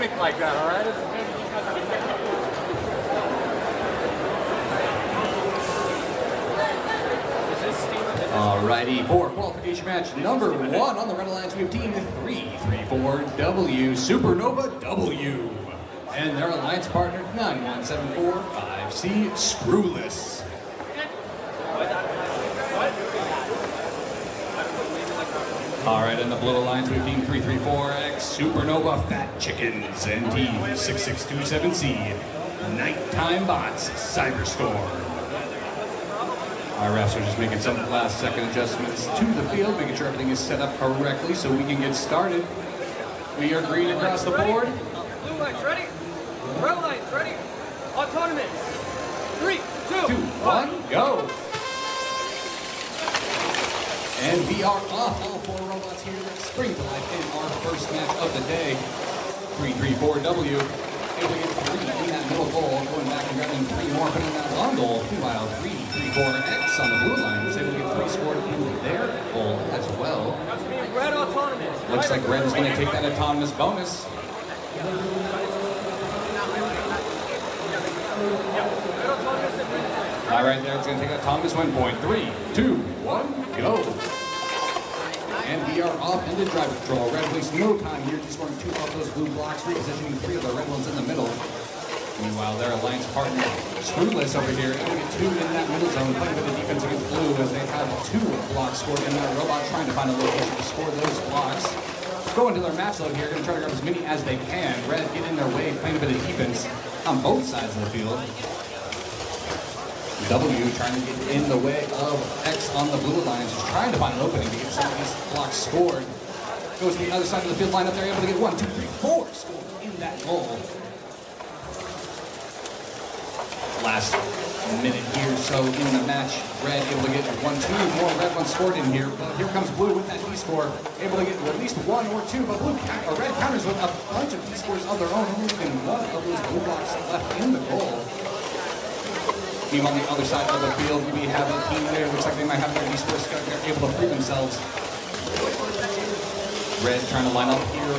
mimic like that, all right? Alrighty, for qualification match number 1 on the Red Alliance, we have team 334W, Supernova W, and their alliance partner 91745C, Screwless. Alright, in the blue alliance, we have team 334X, Supernova Fat Chickens, and team 6627C, Nighttime Bots, Cyberstorm. Our refs are just making some last-second adjustments to the field, making sure everything is set up correctly so we can get started. We are green across the board. Blue lights ready? Red lights ready? Autonomous. 3, 2, 1, go! And we are off. All 4 robots here that spring to life in our first match of the day. 334W. Able to get 3 in that middle goal, going back and grabbing 3 more, putting in that long goal. Meanwhile, 334X on the blue line was able to get 3 scored in their goal as well. Red autonomous. Looks like Red is going to take that autonomous bonus. All right, there it's going to take that autonomous win point. 3, 2, 1, go. And we are off into driver control. Red wastes no time here, just scoring 2 off those blue blocks, repositioning 3 of the red ones in the middle. Meanwhile, their alliance partner, Screwless over here, able to get 2 in that middle zone, playing with the defense against blue as they have 2 blocks scored in that robot, trying to find a location to score those blocks. Go into their match load here, going to try to grab as many as they can. Red get in their way, playing a bit of defense on both sides of the field. W trying to get in the way of X on the blue alliance, just trying to find an opening to get some of these blocks scored. Goes to the other side of the field line up there, able to get 1, 2, 3, 4 scored in that goal. Last minute here so in the match, Red able to get 1, 2 more red ones scored in here. But here comes Blue with that D score, able to get at least 1 or 2. But Red counters with a bunch of D scores of their own, only even 1 of those blue blocks left in the goal. Team on the other side of the field, we have a team there. Looks like they might have their D scores. They're able to free themselves. Red trying to line up here,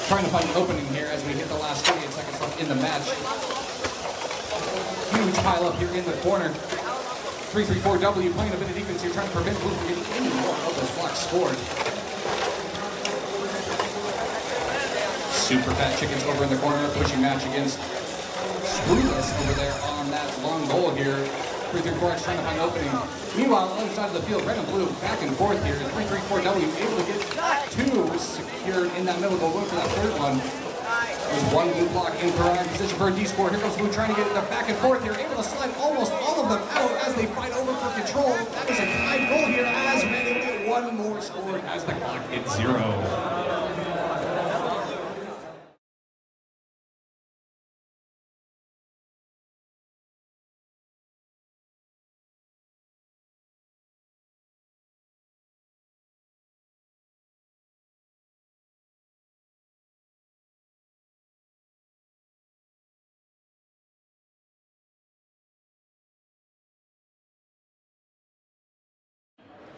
trying to find an opening here as we hit the last 38 seconds left in the match. Huge pile up here in the corner. 334W playing a bit of defense here, trying to prevent Blue from getting any more of those blocks scored. Super Fat Chickens over in the corner, pushing match against Screwless over there on that long goal here. 334X trying to find an opening. Meanwhile, on the other side of the field, red and blue back and forth here. 334W able to get 2 secured in that middle goal, going for that 3rd one. There's 1 blue block in position for a D score. Here comes Blue trying to get the back and forth here, able to slide almost all of them out as they fight over for control. That is a tied goal here as Red able to get 1 more scored as the clock hits 0.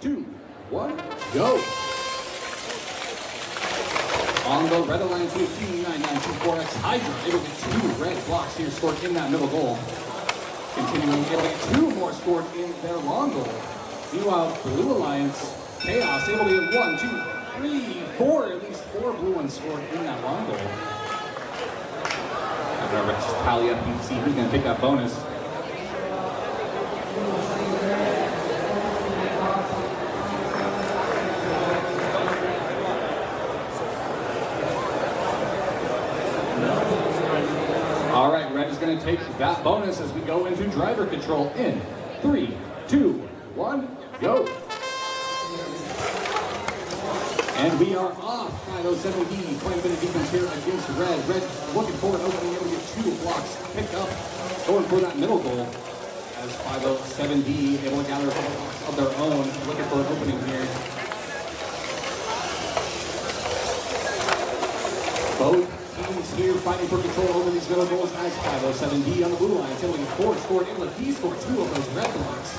Two, 1, go! On the Red Alliance, we have Team 9924X Hydra, able to get 2 red blocks here scored in that middle goal. Continuing, able to get 2 more scored in their long goal. Meanwhile, Blue Alliance, Chaos, able to get 1, 2, 3, 4, at least 4 blue ones scored in that long goal. After our refs tally up, you can see who's going to take that bonus. All right, Red is going to take that bonus as we go into driver control in 3, 2, 1, go. And we are off. 507D playing a bit of defense here against Red. Red looking for an opening, able to get 2 blocks picked up, going for that middle goal. As 507D able to gather a couple blocks of their own, looking for an opening here. Both teams here fighting for control over these middle goals as 507D on the blue line, able to get 4 scored, able to D-score 2 of those red blocks.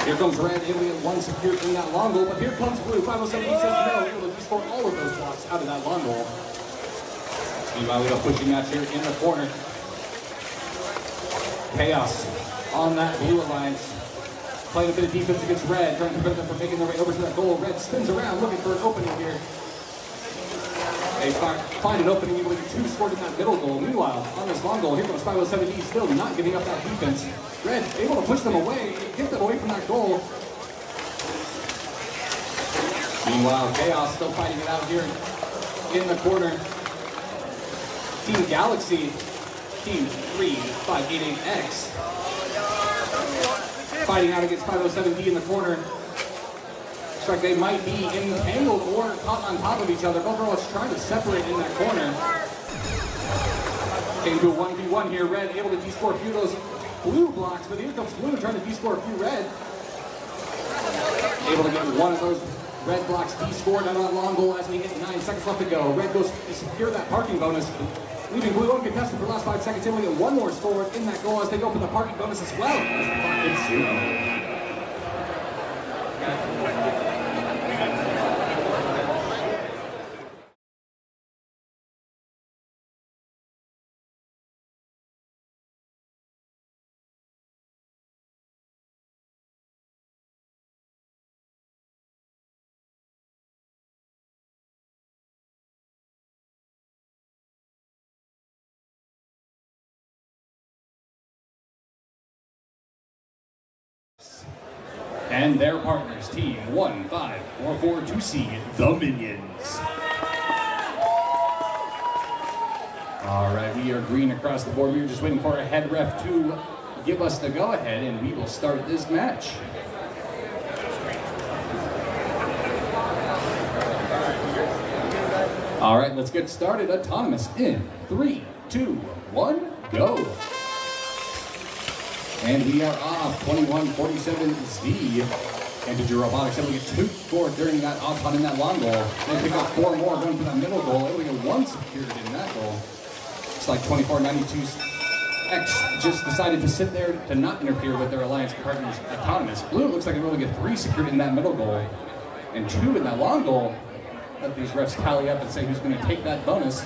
Here comes red, able to get one secured in that long goal, but here comes blue. 507, he says no, able to score all of those blocks out of that long goal. Meanwhile, we have a pushing match here in the corner. Chaos on that blue alliance. Playing a bit of defense against red, trying to prevent them from making their way over to that goal. Red spins around, looking for an opening here. They find an opening, able to get two scored in that middle goal. Meanwhile, on this long goal, here comes 507D, still not giving up that defense. Red able to push them away, get them away from that goal. Meanwhile, Chaos still fighting it out here in the corner. Team Galaxy, Team 3588X, fighting out against 507D in the corner. Looks like they might be entangled or caught on top of each other. Both are trying to separate in that corner. Came to a 1v1 here. Red able to de-score a few of those blue blocks, but here comes blue trying to de-score a few red. Able to get one of those red blocks de-scored out of that long goal as we hit 9 seconds left to go. Red goes to secure that parking bonus, leaving blue uncontested for the last 5 seconds. Able to get one more score in that goal as they go for the parking bonus as well. As the clock hits 0. And their partners, Team 15442C, the Minions. All right, we are green across the board. We were just waiting for a head ref to give us the go-ahead, and we will start this match. All right, let's get started. Autonomous in 3, 2, 1, go. And we are off. 2147Z. Integer Robotics able to get 2 scored during that off in that long goal. They pick up 4 more, going for that middle goal. Able to get 1 secured in that goal. It's like 2492X just decided to sit there to not interfere with their alliance partners, Autonomous. Blue looks like they're able to get 3 secured in that middle goal and 2 in that long goal. Let these refs tally up and say who's going to take that bonus.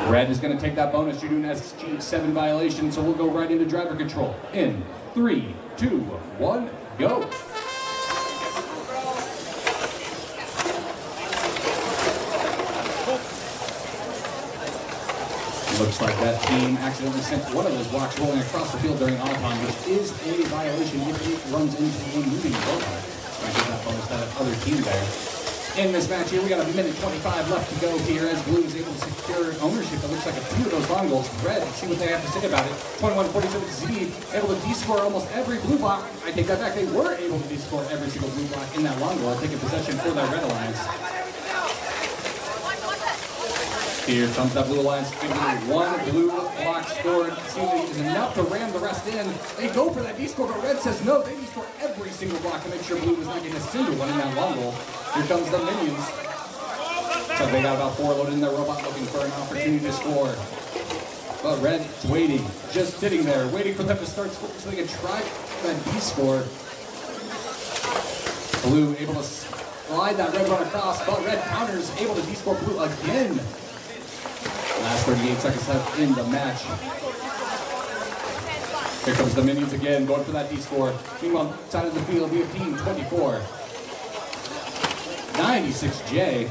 Red is going to take that bonus due to an SG7 violation, so we'll go right into driver control. In 3, 2, 1, go. Looks like that team accidentally sent one of those blocks rolling across the field during autotime, which is a violation if it runs into a moving robot. Trying to get that bonus that other team there. In this match here, we got a minute 25 left to go here as Blue is able to secure ownership. It looks like a few of those long goals. Red, let's see what they have to say about it. 2147Z able to de-score almost every blue block. I take that back. They were able to de-score every single blue block in that long goal, taking possession for that Red Alliance. Here comes that Blue Alliance, 1 blue block scored. Seemingly is enough to ram the rest in. They go for that de-score, but Red says no. They de-score every single block to make sure Blue was not getting a single one in that long goal. Here comes the Minions. So they got about 4 loaded in their robot looking for an opportunity to score. But Red is waiting, just sitting there, waiting for them to start scoring so they can try that de-score. Blue able to slide that Red run across, but Red counters, able to de-score Blue again. Last 38 seconds left in the match. Here comes the Minions again, going for that D-score. Meanwhile, side of the field, we have team 24. 96J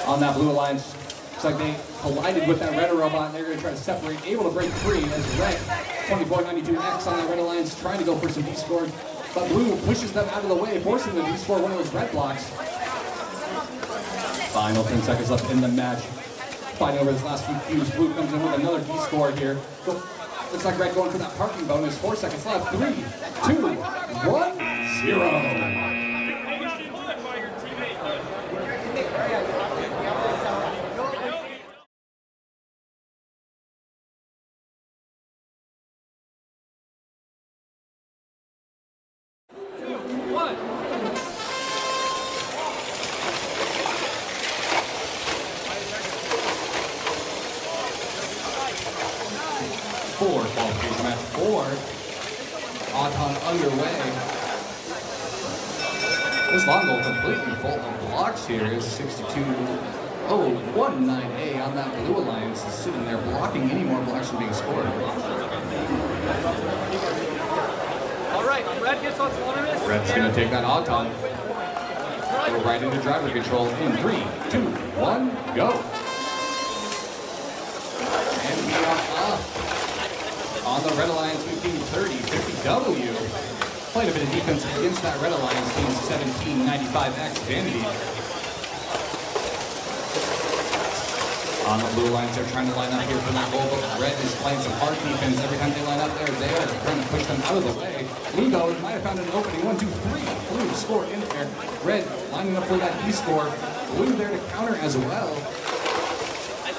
on that Blue Alliance. Looks like they collided with that Red robot. They're going to try to separate, able to break free as Red, 2492X on that Red Alliance, trying to go for some D-score. But Blue pushes them out of the way, forcing them to D-score one of those Red blocks. Final 10 seconds left in the match. Fighting over this last few cues. Blue comes in with another D-score here. Looks like Red going for that parking bonus. 4 seconds left. 3, 2, 1, 0. For Qualification Match 4 Auton underway. This long goal completely full of blocks here is 62-0-19A on that blue alliance is sitting there blocking any more blocks from being scored. All right, red gets autonomous. Red's going to take that Auton. Go right into driver control in 3, 2, 1, go. And we are off on the Red Alliance 1530 50W. Quite a bit of defense against that Red Alliance team 1795X Vanity. On the blue alliance, they're trying to line up here for that goal, but Red is playing some hard defense. Every time they line up there, they are trying to push them out of the way. Blue, though, might have found an opening. 1, 2, 3. Blue score in there. Red lining up for that D score. Blue there to counter as well.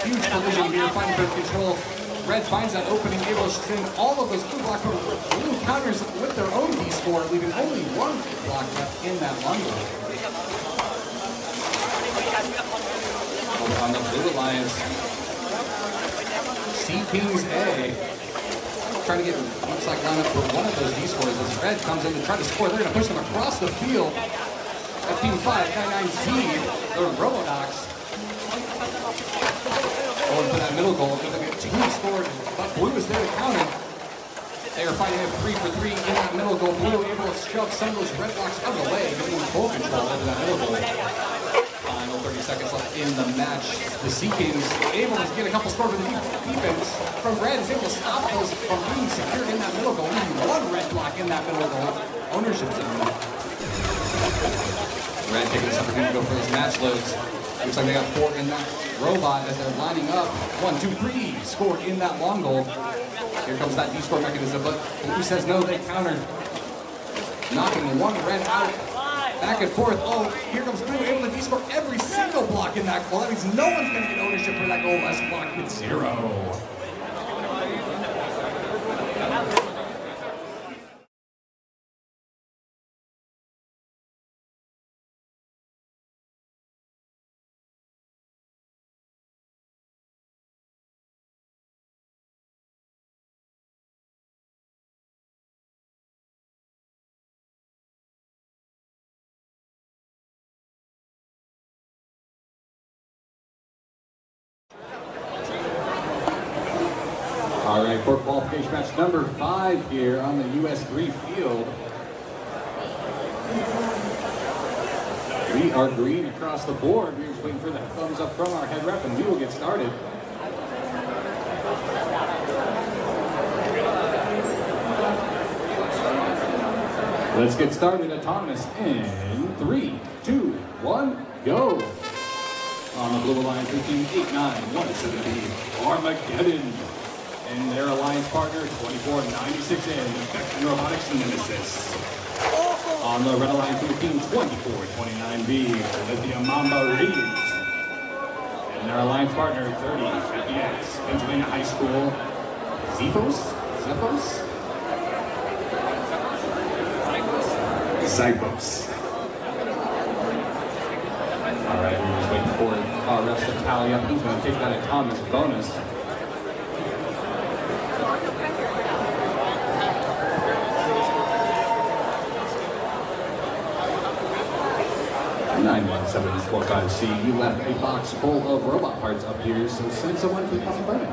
Huge collision here, fighting for control. Red finds that opening, able to send all of those blue blocks. Blue counters with their own D score, leaving only one block left in that long goal. On the blue alliance, Sea Kings A trying to get, looks like, line up for one of those D scores as Red comes in to try to score. They're going to push them across the field. That Team 599Z, the Robodocs, going for that middle goal. Two scored, but Blue is there to counter. They are fighting it 3 for 3 in that middle goal. Blue able to shove some of those red blocks out of the way, giving them full control over that middle goal. Final 30 seconds left in the match. The Sea Kings able to get a couple scores with the defense from Red, is able to stop those from being secured in that middle goal. Only one red block in that middle goal. Ownership zone. Red taking this opportunity to go for those match loads. Looks like they got 4 in that robot as they're lining up. 1, 2, 3 scored in that long goal. Here comes that D-score mechanism, but Blue says no, they countered. Knocking one red out. Back and forth. Oh, here comes Blue, able to D-score every single block in that goal. That means no one's going to get ownership for that goal unless blocked with 0. All right, for qualification match number 5 here on the US3 field. We are green across the board. We're just waiting for that thumbs up from our head ref, and we will get started. Let's get started. Autonomous in 3, 2, 1, go. On the blue alliance, 15-8-9-1-7B, Armageddon. And their alliance partner, 2496N, Infection Robotics Nemesis. On the red alliance, 2429B, Lithium Mamba Reeves. And their alliance partner, 3050X, Pennsylvania High School, Zephos? All right, we're just waiting for our refs to tally up. Who's going to take that autonomous bonus? V5RC, you left a box full of robot parts up here, so send someone to come burn it.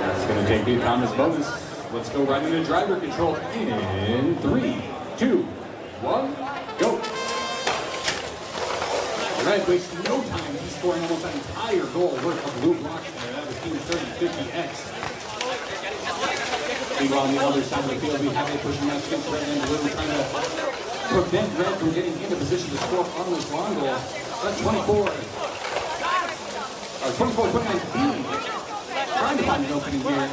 That's going to take the autonomous bonus. Let's go right into driver control in 3, 2, 1, go. Red wastes no time. He's scoring almost an entire goal worth of blue blocks there. That was team 3050X. Meanwhile, on the other side of the field, we have a pushing match against Red and Blue, trying to prevent Red from getting into position to score on this long goal. That's 24-29B. Trying to find an opening here.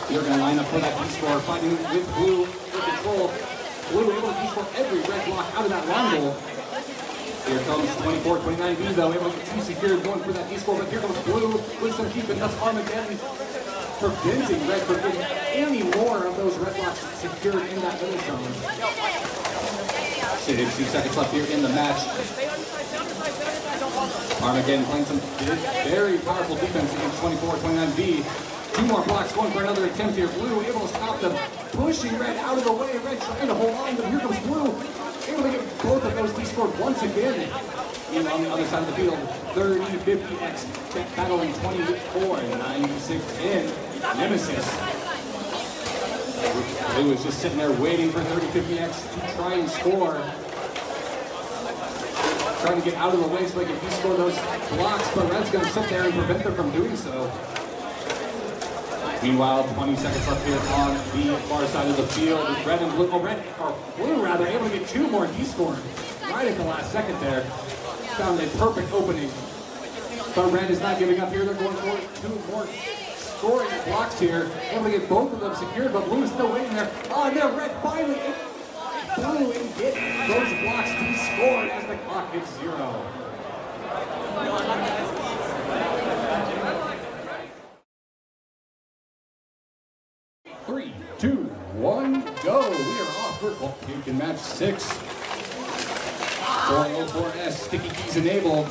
They're going to line up for that D-score, fighting with Blue for control. Blue able to D-score every red block out of that long goal. Here comes 24-29B though, able to get two secured, going for that D-score, but here comes Blue. Blue's going to keep it, that's Armageddon, preventing Red from getting any more of those red blocks secured in that middle zone. 60 seconds left here in the match. Armageddon playing some very powerful defense against 24-29B. Two more blocks going for another attempt here. Blue able to stop them, pushing Red out of the way. Red trying to hold on, but here comes Blue. Able to get both of those D-scored once again. And on the other side of the field, 30-50X battling 24-96 in Nemesis. Blue is just sitting there waiting for 30-50X to try and score. Trying to get out of the way so they can de-score those blocks, but Red's going to sit there and prevent them from doing so. Meanwhile, 20 seconds left here on the far side of the field. Red and Blue, Blue rather, able to get two more de-scored right at the last second there. Found a perfect opening. But Red is not giving up here. They're going for two more scoring blocks here. Able to get both of them secured, but Blue is still waiting there. Oh, no, Red finally Blue and get those blocks de-scored as the clock hits 0. 3, 2, 1, go. We are off for Qualification Match 6. 404S, sticky keys enabled.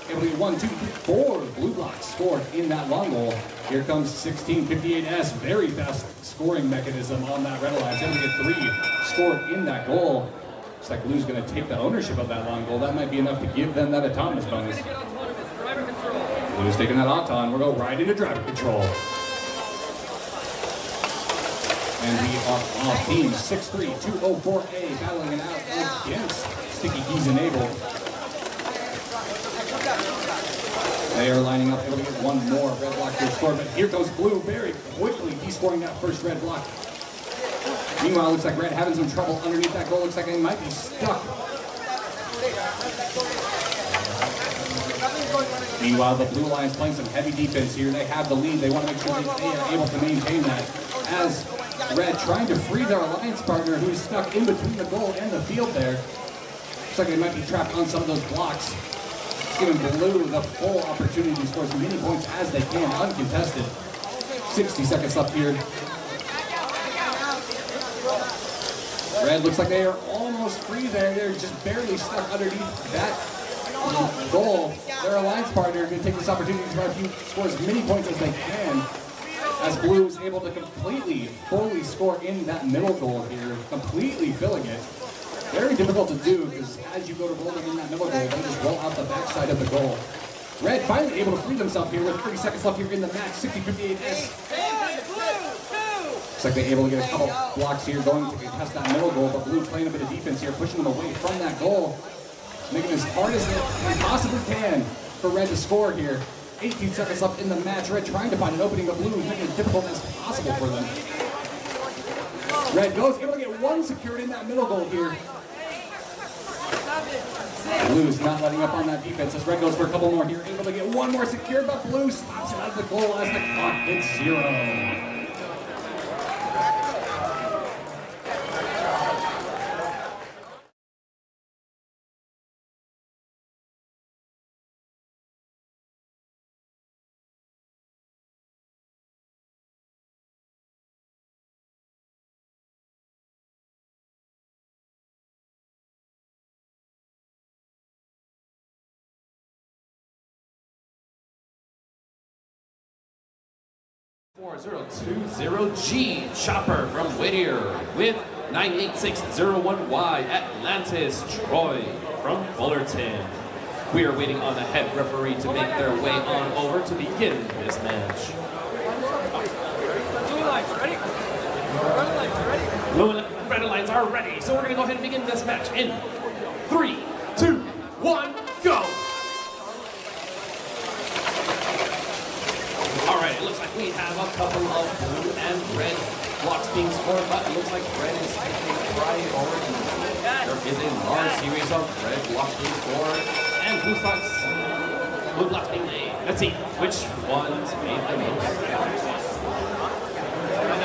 Able to get 1, 2, 3, 4 blue blocks scored in that long goal. Here comes 1658S, very fast scoring mechanism on that red alliance. Able to get 3 scored in that goal. Looks like Blue's going to take the ownership of that long goal. That might be enough to give them that autonomous bonus. Blue's taking that auton. We'll go right into driver control. And we are off team 63204A, battling it out against sticky keys enabled. They are lining up, able to get one more red block to score, but here goes Blue very quickly de-scoring that first red block. Meanwhile, looks like Red having some trouble underneath that goal. Looks like they might be stuck. Meanwhile, the Blue Lions playing some heavy defense here. They have the lead. They want to make sure that they are able to maintain that. As Red trying to free their alliance partner who is stuck in between the goal and the field there. Looks like they might be trapped on some of those blocks. It's giving Blue the full opportunity to score as many points as they can, uncontested. 60 seconds left here. Red looks like they are almost free there. They're just barely stuck underneath that goal. Their alliance partner can take this opportunity to try to score as many points as they can. As Blue is able to fully score in that middle goal here, completely filling it. Very difficult to do because as you go to roll them in that middle goal, they just roll out the backside of the goal. Red finally able to free themselves here with 30 seconds left here in the match. 60-58S. Looks like they're able to get a couple blocks here going to contest that middle goal, but Blue playing a bit of defense here, pushing them away from that goal. Making it as hard as they possibly can for Red to score here. 18 seconds left in the match. Red trying to find an opening, but Blue is making it as difficult as possible for them. Red goes, able to get one secured in that middle goal here. Blue's not letting up on that defense as Red goes for a couple more here. Able to get one more secured, but Blue stops it out of the goal as the clock hits 0. V5RC Chopper from Whittier with 98601Y Atlantis Troy from Fullerton. We are waiting on the head referee to make their way on over to begin this match. Blue lights ready? Red lights ready? Blue and red lights are ready, so we're going to go ahead and begin this match in 3, 2, 1, go! Alright, it looks like we have a couple of blue and red blocks being scored, but it looks like red is taking priority. There is a large series of red blocks being scored and blue blocks being made. Let's see which ones made the most.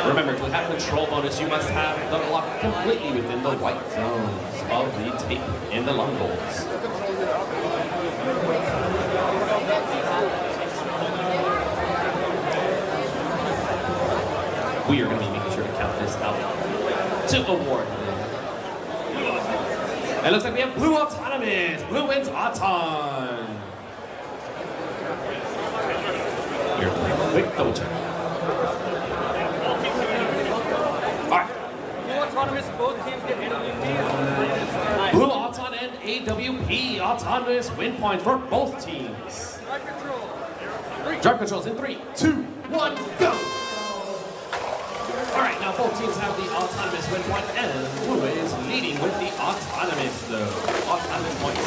Remember, to have control bonus, you must have the block completely within the white zones of the tape in the lung goals. We are going to be making sure to count this out to award. It looks like we have Blue Autonomous. Blue wins Auton. Here, quick double check. Alright. Blue Autonomous, both teams get AWP. Blue Auton and AWP Autonomous win points for both teams. Drive control. Drive controls in 3, 2, 1, go! Alright, now both teams have the Autonomous win point, and Blue is leading with the Autonomous, though. Autonomous points.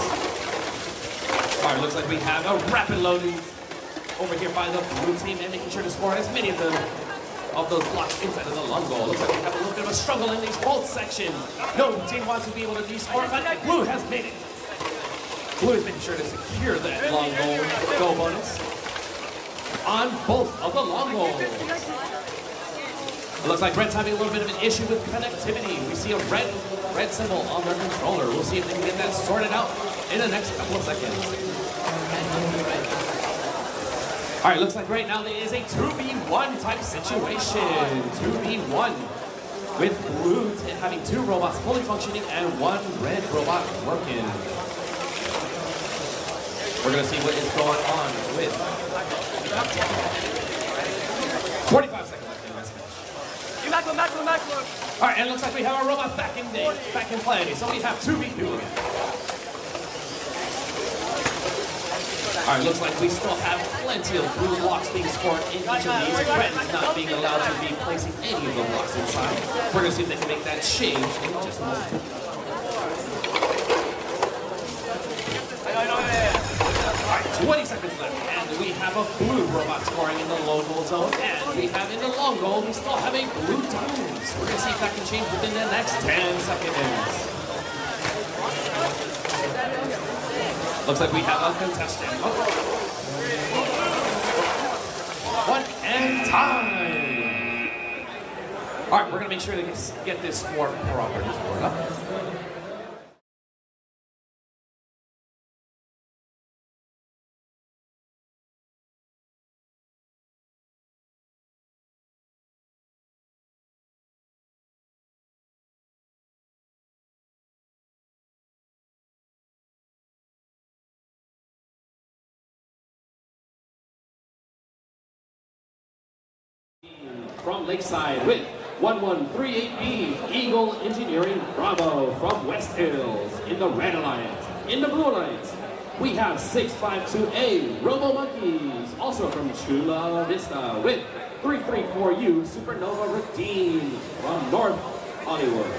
Alright, looks like we have a rapid loading over here by the Blue team, and making sure to score as many of them of those blocks inside of the long goal. Looks like we have a little bit of a struggle in these both sections. No team wants to be able to de-score, but Blue has made it. Blue is making sure to secure that long goal bonus on both of the long goals. It looks like Red's having a little bit of an issue with connectivity. We see a red symbol on their controller. We'll see if they can get that sorted out in the next couple of seconds. All right, looks like right now there is a 2v1 type situation. 2v1 with Blue having 2 robots fully functioning and 1 red robot working. We're gonna see what is going on with 45 seconds left in this match. Back one. All right, and it looks like we have our robots back in play. So we have 2v2 again. All right, looks like we still have plenty of blue blocks being scored in each of these. Red is not being allowed to be placing any of the blocks inside. We're gonna see if they can make that change in just a moment. All right, 20 seconds left, and we have a blue robot scoring in the low goal zone, and we have in the long goal, we still have a blue diamonds. We're gonna see if that can change within the next 10 seconds. Looks like we have a contestant. One and time. All right, we're gonna make sure to get this score properly scored up. From Lakeside with 1138B, Eagle Engineering Bravo from West Hills in the Red Alliance. In the Blue Alliance, we have 652A Robo Monkeys, also from Chula Vista with 334U Supernova Redeem from North Hollywood.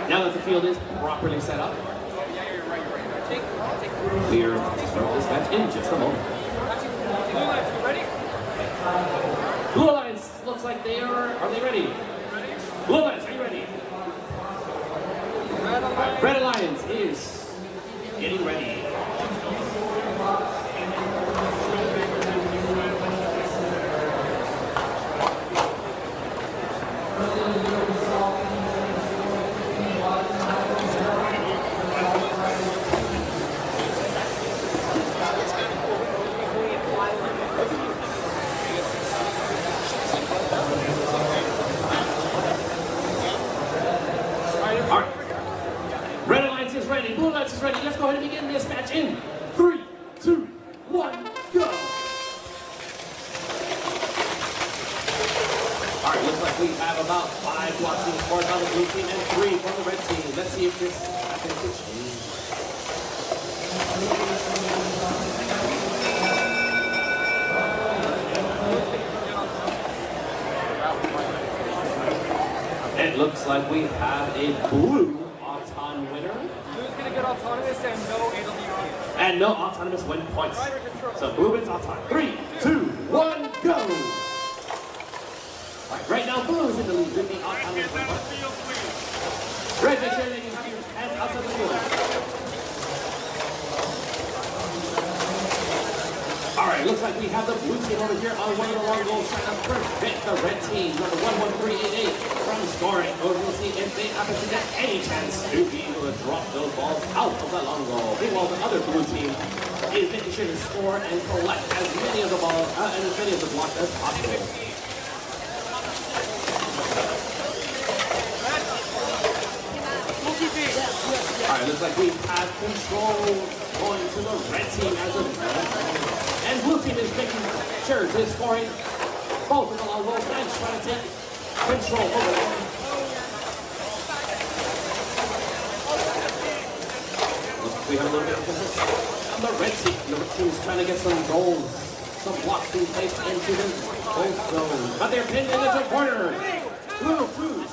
Now that the field is properly set up, we are to start this match in just a moment. Blue Alliance, ready? Blue Alliance looks like they are they ready? Blue Alliance, are you ready? Red Alliance is getting ready. Blue Alliance is ready. Let's go ahead and begin this match in 3, 2, 1, go! All right, looks like we have about 5 blocks being scored on the blue team and 3 from the red team. Let's see if this happens to change. It looks like we have a blue Auton winner. Blue's gonna get Autonomous and no AWP. And no Autonomous win points. So Blue wins Auton. 3, 2, 1, go! Right now, Blue is in the lead. with the autonomous win. Red, make sure they can keep your hands outside the field. Alright, looks like we have the blue team over here on one of the long goals trying to prevent the red team, number 11388, from scoring. Over to see if they happen to get any chance to be able to drop those balls out of that long goal. Meanwhile, the other blue team is making sure to score and collect as many of the balls and as many of the blocks as possible. Alright, looks like we have control going to the red team as of now. And blue team is making sure to scoring both of the long goals and trying to take control over them. We have a little bit of emphasis on the red team. The red team is trying to get some goals, some blocks being placed into the goal zone. But they're pinned into the corner. Blue, two.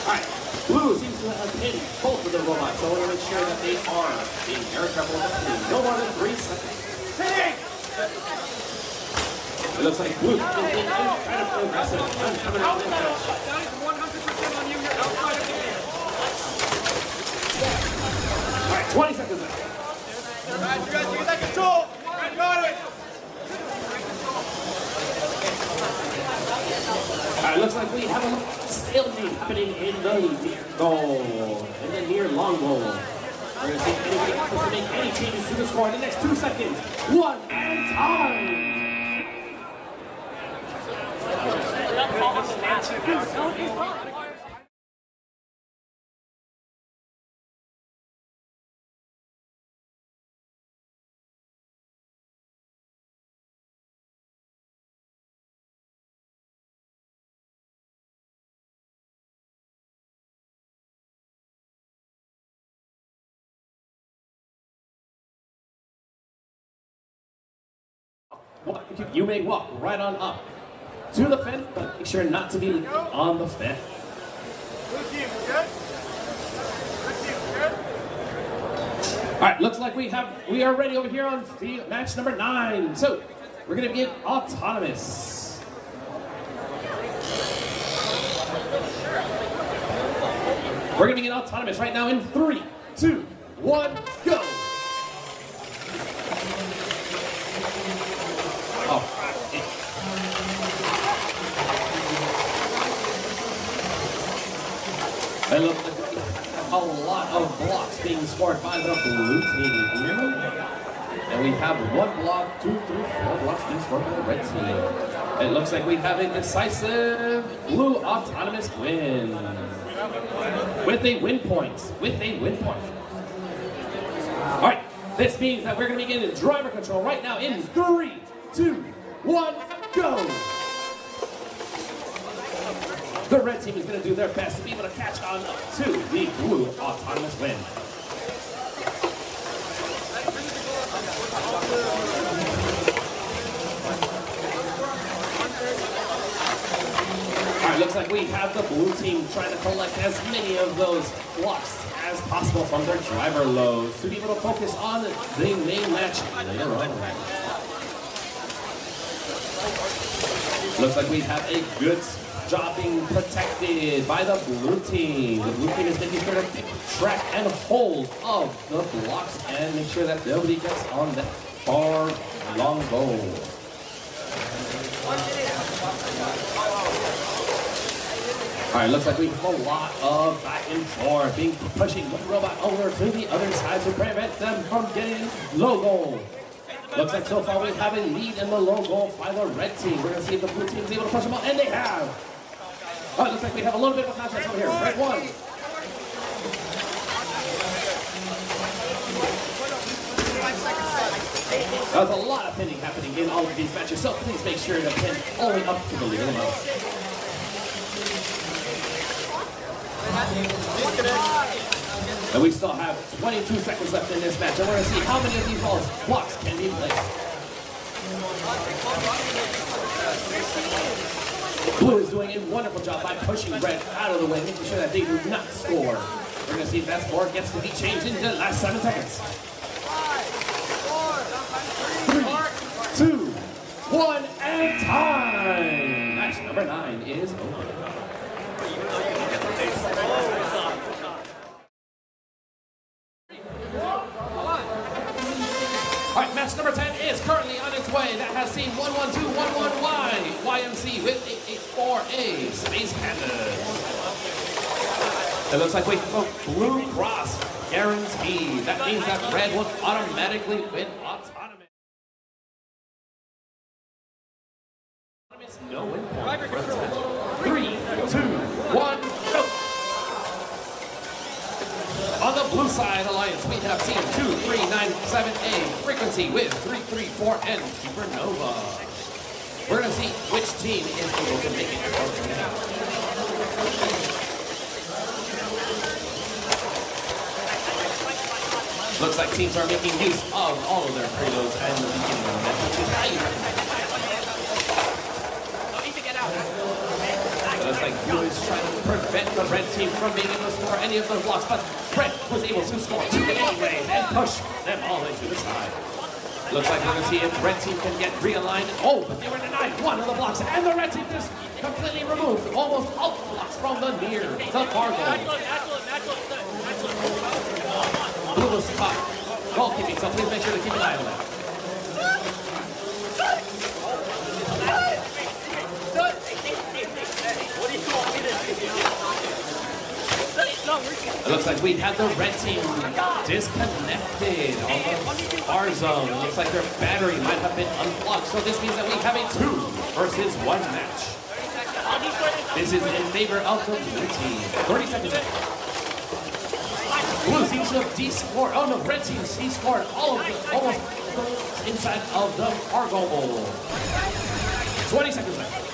Alright, blue seems to have pinned both of the robots, so I want to make sure that they are being very careful with that. No more than 3 seconds. It looks like blue is being incredibly aggressive and coming out in there. That is 100% on you. You're outside of the game. Alright, 20 seconds left. Alright, you guys get that control. Red, got it. Alright, looks like we have a stalemate happening in the near goal. In the near long goal. We're going to see if anybody happens to make any changes to the score in the next 2 seconds. 1 and time! You may walk right on up to the fence, but make sure not to be on the fence. All right, looks like we are ready over here on match number 9. So we're going to begin autonomous. We're going to begin autonomous right now in 3, 2, 1, go. And look, a lot of blocks being scored by the blue team. And we have 1 block, 2, 3, 4 blocks being scored by the red team. It looks like we have a decisive blue autonomous win. With a win point. All right, this means that we're going to begin driver control right now in 3, 2, 1, go. The red team is going to do their best to be able to catch on up to the blue autonomous win. All right, looks like we have the blue team trying to collect as many of those blocks as possible from their driver loads to be able to focus on the main match later on. Looks like we have a good job being protected by the blue team. The blue team is making sure to keep track and hold of the blocks and make sure that nobody gets on that far long goal. All right, looks like we have a lot of back and forth, being pushing one robot over to the other side to prevent them from getting low goal. Looks like so far we have a lead in the low goal by the red team. We're going to see if the blue team is able to push them out, and they have. Oh, it looks like we have a little bit of a contest over here. Red 1. There's a lot of pinning happening in all of these matches, so please make sure to pin only up to the legal amount. And we still have 22 seconds left in this match, and we're going to see how many of these blocks can be placed. Blue is doing a wonderful job by pushing red out of the way, making sure that they do not score. We're going to see if that score gets to be changed in the last 7 seconds. 3, 2, 1, and time! Match number 9 is over. All right, match number 10 is currently on its way. That has seen 11211Y, YMC with 884A, Space Pandas. It looks like we have a Blue Cross guaranteed. That means that red will automatically win autonomous. No win point for this match. 3, 2, 1, go! On the blue side alliance, we have team 2397A, Frequency with 334N, Supernova. We're going to see which team is able to make it. Looks like teams are making use of all of their preloads and the beginning of the match, which is how you recommend. Looks like blue is trying to prevent the red team from being able to score any of those blocks, but red was able to score 2 anyway and push them all into the side. Looks like we're going to see if red team can get realigned. Oh, but they were denied one of the blocks, and the red team just completely removed almost all the blocks from the near, the far goal. Blue was caught goalkeeping, so please make sure to keep an eye on that. It looks like we had the red team disconnected on the far zone. It looks like their battery might have been unplugged, so this means that we have a 2 versus 1 match. This is in favor of the blue team. 30 seconds in. Blue seems to have de-scored. Oh no, red team de-scored all of the almost inside of the far goal. 20 seconds left.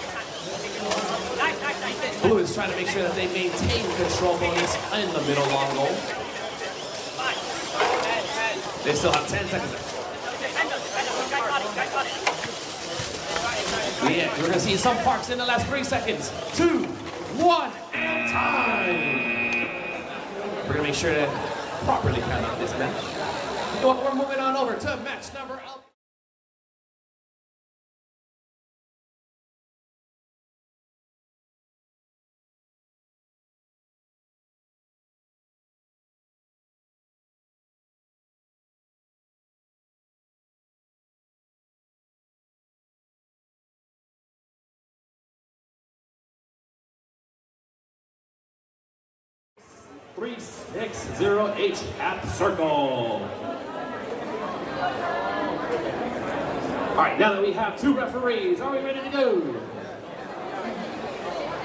Blue is trying to make sure that they maintain control bonus in the middle long goal. They still have 10 seconds left. Yeah, we're going to see some parks in the last 3 seconds. 2, 1, and time. We're going to make sure to properly count out this match. So we're moving on over to match number 11. .360H at circle. All right, now that we have 2 referees, are we ready to go?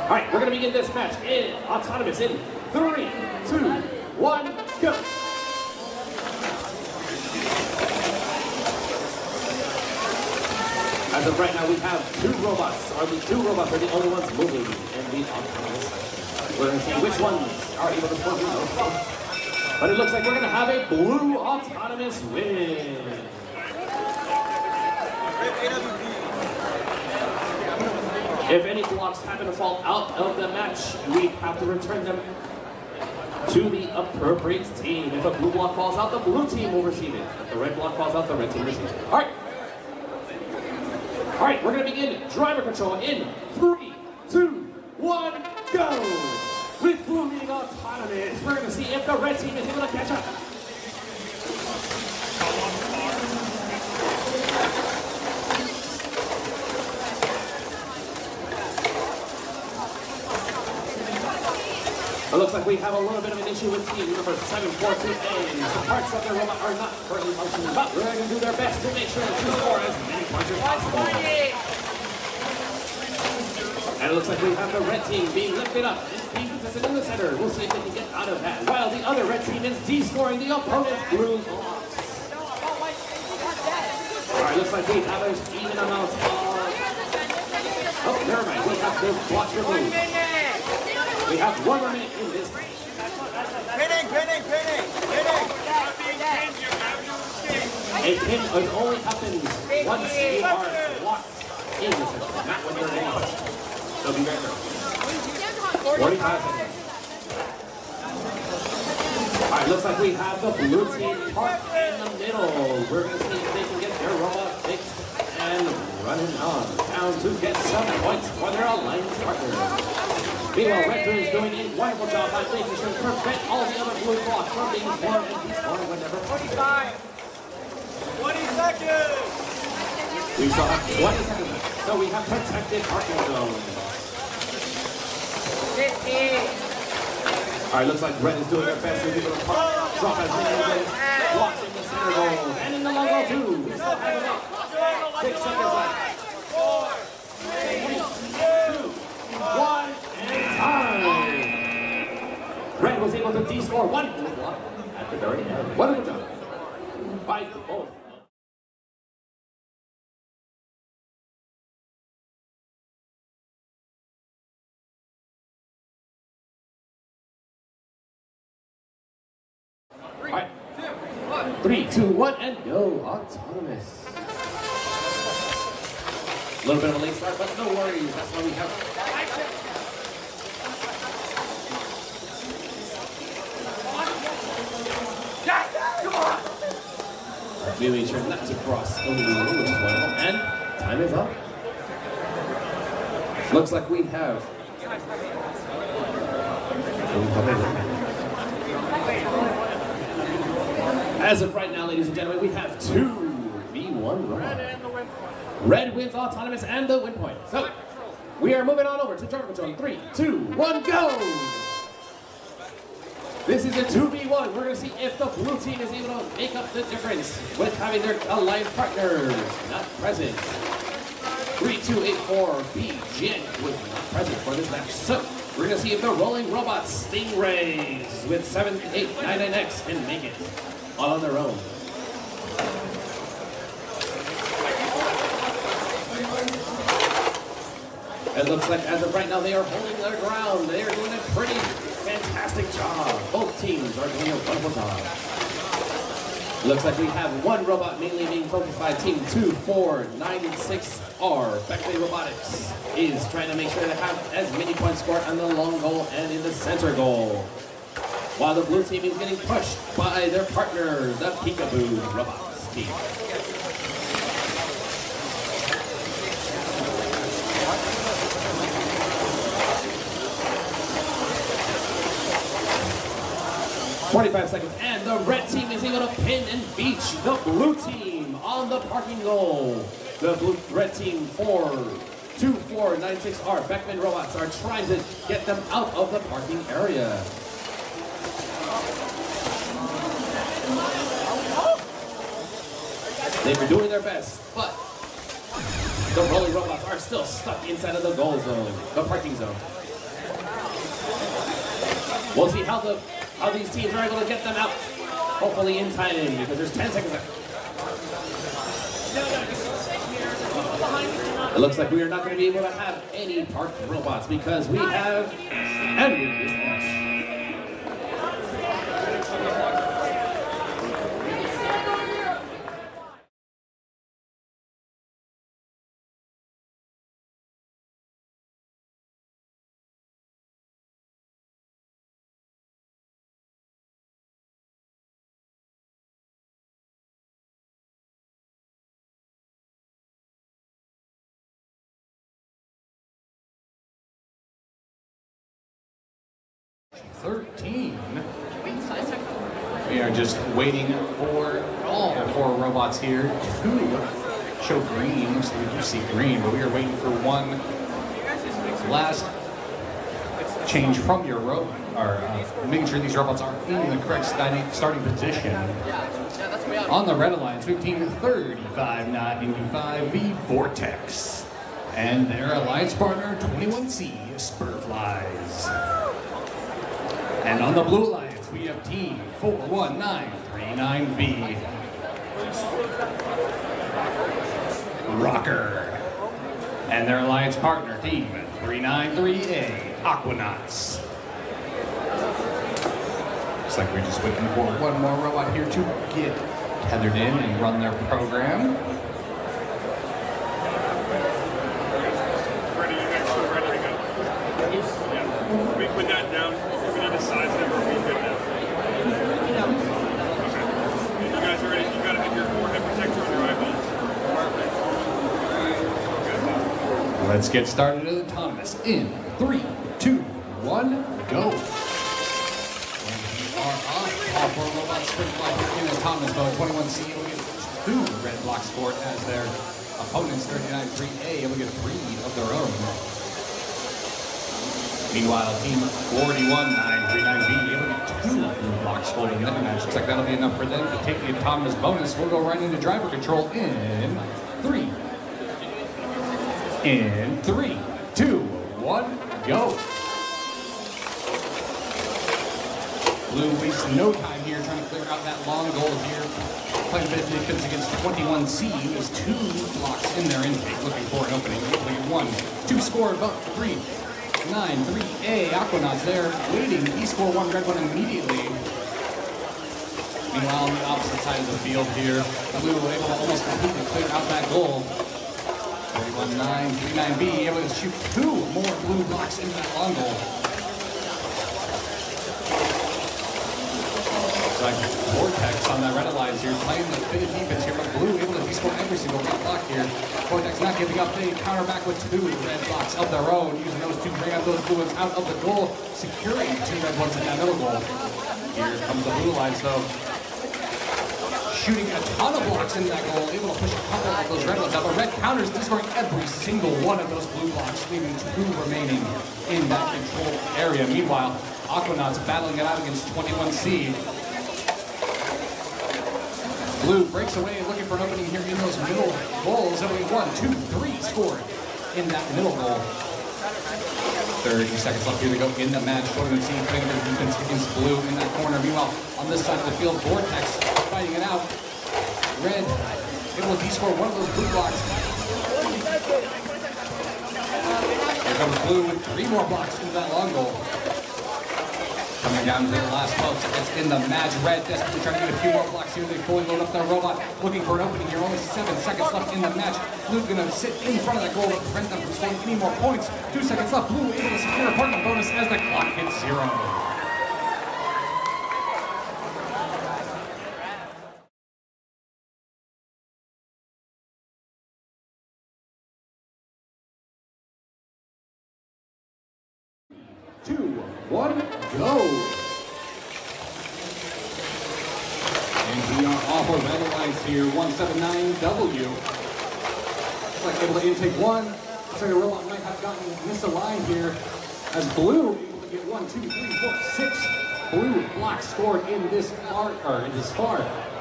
All right, we're going to begin this match in autonomous in 3, 2, 1, go. As of right now, we have 2 robots. The 2 robots are the only ones moving in the autonomous. We're going to see which ones are able to score those blocks. But it looks like we're going to have a blue autonomous win. If any blocks happen to fall out of the match, we have to return them to the appropriate team. If a blue block falls out, the blue team will receive it. If the red block falls out, the red team receives it. All right. All right, we're going to begin driver control in 3, 2, 1, go. With blue being autonomous, we're going to see if the red team is able to catch up. It looks like we have a little bit of an issue with team number 742A. Some parts of their robot are not currently functioning, but we're going to do their best to make sure that you score as many points as possible. And it looks like we have the red team being lifted up and being contested in the center. We'll see if they can get out of that, while the other red team is de-scoring the opponent's blue blocks. All right, looks like we have an even amount of... Oh, never mind. We have the blocks removed. We have 1 more minute in this. A pin only happens once you are blocked in the center, not when you're in any question. So be very careful. 45 seconds. All right, looks like we have the blue team parked in the middle. We're going to see if they can get their robot fixed and running on. down to get some points for their alliance partner. Meanwhile, Red Team is doing a wonderful job by making sure to prevent all the other blue blocks from being scored and descored whenever 25. 20 seconds. we still have 20 seconds left, so we have protected parking zone. 50. Alright, looks like Red is doing their best to give it a pop. Drop as many as they blocks in the center goal. And in the long goal too. We still have it up. 6 seconds left. 4, 3, 2, 1, and time! Red was able to de-score one blue block at the very end. Wonderful job by both. Alright. 3, 2, 1, and go. Autonomous. A little bit of a late start, but no worries. That's why we have. Come on. We made sure not to cross over the rule, which is wonderful. And time is up. Looks like we have. As of right now, ladies and gentlemen, we have 2 V1 robots. Red wins autonomous and the win point. So, we are moving on over to driver control. 3, 2, 1, go! This is a 2v1. We're going to see if the blue team is able to make up the difference with having their alliance partners not present. 3284B Jen was not present for this match. So, we're going to see if the rolling robots Stingrays with 7899X can make it all on their own. It looks like as of right now they are holding their ground. They are doing a pretty fantastic job. Both teams are doing a wonderful job. Looks like we have one robot mainly being focused by Team 2496R. Beckley Robotics is trying to make sure they have as many points scored on the long goal and in the center goal. While the blue team is getting pushed by their partner, the Peekaboo Robots team. 45 seconds, and the red team is able to pin and beat the blue team on the parking goal. The red team 42496R Beckman Robots are trying to get them out of the parking area. They've been doing their best, but the rolling robots are still stuck inside of the goal zone, the parking zone. We'll see how these teams are able to get them out. Hopefully in time, because there's 10 seconds left. It looks like we are not going to be able to have any parked robots because we have ended this match. We are just waiting for all 4 robots here to show green. So we do see green, but we are waiting for one last change from your robot, or making sure these robots are in the correct starting position. On the Red Alliance, we have team 3595 V5RC and their alliance partner 21C Spurflies. And on the Blue Alliance, we have team 41939V Rocker and their alliance partner team 393A Aquanauts. Looks like we're just waiting for one more robot here to get tethered in and run their program. Ready, you guys still ready to go? Yeah. We put that down. If we need to size them, or we good now. Okay. You guys are ready? You got to have your forehead protector on your eyeballs. Perfect. Good. Let's get started at autonomous in 3, 2, 1, go. And we are off for a robot sprint block in autonomous mode. 21C will get 2 red blocks scored as their opponents 39-3A will get 3 of their own. Meanwhile, team 41-939B able to get 2 blue blocks scored in the match. Looks like that'll be enough for them to take the autonomous bonus. We'll go right into driver control in 3. In 3, 2, 1, go. Blue wastes no time here trying to clear out that long goal here. Playing a bit of defense against 21C. There's 2 blocks in their intake, looking for an opening. Hopefully 1, 2 score, but 3, 9, 3A. Aquanauts there, waiting. He score 1 red one immediately. Meanwhile, on the opposite side of the field here, Blue able to almost completely clear out that goal. 41-939B able to shoot 2 more blue blocks into that long goal. Looks like Vortex on that red alliance here, playing the bit of defense here, but Blue able to score every single red block here. Vortex not giving up, they counter back with 2 red blocks of their own, using those 2 to bring out those blue ones out of the goal, securing 2 red ones in that middle goal. Here comes the blue alliance though. Shooting a ton of blocks in that goal, able to push a couple of those red ones out, but red counters, destroying every single one of those blue blocks, leaving 2 remaining in that control area. Meanwhile, Aquanauts battling it out against 21C. Blue breaks away, looking for an opening here in those middle goals. Only 1, 2, 3 scored in that middle goal. 30 seconds left here to go in the match. 21C playing their defense against Blue in that corner. Meanwhile, on this side of the field, Vortex fighting it out. Red able to de-score 1 of those blue blocks. Here comes Blue with 3 more blocks into that long goal. Coming down to the last 12 seconds in the match. Red desperately trying to get a few more blocks here. They fully load up their robot, looking for an opening here. Only 7 seconds left in the match. Blue gonna sit in front of that goal to prevent them from scoring any more points. 2 seconds left. Blue able to secure a partner bonus as the clock hits 0. Two, 1, go. And we are off our red lights here. 179W. Looks like able to intake 1. Looks like the robot might have gotten misaligned here. As Blue able to get 1, 2, 3, 4, 6 blue blocks scored in this far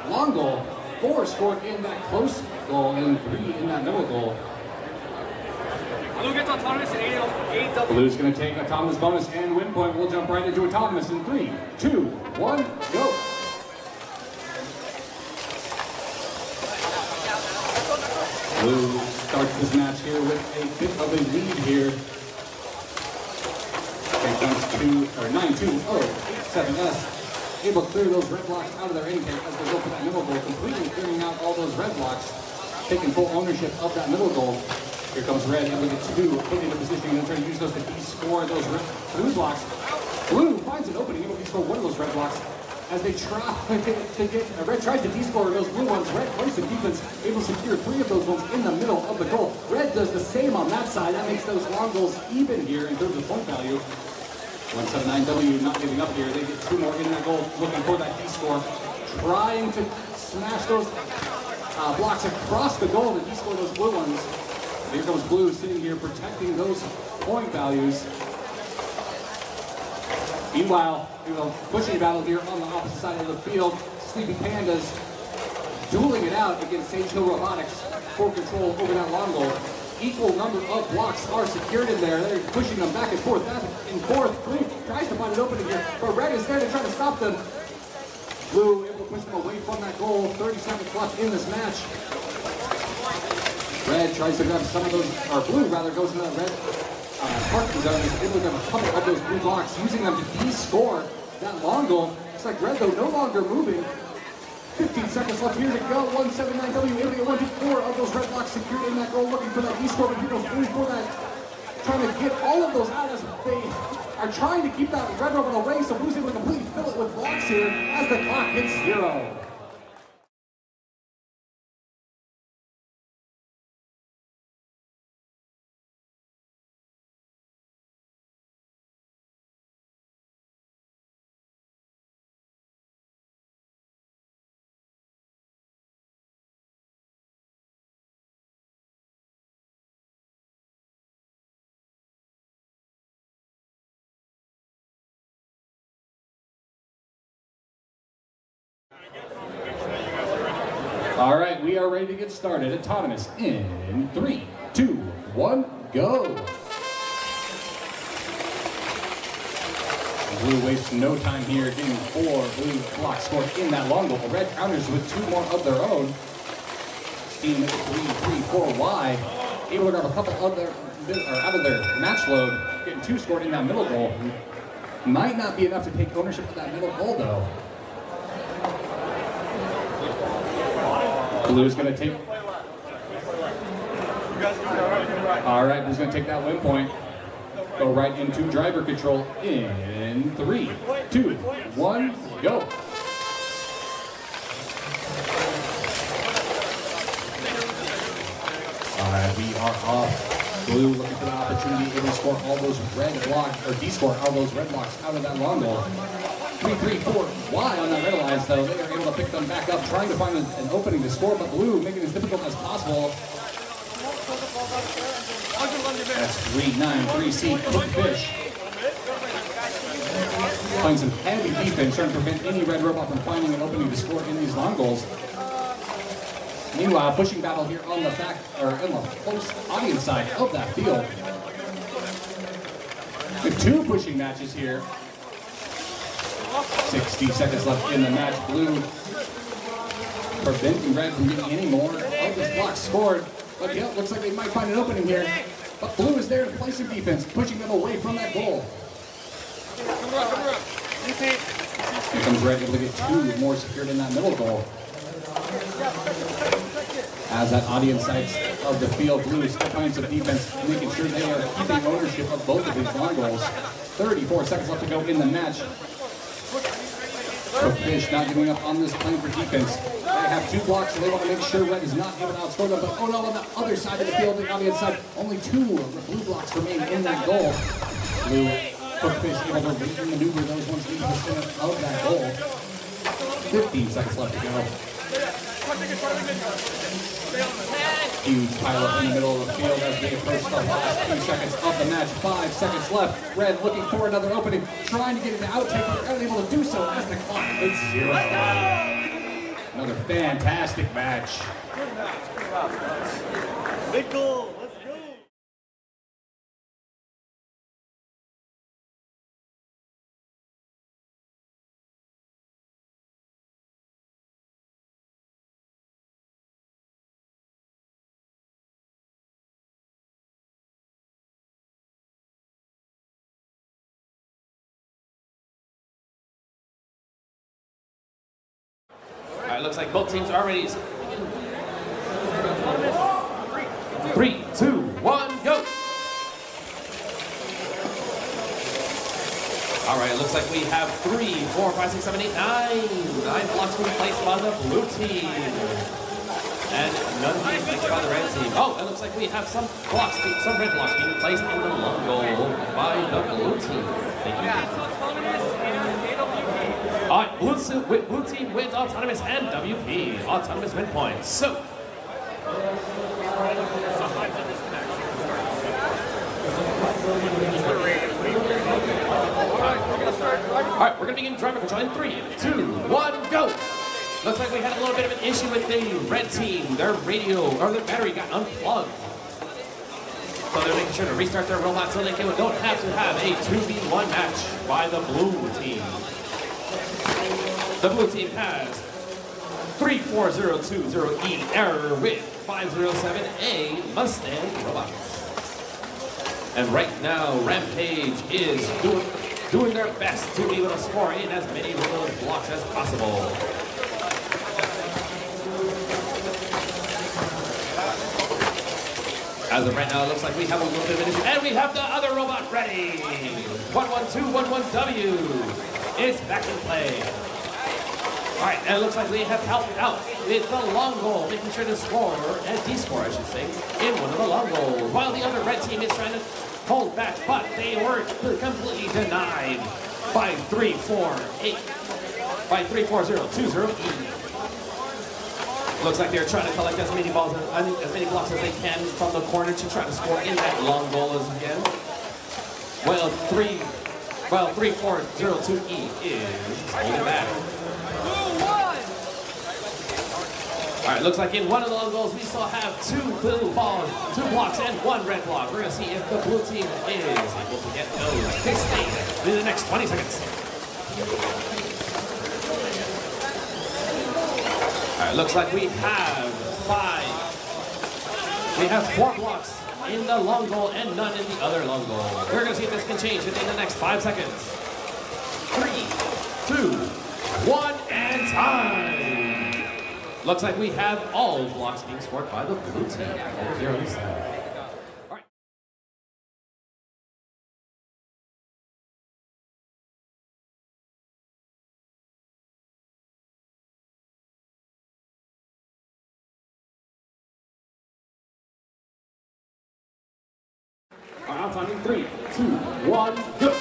long goal. 4 scored in that close goal and 3 in that middle goal. Blue gets autonomous in 8W. Blue's going to take autonomous bonus and win point. We'll jump right into autonomous in 3, 2, 1, go. Blue starts this match here with a bit of a lead here. It comes to 9-2-0-8-7S. Able to clear those red blocks out of their intake as they go for that middle goal, completely clearing out all those red blocks, taking full ownership of that middle goal. Here comes Red, able to get 2, put into position, and trying to use those to de-score those blue blocks. Blue finds an opening, able to de-score 1 of those red blocks. As they try to get, Red tries to de-score those blue ones. Red plays the defense, able to secure 3 of those ones in the middle of the goal. Red does the same on that side. That makes those long goals even here in terms of point value. 179W not giving up here. They get 2 more in that goal, looking for that de-score. Trying to smash those blocks across the goal to de-score those blue ones. Here comes Blue sitting here protecting those point values. Meanwhile, pushing battle here on the opposite side of the field. Sleepy Pandas dueling it out against Sage Hill Robotics for control over that long goal. Equal number of blocks are secured in there. They're pushing them back and forth. Blue tries to find an opening here, but Red is there to try to stop them. Blue able to push them away from that goal. 30 seconds left in this match. Red tries to grab some of those, or Blue rather, goes to that red parking zone. Is able to grab a couple of those blue blocks, using them to de-score that long goal. Looks like Red, though, no longer moving. 15 seconds left here to go. 179W able to get 1, 2, 4 of those red blocks secured in that goal, looking for that de-score, but here goes Blue for that. Trying to get all of those out as they are trying to keep that red robot away, so Blue's able to completely fill it with blocks here as the clock hits 0. All right, we are ready to get started. Autonomous in 3, 2, 1, go. Blue wastes no time here, getting 4 blue blocks scored in that long goal. Red counters with 2 more of their own. Team 3, 3, 4 wide, able to grab a couple other out of their match load, getting 2 scored in that middle goal. Might not be enough to take ownership of that middle goal though. Blue's going to take. All right, Blue's going to take that win point. Go right into driver control in 3, 2, 1, go. All right, we are off. Blue looking for the opportunity to score all those red blocks, or de-score all those red blocks out of that long goal. 3, 3, 4 wide on that red lines, though. They are able to pick them back up, trying to find an opening to score, but Blue making it as difficult as possible. That's 3-9-3C, quick fish. Playing some heavy defense, trying to prevent any red robot from finding an opening to score in these long goals. Meanwhile, pushing battle here on the back, or in the close audience side of that field. With 2 pushing matches here. 60 seconds left in the match. Blue preventing red from getting any more of this block scored. But yeah, looks like they might find an opening here. But Blue is there to play some defense, pushing them away from that goal. Here comes Red, able to get 2 more secured in that middle goal. As that audience side of the field, Blue is still playing some defense, making sure they are keeping ownership of both of these long goals. 34 seconds left to go in the match. So Fish not giving up on this playing for defense. They have 2 blocks, so they want to make sure Red is not able to outscore them. But oh no, on the other side of the field, the audience side, only 2 of the blue blocks remain in that goal. Blue, Fish able to maneuver those ones into the center of that goal. 15 seconds left to go. Huge pileup in the middle of the field as they approach the last few seconds of the match. 5 seconds left. Red looking for another opening, trying to get it to outtake, but they're unable to do so as the clock hits 0. Another fantastic match. Big goal. Let's go. All right, looks like both teams are ready. 3, 2, 1, go. All right, it looks like we have 3, 4, 5, 6, 7, 8, 9 blocks being placed by the blue team. And none being placed by the red team. Oh, it looks like we have some red blocks being placed in the long goal by the blue team. Thank you. All right, blue team wins autonomous and WP. Autonomous win points. So, all right, we're gonna begin driver control in 3, 2, 1, go. Looks like we had a little bit of an issue with the red team. Their radio or their battery got unplugged. So they're making sure to restart their robot so they don't have to have a 2v1 match by the blue team. The blue team has 34020E error with 507A Mustang robots. And right now, Rampage is doing their best to be able to score in as many of those blocks as possible. As of right now, it looks like we have a little bit of an issue. And we have the other robot ready. 11211W is back in play. All right, and it looks like we have helped out with the long goal, making sure to score, and de-score, I should say, in one of the long goals, while the other red team is trying to hold back, but they were completely denied by 34020E. Looks like they're trying to collect as many balls, as many blocks as they can from the corner to try to score in that long goal as again. Well, 34020E is holding back. All right, looks like in one of the long goals, we still have 2 blue balls, 2 blocks, and 1 red block. We're going to see if the blue team is able to get those to stay in the next 20 seconds. All right, looks like we have 4 blocks in the long goal and none in the other long goal. We're going to see if this can change within the next 5 seconds. 3, 2, 1, and time. Looks like we have all blocks being scored by the blue team over here on the side. All right. All right, time in 3, 2, 1, go.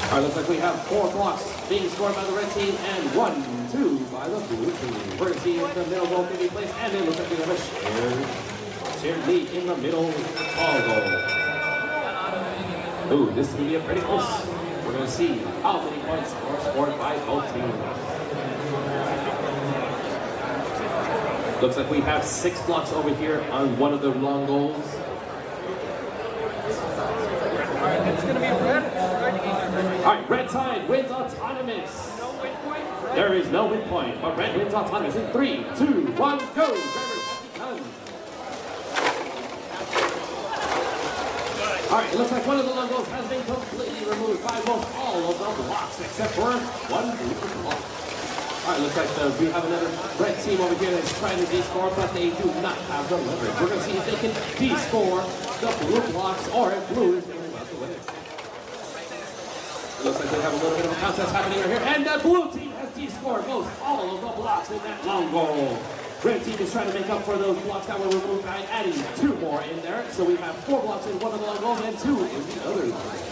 All right, looks like we have 4 blocks being scored by the red team and 1, 2 by the blue team. We're going to see if the middle goal can be placed, and it looks like we have a shared lead in the middle all goal. Ooh, this is going to be a pretty close. We're going to see how many points are scored by both teams. Looks like we have 6 blocks over here on one of the long goals. All right, it's going to be red. All right, red side wins autonomous. No win point. There is no win point, but red wins autonomous in 3, 2, 1, go. Drivers have begun. All right, it looks like one of the long goals has been completely removed by most all of the blocks except for 1 blue block. All right, looks like we have another red team over here that's trying to de-score, but they do not have the leverage. We're going to see if they can de-score the blue blocks or if blue is going to win the winner. Looks like they have a little bit of a contest happening over here, and the blue team has de-scored most all of the blocks in that long goal. Red team is trying to make up for those blocks that were removed by adding 2 more in there. So we have 4 blocks in one of the long goals and 2 in the other long goal.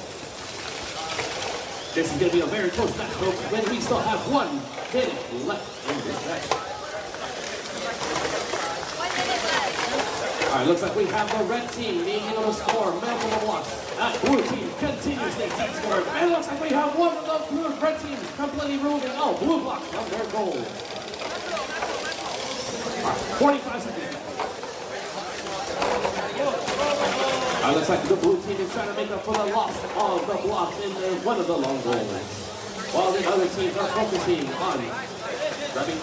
This is going to be a very close match, folks, when we still have 1 minute left in this match. All right, looks like we have the red team being able to score multiple blocks. That blue team continuously keeps scoring. And it looks like we have one of those blue red teams completely removing all blue blocks from their goal. All right, 45 seconds left. Looks like the blue team is trying to make up for the loss of the blocks in one of the long goals, while the other teams are focusing on grabbing.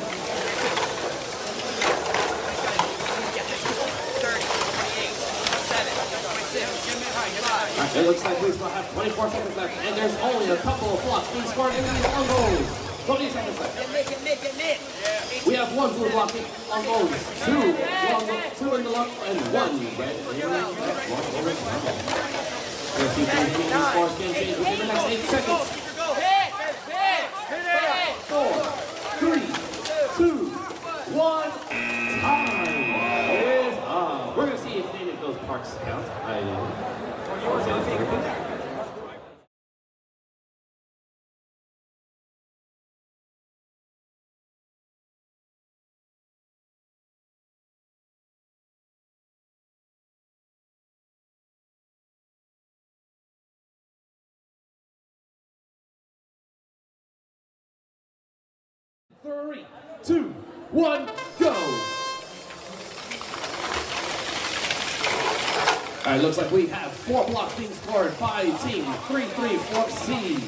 It looks like we still have 24 seconds left, and there's only a couple of blocks being scored in these long goals. 20 seconds left. We have 1 blue block on goals, 2 in the long, and 1 red. Let's see if these scores can change within the next 8 seconds. 4, 3, 2, 1, time is up. We're going to see if any of those parks count. Three, 2, 1, go! All right, looks like we have 4 blocks being scored by team 334C.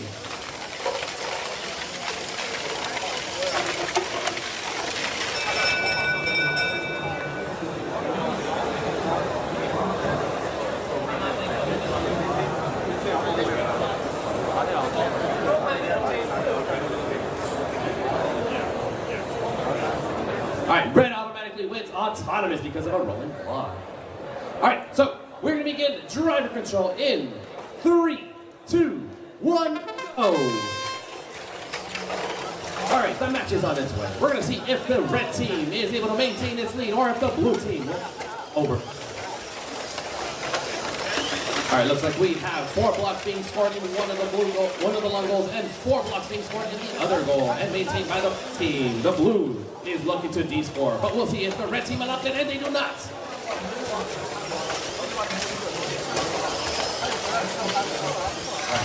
All right, red automatically wins autonomous because of a rolling block. All right, so we're going to begin driver control in 3, 2, 1, go. All right, the match is on its way. We're going to see if the red team is able to maintain its lead or if the blue team will over. All right, looks like we have 4 blocks being scored in one of the long goals and 4 blocks being scored in the other goal and maintained by the team. The blue is looking to de-score, but we'll see if the red team unlocked it, and they do not.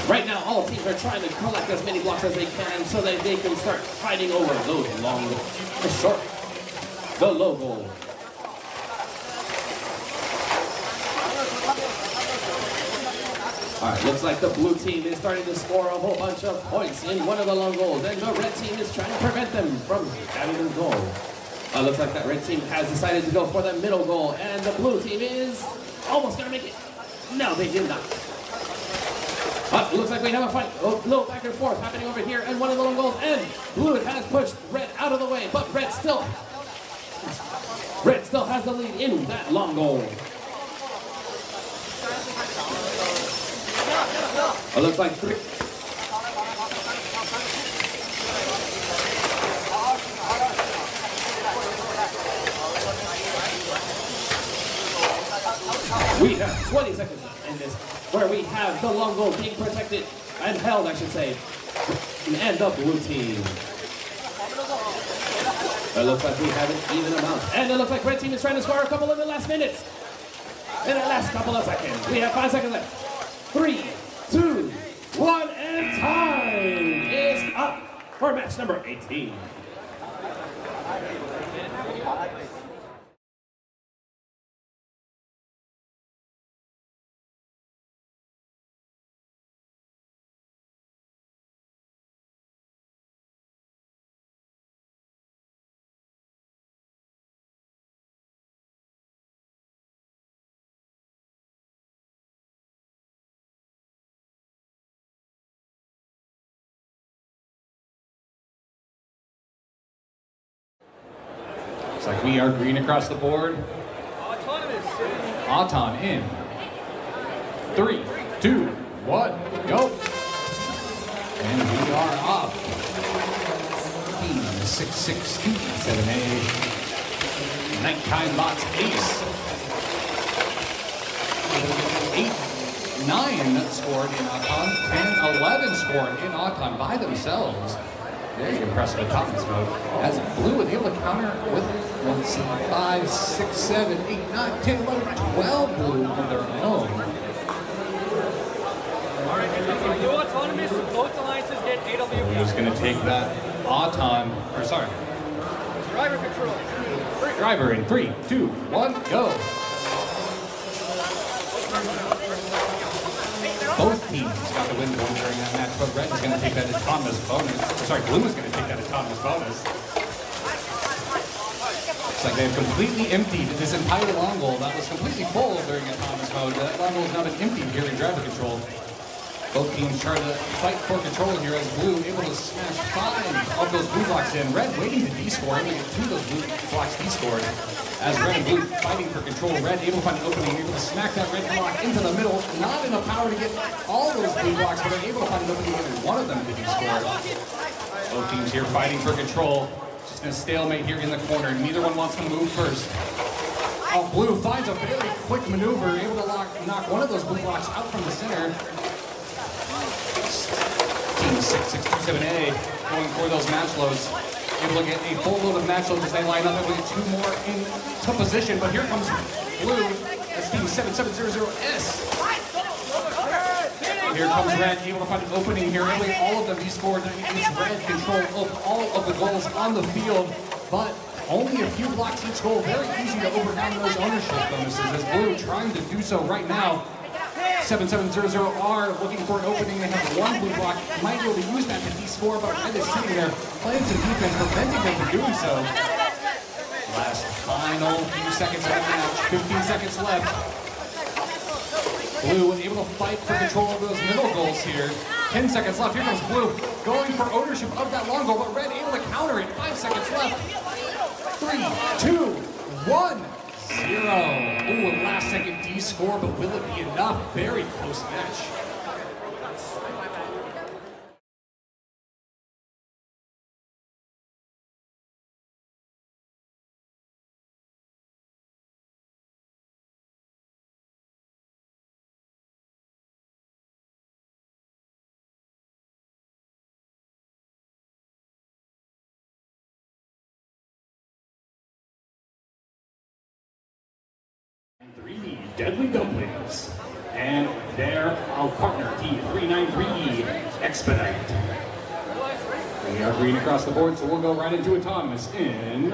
Right now, all teams are trying to collect as many blocks as they can so that they can start fighting over those long, the short, the low goal. All right, looks like the blue team is starting to score a whole bunch of points in one of the long goals, and the red team is trying to prevent them from having the goal. Looks like that red team has decided to go for the middle goal, and the blue team is almost going to make it. No, they did not. But it looks like we have a fight. A little back and forth happening over here, and one of the long goals, and blue has pushed red out of the way, but red still has the lead in that long goal. It looks like three. We have 20 seconds left in this, where we have the long goal being protected and held, I should say, and the blue team. It looks like we have an even amount, and it looks like red team is trying to score a couple in the last minutes. In the last couple of seconds, we have 5 seconds left. 3, 2, 1, and time is up for match number 18. Looks like we are green across the board. Auton in. 3, 2, 1, go. And we are off. Team 667A. Nighttime Bots ace. 8, 9 scored in Auton. 10, 11 scored in Auton by themselves. Very impressive at top of this mode. As blue was able to counter with 5, 6, 7, 8, 9, 10, 11, 12 blue of their own. All right, you autonomous, both alliances get AWP. Blue's going to take that Driver control. driver in 3, 2, 1, go. Both teams got the win point during that match, but red is going to take that autonomous bonus. Blue is going to take that autonomous bonus. Looks like they've completely emptied this entire long goal that was completely full during autonomous mode. That long goal has now been emptied here in driver control. Both teams trying to fight for control here as blue able to smash 5 of those blue blocks in. Red waiting to descore, able to get 2 of those blue blocks descored. As red and blue fighting for control, red able to find an opening, able to smack that red block into the middle. Not enough power to get all those blue blocks, but they're able to find an opening to get one of them to descore. Both teams here fighting for control. Just in a stalemate here in the corner. Neither one wants to move first. Oh, blue finds a very quick maneuver, able to knock one of those blue blocks out from the center. Team 6627A going for those match loads. Able to get a full load of match loads as they line up. Able to get 2 more into position, but here comes blue. That's team 7700S. Here comes red, able to find an opening here. Able to get all of them descored. It's red control of all of the goals on the field, but only a few blocks each goal. Very easy to overcome those ownership bonuses as blue trying to do so right now. 7700R looking for an opening. They have 1 blue block. Might be able to use that to descore, but red is sitting there playing some defense, preventing them from doing so. Last final few seconds of the match. 15 seconds left. Blue able to fight for control of those middle goals here. 10 seconds left. Here comes blue going for ownership of that long goal, but red able to counter it. 5 seconds left. 3, 2, 1. 0. Ooh, a last second D score, but will it be enough? Very close match. Deadly Dumplings. and their partner, Team 393E, Expedite. We are green across the board, so we'll go right into autonomous in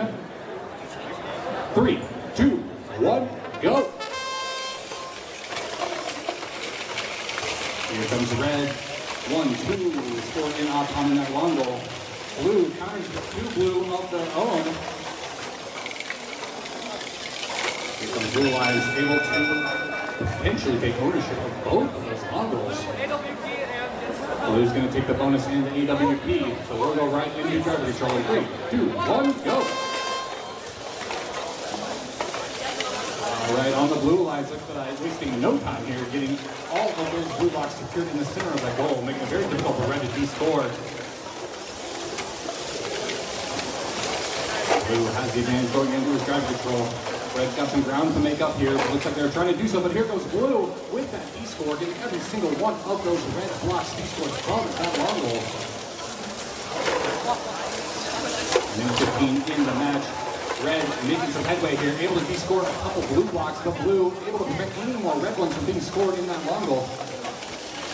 3, 2, 1, go! Here comes red. 1, 2, scored in off on that long goal. Blue counters with 2 blue of their own. Here comes Blue Lions, able to potentially take ownership of both of those long goals. Blue's going to take the bonus into AWP, so we'll go right into driver control in 3, 2, 1, go! All right, on the blue lines, Expedite wasting no time here, getting all of those blue blocks secured in the center of that goal, making it very difficult for red to de-score. Blue has the advantage going into his drive control. Red's got some ground to make up here. It looks like they're trying to do so, but here goes Blue with that D-score, getting every single one of those red blocks D-scores from that long goal. Minute 15 in the match. Red making some headway here, able to D-score a couple blue blocks, but Blue able to prevent any more red ones from being scored in that long goal.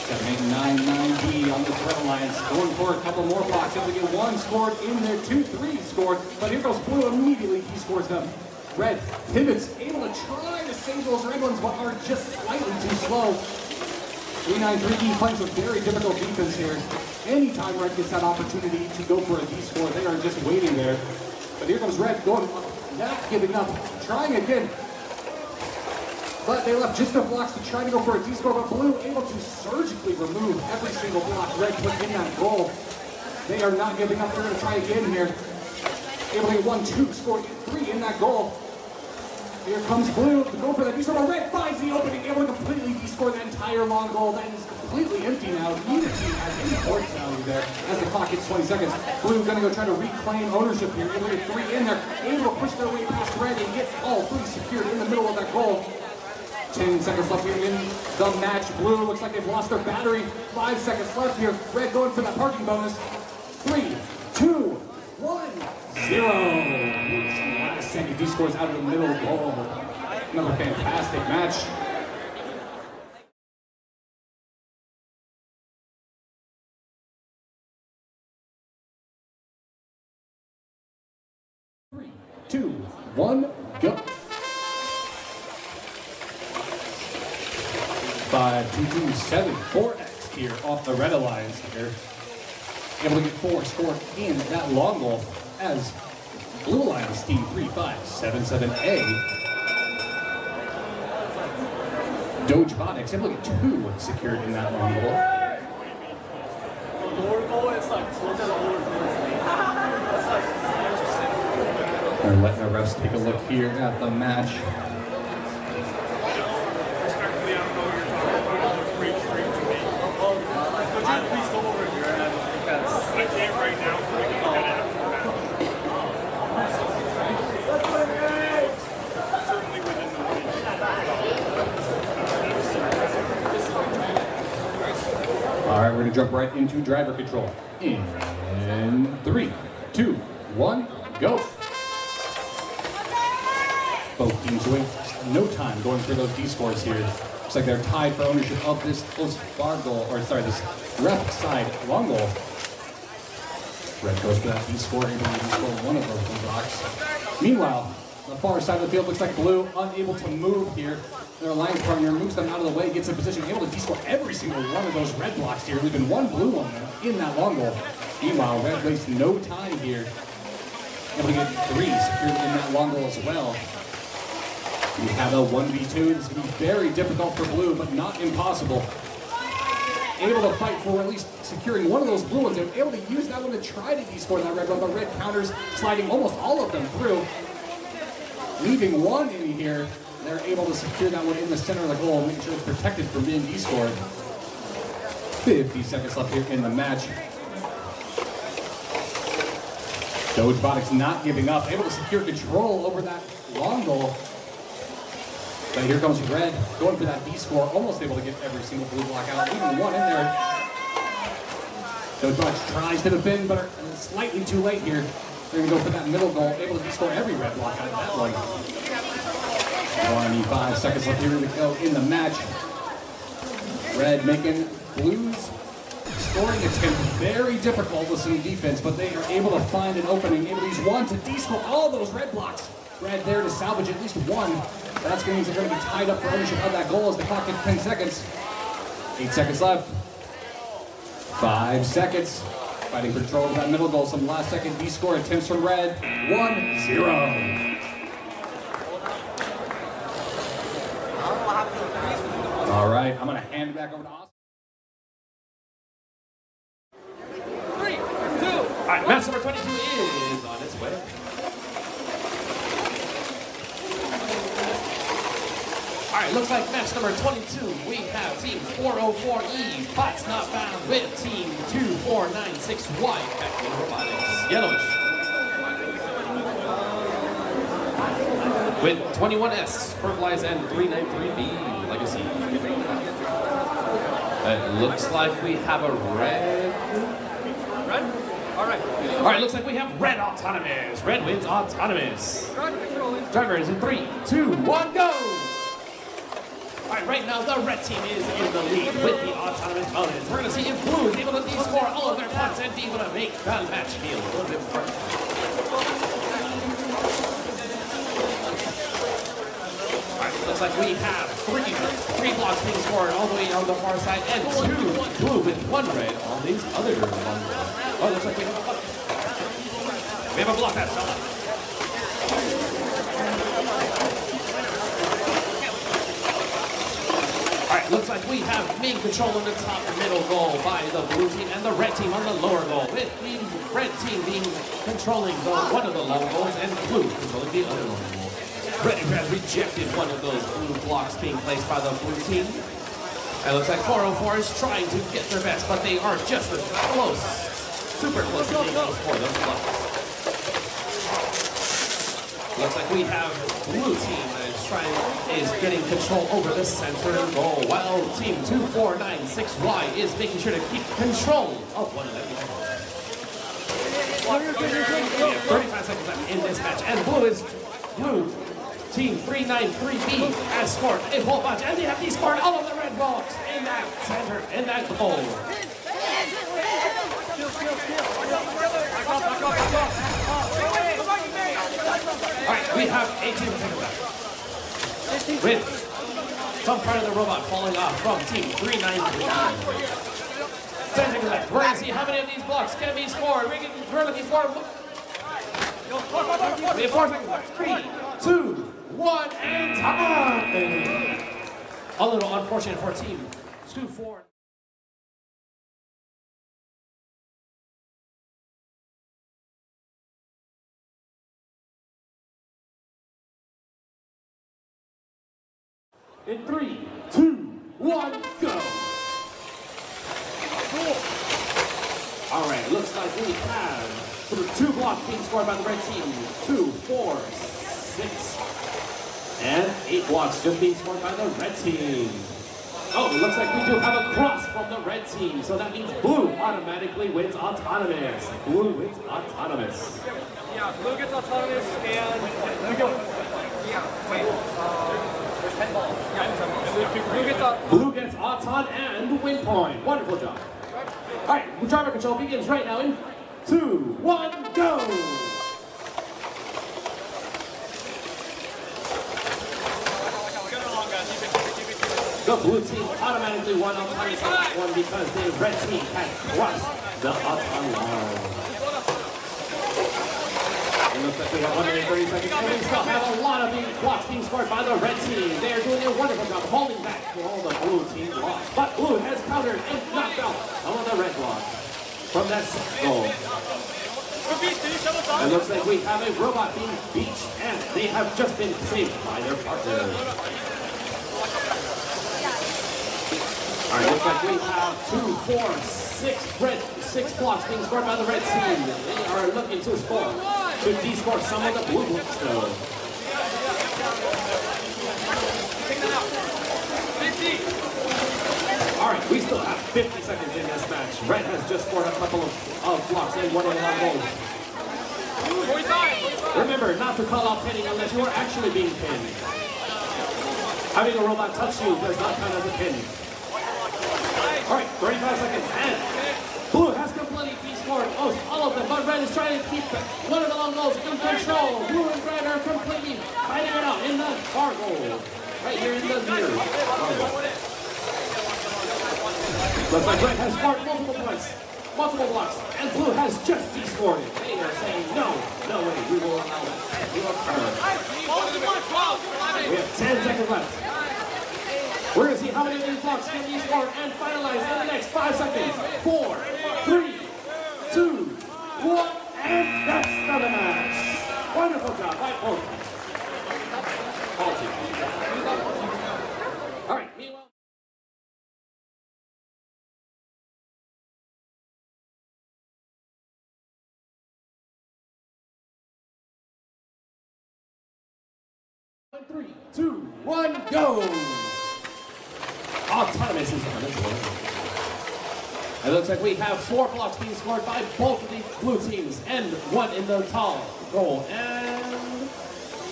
Got to make 9-9B on this Red Alliance. Going for a couple more blocks, able to get 1 scored in there, 2-3 scored, but here goes Blue, immediately D-scores them. Red pivots, able to try to save those red ones, but are just slightly too slow. 3-9-3E playing some very difficult defense here. Anytime Red gets that opportunity to go for a D-score, they are just waiting there. But here comes Red going, not giving up, trying again. But they left just enough blocks to try to go for a D-score, but Blue able to surgically remove every single block Red put in that goal. They are not giving up, they're going to try again here. Able to get 1, 2, score 3 in that goal. Here comes Blue to go for that D-score, but Red finds the opening, able to completely D-score that entire long goal. That is completely empty now. Neither team has any points value there as the clock hits 20 seconds. Blue gonna go try to reclaim ownership here. Able to get 3 in there, able to push their way past Red and get all 3 secured in the middle of that goal. 10 seconds left here in the match. Blue looks like they've lost their battery. 5 seconds left here. Red going for that parking bonus. 3, 2, 1, 0. Some last second D-scores out of the middle goal. Another fantastic match. Three, 2, 1, go. 5-2-2-7-4X here off the Red Alliance here. Able to get 4 scored in that long goal as Blue Alliance Team 3577A. Dogebotics able to get 2 secured in that long goal. We're letting our refs take a look here at the match. Respectfully, I don't know what you're talking about. It's pretty strange to me. Could you please come over here? I can't right now. We can look at it after the match. Certainly within the week. All right, we're going to jump right into driver control. In 3, 2, 1, go. Both teams waste no time going for those D-scores here. Looks like they're tied for ownership of this bar goal, or sorry, this left side long goal. Red goes for that D-score, able to D-score one of those blue blocks. Meanwhile, the far side of the field looks like Blue unable to move here. Their alliance partner moves them out of the way, gets in position, able to D-score every single one of those red blocks here, leaving 1 blue one in that long goal. Meanwhile, Red wastes no time here. Able to get 3 secured in that long goal as well. We have a 1v2. This is going to be very difficult for Blue, but not impossible. Able to fight for at least securing one of those blue ones. They're able to use that one to try to de-score that red one, but Red counters, sliding almost all of them through. Leaving 1 in here. They're able to secure that one in the center of the goal, making sure it's protected from being de-scored. 50 seconds left here in the match. Dogebotics not giving up, able to secure control over that long goal. But here comes Red, going for that D-score, almost able to get every single blue block out, even 1 in there. Dogebotics tries to defend, but are slightly too late here. They're going to go for that middle goal, able to D-score every red block out of that one. 25 seconds left here to go in the match. Red making Blue's scoring attempt very difficult with some defense, but they are able to find an opening, able to use one to de-score all those red blocks. Red there to salvage at least one. That's going to mean they're going to be tied up for ownership of that goal as the clock gets 10 seconds. 8 seconds left. 5 seconds. Fighting for control of that middle goal. Some last second de-score attempts from Red. 1-0. All right, I'm going to hand it back over to Austin. 3, 2. All right, match number 22 is on its way. All right, looks like match number 22. We have team 404E, bots not found, with team 2496Y, Acting Robotics, yellowish. With 21S, Purplies, and 393B, Legacy. It looks like we have a red. Red? All right. All right, looks like we have red autonomous. Red wins autonomous. Driver controlling. Drivers in 3, 2, 1, go! All right, right now the red team is in the lead with the autonomous bonus. We're gonna see if blue is able to de-score all of their points and be able to make the match feel a little bit fun. All right, looks like we have three blocks being scored all the way on the far side and 2 blue with 1 red on these other 1 block. Oh, looks like we have a block. We have a block that fella. Alright, looks like we have main control on the top middle goal by the blue team and the red team on the lower goal, with the red team controlling one of the lower goals and blue controlling the other lower goal. Red has rejected one of those blue blocks being placed by the blue team. It looks like 404 is trying to get their best, but they are just as close, super close to being able to score those blocks. Looks like we have blue team is getting control over the center goal, while team 2496Y is making sure to keep control of one of them. We have 35 seconds left in this match, and blue team 393B has scored a whole bunch, and they have de-scored all of the red blocks in that center, in that goal. All right, we have 18 seconds left. With some part of the robot falling off from team 393. 10 seconds left. We're going to see how many of these blocks can be scored. We're looking for... We have 4 seconds left. 3, 2, 1, and time! A little unfortunate for team 2-4. In 3, 2, 1, go! All right, looks like we have 2 blocks being scored by the red team. 2, 4, 6, and 8 blocks just being scored by the red team. Oh, it looks like we do have a cross from the red team, so that means blue automatically wins autonomous. Blue wins autonomous. Yeah, blue gets autonomous and we go. Yeah, wait. There's 10 balls. Yeah, Blue gets auton and win point. Wonderful job. All right, driver control begins right now in 2, 1, go! The blue team automatically won autonomous on that one because the red team had crossed the auton line. It looks like we have 130 seconds, and we still have a lot of these blocks being scored by the red team. They are doing a wonderful job holding back all the blue team blocks. But blue has countered and knocked out some of the red blocks from that goal. It looks like we have a robot being beached, and they have just been saved by their partner. All right, looks like we have 2, 4, 6 blocks being scored by the red team. They are looking to score, to de-score some of the blue blocks though. All right, we still have 50 seconds in this match. Red has just scored a couple of blocks and 1 of the goals. Remember not to call out pinning unless you are actually being pinned. Having a robot touch you does not count as a pin. All right, 35 seconds. And blue has completely descored most all of them, but red is trying to keep one of the long goals in control. Blue and red are completely fighting it out in the far goal. Right here in the near. Looks like red has scored multiple points, multiple blocks, and blue has just descored it. They are saying, no way, we will allow that to occur. We have 10 seconds left. We're going to see how many of these blocks can be scored and finalized in the next 5 seconds. 4, 3, 2, 1, and that's the match. Wonderful job by both teams. All teams. All right, meanwhile. Three, two, one, go! Autonomous is on its way. It looks like we have 4 blocks being scored by both of the blue teams, and 1 in the tall goal, and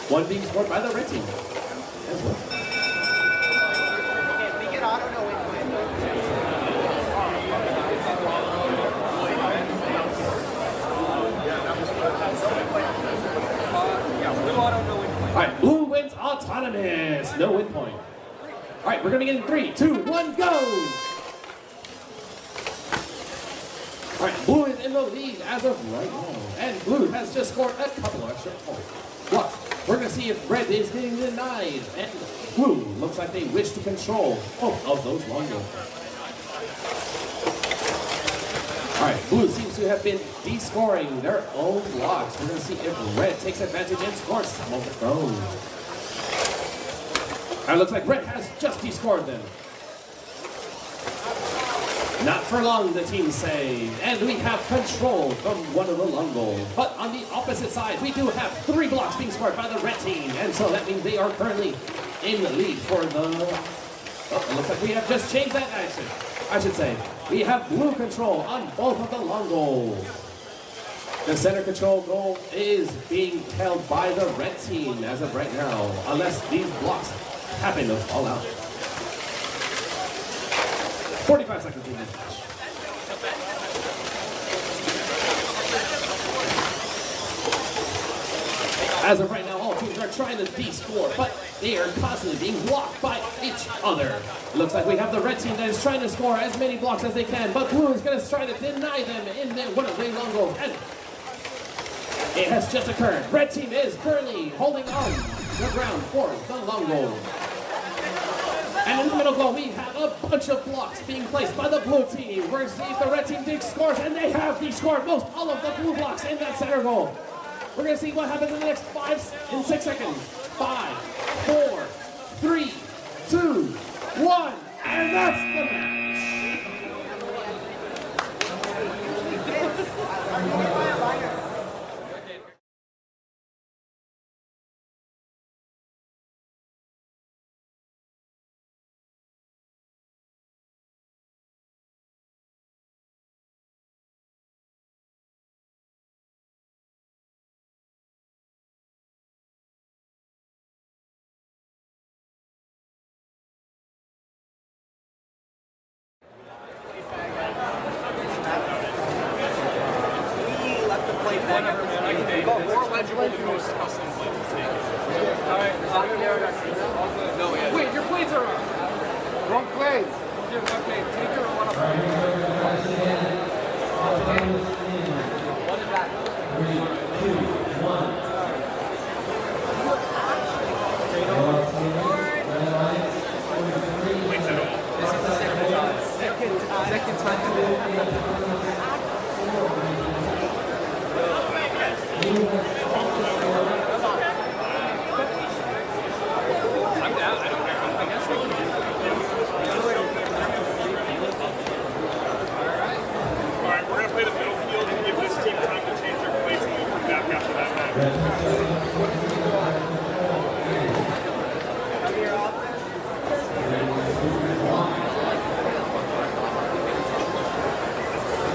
1 being scored by the red team as well. We get auto no win. Blue auto, no win point. All right, blue wins autonomous, no win point. All right, we're gonna get in 3, 2, 1, go! All right, blue is in the lead as of right now, and blue has just scored a couple of extra points. But we're gonna see if red is getting denied, and blue looks like they wish to control both of those long goals. All right, blue seems to have been descoring their own blocks. We're gonna see if red takes advantage and scores some of their own. It looks like red has just descored them. Not for long, the teams say. And we have control from one of the long goals. But on the opposite side, we do have 3 blocks being scored by the red team. And so that means they are currently in the lead for the... Oh, it looks like we have just changed that action. I should say. We have blue control on both of the long goals. The center control goal is being held by the red team as of right now, unless these blocks happen to fall out. 45 seconds in this match. As of right now, all teams are trying to de-score, but they are constantly being blocked by each other. It looks like we have the red team that is trying to score as many blocks as they can, but blue is going to try to deny them in one of the long goals. And it has just occurred. Red team is currently holding on the ground for the long goal. And in the middle goal, we have a bunch of blocks being placed by the blue team. We're going to see if the red team scores, and they have scored most all of the blue blocks in that center goal. We're going to see what happens in the next 6 seconds. 5, 4, 3, 2, 1, and that's the match. More legible than most custom plates. Alright, wait, your plates are wrong. Wrong plates. Okay, take your one up. One in back. 3, 2, 1. This is the second time.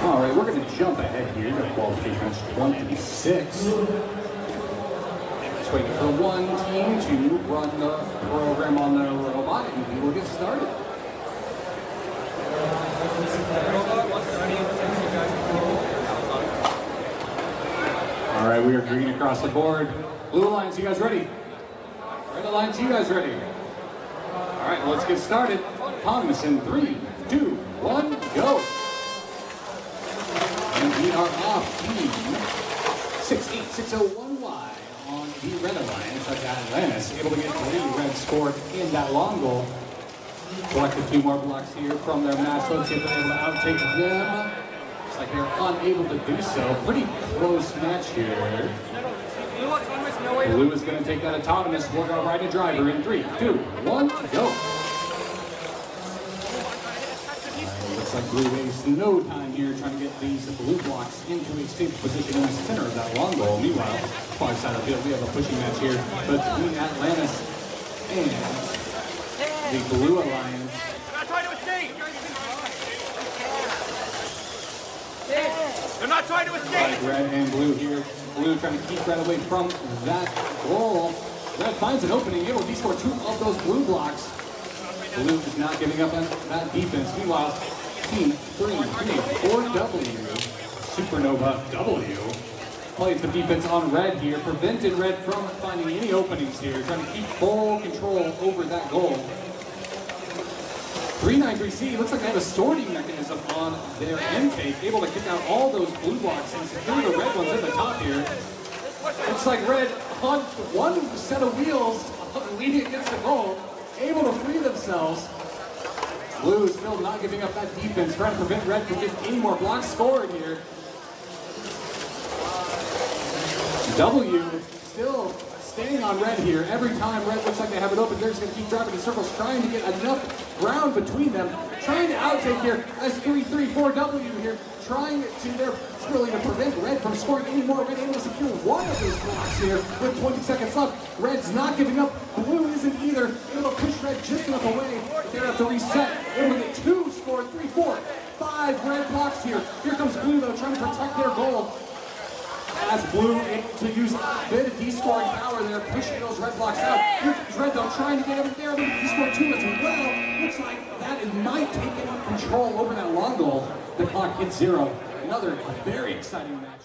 All right, we're going to jump ahead here to Qualification Match 26. Just waiting for one team to run the program on the robot, and we will get started. All right, we are green across the board. Blue Alliance, you guys ready? Red Alliance, you guys ready? All right, let's get started. Autonomous in 3, 2, 1, go. And we are off team 68601Y on the Red Alliance. That's Atlantis, able to get 3 red scored in that long goal. Collect a few more blocks here from their match. Let's see if they're able to outtake them. Looks like they're unable to do so. Pretty close match here. Blue is going to take that autonomous. We'll go right to driver in 3, 2, 1, go. Looks like Blue wastes no time here trying to get these blue blocks into a stable position in the center of that long goal. Meanwhile, far side of the field, we have a pushing match here between Atlantis and the Blue Alliance. They're not trying to escape! Red and blue here. Blue trying to keep red away from that goal. Red finds an opening, able to score 2 of those blue blocks. Blue is not giving up on that defense. Meanwhile, Team 4W, Supernova W, plays the defense on red here, prevented red from finding any openings here, trying to keep full control over that goal. 393C, looks like they have a sorting mechanism on their intake, able to kick out all those blue blocks and secure the red ones at the top here. Looks like red on one set of wheels leading against the goal, able to free themselves. Blue is still not giving up that defense, trying to prevent red from getting any more blocks scored here. W still staying on red here. Every time red looks like they have it open, they're just going to keep driving in circles, trying to get enough ground between them. Trying to outtake here as 334W here, trying to really to prevent red from scoring any more. Red able to secure 1 of those blocks here with 20 seconds left. Red's not giving up. Blue isn't either. Able to push red just enough away. They're going to have to reset. Able to get 2 scored, 3, 4, 5 red blocks here. Here comes Blue though, trying to protect their goal. As Blue able to use a bit of de-scoring power there, pushing those red blocks out. Here comes Red though, trying to get him there, but he scored 2 as well. Looks like that might take control over that long goal. The clock hits 0. Another very exciting match.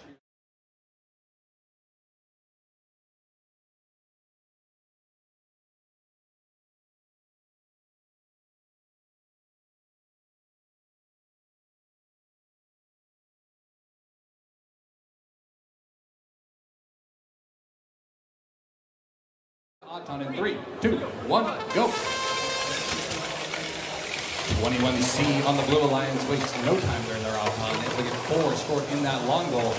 Auton in 3, 2, 1, go. 21C on the Blue Alliance wastes no time during their Auton. Able to get 4 scored in that long goal.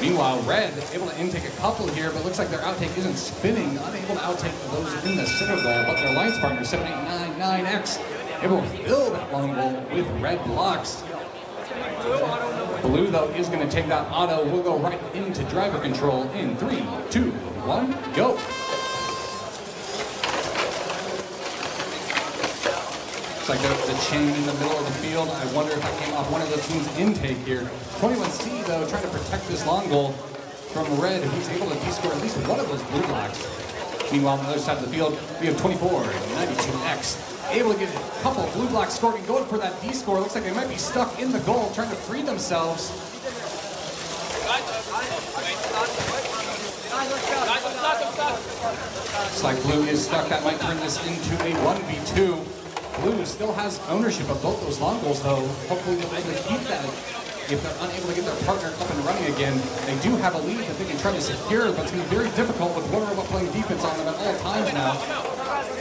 Meanwhile, Red able to intake a couple here, but looks like their outtake isn't spinning. Unable to outtake those in the center goal, but their alliance partner, 7899X, able to fill that long goal with red blocks. Blue, though, is going to take that auto. We'll go right into driver control in 3, 2, 1, go. Looks like there's a chain in the middle of the field. I wonder if that came off one of the team's intake here. 21C, though, trying to protect this long goal from Red, who's able to de-score at least 1 of those blue blocks. Meanwhile, on the other side of the field, we have 2492X. Able to get a couple of blue blocks scored and going for that D-score. Looks like they might be stuck in the goal, trying to free themselves. Looks like Blue is stuck. That might turn this into a 1v2. Blue still has ownership of both those long goals, though. Hopefully they'll be able to keep that. If they're unable to get their partner up and running again, they do have a lead that they can try to secure, but it's going to be very difficult with one robot playing defense on them at all times now.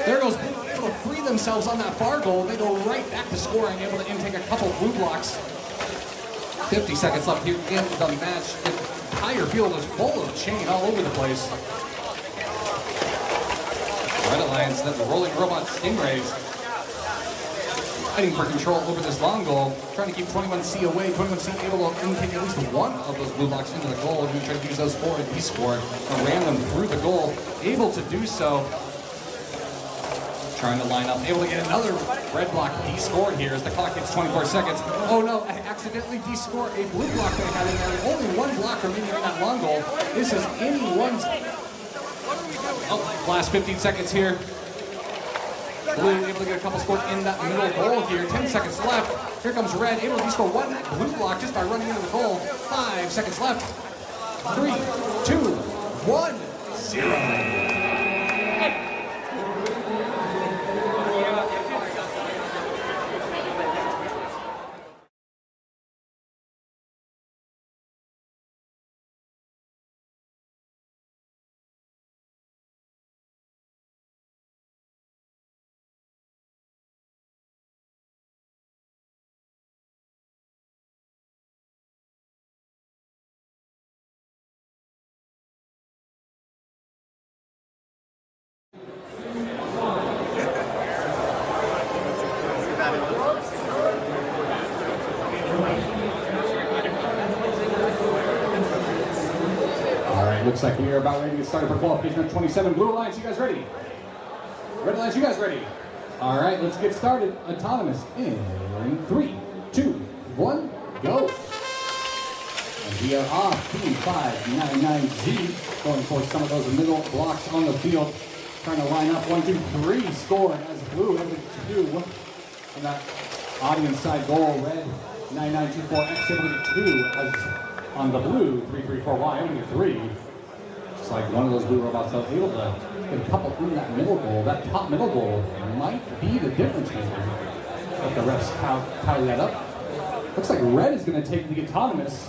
There goes Blue, able to free themselves on that far goal. They go right back to scoring, able to intake a couple blue blocks. 50 seconds left here in the match. The entire field is full of chain all over the place. Red Alliance, the rolling robot Stingrays, fighting for control over this long goal, trying to keep 21C away. 21C able to intake at least 1 of those blue blocks into the goal. We're going to try to use those for a D-score and ran them through the goal. Able to do so. Trying to line up, able to get another red block D-scored here as the clock hits 24 seconds. Oh no, I accidentally D-scored a blue block they had in there. Only 1 block remaining in that long goal. This is anyone's. Oh, last 15 seconds here. Blue able to get a couple scored in that middle goal here. 10 seconds left. Here comes red, able to score one blue block just by running into the goal. 5 seconds left. 3, 2, 1, 0. Looks like we are about ready to get started for qualification match 27. Blue Alliance, you guys ready? Red Alliance, you guys ready? All right, let's get started. Autonomous in 3, 2, 1, go. And we are off. V5RC going for some of those middle blocks on the field. Trying to line up 1, 2, 3 score as blue able to 2 from that audience side goal. Red 9924X able to get 2 as on the blue 334Y able to get 3. It's like one of those blue robots that able to get a couple in that middle goal. That top middle goal might be the difference maker. Let the refs tally that up. Looks like red is going to take the autonomous.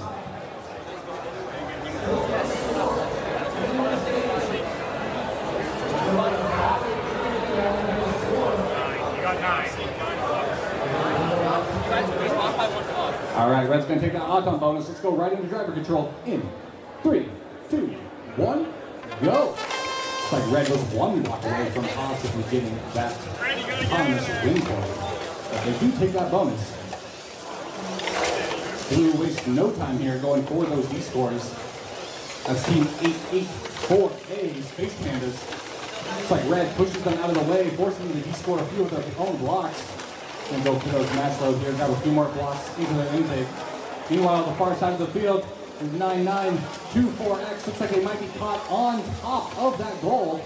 All right, red's going to take that auton bonus. Let's go right into driver control in 3, 2, 1, go. Looks like red was 1 block away from possibly getting that autonomous win point. But they do take that bonus. Blue wastes no time here going for those D scores. That's team 884A Space Pandas. Looks like red pushes them out of the way, forcing them to D score a few of their own blocks. And go for those match loads here, grab a few more blocks into their intake. Meanwhile, on the far side of the field, 9924X looks like they might be caught on top of that goal.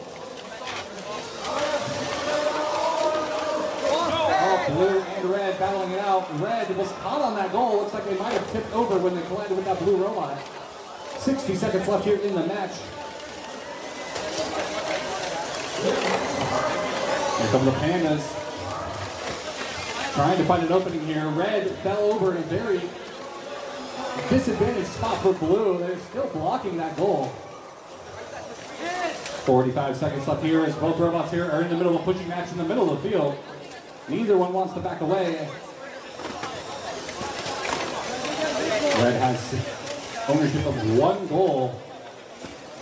Oh, blue and red battling it out. Red was caught on that goal. Looks like they might have tipped over when they collided with that blue robot. 60 seconds left here in the match. Here come the Pandas. Trying to find an opening here. Red fell over in a very disadvantaged spot for blue. They're still blocking that goal. 45 seconds left here as both robots here are in the middle of a pushing match in the middle of the field. Neither one wants to back away. Red has ownership of 1 goal.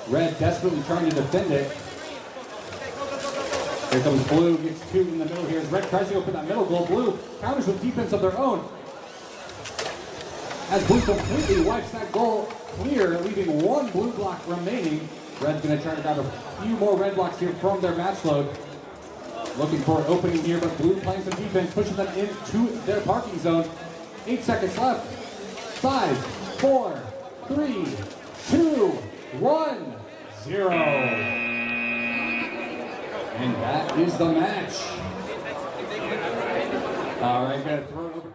Red desperately trying to defend it. Here comes blue, gets 2 in the middle here as red tries to open that middle goal. Blue counters with defense of their own. As blue completely wipes that goal clear, leaving 1 blue block remaining. Red's going to try to grab a few more red blocks here from their match load. Looking for an opening here, but blue playing some defense, pushing them into their parking zone. 8 seconds left. 5, 4, 3, 2, 1, 0. And that is the match. All right, gonna throw it over.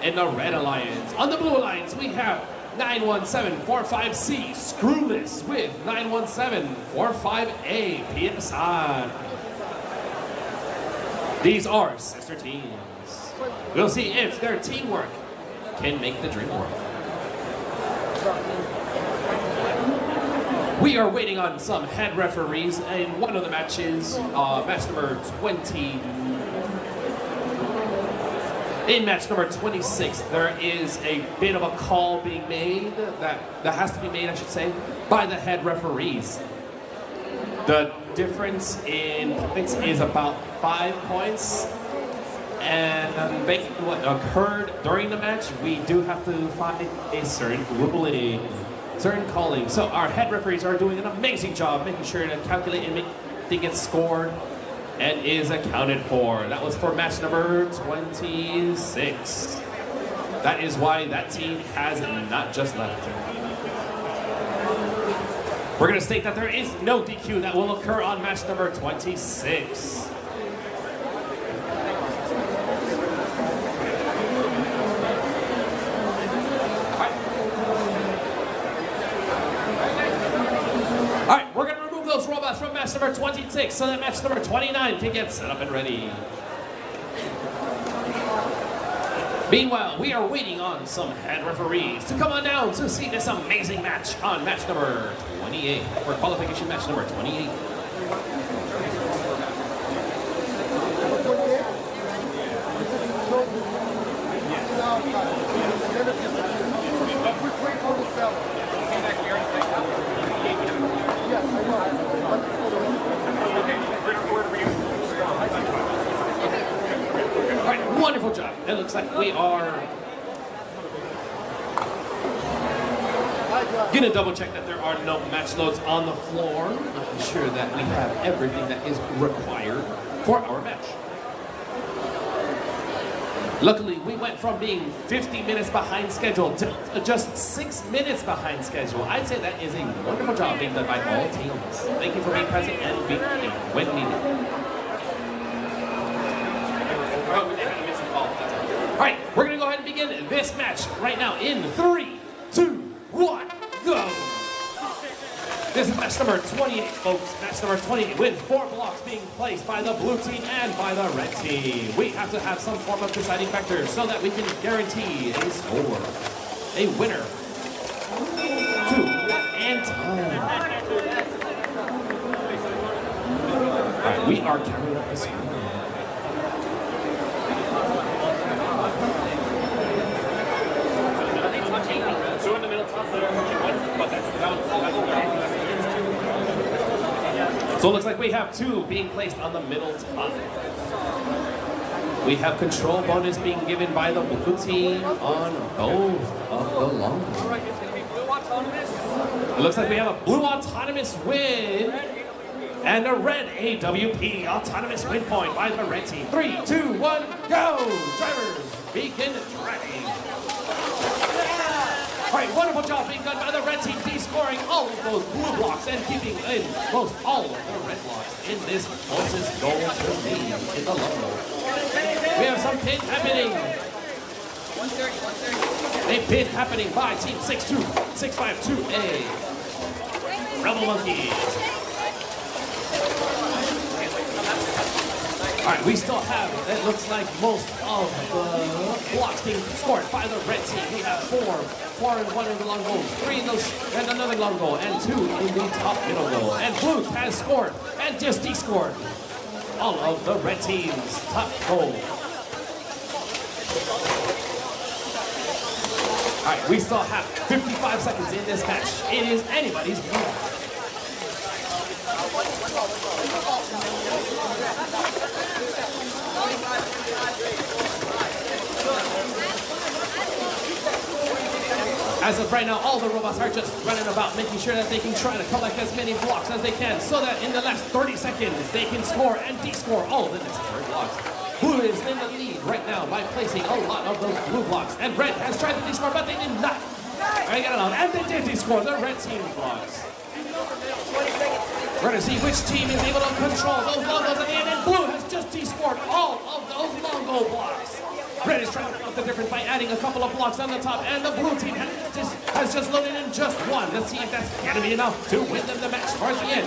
In the Red Alliance. On the Blue Alliance, we have 91745C Screwless with 91745A PSI. These are sister teams. We'll see if their teamwork can make the dream work. We are waiting on some head referees in one of the matches, match number 20. In match number 26, there is a bit of a call being made, that has to be made, I should say, by the head referees. The difference in points is about 5 points, And based on what occurred during the match, we do have to find a certain ruling, certain calling. So our head referees are doing an amazing job making sure to calculate and make it gets scored and is accounted for. That was for match number 26. That is why that team has not just left. We're going to state that there is no DQ that will occur on match number 26. All right, we're going to remove those robots from match number 26 so that match number 29 can get set up and ready. Meanwhile, we are waiting on some head referees to come on down to see this amazing match on match number 28, for qualification match number 28. All right, wonderful job. It looks like we are gonna double check that there are no match loads on the floor, making sure that we have everything that is required for our match. Luckily, we went from being 50 minutes behind schedule to just 6 minutes behind schedule. I'd say that is a wonderful job being done by all teams. Thank you for being present and being when needed. All right, we're gonna go ahead and begin this match right now in 3, 2, 1, go! This is match number 28, folks. Match number 28 with 4 blocks being placed by the blue team and by the red team. We have to have some form of deciding factor so that we can guarantee a score, a winner, 2, and time. All right, we are counting up the score. Two in the middle, top there, but that's down. So it looks like we have 2 being placed on the middle top. We have control bonus being given by the blue team on both of the long. Alright, it's gonna be blue autonomous. It looks like we have a blue autonomous win and a red AWP autonomous win point by the red team. 3, 2, 1, go! Drivers, begin driving. All right, wonderful job being done by the red team, de-scoring all of those blue blocks and keeping in most all of the red blocks in this closest goal to me in the logo. We have some pin happening. 130. A pin happening by Team 652A. Rebel Monkeys. All right, we still have, it looks like most of the blocks being scored by the red team. We have 4 and 1 in the long goals, 3 in those, and another long goal, and 2 in the top middle goal. And blue has scored and just de-scored all of the red team's top goal. All right, we still have 55 seconds in this match. It is anybody's game. As of right now, all the robots are just running about, making sure that they can try to collect as many blocks as they can, so that in the last 30 seconds, they can score and de-score all of the necessary blocks. Blue is in the lead right now by placing a lot of those blue blocks, and red has tried to de-score, but they did not. I got it on, and they did de-score the red team blocks. We're going to see which team is able to control those logos at the end, and blue has just de-scored all of those logo blocks. Red is trying to make up the difference by adding a couple of blocks on the top, and the blue team has just loaded in just 1. Let's see if that's going to be enough to win them the match towards the end.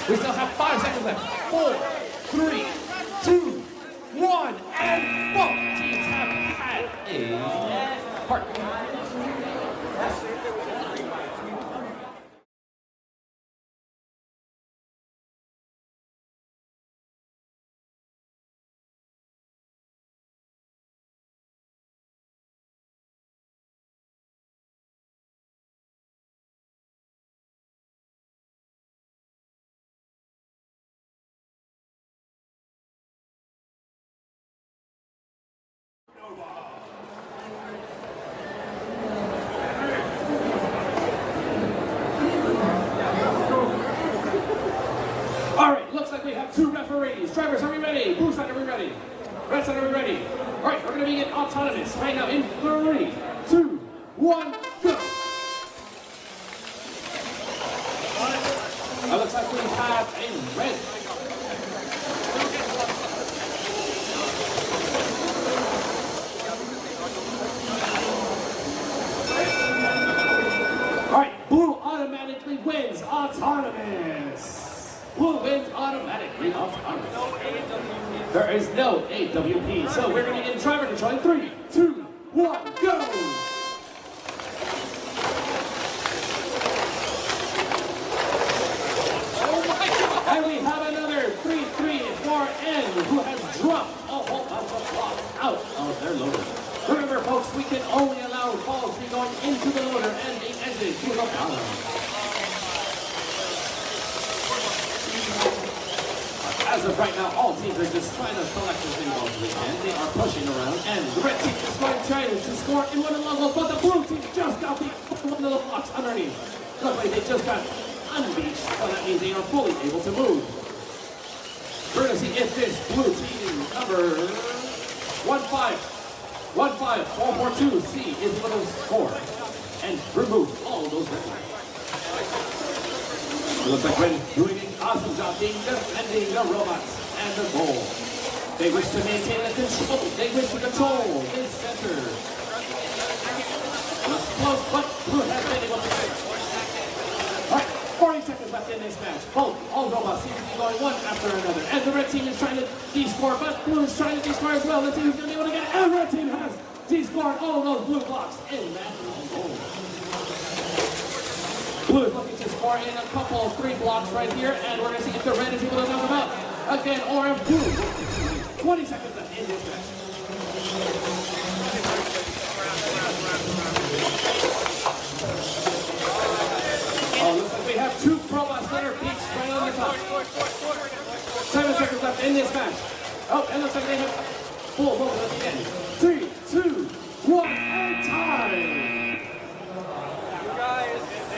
We still have 5 seconds left. 4, 3, 2, 1, and both teams have had a part. Drivers, are we ready? Blue side, are we ready? Red side, are we ready? All right, we're going to begin autonomous right now in 3, 2, 1, go. It looks like we have a red. All right, blue automatically wins autonomous. Blue wins automatically autonomous. There is no AWP, so we're going to begin driver control in 3, 2, 1, go. And we have another 3-3-4N who has dropped a whole bunch of blocks out of their loader. Remember, folks, we can only allow balls to be going into the loader and being exited through the bottom. As of right now, all teams are just trying to collect as many balls as they can. They are pushing around, and the red team is going to try to score in one level, but the blue team just got the one of the blocks underneath. Luckily, they just got unbeat, so that means they are fully able to move. We're going to see if this blue team number 15442C is able to score and remove all those red lines. It looks like Red doing an awesome job defending the robots and the goal. They wish to maintain the control. They wish to control this center. Looks close, but Blue has been able to fix. All right, 40 seconds left in this match. All robots seem to be going one after another. And the red team is trying to de-score, but Blue is trying to de-score as well. Let's see who's going to be able to get it. And the red team has de-scored all those blue blocks in that goal. Blue is looking to score in a couple of 3 blocks right here, and we're going to see if the red is able to knock them out again, or if Blue. 20 seconds left in this match. Oh, looks like we have 2 robots that are beached right on the top. 7 seconds left in this match. Oh, it looks like they have full robots at the end. 3, 2, 1, and time.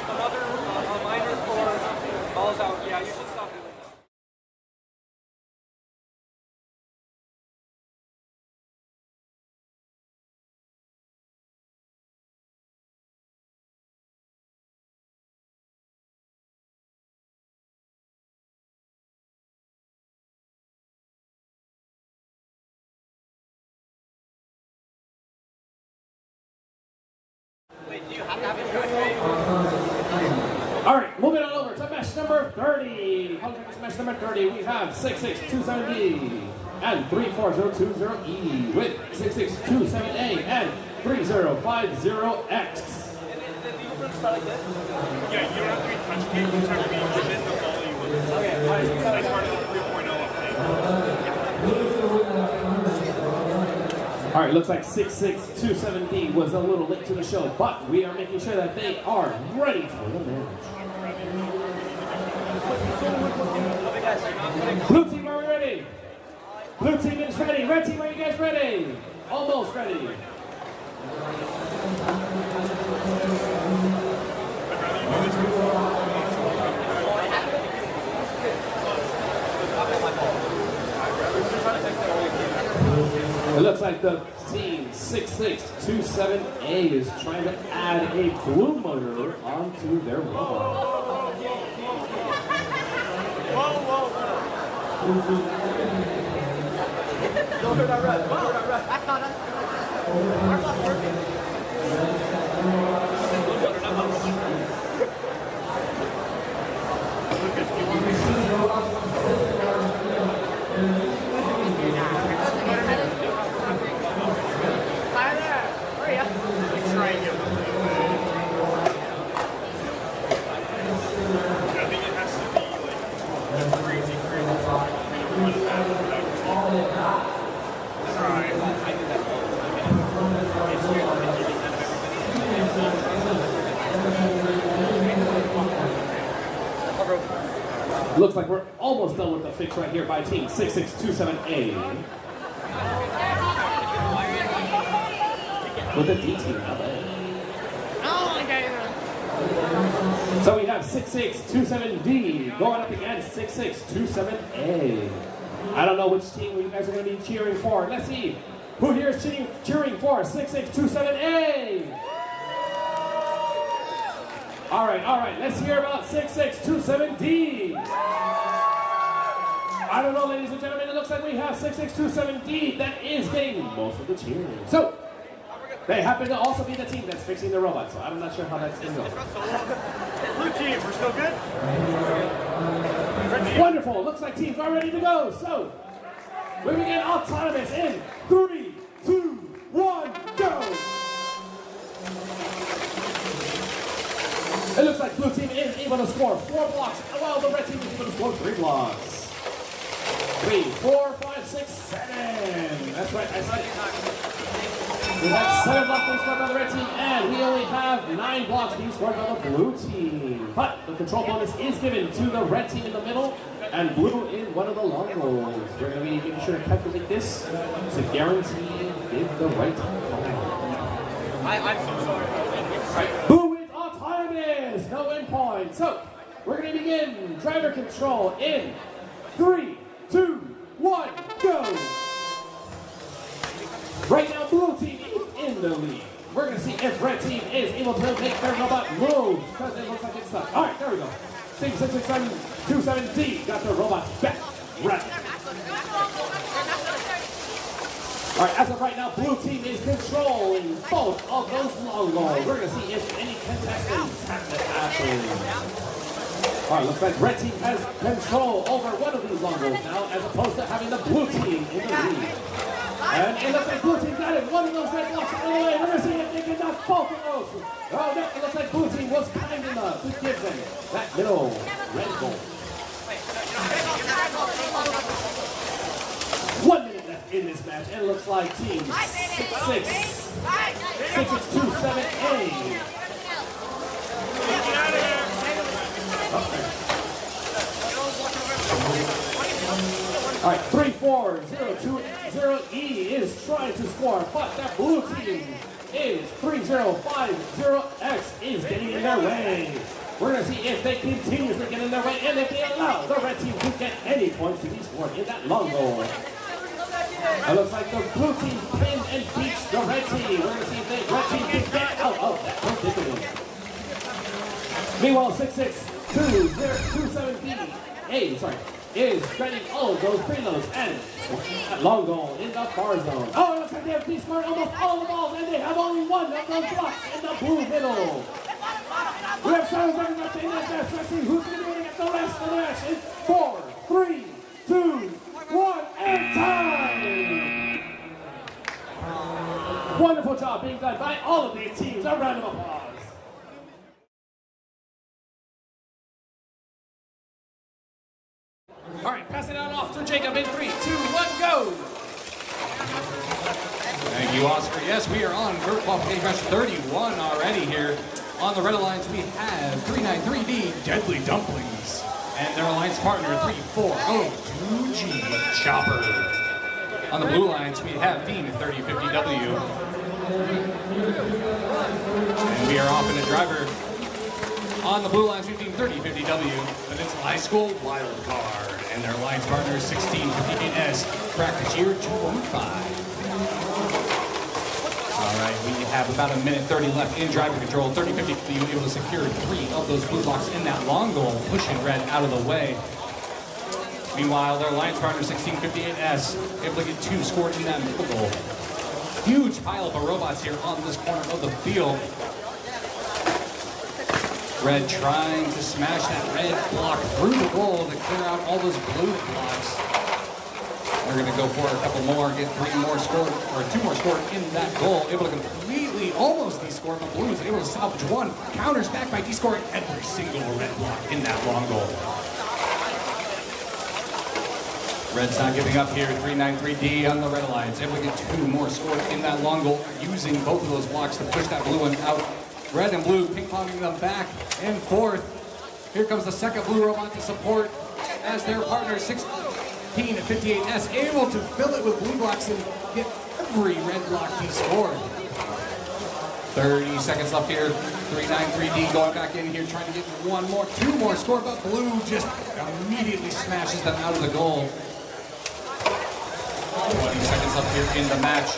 Another reminder for balls out. Yeah, you should stop doing that. Wait, do you have to have it? All right, moving on over to match number 30. Qualification match number 30, we have 6627D and 34020E with 6627A and 3050X. Yeah, you don't have to be touching it. You just have to be within the ball you would. Okay, That's part of the 3.0 update. All right, looks like 6627D was a little late to the show, but we are making sure that they are ready for the match. Blue team, are we ready? Blue team is ready. Red team, are you guys ready? Almost ready. It looks like the team 6627A is trying to add a blue motor onto their robot. Don't hurt that red. Don't hurt that red. That's not us. That's not working. Hi there. Hurry up. I think it has to be like crazy. Looks like we're almost done with the fix right here by team 6627A. With the D team, not bad. So we have 6627D going up against 6627A. I don't know which team you guys are going to be cheering for. Let's see. Who here is cheering for 6627A? All right. Let's hear about 6627D. I don't know, ladies and gentlemen. It looks like we have 6627D that is getting most of the cheering. So, they happen to also be the team that's fixing the robot, so I'm not sure how that's going to go. Blue team, we're still good? Wonderful. Looks like teams are ready to go. So, we begin autonomous in 3, 2, 1, go. It looks like blue team is able to score 4 blocks, while the red team is able to score 3 blocks. 3, 4, 5, 6, 7. That's right, I said it. We have 7 blocks being scored by the red team, and we only have 9 blocks being scored by the blue team. But the control bonus is given to the red team in the middle, and blue in one of the long goals. We're going to be making sure to calculate this to guarantee give the right call. I'm so sorry. Right. Blue wins autonomous, no win point. So, we're going to begin driver control in 3, 2, 1, go. Right now, blue team is in the lead. We're going to see if red team is able to make their robot move, because it looks like it's stuck. All right, there we go. Team 6627D got their robots back. Right. All right, as of right now, blue team is controlling both of those long goals. We're going to see if any contestants have to happen. All right, looks like red team has control over one of these long goals now, as opposed to having the blue team in the lead. And it looks like blue team got it. One of those red blocks out of the way. We're going to see if they can knock both of those. Oh, no, it looks like blue team was kind enough to give them that middle red goal. 1 minute left in this match, and it looks like team 6627A. All right, 34020E is trying to score, but that blue team is 3050X is getting in their way. We're going to see if they continuously get in their way and if they allow the red team to get any points to be scored in that long goal. It looks like the blue team pinned and beats the red team. We're going to see if the red team can get out of that predicament. Meanwhile, 6627B is getting all of those preloads and that long goal in the far zone. Oh, it looks like they have scored almost all the balls, and they have only one of those blocks in the blue middle. We have 7 seconds left in this match. Let's see who's going to be able to get the rest of the match in 4, 3, 2, 1, and time! Wonderful job being done by all of these teams. A round of applause. All right, pass it on off to Jacob in 3, 2, 1, go! Thank you, Oscar. Yes, we are on Qualification Match 31 already here. On the red alliance, we have 393D Deadly Dumplings, and their alliance partner 3402G Chopper. On the blue alliance, we have Team 3050W, and we are off in a driver. On the blue alliance, we have Team 3050W, and it's High School Wild Card, and their alliance partner is 1658S, practice year 215. All right, we have about 1 minute 30 left in driver control. 3050 able to secure 3 of those blue blocks in that long goal, pushing red out of the way. Meanwhile, their alliance partner 1658S able to get 2 scored in that middle goal. Huge pile of robots here on this corner of the field. Red trying to smash that red block through the goal to clear out all those blue blocks. They're going to go for a couple more, get 3 more scored, or 2 more scored in that goal. Able to completely, almost de-score, but blue is able to salvage 1. Counters back by de-scoring every single red block in that long goal. Red's not giving up here. 393D on the red alliance. Able to get 2 more scored in that long goal, using both of those blocks to push that blue one out. Red and blue ping-ponging them back and forth. Here comes the second blue robot to support as their partner 1658S able to fill it with blue blocks and get every red block he scored. 30 seconds left here. 393D going back in here trying to get 2 more scored, but blue just immediately smashes them out of the goal. 20 seconds left here in the match.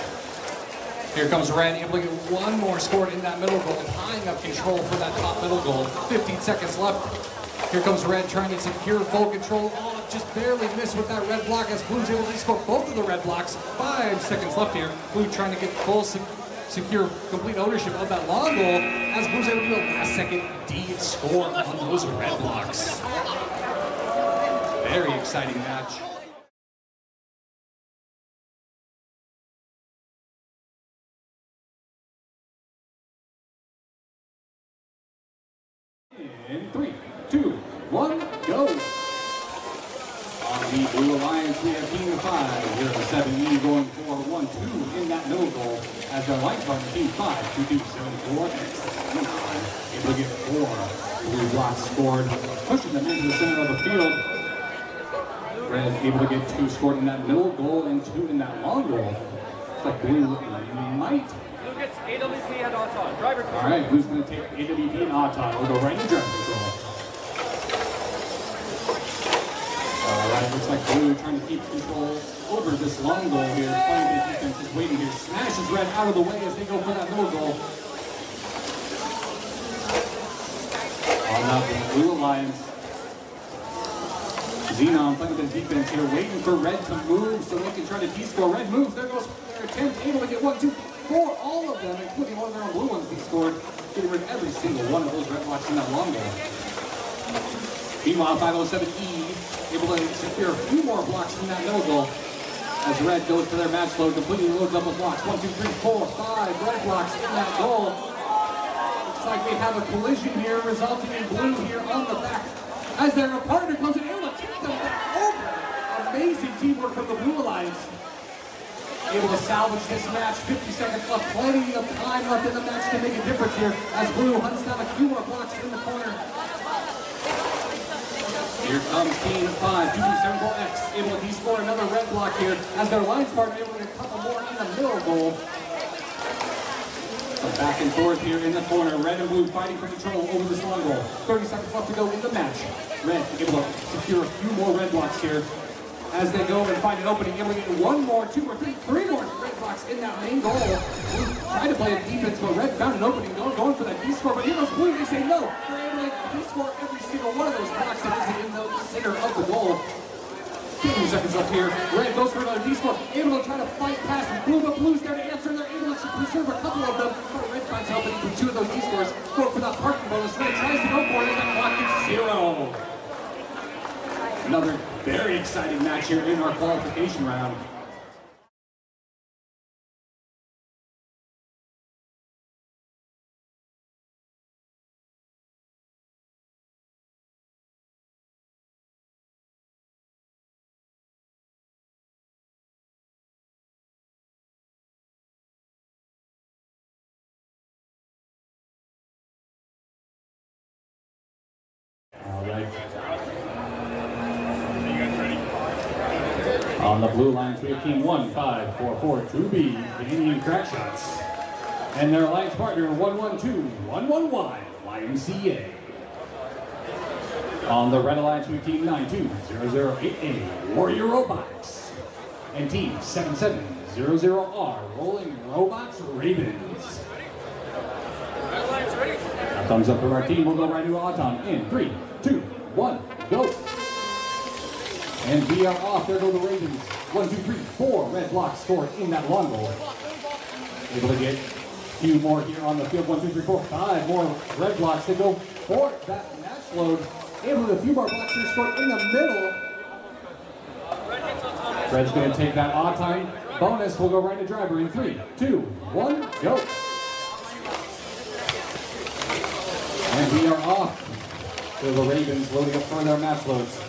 Here comes Red, able to get one more scored in that middle goal, tying up control for that top middle goal. 15 seconds left. Here comes Red trying to secure full control. Oh, just barely missed with that red block as Blue's able to score both of the red blocks. 5 seconds left here. Blue trying to get full secure complete ownership of that long goal as Blue's able to do a last second D score on those red blocks. Very exciting match. In 3, 2, 1, go! On the Blue Alliance, we have Team 5. Here at 7E going for 1-2 in that middle goal as their line partner, Team 5, 2-2-7-4, able to get 4 blue blocks scored, pushing them into the center of the field. Red able to get 2 scored in that middle goal and 2 in that long goal. Looks like Blue might. Blue gets AWP and Auton. Driver control. All right, Blue's going to take AWP and Auton. We'll go right into driver control. All right, looks like Blue trying to keep control over this long goal here. Playing the defense, just waiting here. Smashes Red out of the way as they go for that middle goal. On up the Blue Alliance. Xenon playing with the defense here, waiting for Red to move so they can try to D-score. Red moves, there goes their attempt, able to get 1, 2, 4, all of them, including one of their own blue ones D-scored, getting rid of every single one of those red blocks in that long goal. Meanwhile, 507E able to secure a few more blocks in that middle goal as Red goes to their match load, completely loads up with blocks. 1, 2, 3, 4, 5 red blocks in that goal. Looks like they have a collision here, resulting in Blue here on the back as their partner comes in, able to tip them back over. Amazing teamwork from the Blue Alliance. Able to salvage this match. 50 seconds left, plenty of time left in the match to make a difference here as Blue hunts down a few more blocks in the corner. Here comes Team 5, 2-2-7-4X, able to score another red block here as their lines partner able to get a couple more in the middle goal. So back and forth here in the corner. Red and Blue fighting for control over this long goal. 30 seconds left to go in the match. Red able to secure a few more red blocks here as they go and find an opening. Able to get 1 more, 2 more, 3 more red blocks in that main goal. Blue tried to play a defense, but Red found an opening, going for that D-score. But here goes Blue, they say no. They're able to D-score every single one of those blocks that is in the center of the goal. 15 seconds left here. Red goes for another D-score, able to try to fight past Blue, but Blue's there to answer. They're able to preserve a couple of them, but Red finds help with 2 of those D-scores. Go for that parking bonus. Red tries to go for it, and that clock is 0. Another very exciting match here in our qualification round. All right. On the Blue Alliance, we have Team 1-5-4-4-2B, the Indian Crack Shots, and their alliance partner 1-1-2-1-1-Y, YMCA. On the Red Alliance, we have Team 9-2-0-0-8A, Warrior Robotics, and Team 7-7-0-0-R, Rolling Robots Ravens. Now, thumbs up from our team. We'll go right to Auton in 3, 2, 1, go. And we are off. There go the Ravens. 1, 2, 3, 4 red blocks scored in that long goal. Able to get a few more here on the field. 1, 2, 3, 4, 5 more red blocks to go for that match load. Able to get a few more blocks here scored in the middle. Red's going to take that Auton bonus. We'll go right to driver in 3, 2, 1, go. And we are off. There the Ravens loading up for their match loads.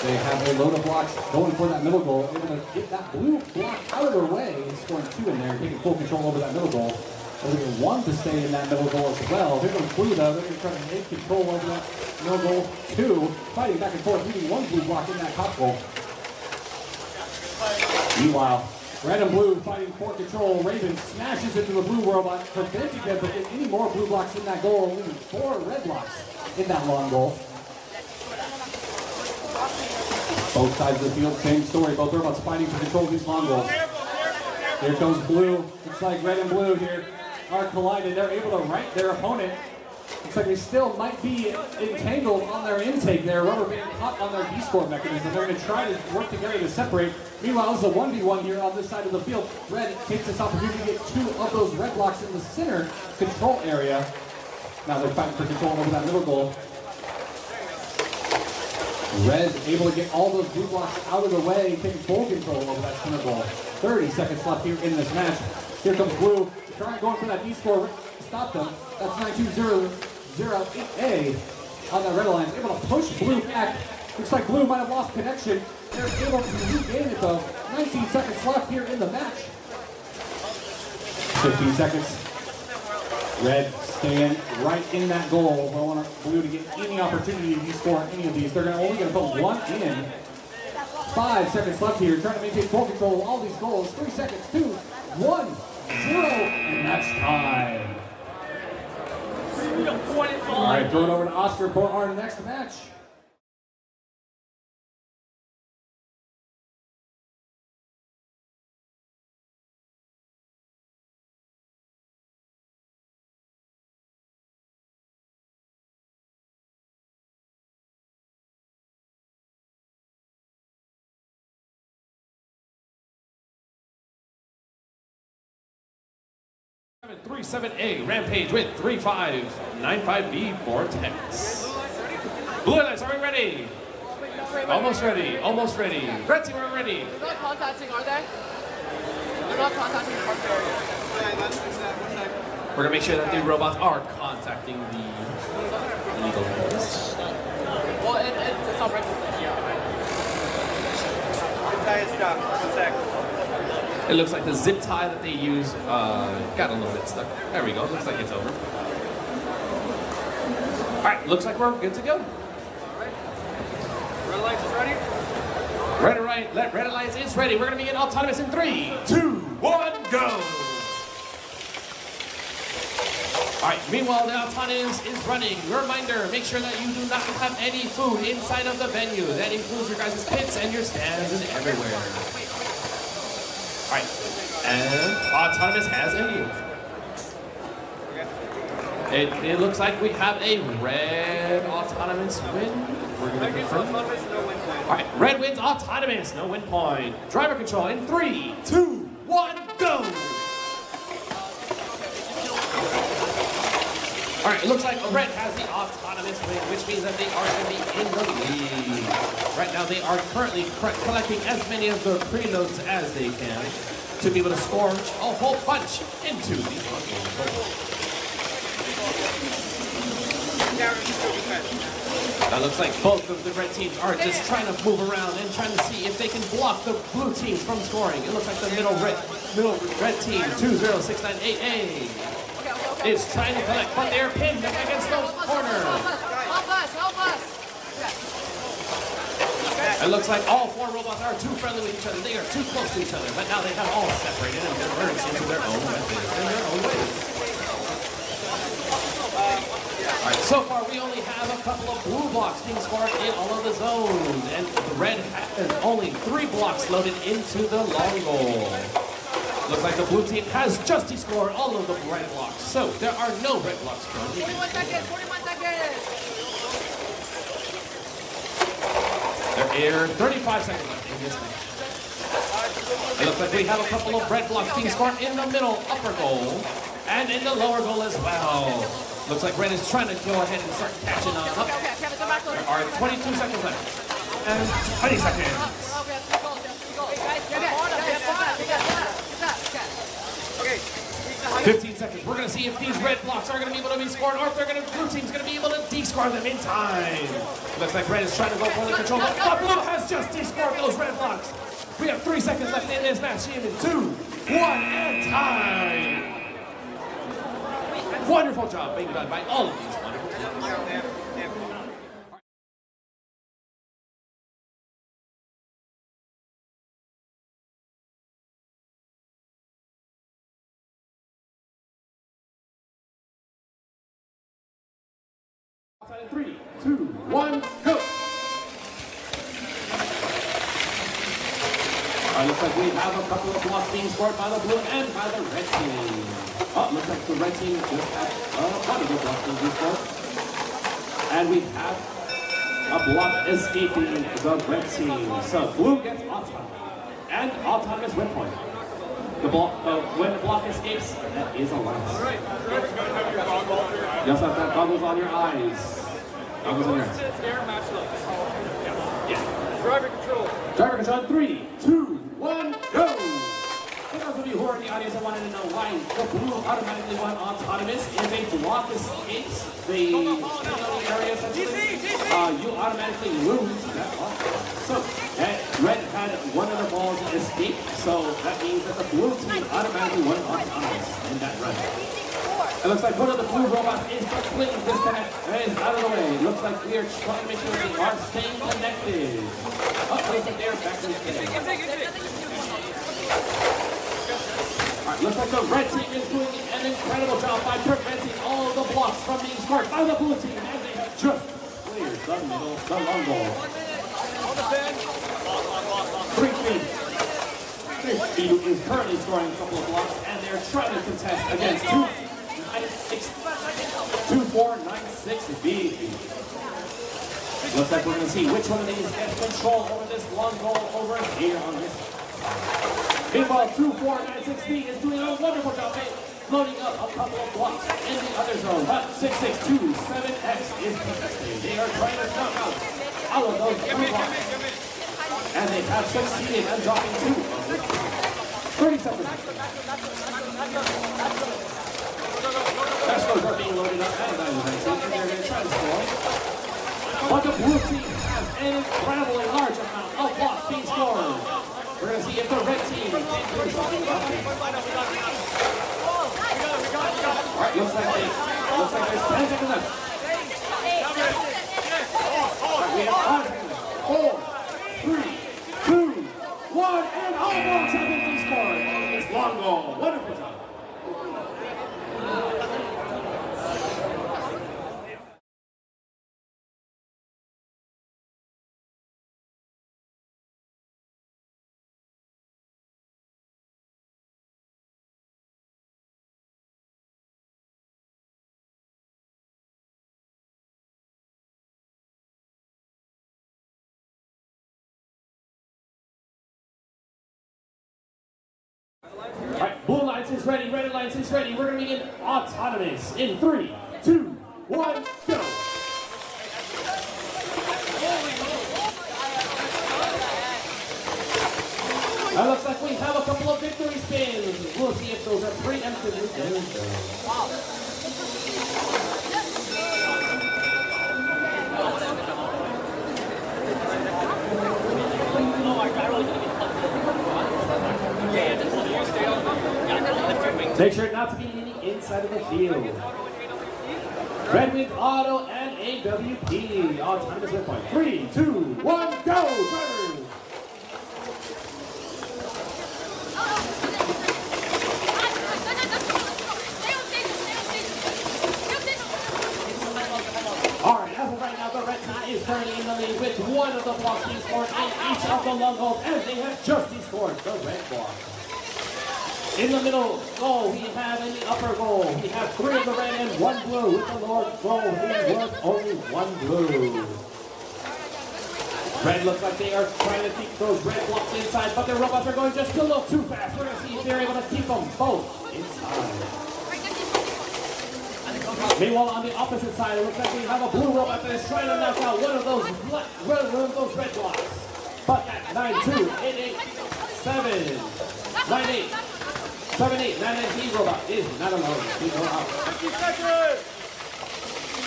They have a load of blocks going for that middle goal. They're going to get that blue block out of their way and scoring 2 in there, taking full control over that middle goal. They're going to want to stay in that middle goal as well. They're going to Blue though. They're going to try to take control over that middle goal too. Fighting back and forth, leaving 1 blue block in that top goal. Meanwhile, Red and Blue fighting for control. Raven smashes into the blue robot, preventing them from getting any more blue blocks in that goal, leaving 4 red blocks in that long goal. Both sides of the field, same story. Both robots fighting to control these long goals. Here comes blue. Looks like red and blue here are collided. They're able to right their opponent. Looks like they still might be entangled on their intake there. Rubber being caught on their D-score mechanism. They're going to try to work together to separate. Meanwhile, it's a 1v1 here on this side of the field. Red takes this opportunity to get 2 of those red blocks in the center control area. Now they're fighting for control over that middle goal. Red able to get all those blue blocks out of the way, taking full control over that center goal. 30 seconds left here in this match. Here comes blue, trying going for that D-score. Stop them. That's 9208A on the red alliance. Able to push blue back. Looks like blue might have lost connection. They're able to regain it though. 19 seconds left here in the match. 15 seconds. Red staying right in that goal. We don't want blue to get any opportunity to score any of these. They're only going to put 1 in. 5 seconds left here. Trying to maintain full control of all these goals. 3 seconds. 2, 1, 0, and that's time. All right, throw it over to Oscar for our next match. Three 7A Rampage with 3595B Vortex. Blue Alliance, are we ready? Almost ready, almost ready. Red team, are we ready? They're not contacting, are they? They're not contacting the park area. We're gonna make sure that the robots are contacting the illegal holes. Well, it's not breaking. It looks like the zip tie that they use got a little bit stuck. There we go. Looks like it's over. All right. Looks like we're good to go. Red Alliance is ready? Red Alliance is ready. We're gonna begin autonomous in 3, 2, 1, go. All right. Meanwhile, the autonomous is running. Reminder: make sure that you do not have any food inside of the venue. That includes your guys' pits and your stands and everywhere. All right, and autonomous has ended. It looks like we have a red autonomous win. We're going to confirm. All right, red wins autonomous, no win point. Driver control in 3, 2, 1, go. All right, it looks like red has the autonomous win, which means that they are going to be in the lead. Right now, they are currently collecting as many of the preloads as they can to be able to score a whole bunch into the goal. That looks like both of the red teams are just trying to move around and trying to see if they can block the blue teams from scoring. It looks like the middle red team, 20698A, is trying to collect, but they're pinned against the corner. Help us! It looks like all 4 robots are too friendly with each other. They are too close to each other, but now they have all separated and they're merged into their own methods and their own ways. All right, so far we only have a couple of blue blocks being scored in all of the zones, and the red has only 3 blocks loaded into the long goal. Looks like the blue team has just scored all of the red blocks, so there are no red blocks currently. 41 seconds! 41 seconds! There are 35 seconds left in this match. It looks like we have a couple of red blocks being scored in the middle upper goal and in the lower goal as well. Looks like red is trying to go ahead and start catching on up. There are 22 seconds left. And 20 seconds. 15 seconds. We're going to see if these red blocks are going to be able to be scored or if they're going to, blue team's going to be able to de-score them in time. Looks like red is trying to go for the control, but blue has just de-scored those red blocks. We have 3 seconds left in this match. In 2, 1, and time. Wonderful job being done by all of these wonderful teams. Outside in 3, 2, 1, go! Looks like we have a couple of blocks being scored by the blue and by the red team. Oh, looks like the red team just had one of the blocks being scored. And we have a block escaping the red team. So blue gets autonomous. And autonomous win point. The ball, when the block escapes, that is a loss. All right. You also have to have goggles on your eyes. Goggles on your eyes. Air match looks. Yeah. Driver control. Driver control, 3, 2, 1, go! For those of you who are in the audience, I wanted to know why the blue automatically won autonomous. If a block escapes the penalty area, essentially, you automatically lose that block. So, red had one of the balls escape, so that means that the blue team automatically won autonomous in that run. It looks like one of the blue robots is completely disconnected and is out of the way. It looks like we are trying to make sure they are staying connected. Oh, looks like they're back in the game. Alright, looks like the red team is doing an incredible job by preventing all of the blocks from being scored by the blue team, and they have just cleared the middle, the long goal. 3 feet. 3 feet is currently scoring a couple of blocks, and they're trying to contest against 2496 V. Looks like we're going to see which one of these gets control over this long goal over here on this. Meanwhile, 2496B is doing a wonderful job loading up a couple of blocks in the other zone, but 6627X is contesting. They are trying to knock out all of those blue blocks, and they have succeeded in dropping 2 of this. 30 seconds. Vegetables are being loaded up and they're going to try to score. But the blue team has an incredibly large amount of blocks being scored. We're going to see if the red team can do something about it. Alright, looks like there's 10 seconds left. Alright, we have 5 seconds left. 4, 3, 2, 1, and all blocks have been scored on this long goal. Wonderful job. Alright, blue lines is ready, red lines is ready. We're going to begin autonomous in 3, 2, 1, go! Now looks like we have a couple of victory spins. We'll see if those are preemptively. Wow. Make sure not to be leaning inside of the field. Red wins auto and AWP. Autonomous win point. 3, 2, 1, go! Drivers! Alright, as of right now, the red team is currently in the lead with one of the blocks being scored in each of the long goals, and they have just scored the red block. In the middle goal, we have in the upper goal, we have 3 of the red and 1 blue. With the lower goal, we work only 1 blue. Red looks like they are trying to keep those red blocks inside, but their robots are going just a little too fast. We're going to see if they're able to keep them both inside. Meanwhile, on the opposite side, it looks like we have a blue robot that is trying to knock out one of those red blocks. But at 9-2, 8-8, 7, 9-8. 7-8, 9-9 robot is not alone. He's going out. 50 seconds!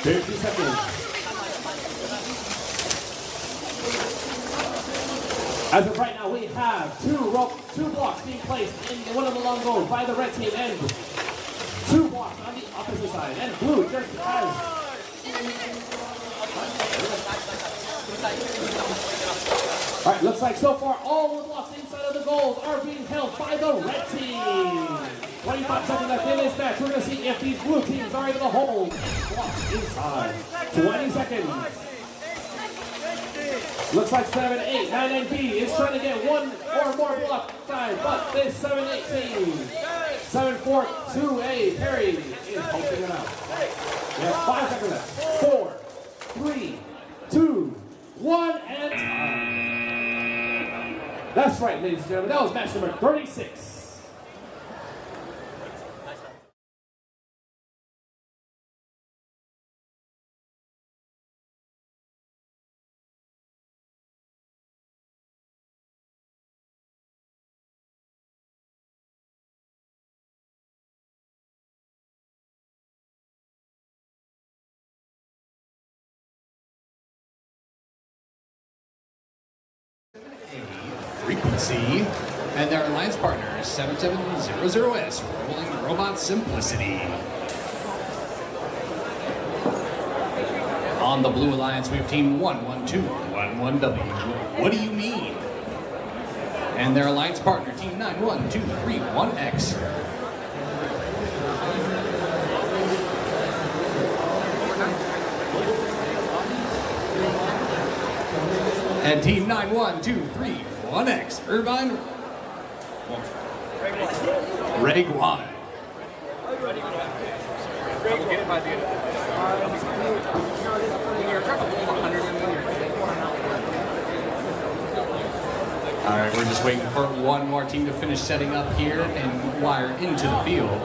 50 seconds. As of right now, we have two blocks being placed in one of the long goals by the red team and 2 blocks on the opposite side. And blue just has... Alright, looks like so far all the blocks inside of the goals are being held by the red team. 25 seconds left in this match. We're going to see if these blue teams are able to hold blocks inside. 20 seconds. Looks like 7-8, 9-9B is trying to get one or more block time, but this 7-8 team, 7-4, 2A, Perry is helping it out. We have 5 seconds left. 4, 3, 2, 1, and time. That's right, ladies and gentlemen, that was match number 36. Frequency, and their alliance partners, 7700S, Rolling Robot Simplicity. On the Blue Alliance, we have Team 11211W. What do you mean? And their alliance partner, Team 91231X. And Team 91231X, Irvine Reguan. All right, we're just waiting for one more team to finish setting up here and wire into the field.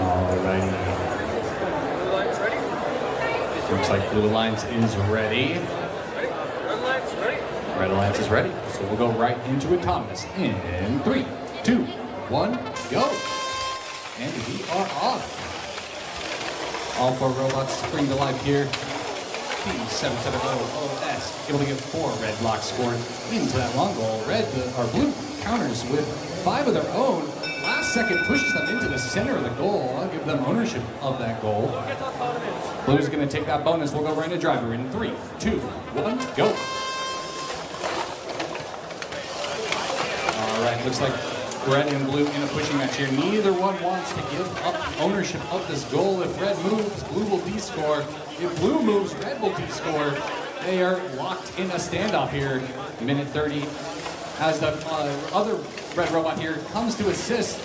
Alrighty. Looks like Blue Alliance is ready. Red Alliance is ready. So we'll go right into autonomous in 3, 2, 1, go. And we are off. All 4 robots spring to life here. Team 770OS able to get 4 red blocks scored into that long goal. Blue counters with 5 of their own. Last second pushes them into the center of the goal. I'll give them ownership of that goal. Blue's going to take that bonus. We'll go right into driver in 3, 2, 1, go. All right, looks like red and blue in a pushing match here. Neither one wants to give up ownership of this goal. If red moves, blue will D-score. If blue moves, red will D-score. They are locked in a standoff here. Minute 30. As the other red robot here comes to assist.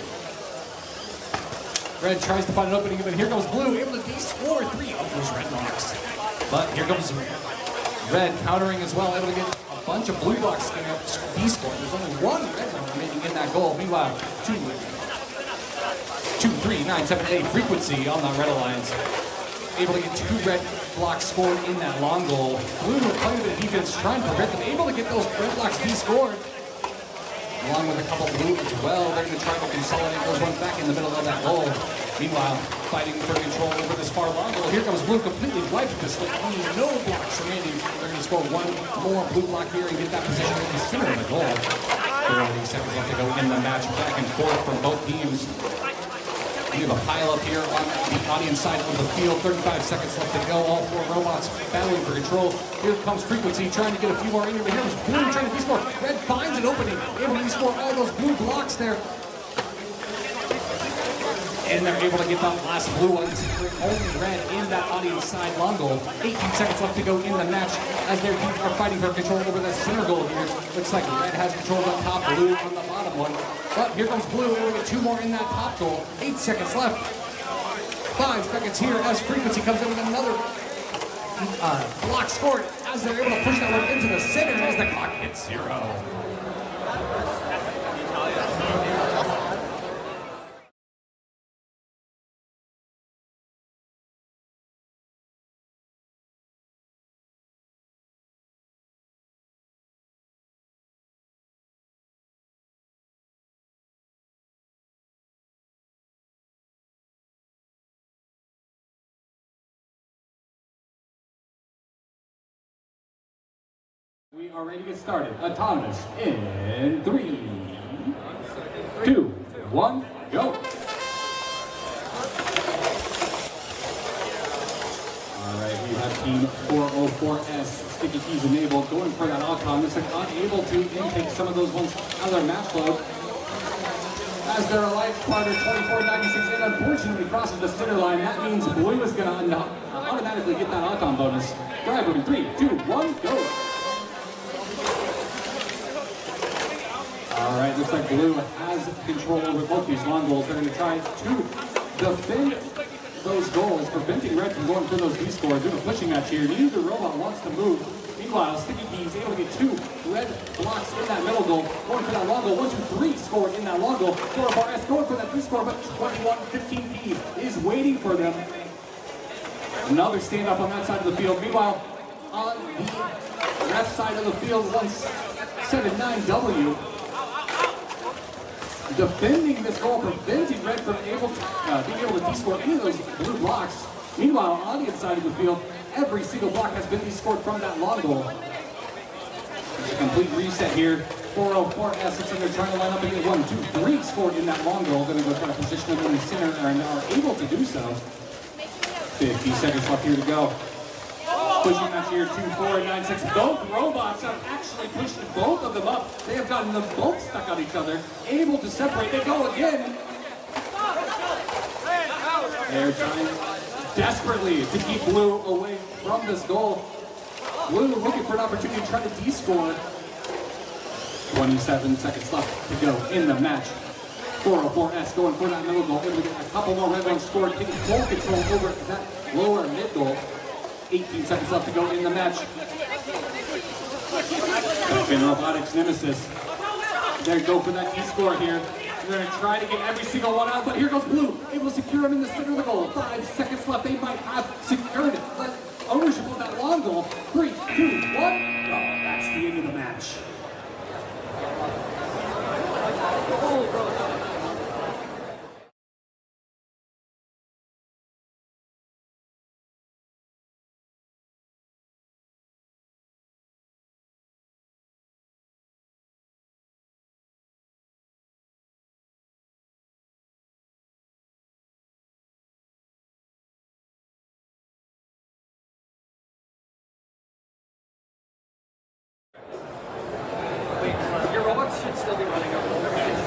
Red tries to find an opening, but here goes blue, able to D-score 3 of those red blocks. But here comes red countering as well, able to get a bunch of blue blocks in a D-score. There's only 1 red one remaining in that goal. Meanwhile, 2, 3, 9, 7, 8 frequency on the Red Alliance. Able to get 2 red blocks scored in that long goal. Blue with quite a bit of defense trying to prevent them. Able to get those red blocks D-scored. Along with a couple blue as well. They're going to try to consolidate those ones back in the middle of that goal. Meanwhile, fighting for control over this far long goal. Here comes blue completely wiped this slate. Only no blocks remaining. They're going to score 1 more blue block here and get that position in the center of the goal. 30 seconds left to go in the match. Back and forth from both teams. We have a pile up here on the audience side of the field. 35 seconds left to go. All 4 robots battling for control. Here comes Frequency trying to get a few more in here. But here's Blue trying to D-score. Red finds an opening. Able to D-score all those blue blocks there. And they're able to get that last blue one. Only red in that audience side long goal. 18 seconds left to go in the match as their teams are fighting for control over the center goal here. Looks like red has control of the top, blue on the bottom one. But here comes blue, able to get 2 more in that top goal. 8 seconds left. 5 seconds here as Frequency comes in with another block scored as they're able to push that one into the center as the clock hits 0. We are ready to get started. Autonomous in 3, 2, 1, go. All right, we have Team 404S, sticky keys enabled, going for that autonomous and unable to intake some of those ones out of their match load. as their alliance partner 2496 and unfortunately crosses the center line. That means blue is going to automatically get that Atom bonus. Driver in 3, 2, 1, go. All right, looks like blue has control over both these long goals. They're going to try to defend those goals, preventing red from going for those B scores. Doing a pushing match here. Neither robot wants to move. Meanwhile, Sticky D is able to get 2 red blocks in that middle goal. Going for that long goal. 1, 2, 3 score in that long goal. V5RC going for that B score, but 21-15D is waiting for them. Another stand up on that side of the field. Meanwhile, on the left side of the field, 179W. Defending this goal, preventing red from being able to de-score any of those blue blocks. Meanwhile, on the inside of the field, every single block has been de-scored from that long goal. It's a complete reset here. 404S looks like they're trying to line up and get 1, 2, 3 scored in that long goal. Going to go try to position them in the center and are able to do so. 50 seconds left here to go. Pushing match here, 2, 4, and 9, 6. Both robots have actually pushed both of them up. They have gotten them both stuck on each other, able to separate. They go again. They're trying desperately to keep blue away from this goal. Blue looking for an opportunity to try to de-score. 27 seconds left to go in the match. 404S going for that middle goal, able to get a couple more red ones scored, taking full control over that lower mid goal. 18 seconds left to go in the match. Finn Robotics Nemesis. They go for that E-score here. They're going to try to get every single one out, but here goes blue. Able to secure him in the center of the goal. 5 seconds left. They might have secured it. But ownership of that long goal. 3, 2, 1. Oh, that's the end of the match. Your robots should still be running up.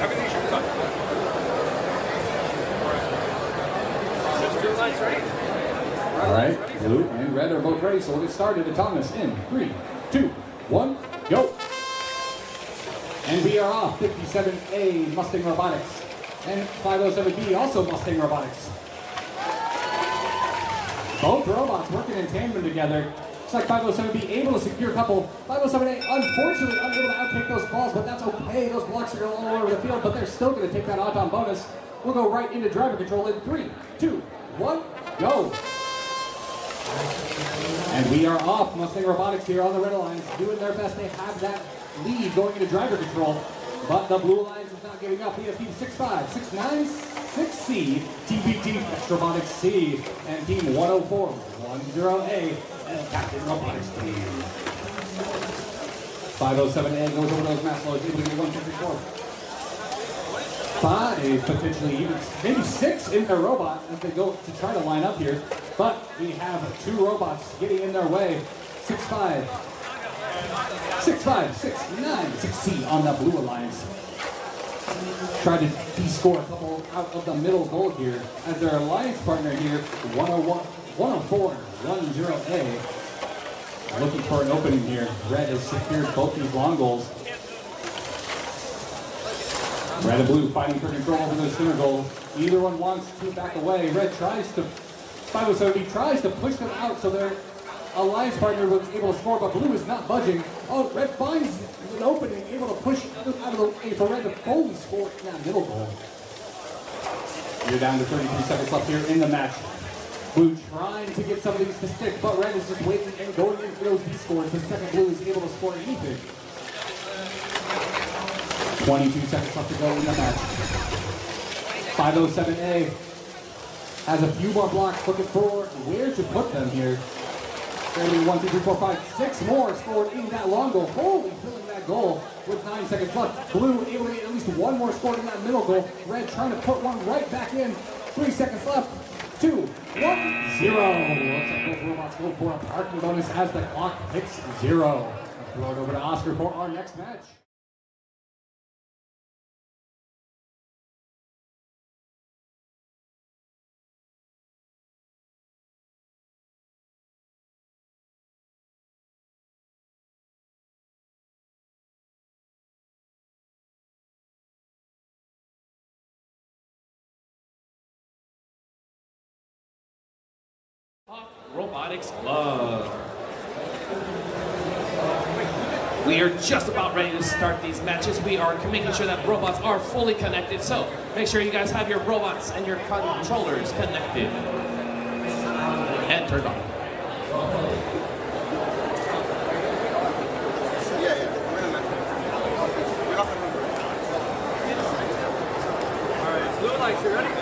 Everything should be done. Blue lights ready? All right, blue and red are both ready, so we'll get started. Thomas in 3, 2, 1, go. And we are off. 57A Mustang Robotics and 507B also Mustang Robotics. Both robots working in tandem together. Looks like 507B able to secure a couple. 507A unfortunately unable to outtake those balls, but that's okay. Those blocks are going all over the field, but they're still going to take that Atom bonus. We'll go right into driver control in 3, 2, 1, go. And we are off. Mustang Robotics here on the red alliance, doing their best. They have that lead going into driver control, but the blue alliance is not giving up. We have team 6-5, 6-9, 6C, TBT X Robotics C, and team 104, 10A, and Captain Robotics team. 507A goes over those mass loads, able to get 1, 2, 3, 4. 5, potentially even, maybe 6 in their robot as they go to try to line up here. But we have 2 robots getting in their way. 6-5, 6-5, 6-9, 6C on the blue alliance. Try to de-score a couple out of the middle goal here as their alliance partner here, 104, 10A. Looking for an opening here. Red has secured both these long goals. Red and blue fighting for control over the center goal. Either one wants to back away. Red tries to, 507B tries to push them out so their alliance partner was able to score, but blue is not budging. Oh, red finds an opening, able to push out of the way for red to fully score in that middle goal. You're down to 33 seconds left here in the match. Blue trying to get some of these to stick, but red is just waiting and going in for those D-scores. The second blue is able to score anything. 22 seconds left to go in the match. 507A has a few more blocks, looking for where to put them here. 1, 2, 3, 4, 5, 6 more scored in that long goal. Holy, filling that goal with 9 seconds left. Blue able to get at least 1 more scored in that middle goal. Red trying to put one right back in. 3 seconds left. 2, 1, 0. Looks like both robots go for a parking bonus as the clock hits 0. I'll throw it over to Oscar for our next match. robotics glove. We are just about ready to start these matches. We are making sure that robots are fully connected. So make sure you guys have your robots and your controllers connected and turned on. Blue lights, you ready?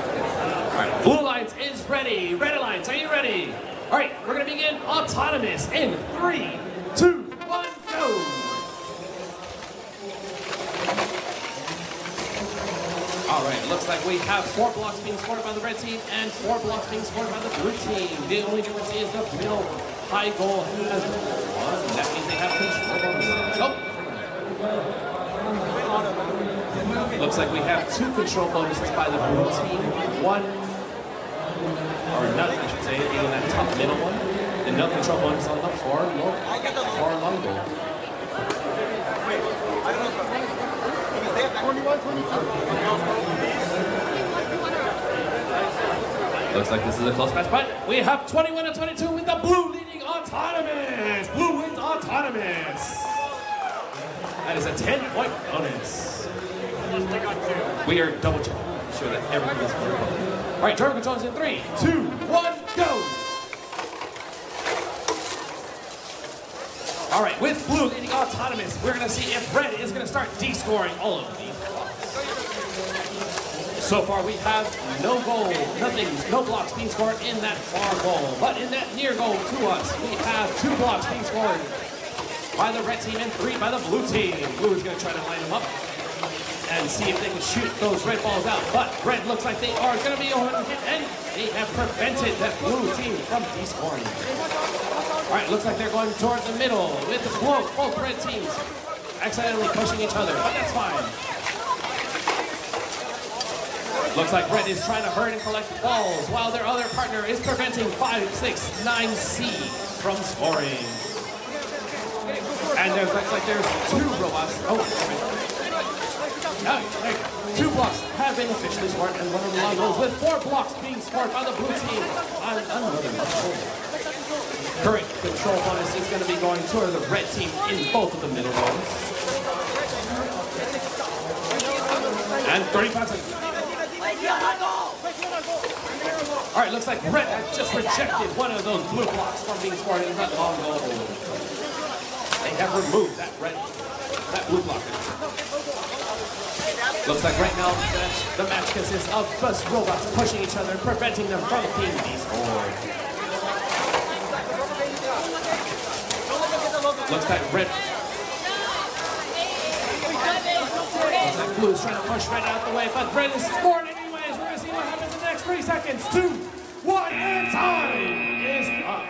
Alright, blue lights is ready. Red lights, are you ready? Alright, we're gonna begin autonomous in 3, 2, 1, go! Alright, looks like we have 4 blocks being scored by the red team and 4 blocks being scored by the blue team. The only difference is the middle high goal has 1. That means they have control bonuses. Looks like we have 2 control bonuses by the blue team. 1, or none, I should say, being that top middle one. And no control bonus on the far long goal. Looks like this is a close match, but we have 21-22 with the blue leading autonomous. Blue wins autonomous. That is a 10-point bonus. We are double checking, sure that everything is clear. All right, driver controls in 3, 2, 1, go. All right, with blue leading autonomous, we're gonna see if red is gonna start descoring all of these blocks. So far, we have no goal, no blocks being scored in that far goal. But in that near goal to us, we have 2 blocks being scored by the red team and 3 by the blue team. Blue is gonna try to line them up and see if they can shoot those red balls out. But red looks like they are gonna be on hit, and they have prevented that blue team from descoring. All right, looks like they're going toward the middle with both red teams accidentally pushing each other, but that's fine. Looks like red is trying to hurry and collect balls while their other partner is preventing 5, 6, 9C from scoring. And looks like there's 2 robots. Two blocks have been officially scored, and one of the long goals with 4 blocks being scored by the blue team on another goal. Current control bonus is going to be going toward the red team in both of the middle goals. And 35 seconds. All right, looks like red has just rejected one of those blue blocks from being scored in that long goal. They have removed that blue block. Looks like right now the match consists of bus robots pushing each other, preventing them from being descored. Looks like blue is trying to push red out the way, but red is scored anyways. We're gonna see what happens in the next 3 seconds. 2, 1, and time is up.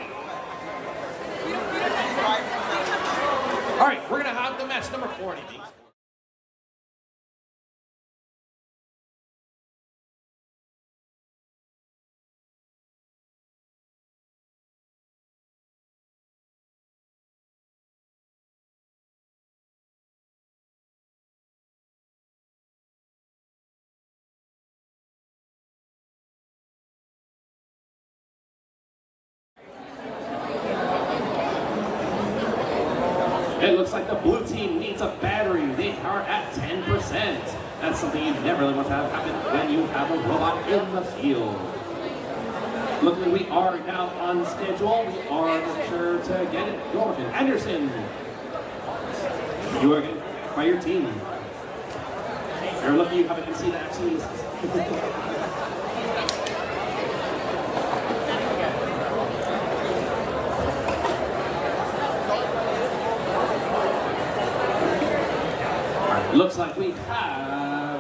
All right, we're gonna have the match number 40. It looks like the blue team needs a battery. They are at 10%. That's something you never really want to have happen when you have a robot in the field. Looking, we are now on schedule. We are sure to get it going. Anderson, you are getting by your team. You're lucky you haven't seen the actions. Looks like we have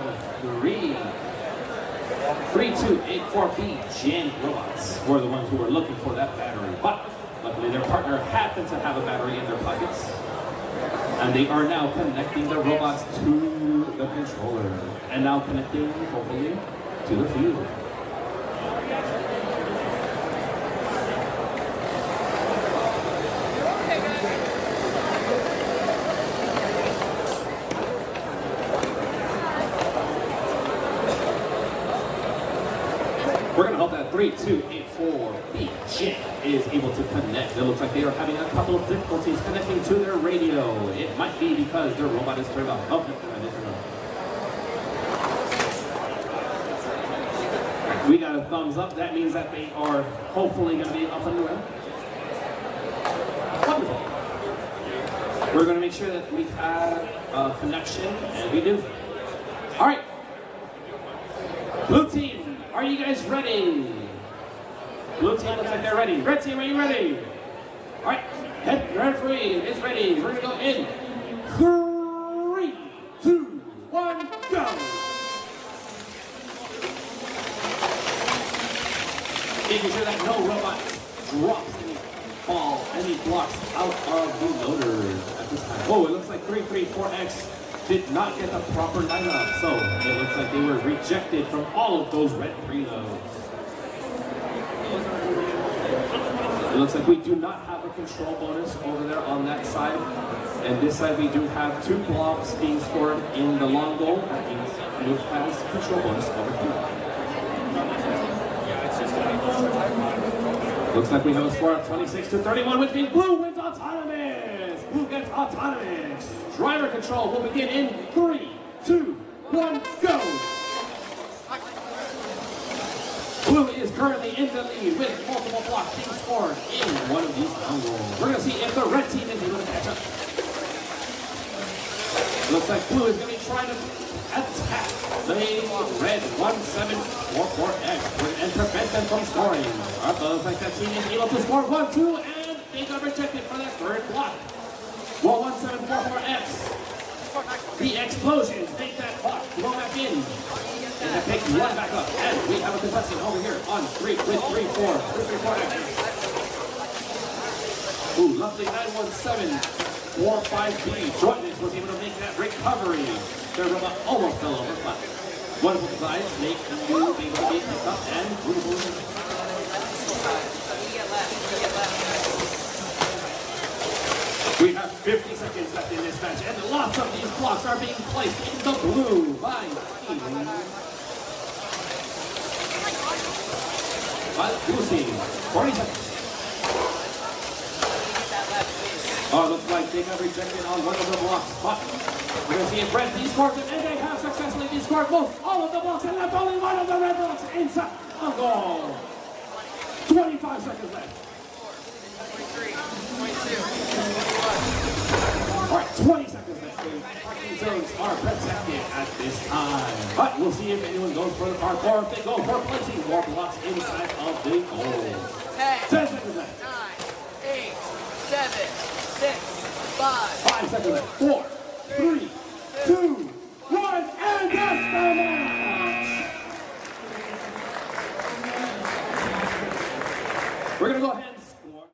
3284B Gen robots were the ones who were looking for that battery, but luckily their partner happened to have a battery in their pockets, and they are now connecting the robots to the controller, and now connecting, hopefully, to the field. We're going to hope that 3284BJ is able to connect. It looks like they are having a couple of difficulties connecting to their radio. It might be because their robot is turned off. Oh, no, they turned off. We got a thumbs up. That means that they are hopefully going to be up and running. Wonderful. We're going to make sure that we have a connection, and we do. All right. Blue team, are you guys ready? Blue team looks like they're ready. Red team, are you ready? All right. Head referee is ready. We're going to go in 3, 2, 1, go. Making sure that no robot drops any blocks out of the loaders at this time. Oh, it looks like 334X did not get the proper lineup, so it looks like they were rejected from all of those red preloads. It looks like we do not have a control bonus over there on that side, and this side we do have 2 blocks being scored in the long goal. That means Blue has control bonus over here. Looks like we have a score of 26-31, which means Blue wins autonomous. Blue gets autonomous. Driver control will begin in 3, 2, 1, go. Blue is currently in the lead with multiple blocks being scored in one of these down goals. We're going to see if the red team is able to catch up. Looks like Blue is going to be trying to attack the red 1744X and prevent them from scoring. It looks like that team is able to score 1, 2, and they got rejected for that third block. Well, 1744X, the explosions make that block go back in. And that takes one back up. And we have a contestant over here on 3 with 334X. Ooh, lovely 91745B. Jointness was able to make that recovery. Their robot almost fell over, but wonderful designs make you be able to be picked up and beautiful. We have 50 seconds left in this match, and lots of these blocks are being placed in the blue by blue team. 40 seconds. Oh, it looks like they got rejected on one of the blocks, but we're going to see if red descored them, and they have successfully descored all of the blocks, and left only one of the red blocks inside a goal. 25 seconds left. 23, 22, 21. All right, 20 seconds left. The parking zones are protected at this time, but we'll see if anyone goes for the park or if they go for placing more blocks inside of the goal. 10 seconds left. 9, 8, 7, 6, 5. 5 seconds left. 4, 3, 2, 1, and that's the match! We're going to go ahead and score.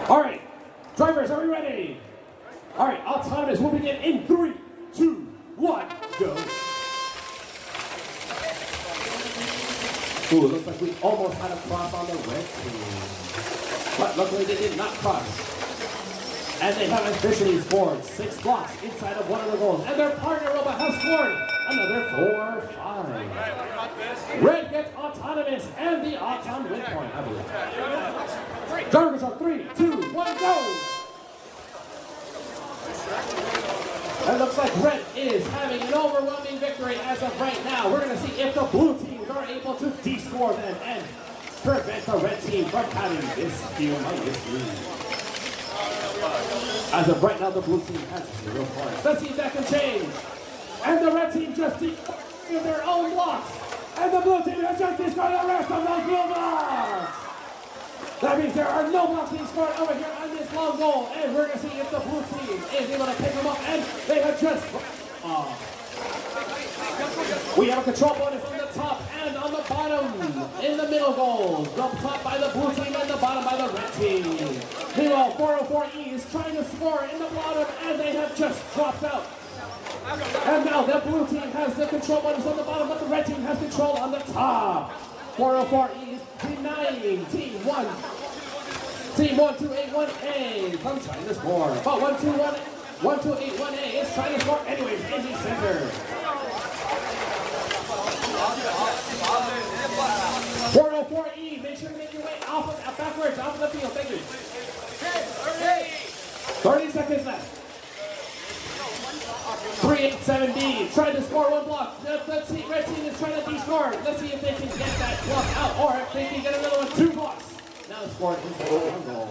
All right, drivers, are we ready? All right, autonomous will begin in 3, 2, 1, go. Ooh, it looks like we almost had a cross on the red team. But luckily they did not cross. And they have officially scored 6 blocks inside of one of the goals. And their partner robot has scored another 4-5. Red gets autonomous and the auton win point, I believe. Driver control, 3, 2, 1, go! It looks like red is having an overwhelming victory as of right now. We're going to see if the blue teams are able to descore them and prevent the red team from having this humongous lead. As of right now, the blue team has 0 points. Let's see if that can change. And the red team just destroyed their own blocks. And the blue team has just destroyed the rest of those blue blocks. That means there are no blocks being scored over here on this long goal. And we're going to see if the blue team is able to pick them up. And they have just... we have a control bonus on the top and on the bottom. In the middle goal, the top by the blue team and the bottom by the red team. Meanwhile, 404E is trying to score in the bottom and they have just dropped out. And now the blue team has the control bonus on the bottom, but the red team has control on the top. 404E is denying Team 1281A from trying to score. But 1281A is trying to score anyways in the center. 404E, make sure to make your way backwards, off of the field. Thank you. 30 seconds left. 387B trying to score one block. The red team is trying to de-score. Let's see if they can get that block out or if they can get another one. 2 blocks. Now scored into one goal.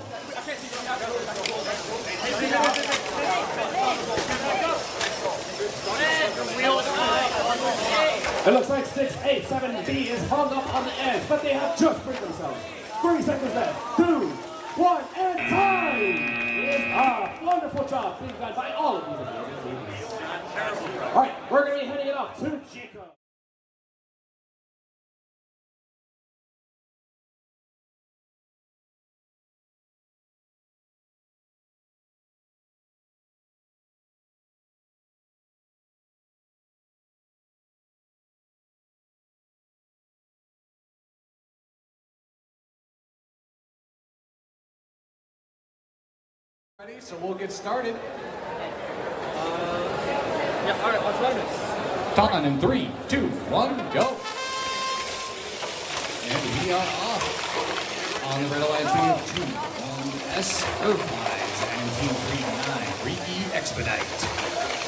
It looks like 687B is hung up on the edge, but they have just freed themselves. 3 seconds left. 2, 1, and time is up. Wonderful job being done by all of these amazing teams. All right, we're going to be handing it off to Jacob. Ready, so we'll get started. Yeah, all right, let's run this. Time in 3, 2, 1, go. And we are off. On the red alliance, we have Team 1S Earthwise and Team 39 Reiki Expedite.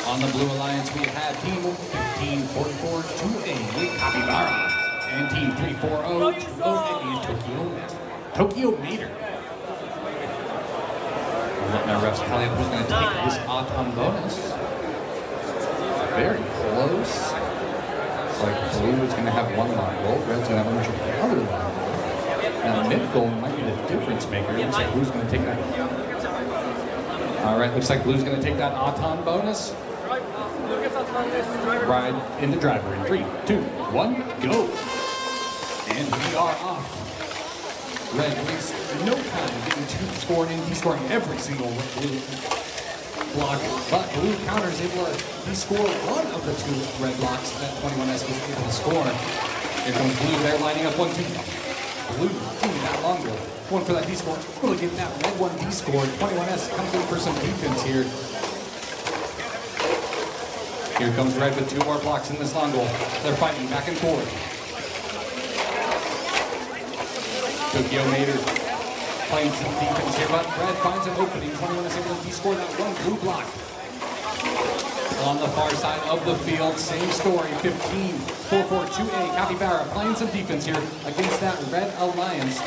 On the blue alliance, we have Team 15442A Capybara and Team 3402A Tokyo Mater. Letting our refs tell you who's going to take this autumn bonus. Very close. It's like blue is going to have one line goal, red's going to have ownership of the other line goal. Now mid goal might be the difference maker. Looks like blue's going to take that. All right, looks like blue's going to take that autumn bonus. Ride in the driver in 3, 2, 1, go. And we are off. Red wastes no time getting scored in. He's scoring every single blue block, but blue counter is able to score one of the 2 red blocks that 21S was able to score. Here comes blue, they're lining up 1, 2. Blue in that long goal. One for that D-score. Able to get that red one D-scored. 21S comes in for some defense here. Here comes red with 2 more blocks in this long goal. They're fighting back and forth. Tokyo Mater playing some defense here, but red finds an opening. 21 is able to de-score that one blue block. On the far side of the field, same story. 15-442A Capybara playing some defense here against that red alliance.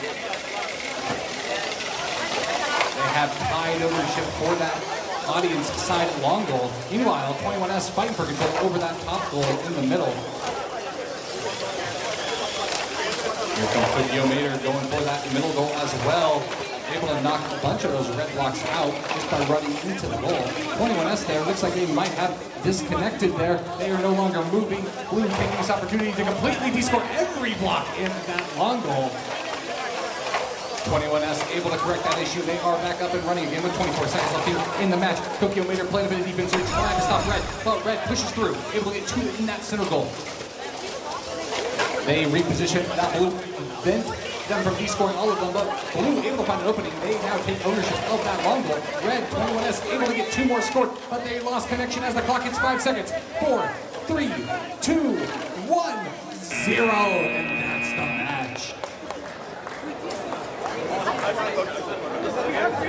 They have tied ownership for that audience side long goal. Meanwhile, 21S fighting for control over that top goal in the middle. Here comes Tokyo Mater going for that middle goal as well. Able to knock a bunch of those red blocks out just by running into the goal. 21S there, looks like they might have disconnected there. They are no longer moving. Blue taking this opportunity to completely de-score every block in that long goal. 21S able to correct that issue. They are back up and running again with 24 seconds left here in the match. Tokyo Mater playing a bit of defense here, trying to stop red, but red pushes through, able to get 2 in that center goal. They reposition that blue, then them from de-scoring all of them, but blue able to find an opening. They now take ownership of that long goal. Red, 21S, able to get 2 more scored, but they lost connection as the clock hits 5 seconds. 4, 3, 2, 1, 0, and that's the match.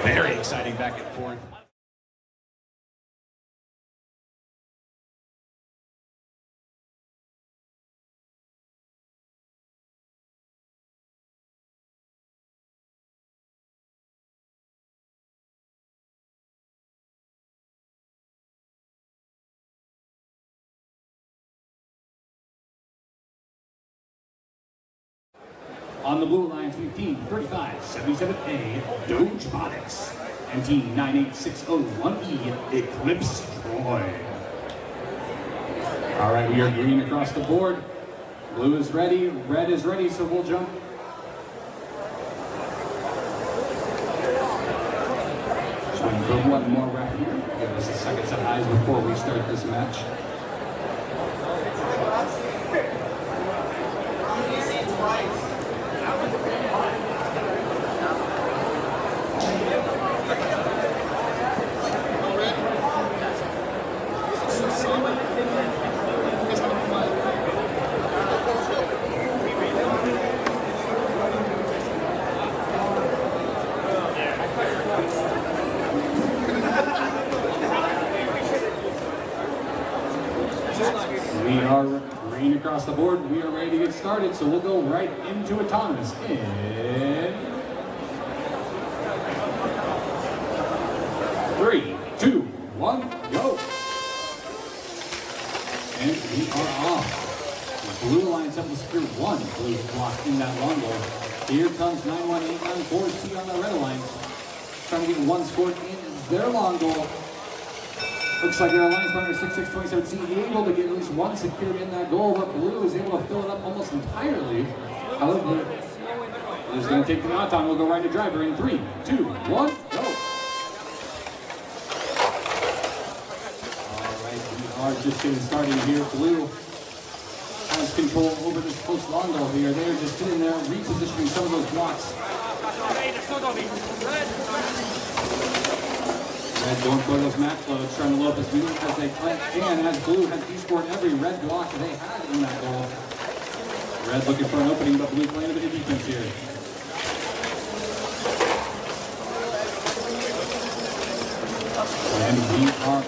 Very exciting back and forth. On the blue lines, we have Team 3577A, Dogebonics, and Team 98601E, Eclipse Troy. All right, we are green across the board. Blue is ready, red is ready, so we'll jump. Just waiting for one more rep here. Give us a second set of eyes before we start this match. We are green across the board. We are ready to get started, so we'll go right into autonomous in 3, 2, 1, go. And we are off. The blue lines up to secure one blue block in that long goal. Here comes 91894C on the red lines, trying to get one scored in their long goal. Looks like their alliance partner 6627C able to get at least one secured in that goal, but blue is able to fill it up almost entirely. However, blue's going to take the knot on. We'll go right to driver in 3, 2, 1, go. All right, we are just getting started here. Blue has control over this close long goal here. They're just sitting there repositioning some of those blocks. Red going for those max loads, trying to load as many as they can, as blue has descored every red block they had in that goal. Red looking for an opening, but blue playing a bit of defense here. And we are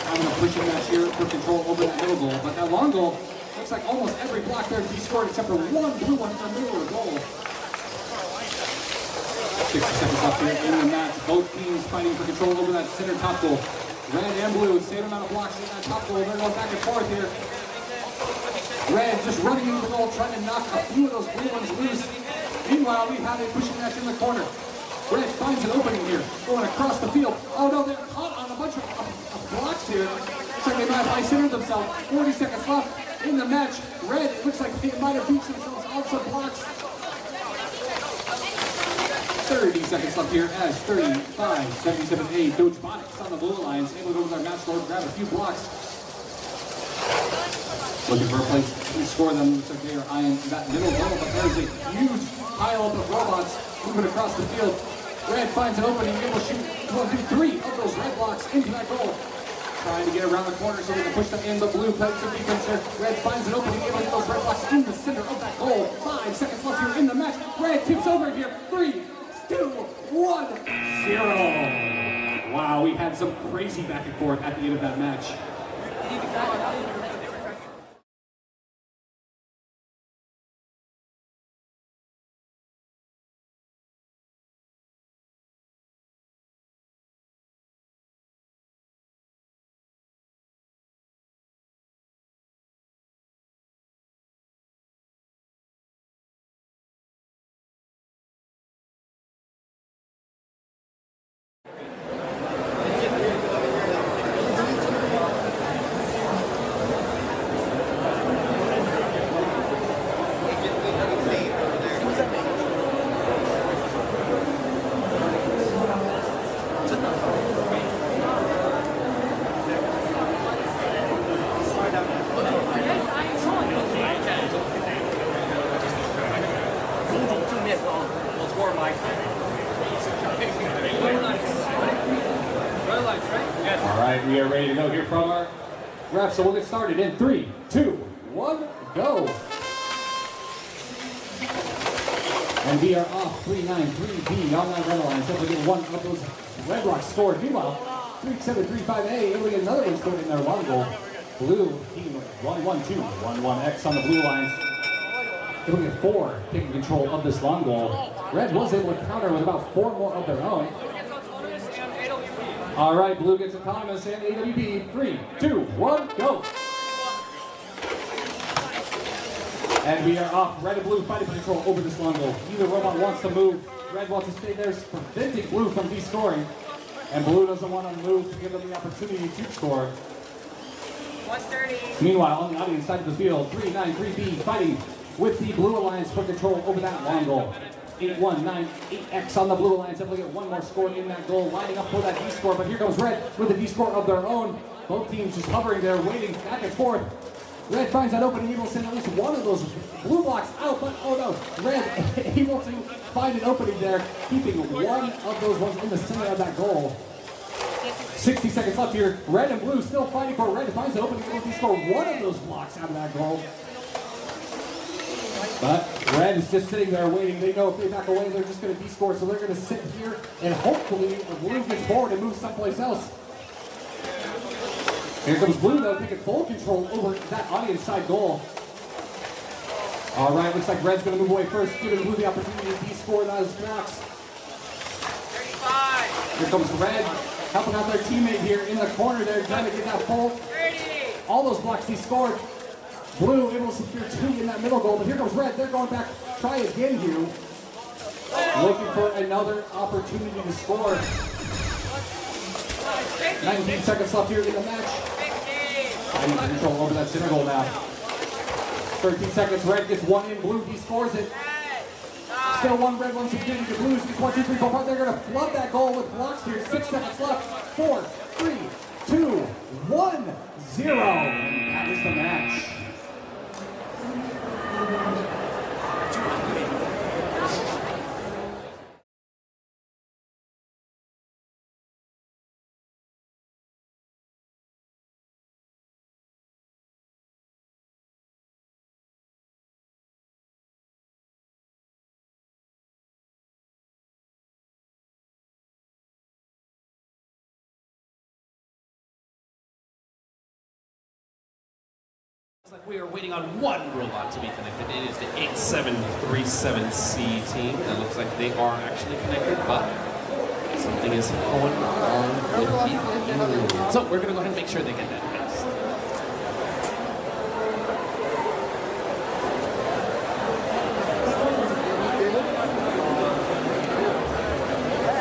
having a pushing match here for control over that middle goal, but that long goal looks like almost every block there is descored except for one blue one in the middle of the goal. 60 seconds left here in the match. Both teams fighting for control over that center top goal. Red and blue, same amount of blocks in that top goal. They're going back and forth here. Red just running into the goal, trying to knock a few of those blue ones loose. Meanwhile, we have a pushing match in the corner. Red finds an opening here, going across the field. Oh no, they're caught on a bunch of blocks here. Looks like they might have high-centered themselves. 40 seconds left in the match. Red, it looks like they might have beat themselves off some blocks. 30 seconds left here as 3577A Dogebonics on the blue lines, able to go with our match load, grab a few blocks. Looking for a place to score them. Looks like they are eyeing that middle goal, but there's a huge pile up of robots moving across the field. Red finds an opening, able to shoot 1, 2, 3 of those red blocks into that goal. Trying to get around the corner so they can push them in, but blue plays some defense there. Red finds an opening, able to get those red blocks in the center of that goal. 5 seconds left here in the match. Red tips over here. 3, 2, 1, 0. Wow, we had some crazy back and forth at the end of that match. All right, we are ready to go here from our ref, so we'll get started in 3, 2, 1, go. And we are off 393B on that red line, so we get one of those red rocks scored. Meanwhile, 3735A able to get another one scored in their one goal. Blue team 112, 11X on the blue lines. Able to get 4 taking control of this long goal. Red was able to counter with about 4 more of their own. All right, blue gets autonomous and AWB. 3, 2, 1, go. And we are off. Red and blue fighting for control over this long goal. Either robot wants to move. Red wants to stay there, preventing blue from de-scoring. And blue doesn't want to move to give them the opportunity to score. 130. Meanwhile, on the audience side of the field, 393B fighting with the blue alliance for control over that long goal. 8198X on the blue alliance, able to get one more score in that goal, lining up for that D-score. But here comes Red with a D-score of their own. Both teams just hovering there, waiting back and forth. Red finds that opening, able to send at least one of those blue blocks out, but oh no, Red able to find an opening there, keeping one of those ones in the center of that goal. 60 seconds left here. Red and blue still fighting for Red. Finds the opening, able to score one of those blocks out of that goal. But Red is just sitting there waiting. They know if they back away, they're just going to de-score, so they're going to sit here and hopefully blue gets forward and moves someplace else. Here comes blue, though, taking full control over that audience side goal. All right, looks like Red's going to move away first, giving blue the opportunity to de-score those blocks. 35. Here comes Red, helping out their teammate here in the corner there, trying to get that full. 30. All those blocks de-scored. Blue able to secure two in that middle goal, but here comes Red. They're going back, try again here. Looking for another opportunity to score. 19 seconds left here in the match. Fighting for control over that center goal now. 13 seconds, Red gets one in, blue de-scores it. Still one Red, one security to blues. 1, 2, 3, 4, 5. They're going to flood that goal with blocks here. 6 seconds left. 4, 3, 2, 1, 0. And that is the match. Looks like we are waiting on one robot to be connected. It is the 8737C team. It looks like they are actually connected, but something is going on with the So we're going to go ahead and make sure they get that fixed.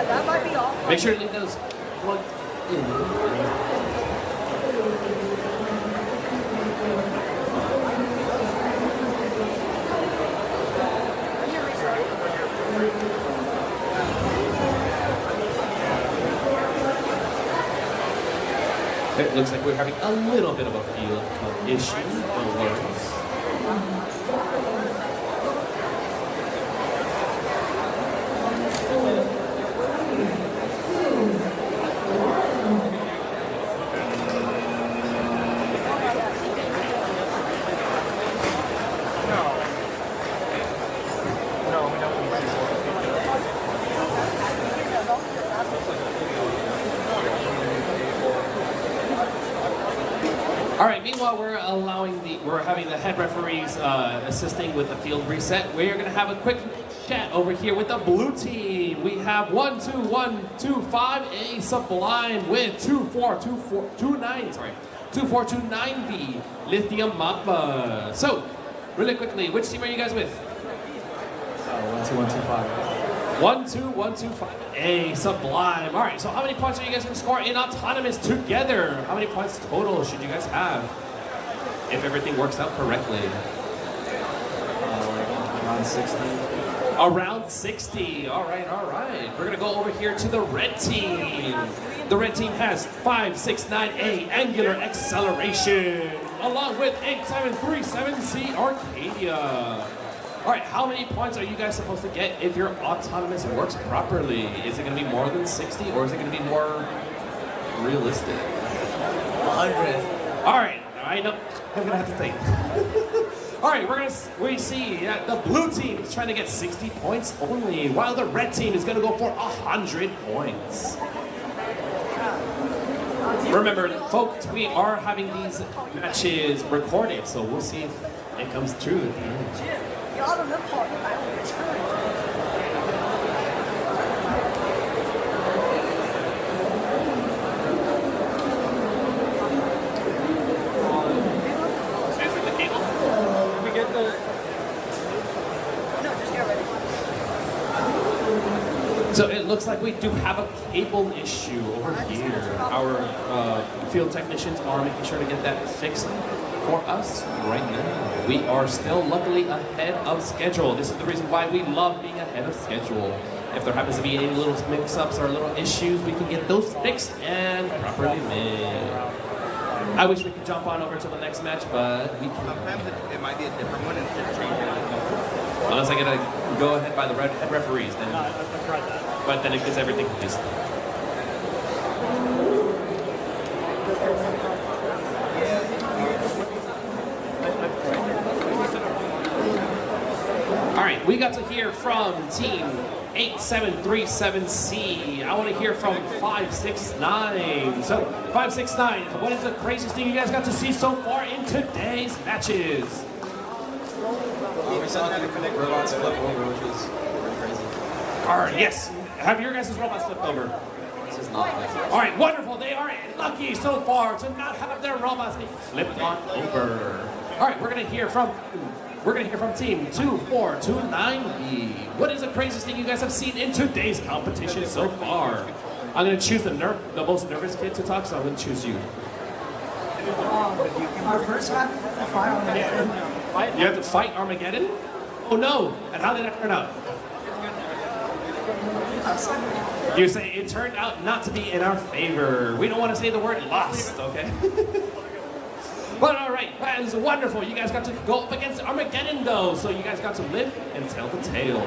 That might be all. Make sure to leave those plugged in. It looks like we're having a little bit of a field issue. No worries. All right, meanwhile, we're having the head referees assisting with the field reset. We're gonna have a quick chat over here with the blue team. We have 12125A Sublime with 2429B Lithium Magma. So, really quickly, which team are you guys with? 12125. 12125A Sublime. All right, so how many points are you guys going to score in autonomous together? How many points total should you guys have if everything works out correctly? Around 60. Around 60. All right, all right. We're going to go over here to the red team. The red team has 569A Angular Acceleration, along with 8737C Arcadia. All right, how many points are you guys supposed to get if your autonomous works properly? Is it going to be more than 60, or is it going to be more realistic? 100. All right, I know. I'm going to have to think. All right, we see that the blue team is trying to get 60 points only, while the red team is going to go for 100 points. Remember, folks, we are having these matches recorded, so we'll see if it comes true at the end. looks like we do have a cable issue over here. Our field technicians are making sure to get that fixed for us right now. We are still luckily ahead of schedule. This is the reason why we love being ahead of schedule. If there happens to be any little mix-ups or little issues, we can get those fixed and properly made. I wish we could jump on over to the next match, but we can't. Sometimes it might be a different one and just change it. Unless I get to go ahead by the head referees, then. But then it gets everything confused. All right, we got to hear from team 8737C. I want to hear from 569. So, 569, what is the craziest thing you guys got to see so far in today's matches? We saw a few robots flip over, which was pretty crazy. All right, yes. Have your guys' robots flipped over? This is not like All right, wonderful. They are lucky so far to not have their robots be flipped on over. All right, we're gonna hear from team 2429B. What is the craziest thing you guys have seen in today's competition so far? I'm gonna choose the most nervous kid to talk, so I'm gonna choose you. Our first one, the fire Armageddon. You have to fight Armageddon? Oh no! And how did that turn out? You say it turned out not to be in our favor. We don't want to say the word lost, okay? But all right, that is wonderful. You guys got to go up against Armageddon though, so you guys got to live and tell the tale.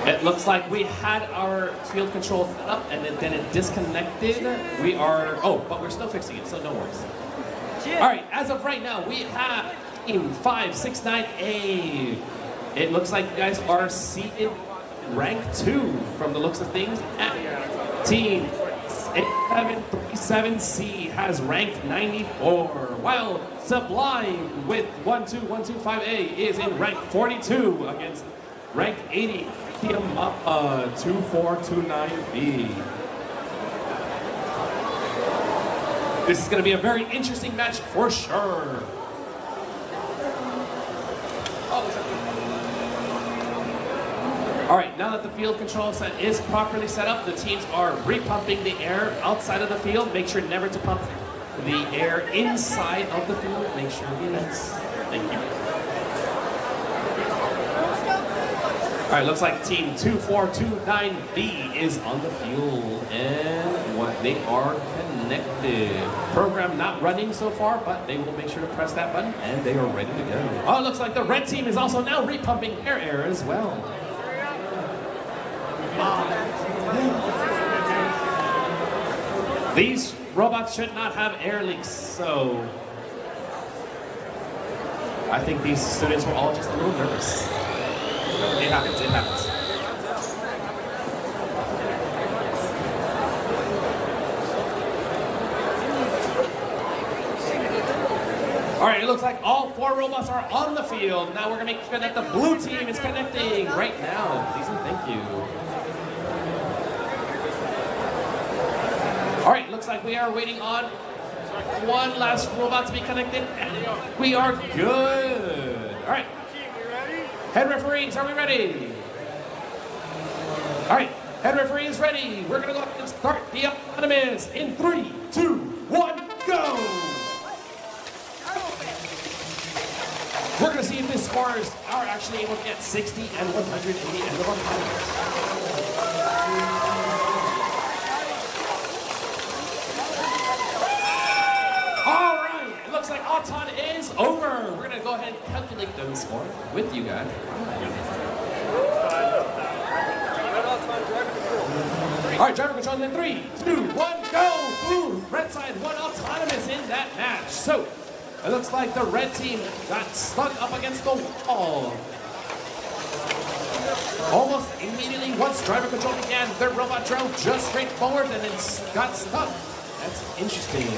It looks like we had our field control set up and then it disconnected. But we're still fixing it, so no worries. All right, as of right now, we have team 569A. It looks like you guys are seated rank 2 from the looks of things. And team 8737C has ranked 94, while Sublime with 12125A is in rank 42 against rank 80, team 2429B. This is going to be a very interesting match for sure. All right, now that the field control set is properly set up, the teams are repumping the air outside of the field. Make sure never to pump the air inside of the field. Make sure that's. Thank you. All right, looks like team 2429B is on the field, and they are connected. Program not running so far, but they will make sure to press that button, and they are ready to go. Oh, it looks like the red team is also now repumping air as well. These robots should not have air leaks, so I think these students were all just a little nervous. It happens, it happens. All right, it looks like all 4 robots are on the field. Now we're gonna make sure that the blue team is connecting right now. Please and thank you. All right, looks like we are waiting on one last robot to be connected, and we are good. All right. Head referees, are we ready? All right, head referee is ready. We're gonna go ahead and start the autonomous in 3, 2, 1, go! We're gonna see if the scorers are actually able to get 60 and 100 in the end of autonomous. All right, it looks like Auton is over. We're gonna go ahead and calculate the score with you guys. All right, driver control in 3, 2, 1, go! Blue, red side, 1 autonomous in that match. So, it looks like the red team got stuck up against the wall. Almost immediately, once driver control began, their robot drove just straight forward and then got stuck. That's interesting.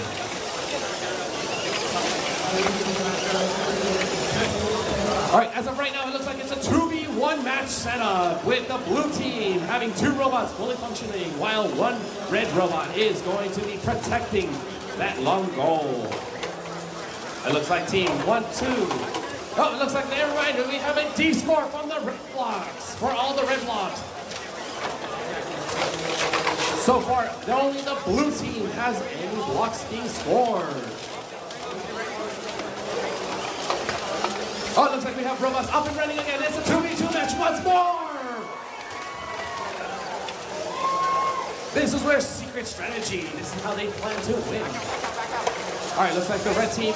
All right, as of right now, it looks like it's a 2v1 match setup with the blue team having 2 robots fully functioning, while 1 red robot is going to be protecting that long goal. It looks like team 1, 2. Oh, it looks like they're right. We have a D score from the red blocks. For all the red blocks, So far, only the blue team has any blocks being scored. Oh, it looks like we have robots up and running again. It's a 2v2 match once more. This is where secret strategy. This is how they plan to win. All right, looks like the red team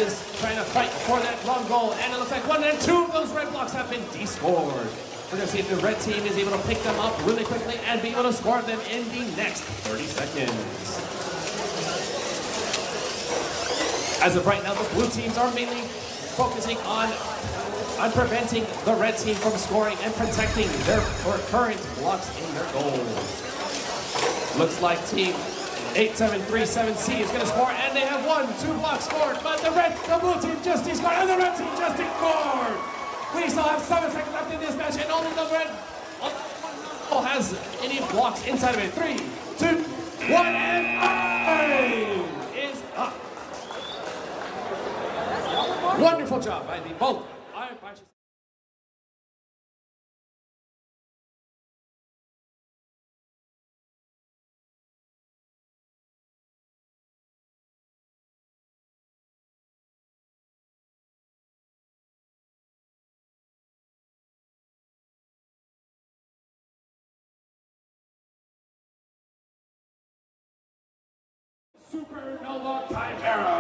is trying to fight for that long goal, and it looks like 1 and 2 of those red blocks have been descored. We're gonna see if the red team is able to pick them up really quickly and be able to score them in the next 30 seconds. As of right now, the blue teams are mainly focusing on preventing the red team from scoring and protecting their current blocks in their goals. Looks like team 8737C is going to score, and they have 1, 2 blocks scored, but the blue team just scored, and the red team just scored. We still have 7 seconds left in this match, and only the red has any blocks inside of it. 3, 2, 1, and time is up. Wonderful job by the both. Supernova Chimera.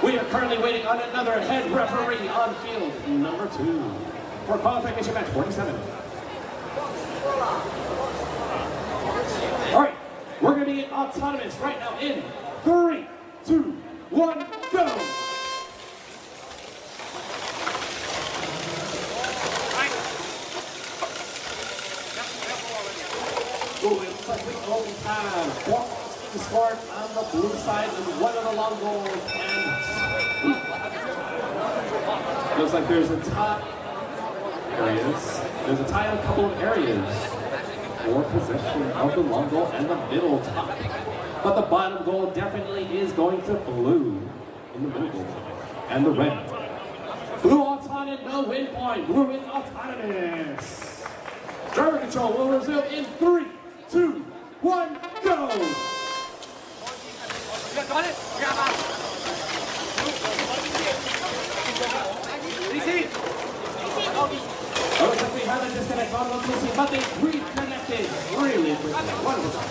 We are currently waiting on another head referee on field number 2 for qualification match 47. All right, we're going to be autonomous right now in 3, 2, 1, go. Ooh, it looks like we only have 4 scored on the blue side and 1 of the long goals. And looks like there's a tie areas. There's a tie in a couple of areas for possession of the long goal and the middle top. But the bottom goal definitely is going to blue in the middle goal and the red. Blue autonomous, no win point. Blue is autonomous. Driver control will resume in 3, 2, 1, go! Got it? Yeah. Oh, looks like we have a disconnect on the blue team, but they reconnected really quickly. Wonderful.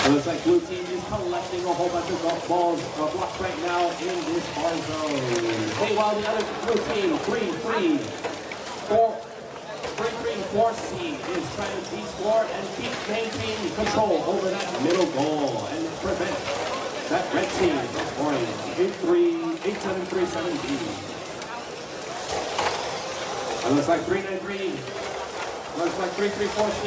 It looks like blue team is collecting a whole bunch of balls blocks right now in this bar zone. Hey, while the other blue team, 3-3-4C is trying to de-score and keep maintaining control over that middle goal and prevent that red team from scoring 8-7-3-7B. It looks like 3-9-3, looks like 3-3-4C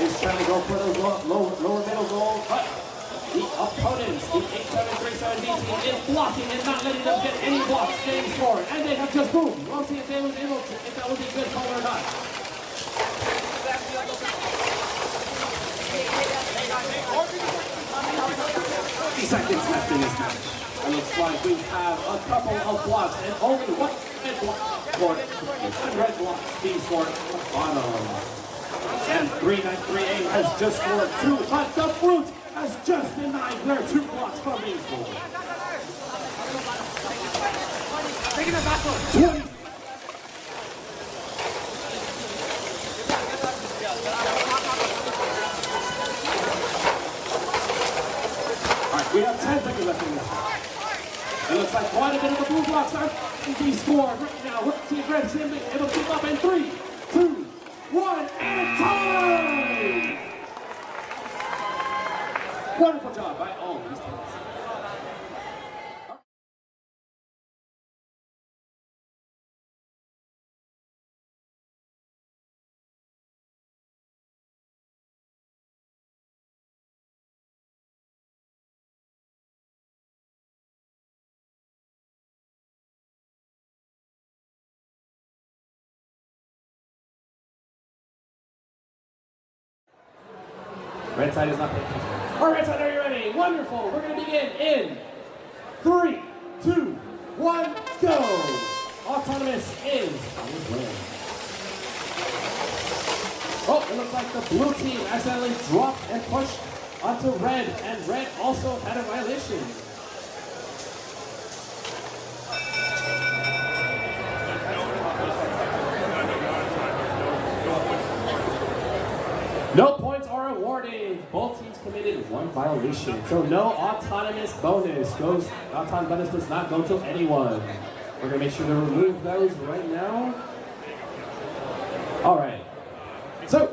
is trying to go for those lower middle goals, but the opponents, the 8-7-3-7B team, is blocking and not letting them get any blocks getting scored, and they have just moved. We'll see if they was able to, if that was a good call or not. 30 seconds left in this match. It looks like we have a couple of blocks and only 1 red block scored. 1 red block being scored on the bottom. And 3-9-3-8 has just scored 2, but the Brute has just denied their 2 blocks from being scored. 20. We have 10 seconds left in this. It looks like quite a bit of the blue blocks are being scored right now. Red team able to keep up in 3, 2, 1, and time! Wonderful job by all these teams. Red side is not paying attention. All right, red side, are you ready? Wonderful. We're going to begin in 3, 2, 1, go. Autonomous is on his way. Oh, it looks like the blue team accidentally dropped and pushed onto red, and red also had a violation. No points are awarded. Both teams committed one violation, so no autonomous bonus goes. Autonomous bonus does not go to anyone. We're gonna make sure to remove those right now. All right. So,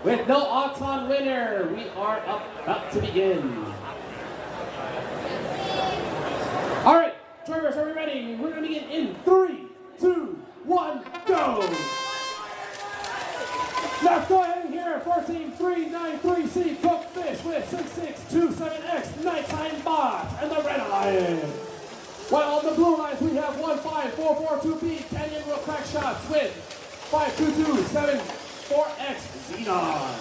with no auton winner, we are up to begin. All right, drivers, are we ready? We're gonna begin in 3, 2, 1, go. Let's go ahead and hear 14393C Cook Fish with 6627X Nighttime Bot and the Red Alliance. While on the blue lines we have 15442B Canyon Roll Crack Shots with 52274X Xenon.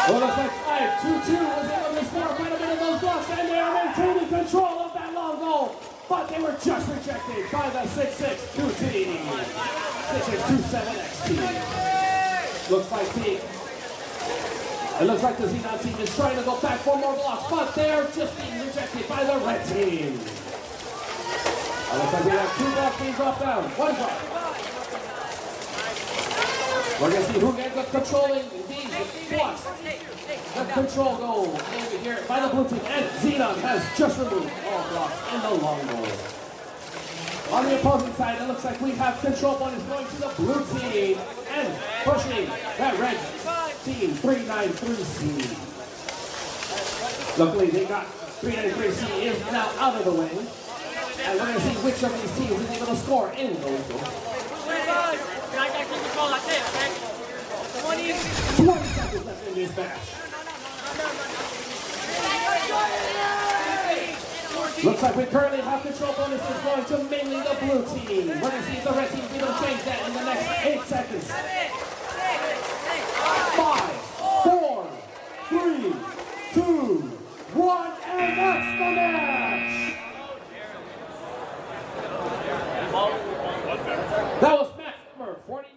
Well, looks like 522 was able to score quite a bit of those blocks, and they are maintaining control of that long goal. But they were just rejected by the 662T. 6627X team. Looks like the Xenon team is trying to go back for more blocks, but they are just being rejected by the red team. Looks like we have 2 blocks being dropped down. 1 drop. We're going to see who ends up controlling these blocks. The control goal over here by the blue team, and Xenon has just removed all blocks in the long goal. On the opposing side, it looks like we have control bonus going to the blue team and pushing that red team 393C. Luckily, they got 393C is now out of the way, and we're going to see which of these teams is able to score in those goals. 20 seconds left in this match. Looks like we currently have control bonuses going to mainly the blue team. We're going to see if the red team is going to change that in the next 8 seconds. 5, 4, 3, 2, 1, and that's the match! That was match number 49.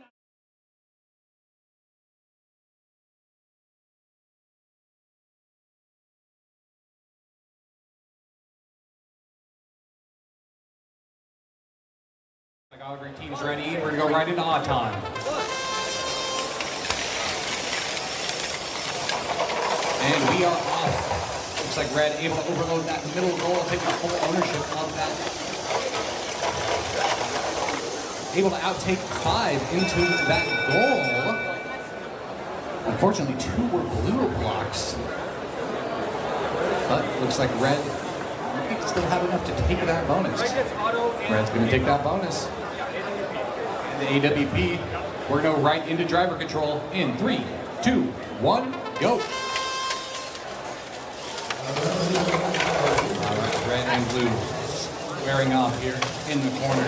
All three teams ready. We're going to go right into Auton. And we are off. Looks like Red able to overload that middle goal, taking full ownership of that. Able to outtake 5 into that goal. Unfortunately, 2 were blue blocks. But looks like Red might still have enough to take that bonus. Red's going to take that bonus. The AWP, we're going to go right into driver control in 3, 2, 1, go. All right, red and blue squaring off here in the corner.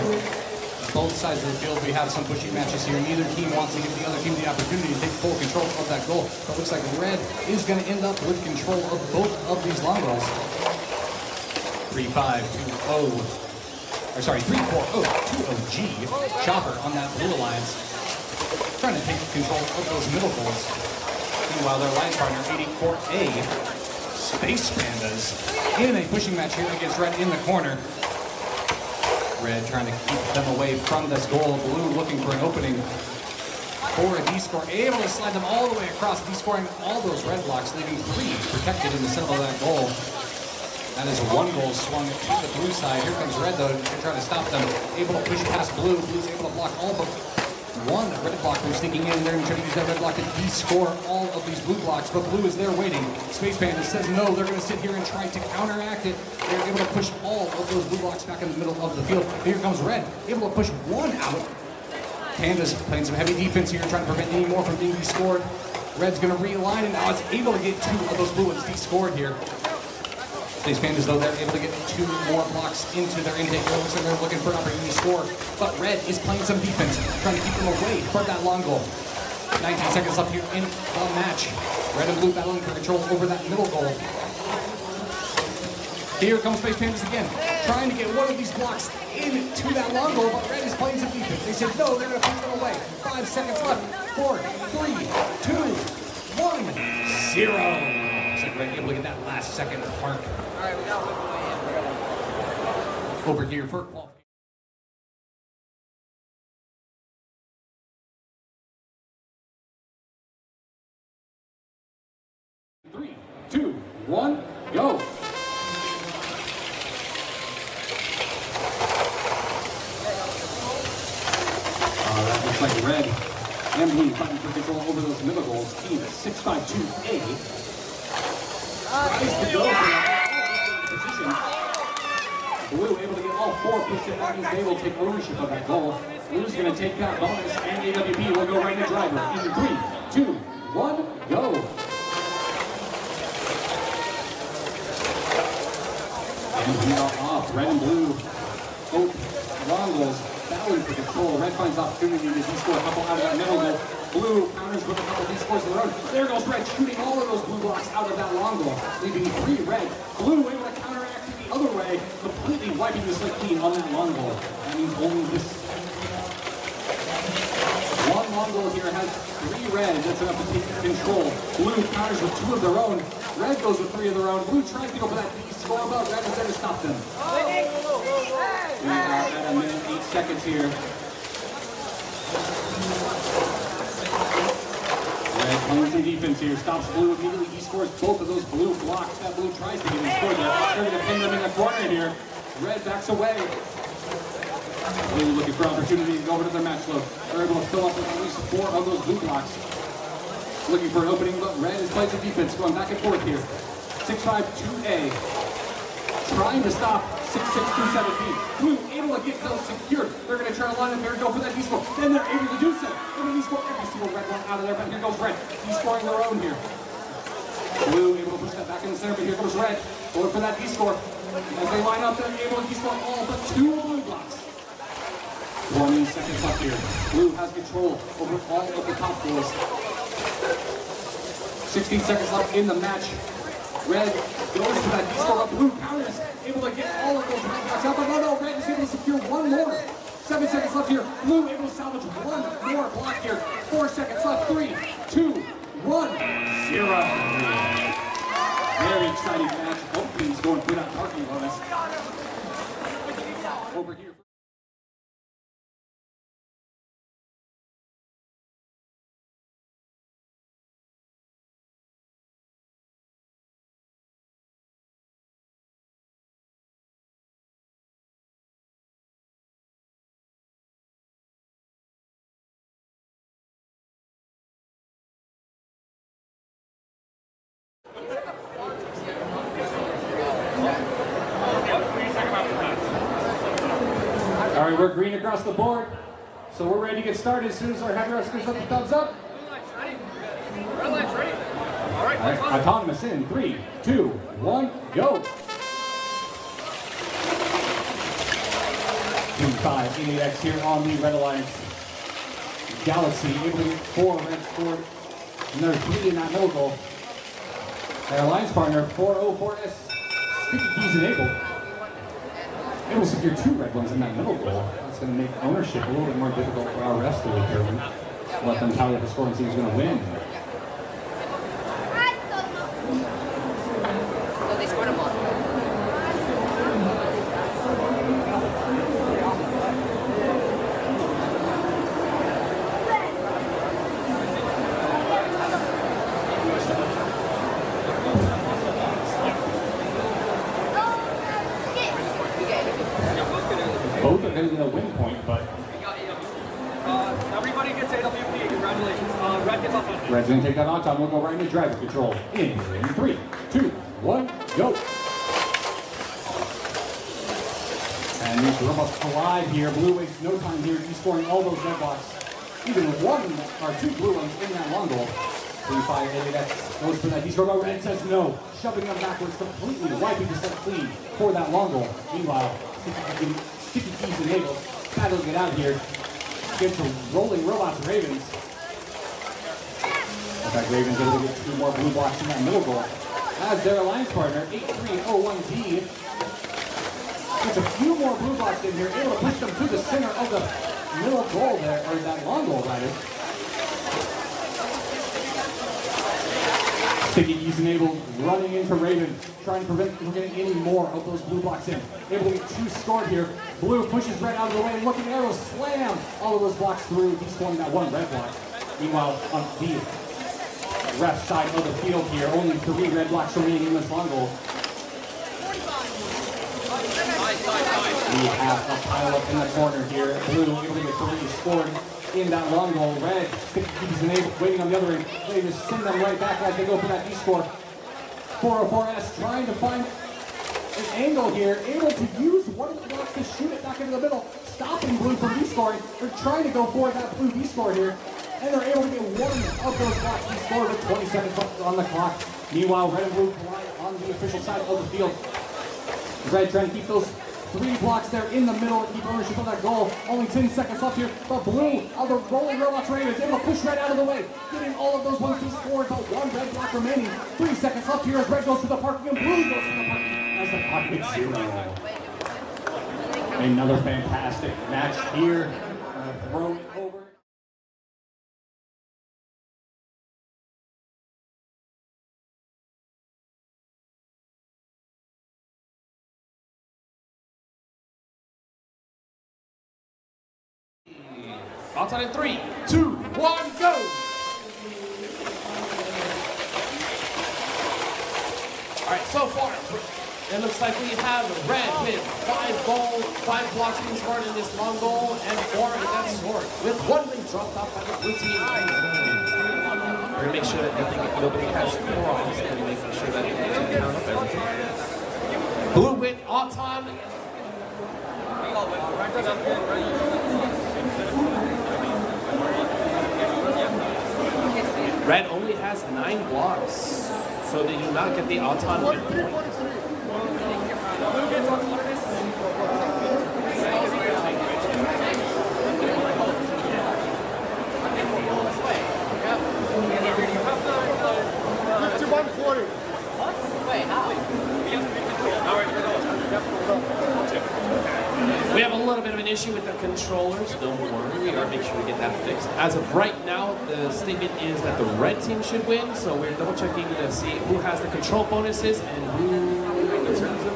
Both sides of the field, we have some pushing matches here. Neither team wants to give the other team the opportunity to take full control of that goal. But it looks like red is going to end up with control of both of these long goals. 3-5-2-0. Or sorry, 3-4-0-2-0-G. Chopper on that blue alliance. Trying to take control of those middle goals. Meanwhile, their line partner, 84A, Space Pandas, in a pushing match here against Red in the corner. Red trying to keep them away from this goal. Blue looking for an opening for a D-score. Able to slide them all the way across, D-scoring all those red blocks, leaving 3 protected in the center of that goal. That is 1 goal swung to the blue side. Here comes Red, though, to try to stop them. Able to push past Blue. Blue's able to block all but 1 red block from sneaking in there and trying to use that red block to de-score all of these blue blocks. But Blue is there waiting. Space Panda says no. They're going to sit here and try to counteract it. They're able to push all of those blue blocks back in the middle of the field. Here comes Red, able to push 1 out. Panda's playing some heavy defense here, trying to prevent any more from being de-scored. Red's going to realign, and now it's able to get 2 of those blue ones de-scored here. Space Pandas, though, they're able to get 2 more blocks into their intake. It looks like they're looking for an opportunity to score. But Red is playing some defense, trying to keep them away from that long goal. 19 seconds left here in the match. Red and Blue battling for control over that middle goal. Here comes Space Pandas again. trying to get one of these blocks into that long goal, but red is playing some defense. They said no, they're going to push them away. 5 seconds left. 4, 3, 2, 1, 0. So red able to get that last second arc. All right, we got one. Over here for qualification. Three, 2, 1, go. That looks like red and blue fighting for control over those middle goals. Team 652A tries to go for that position. Blue able to get all 4 pushed in. That means they will take ownership of that goal. Blue's going to take that bonus, and AWP will go right to driver. In 3, 2, 1, go. And we are off. Red and blue, both long goals battling for control. Red finds opportunity to de-score a couple out of that middle goal. Blue counters with a couple de-scores of their own. There goes red, shooting all of those blue blocks out of that long goal, leaving 3 red. Blue able to counteract it the other way, completely wiping the slate clean on that long goal. That means only this one long goal here has 3 red. That's enough to take control. Blue counters with 2 of their own. Red goes with 3 of their own. Blue tries to go for that de-score, but red is there to stop them. We are at a minute 8 seconds here. Red playing some defense here. Stops blue immediately. He scores both of those blue blocks. That blue tries to get him scored there. They're going to pin them in the corner here. Red backs away. Blue looking for opportunity to go over to their match load. They're able to fill up with at least 4 of those blue blocks. Looking for an opening, but red is playing some defense. Going back and forth here. 6-5-2A. Trying to stop 6-6-2-7B. Blue able to get those secured. They're going to try to line up here and go for that D-score. Then they're able to do so. They're going to D-score every single red one out of there, but here goes red. D-scoring their own here. Blue able to push that back in the center, but here comes red. Going for that D-score. As they line up, they're able to D-score all but 2 blue blocks. 20 seconds left here. Blue has control over all of the top goals. 16 seconds left in the match. Red goes to that D-score, but blue counters, able to get all of those red blocks out, but no, red is able to secure 1 more. 7 seconds left here. Blue able to salvage 1 more block here. 4 seconds left. 3, 2, 1, 0. Very exciting match. Both teams going for that parking bonus. Over here. All right, we're green across the board, so we're ready to get started as soon as our head rush gives up the thumbs up. Blue line's ready. Red line's ready. All right, All right, autonomous in 3, 2, 1, go. 2-5-8X here on the Red Alliance. Galaxy able to get 4 red scored, and there's 3 in that middle goal. Their alliance partner 404S, sticky keys enabled. Able to secure 2 red ones in that middle goal. That's going to make ownership a little bit more difficult for our refs to determine. Let them tally up the score and see who's going to win. So they scored a ball. Both are going to get a win point, but everybody gets AWP. Congratulations. Red gets off on. Red's going to take that on time. We'll go right into driver control. In 3, 2, 1, go. And these robots collide here. Blue wastes no time here. He's scoring all those red blocks. Even with 1 or 2 blue ones in that long goal. V5RC goes for that. He's robot. Red says no. Shoving them backwards, completely wiping the set clean for that long goal. Meanwhile, sticky keys enabled. Battling it out here. Gives the rolling robots Ravens. In fact, Ravens able to get 2 more blue blocks in that middle goal. As their alliance partner, 8301D, Gets a few more blue blocks in here, able to push them to the center of the middle goal there, or that long goal, rather. Sticky using able running into Raven, trying to prevent from getting any more of those blue blocks in. Able to get 2 scored here. Blue pushes red out of the way, and looking arrow slam all of those blocks through. He's scoring that 1 red block. Meanwhile, on the left side of the field here, only 3 red blocks remaining in this long goal. We have a pile up in the corner here. Blue able to get 3 scored in that long goal. Red keeps enabled, waiting on the other end. They just send them right back as they go for that D-score. 404S trying to find an angle here, able to use one of the blocks to shoot it back into the middle, stopping Blue from D-scoring. They're trying to go for that Blue D-score here, and they're able to get 1 of those blocks D-scored with 20 seconds left on the clock. Meanwhile, Red and Blue collide on the official side of the field. Red trying to keep those 3 blocks there in the middle and keep ownership of that goal. Only 10 seconds left here, but Blue of the rolling robots Raiders able to push Red out of the way, getting all of those ones he scored, but 1 red block remaining. 3 seconds left here as Red goes to the parking and Blue goes to the parking as the clock hits 0. Another fantastic match here. Throw it over. Outside in 3, 2, 1, go! Alright, so far, it looks like we have Red with 5 blocks being scored in this long goal and 4 in that scored, with 1 being dropped off by the blue team. We're going to make sure that nobody has crossed and making sure that we can count up everything. Blue with Auton. Red only has 9 blocks, so they do not get the Auton win point. We have a little bit of an issue with the controllers. Don't worry, we are making sure we get that fixed. As of right now, the statement is that the red team should win, so we're double checking to see who has the control bonuses and who deserves them.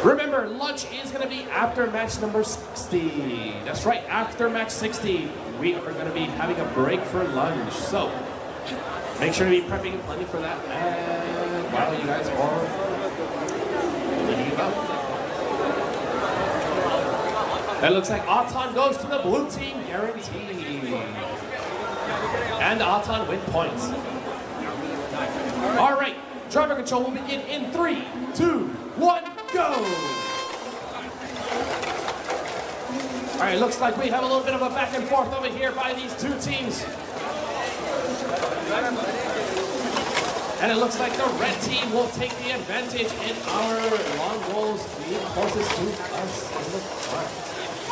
Remember, lunch is going to be after match number 60. That's right, after match 60, we are going to be having a break for lunch. So make sure to be prepping plenty for that while you guys are leaving about. That looks like Auton goes to the blue team, guaranteed. And Auton win points. All right, driver control will begin in 3, 2, 1, go! All right, looks like we have a little bit of a back and forth over here by these 2 teams. And it looks like the red team will take the advantage in our long goals being closest to us in the front.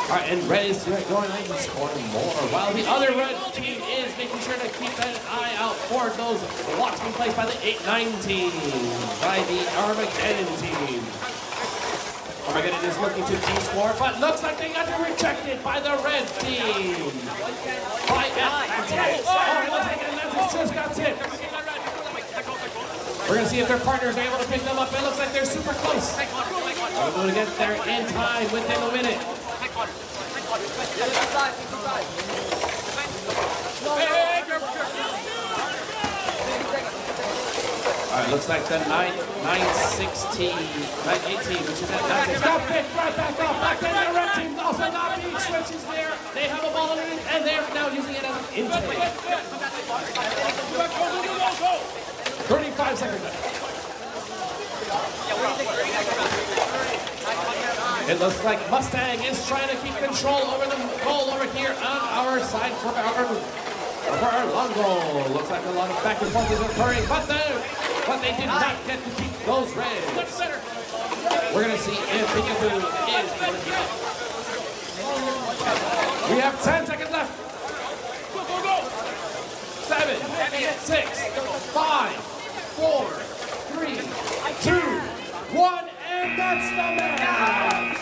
All right, and red is going on and scoring more, while the other red team is making sure to keep an eye out for those blocks being placed by the 8-9 team, by the Armageddon team. Armageddon is looking to D-score, but looks like they got rejected by the red team. By Atlantis. Oh, it looks like Atlantis just got tipped. We're going to see if their partners are able to pick them up. It looks like they're super close. We're going to get there in time within a minute. All right, looks like the 9-16, 9-18, which is Atlantis. Got picked right back up. Back then, the red team also got beat. Switches there. They have a ball underneath, and they're now using it as an intake. 35 seconds left. It looks like Mustang is trying to keep control over the goal over here on our side for our long goal. Looks like a lot of back and forth is occurring, but they did not get to keep those reds. We're going to see if Peekaboo is going to keep up. We have 10 seconds left. 7. 6, 5, 4, 3, 2, 1, and that's the match!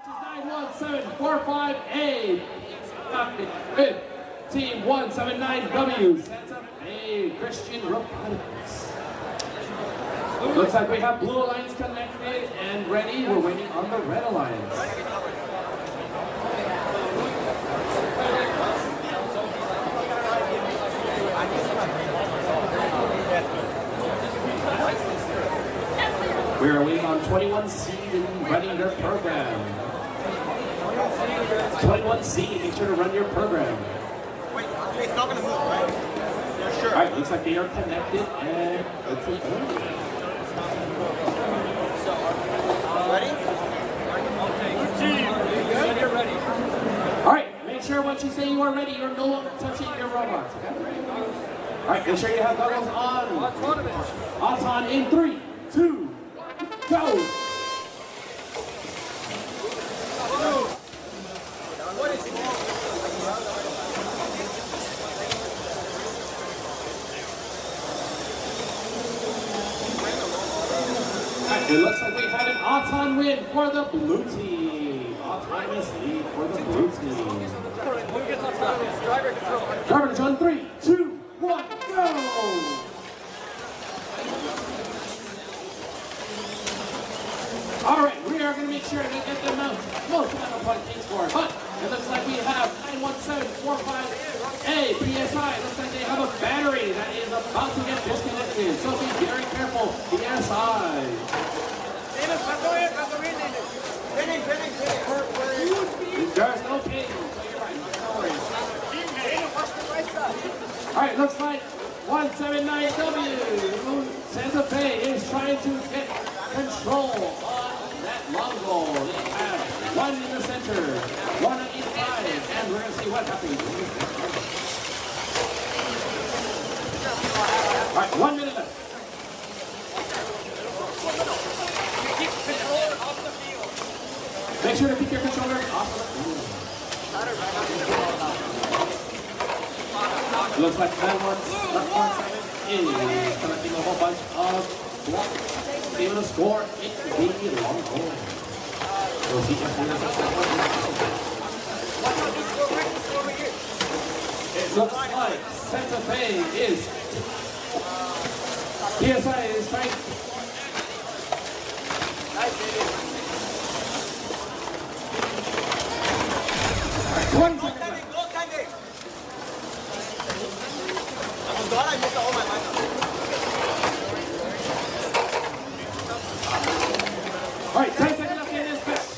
This is 91745A with Team 179W, Santa Fe Christian Robotics. Looks like we have blue alliance connected and ready. We're waiting on the red alliance. We are waiting on 21C and running their program. 21C, make sure to run your program. Wait, it's not gonna move, right? Yeah, sure. Alright, looks like they are connected and let's see. Ready? Alright, make sure once you say you are ready, you're no longer touching your robots. Okay? Alright, make sure you have goggles on. Auton in 3, 2, go! It looks like we had an Auton win for the blue team. Autonomous lead for the blue team. Driver control in 3, 2, 1, go! Alright, we are going to make sure to get the most amount of points for. But it looks like we have 91745A PSI. Looks like they have a battery that is about to get disconnected. So be very careful, PSI. There's no pain, so you're right. No worries. Alright, looks like 179W Santa Fe is trying to get control on that long goal. They have one in the center, one on each side, and we're going to see what happens. Alright, 1 minute left. Make sure to keep your controller off the field. Looks like that one's is collecting a whole bunch of blocks. Able to score it could be a long goal. We'll see if there's it looks like Santa Fe is PSI is trying. Nice, baby. 20 seconds left. Alright, 10 seconds left in this match.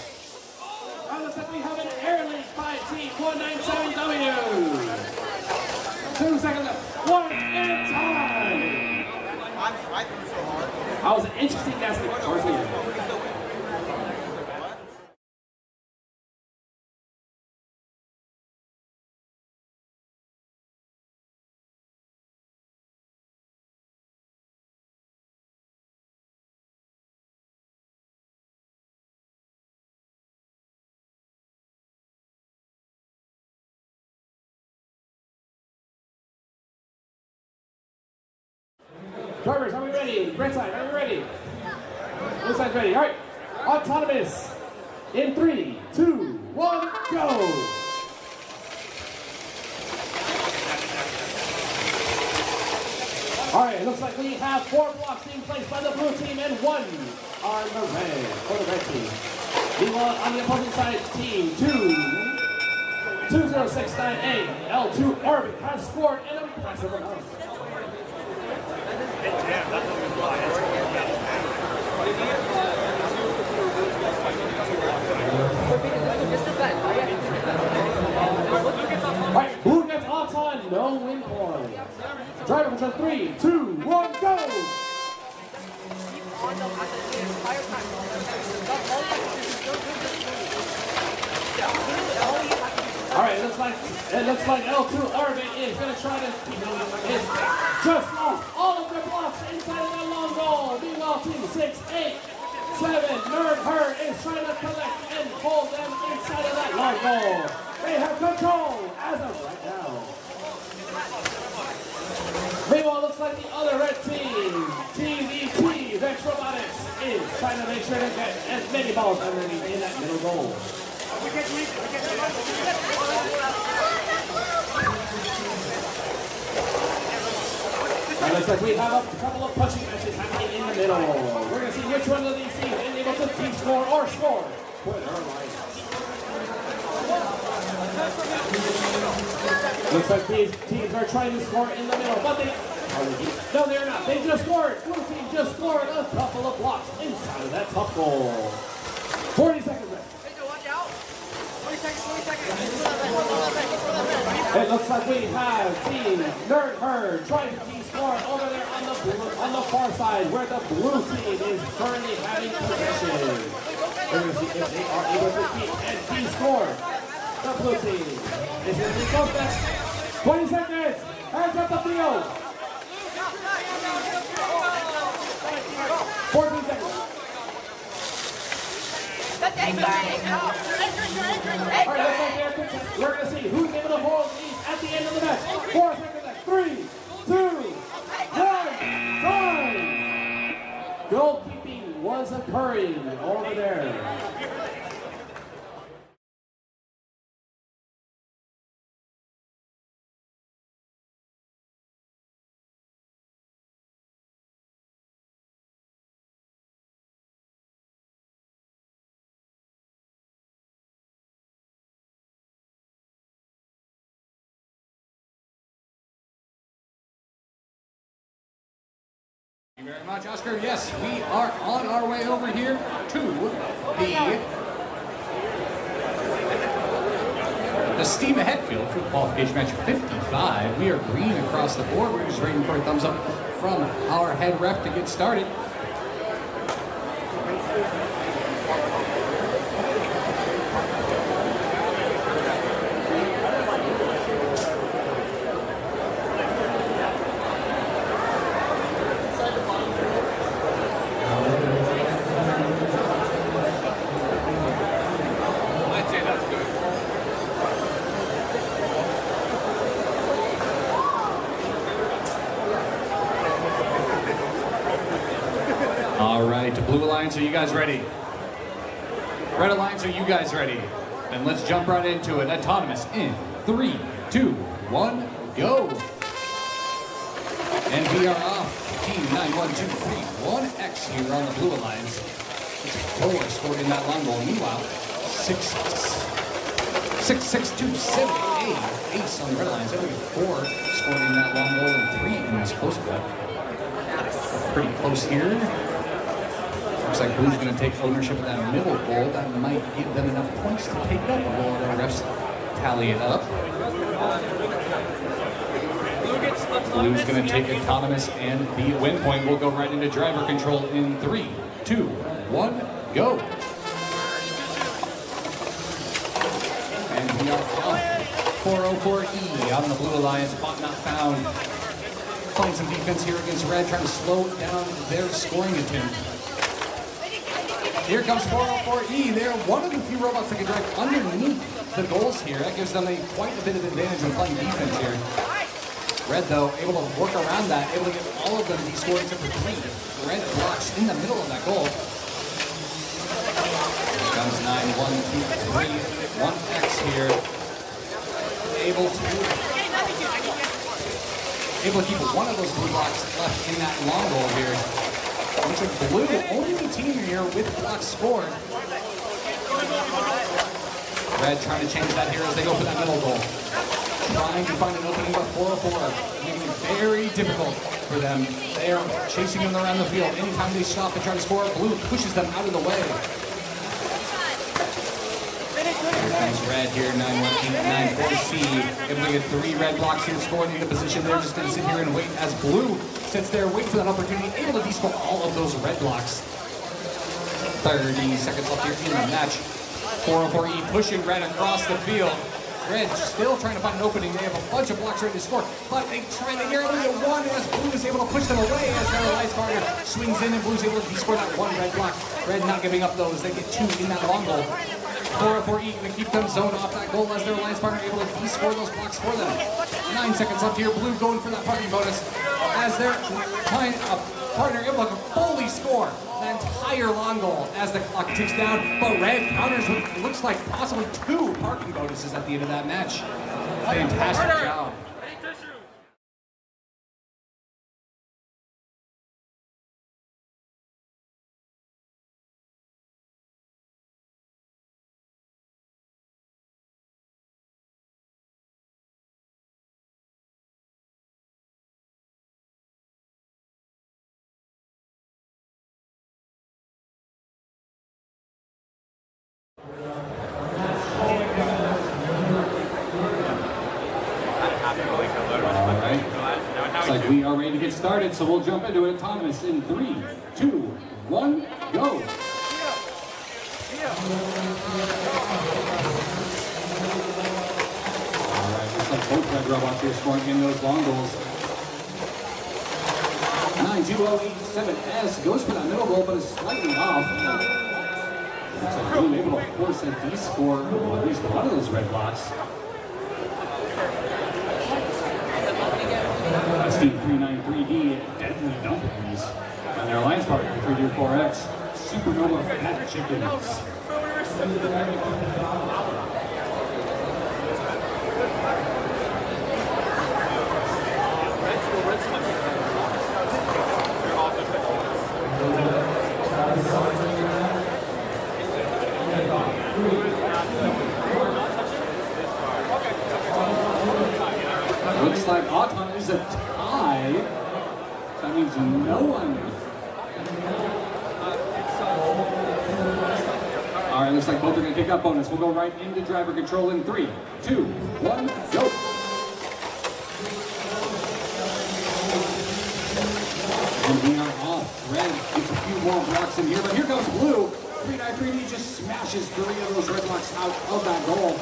Now looks like we have an Air League by Team 197W. 2 seconds left. 1 minute time. I'm swiping so hard. That was an interesting gasket towards the end. Drivers, are we ready? Red side, are we ready? Blue side's ready. All right. Autonomous. In 3, 2, 1, go. All right. It looks like we have 4 blocks being placed by the blue team and 1 on the red for the red team. Meanwhile, on the opposing side, team 2069A L2 Orbit has scored an impressive amount. Alright, blue gets Auton, no win point. point. Driver control 3, 2, 1, go! All right, it looks like L2 Orbit is going to try to is just lost all of their blocks inside of that long goal. Meanwhile, team 6, 8, 7, Nerd Her is trying to collect and hold them inside of that long goal. They have control as of right now. Meanwhile, it looks like the other red team, Team ET, Vex Robotics, is trying to make sure to get as many balls underneath in that middle goal. Now it looks like we have a couple of punching matches happening in the middle. We're going to see which one of these teams is able to team score or score for their alliance. Looks like these teams are trying to score in the middle, but no, they're not. They just scored. Blue team just scored a couple of blocks inside of that top goal. 40 seconds left. It looks like we have Team Nerd Herd trying to score over there on the far side where the blue team is currently having possession. We're going to see if they are able to keep and score. The blue team is going to be close back. 20 seconds. Hands up the field. 14 seconds. All right, looks like they're contested. We're going to see who's able to hold these at the end of the match. 4 seconds left. 3, 2, 1, time. Goalkeeping was occurring over there. Thank you very much, Oscar. Yes, we are on our way over here to the Steam Ahead field for Qualification Match 55. We are green across the board. We're just waiting for a thumbs up from our head ref to get started. All right, Blue Alliance, are you guys ready? Red Alliance, are you guys ready? Then let's jump right into it. Autonomous in 3, 2, 1, go. And we are off. Team 9123, 1X here on the Blue Alliance. It's 4 scored in that long goal. Meanwhile, 6-6-2-7-8 ace on the Red Alliance. Every 4 scored in that long goal and 3 in this close one. Pretty close here. Looks like Blue's going to take ownership of that middle goal. That might give them enough points to take up. We'll the refs tally it up. Blue's going to take autonomous and the win point. We'll go right into driver control in 3, 2, 1, go. And we are off. 404E on the Blue Alliance. Bot not found. Playing some defense here against Red, trying to slow down their scoring attempt. Here comes 404E. They're one of the few robots that can drive underneath the goals here. That gives them quite a bit of advantage when playing defense here. Red, though, able to work around that, able to get all of them de-scored except for 3. Red blocks in the middle of that goal. Here comes 9, 1, 2, 3, 1X here. Able to keep one of those blue blocks left in that long goal here. Looks like Blue, only the team here with blocks scored. Red trying to change that here as they go for that middle goal. Trying to find an opening, but 404 making it very difficult for them. They are chasing them around the field. Anytime they stop and try to score, Blue pushes them out of the way. Here comes red here, 9-1-8-9-4C. Able to get 3 red blocks here, scoring into position. They're just going to sit here and wait as blue sits there, waiting for that opportunity, able to de-score all of those red blocks. 30 seconds left here in the match. 404E pushing red across the field. Red still trying to find an opening. They have a bunch of blocks ready to score, but they try to get only one as blue is able to push them away as their alliance partner swings in and blue's able to de-score that 1 red block. Red not giving up those. They get 2 in that long goal. 404E going to keep them zoned off that goal as their alliance partner able to de-score those blocks for them. 9 seconds left here. Blue going for that parking bonus as their partner able to fully score the entire long goal as the clock ticks down, but red counters with looks like possibly 2 parking bonuses at the end of that match. Fantastic job. Looks like we are ready to get started, so we'll jump into it autonomous in 3, 2, 1, go. Alright, looks like both red robots here scoring in those long goals. 92087S goes for that middle goal, but is slightly off. Looks like blue able to force a D-score on at least one of those red blocks. Steve 393D, Deadly Dumplings, and their alliance partner 324X, Supernova Fat Chickens. Looks like Autumn is a tie. That means no one. All right, looks like both are going to pick up bonus. We'll go right into driver control in 3, 2, 1, go. And we are off. Red gets a few more blocks in here, but here comes blue. 393D just smashes 3 of those red blocks out of that goal.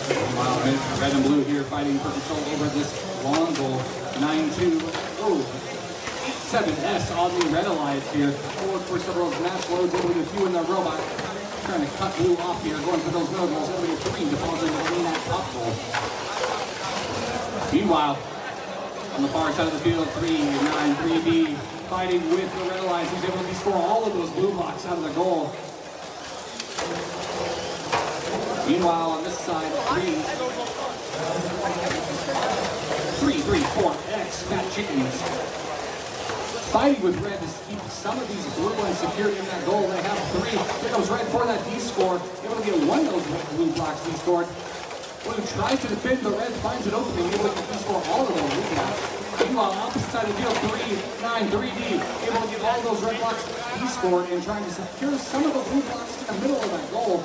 Wow, red and blue here fighting for control over this long goal. 9-2. Oh, 8-7S on the red alliance here. Forward for several match loads, able to get a few in the robot. Trying to cut blue off here, going for those middle goals. Able to get 3 depositing in that top goal. Meanwhile, on the far side of the field, 3-9-3B fighting with the red alliance. He's able to score all of those blue blocks out of the goal. Meanwhile, on this side, 3-3-4X Fat Chickens fighting with red to keep some of these blue ones secured in that goal. They have 3. Here comes red for that D-score. Able to get 1 of those blue blocks D-scored. Blue tries to defend, but red finds an opening. Able to D-score all of those blue blocks. Meanwhile, opposite side of the field, 3-9-3D able to get all those red blocks D-scored and trying to secure some of the blue blocks in the middle of that goal.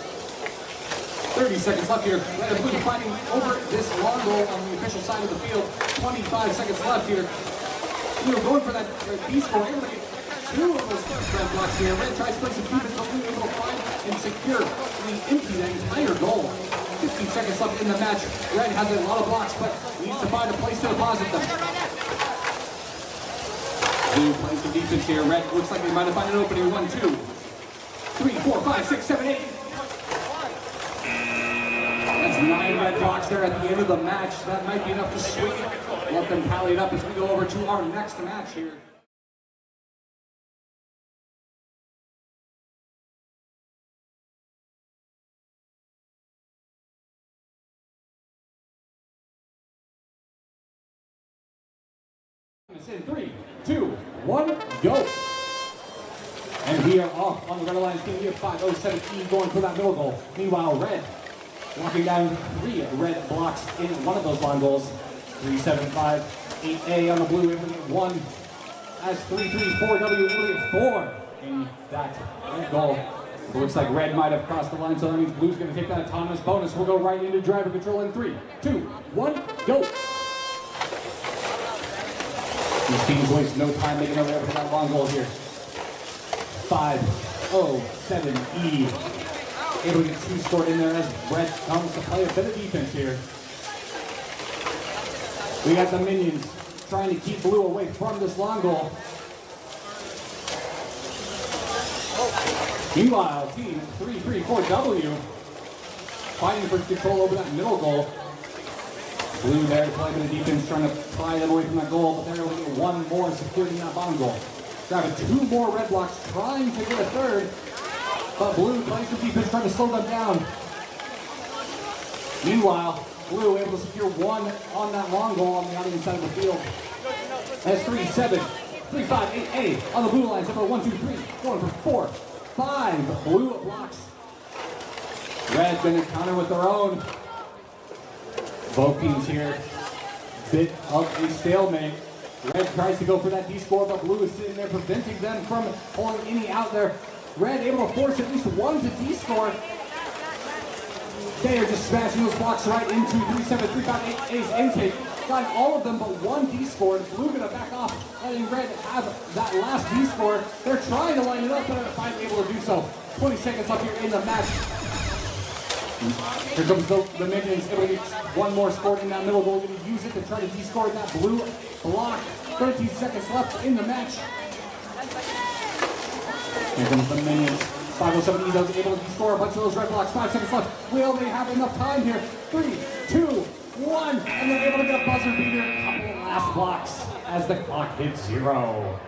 30 seconds left here. Red and blue fighting over this long goal on the official side of the field. 25 seconds left here. Blue going for that D-score, able to get 2 of those red blocks here. Red tries to place a keep it, but blue able to find and secure and empty that entire goal. 15 seconds left in the match. Red has a lot of blocks, but needs to find a place to deposit them. Blue plays some defense here. Red looks like they might have found an opening. 1, 2, 3, 4, 5, 6, 7, 8. That's 9 red blocks there at the end of the match. That might be enough to swing it. Let them tally it up as we go over to our next match here. It's in 3, 2, 1, go. And we are off on the red alliance team. We have 507E going for that middle goal. Meanwhile, red walking down 3 red blocks in one of those long goals. 3-7-5-8A on the blue, able to get 1. As 3-3-4W, able to get 4 in that red goal. It looks like red might have crossed the line, so that means blue's going to take that autonomous bonus. We'll go right into driver control in 3, 2, 1, go. These teams waste no time making their way up to that long goal here. 5-0-7-E. Able to get 2 scored in there as red comes to play a bit of defense here. We got the minions trying to keep blue away from this long goal. Meanwhile, team 334W fighting for control over that middle goal. Blue there to play a bit of defense, trying to pry them away from that goal, but they're able to get 1 more secured in that bottom goal. Grabbing 2 more red blocks, trying to get a 3rd, but blue plays some defense, trying to slow them down. Meanwhile, blue able to secure 1 on that long goal on the audience side of the field. That's 3-7, 3-5-8-A on the blue line. Number 1, 2, 3, going for 4, 5. Blue blocks. Red gonna counter with their own. Both teams here, bit of a stalemate. Red tries to go for that D-score, but blue is sitting there preventing them from pulling any out there. Red able to force at least 1 to D-score. They are just smashing those blocks right into 3-7, 3-5-8-A's intake. Got all of them but 1 D-score. Blue gonna back off, letting red have that last D-score. They're trying to line it up, but are finally able to do so. 20 seconds left here in the match. Here comes the minions, able to get 1 more scored in that middle goal. Going to use it to try to de-score that blue block. 13 seconds left in the match. Here comes the minions. 507 E does able to de-score a bunch of those red blocks. 5 seconds left. Will they have enough time here? 3, 2, 1, and they're able to get a buzzer beater. A couple of last blocks as the clock hits 0.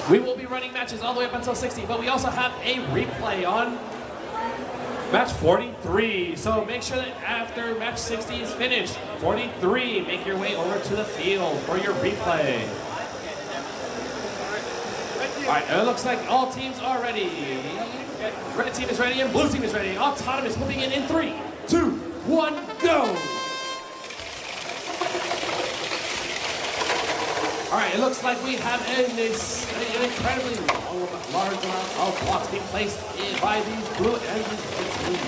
We will be running matches all the way up until 60, but we also have a replay on match 43. So make sure that after match 60 is finished, 43, make your way over to the field for your replay. All right, it looks like all teams are ready. Red team is ready and blue team is ready. Autonomous moving in 3, 2, 1, go! All right, it looks like we have an incredibly large amount of blocks being placed by these blue and these red teams.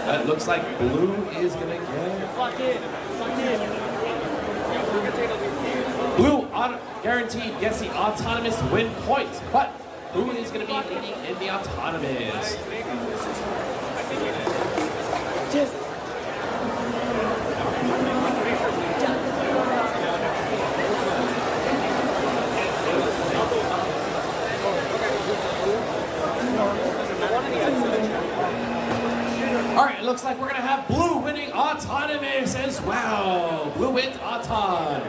It looks like blue is gonna get. Blue guaranteed gets the autonomous win point, but who is gonna be leading in the autonomous? All right, it looks like we're gonna have blue winning autonomous as well. Blue wins auton.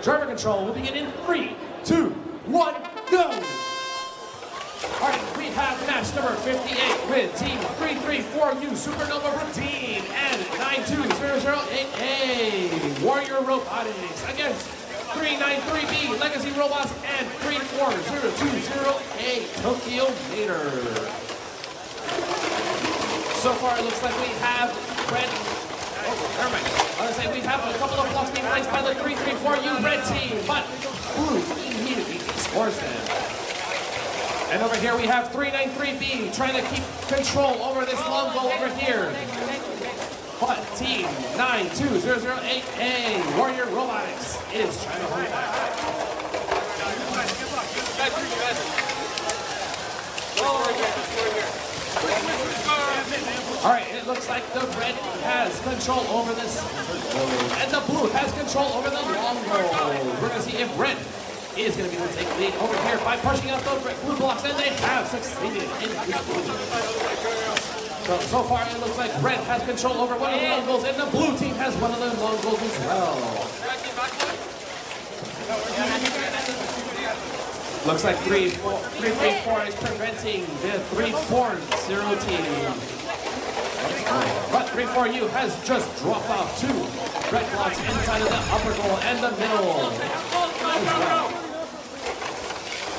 Driver control will begin in 3, 2, 1, go! All right, we have match number 58 with Team 334U Supernova Routine and 92008A Warrior Robotics against 393B Legacy Robots and 34020A Tokyo Mater. So far, it looks like we have red. Oh, never mind. I was saying we have a couple of blocks being placed by the 334U red team, but blue immediately scores them. And over here we have 393B trying to keep control over this long goal over here. But team 92008A Warrior Robotics is trying to hold it back. All right, it looks like the red has control over this, and the blue has control over the long goal. We're gonna see if red is going to be able to take the lead over here by pushing out those blue blocks, and they have succeeded in this. So far, it looks like red has control over one of the long goals, and the blue team has one of the long goals as well. Looks like 3-3-4 is preventing the 3-4-0 team. But 3-4-U has just dropped off two red blocks inside of the upper goal and the middle.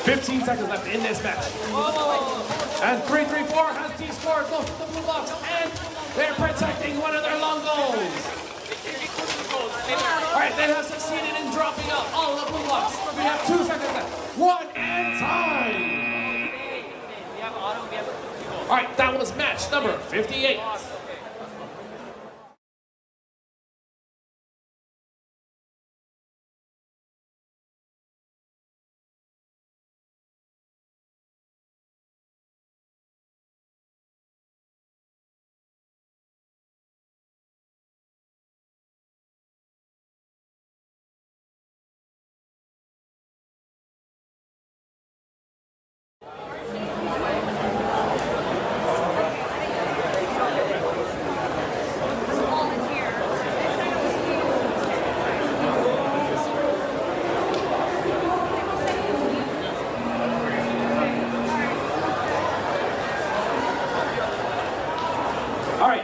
15 seconds left in this match. And 3-3-4 has descored both of the blue blocks, and they're protecting one of their long goals. Alright, they have succeeded in dropping out all the blue blocks. We have 2 seconds left. 1 and time! Alright, that was match number 58.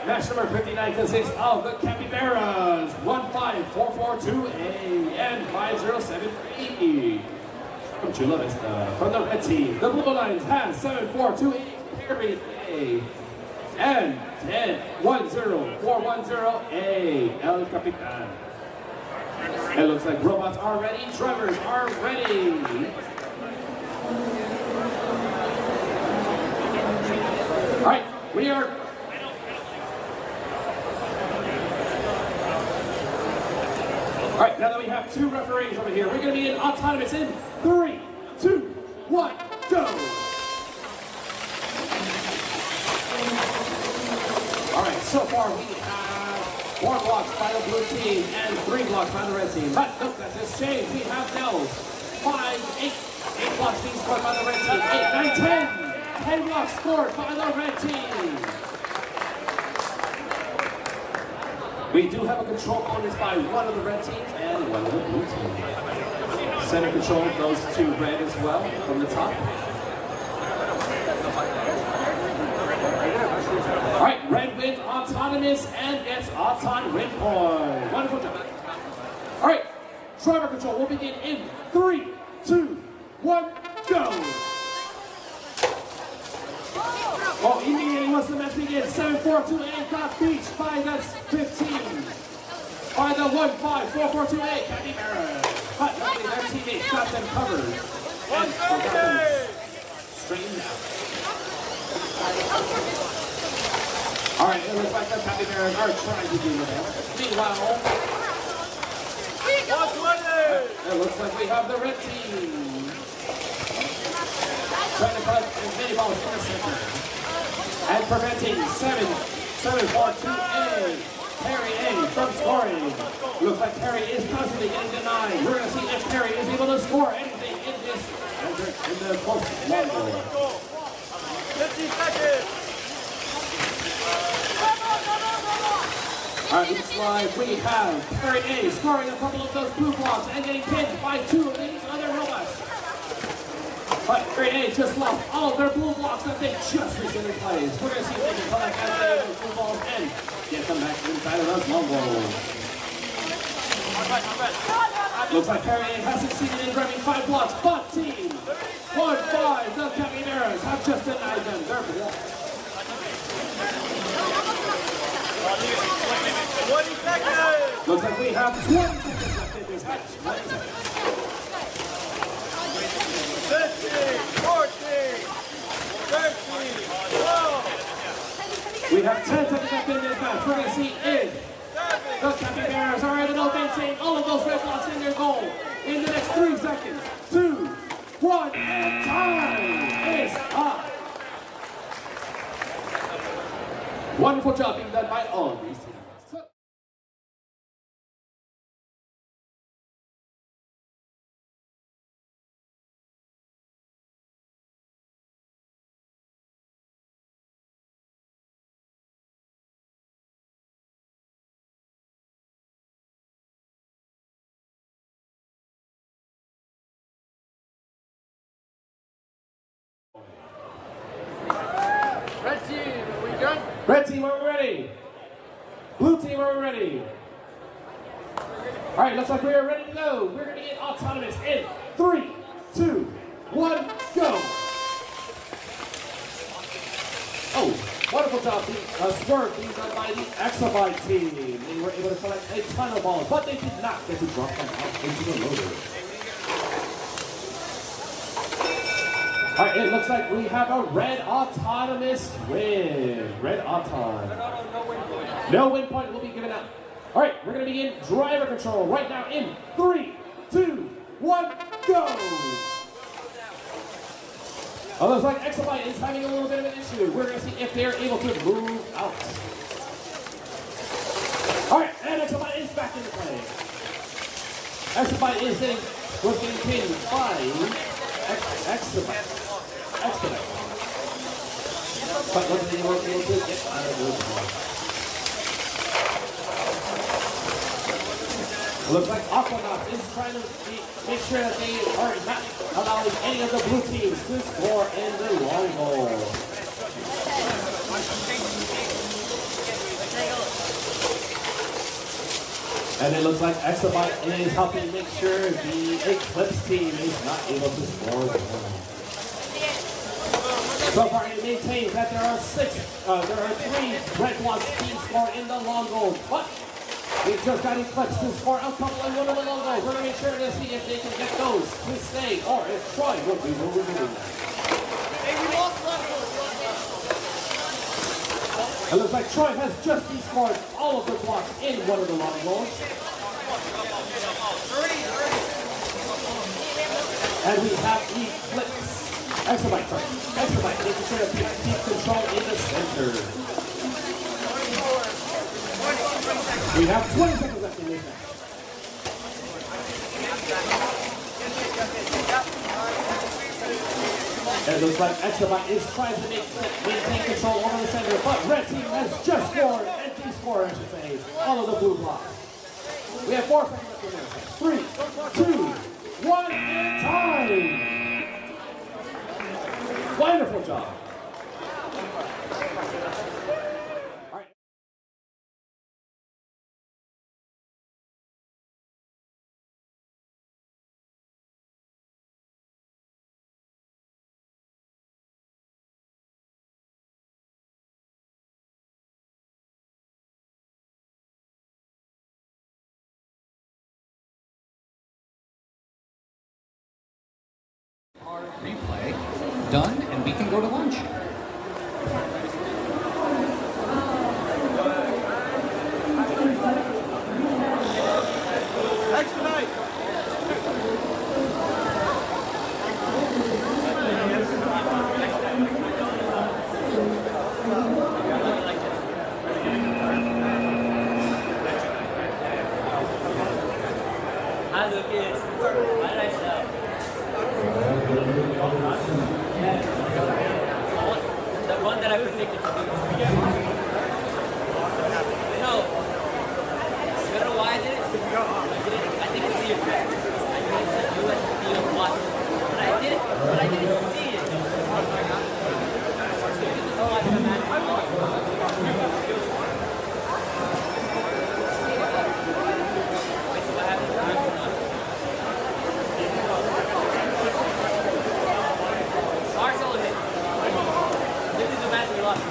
Match number 59 consists of the Capybaras 15442A and 507E. From Chula Vista. From the red team, the Blue Lines has 742A, Perry A, and 10410A, El Capitan. It looks like robots are ready, drivers are ready. All right, we are. All right, now that we have two referees over here, we're going to be in autonomous in 3, 2, 1, go! All right, so far we have 4 blocks by the blue team and 3 blocks by the red team. But look, that has changed. We have now 5, 8 blocks being scored by the red team. 8, 9, 10 blocks scored by the red team. We do have a control bonus by one of the red teams and one of the blue teams. Center control goes to red as well from the top. All right, red wins autonomous and gets Auton win point. Wonderful job. All right, driver control will begin in 3, 2, 1, go. Well, immediately once the match begins, 742A got beached by the 15. By the 15442A, Capybara. But luckily their teammates got them covered. And got them straightened out. Alright, it looks like the Capybaras are trying to do the best. Meanwhile, it looks like we have the red team trying to put as many balls in the center. And preventing 742A, Perry A from scoring. Looks like Perry is constantly getting denied. We're going to see if Perry is able to score anything in this center in the post long goal. 50 seconds. Alright, looks like we have Perry A scoring a couple of those blue blocks and getting pinned by 2 of these other robots. But Grade A just lost all of their blue blocks that they just recently played. We're going to see if they can collect as many of those blue balls and get them back inside of those long balls. Looks like Perry A has succeeded in grabbing 5 blocks, but team 1-5, the Capybaras have just denied them their blocks. 20 seconds! Looks like we have 20 seconds left in this match. 20 seconds. 15, 14, 13, 12. We have 10 seconds left in this match. We're going to see if the Capybaras are able to maintain all of those red blocks in their goal in the next 3 seconds. 2, 1, and time is up. Wonderful job being done by all of these teams. Red team, are we ready? Blue team, are we ready? All right, looks like we are ready to go. We're going to get autonomous in 3, 2, 1, go. Oh, wonderful job. The swerve being done by the Exabyte team. They were able to collect a ton of balls, but they did not get to drop them out into the loader. All right, it looks like we have a red autonomous win. Red Auton. No win point will be given out. All right, we're going to begin driver control right now in 3, 2, 1, go. Oh, looks like Exabyte is having a little bit of an issue. We're going to see if they're able to move out. All right, and Exabyte is back into play. Exabyte was getting pinned by Exabyte. But luckily they were able to get out of those ones. It looks like Aquanaut is trying to make sure that they are not allowing any of the blue teams to score in the long goal. And it looks like Exabyte is helping make sure the Eclipse team is not able to score the goal. So far, it maintains that there are 3 red blocks being scored in the long goal, but we've just got Eclipse to score a couple in one of the long goals. We're going to make sure to see if they can get those to stay, or if Troy will be removing them. It looks like Troy has just scored all of the blocks in one of the long goals. And we have Eclipse. Exabyte making sure to keep control in the center. We have 20 seconds left in this match. And it looks like Exabyte is trying to maintain control over the center, but red team has just scored, and scored, I should say, all of the blue blocks. We have 4 seconds left in this match. 3, 2, 1, and time! Wonderful job. All right. Replay done, and we can go to lunch. Hi, Lucas. Why did I stop? The one that I predicted to do. No. You know why I did it? I didn't see it. I didn't see you at the field watching. But I didn't see it. Oh, I can imagine. This is the match we lost.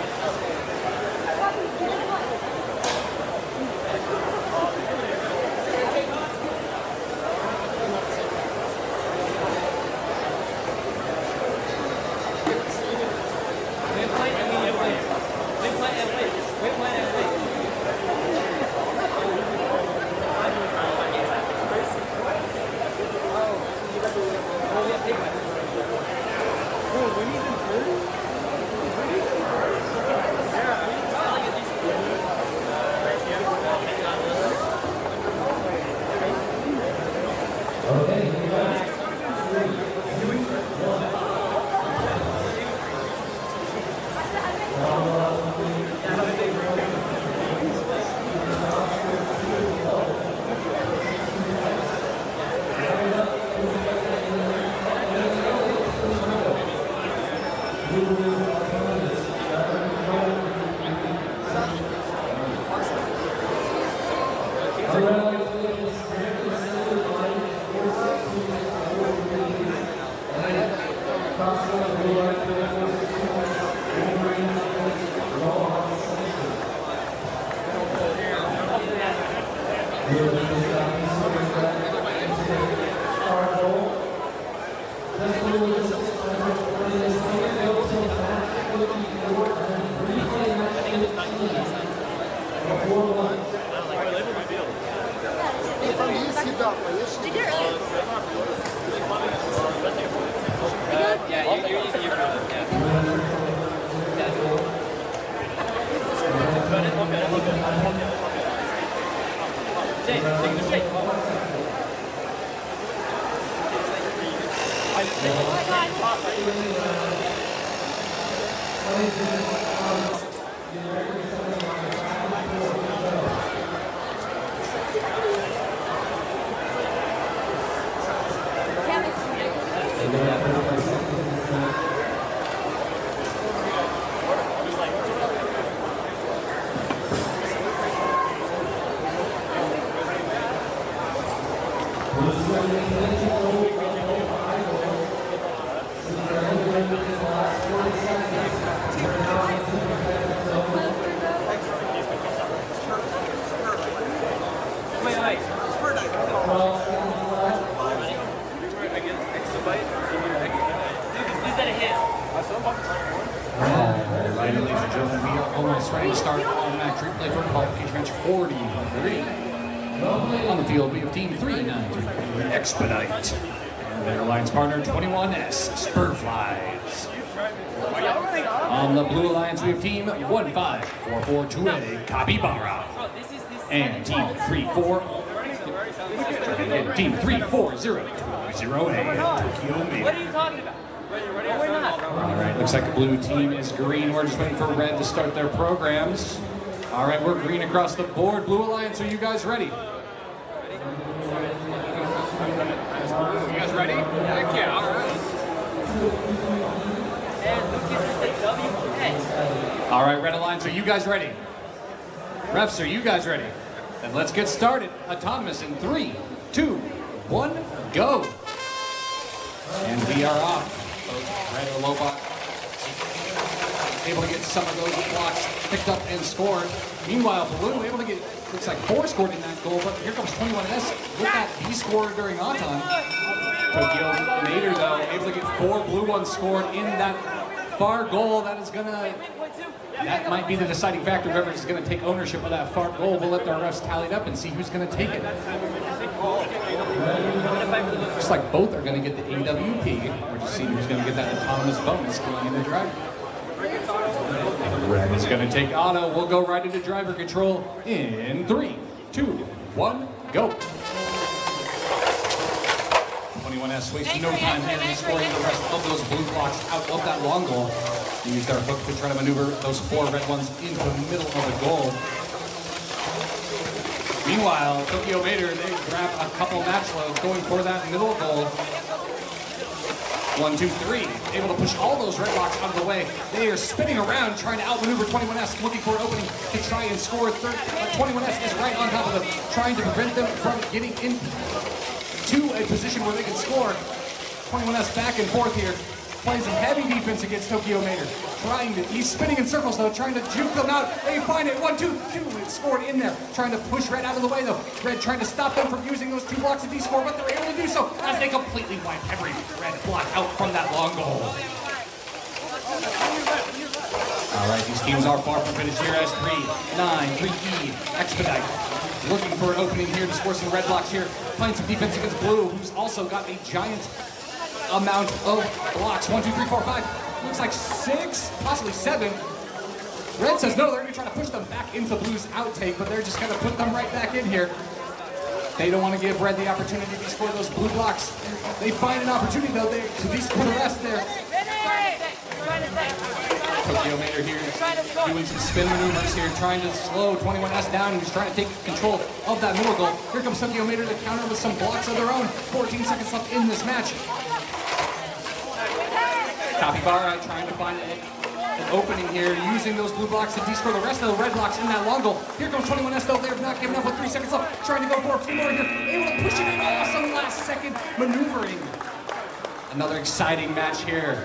Yeah, you're using your phone. Yeah. Jay, take a shake. Alright, ladies and gentlemen, we are almost ready to start on match replay for Qualification Match 43. On the field, we have Team 393, Expedite, and their alliance partner 21S, Spurflies. On the Blue Alliance, we have Team 15442A, Capybara, and Team 34020A, Tokyo Maiden. What are you talking about? No, we're not. All right, looks like the blue team is green. We're just waiting for red to start their programs. All right, we're green across the board. Blue Alliance, are you guys ready? You guys ready? Heck yeah, all right. And Lucas is the WS. All right, Red Alliance, are you guys ready? Refs, are you guys ready? Then let's get started. Autonomous in 3, 2, 1, go. And we are off. Red or Lobot able to get some of those blocks picked up and scored. Meanwhile, Blue able to get, looks like 4 scored in that goal, but here comes 21S with that B score during Anton. Tokyo Mater, though, able to get 4 blue ones scored in that far goal. That is gonna, that might be the deciding factor. Whoever is gonna take ownership of that far goal. We'll let the refs tally it up and see who's gonna take it. Looks like both are gonna get the AWP. We're just seeing who's gonna get that autonomous bonus going into driver. Red is gonna take auto. We'll go right into driver control in 3, 2, 1, go. 21S wasting no time here in scoring the rest of those blue blocks out of that long goal. They used their hook to try to maneuver those 4 red ones into the middle of the goal. Meanwhile, Tokyo Mater, they grab a couple match loads going for that middle goal. 1, 2, 3, able to push all those red blocks out of the way. They are spinning around trying to outmaneuver 21S, looking for an opening to try and score third. 21S is right on top of them, trying to prevent them from getting into a position where they can score. 21S back and forth here, playing some heavy defense against Tokyo Mater. He's spinning in circles though, trying to juke them out. They find it, 1, 2, 2, it's scored in there. Trying to push Red out of the way though. Red trying to stop them from using those 2 blocks of D-score, but they're able to do so as they completely wipe every red block out from that long goal. All right, these teams are far from finished here as 3-9-3E Expedite. Looking for an opening here to score some red blocks here. Playing some defense against Blue, who's also got a giant amount of blocks. 1, 2, 3, 4, 5. Looks like 6, possibly 7. Red says no, they're going to try to push them back into Blue's outtake, but they're just going to put them right back in here. They don't want to give Red the opportunity to score those blue blocks. They find an opportunity though to de-score the rest there. Tokyo Mater here doing some spin maneuvers here, trying to slow 21S down and just trying to take control of that middle goal. Here comes Tokyo Mater to counter with some blocks of their own. 14 seconds left in this match. Capybara trying to find an opening here, using those blue blocks to de-score the rest of the red blocks in that long goal. Here comes 21S though, they're not giving up with 3 seconds left, trying to go for a few more here, able to push it in, awesome last second maneuvering. Another exciting match here.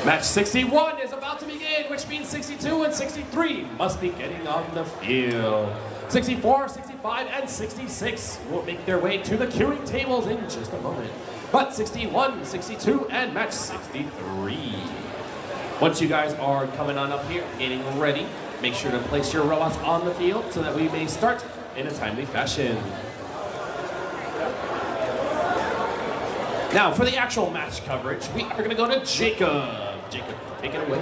Match 61 is about to begin, which means 62 and 63 must be getting on the field. 64, 65, and 66 will make their way to the queuing tables in just a moment. But 61, 62, and match 63. Once you guys are coming on up here, getting ready, make sure to place your robots on the field so that we may start in a timely fashion. Now, for the actual match coverage, we are going to go to Jacob. Jacob, take it away.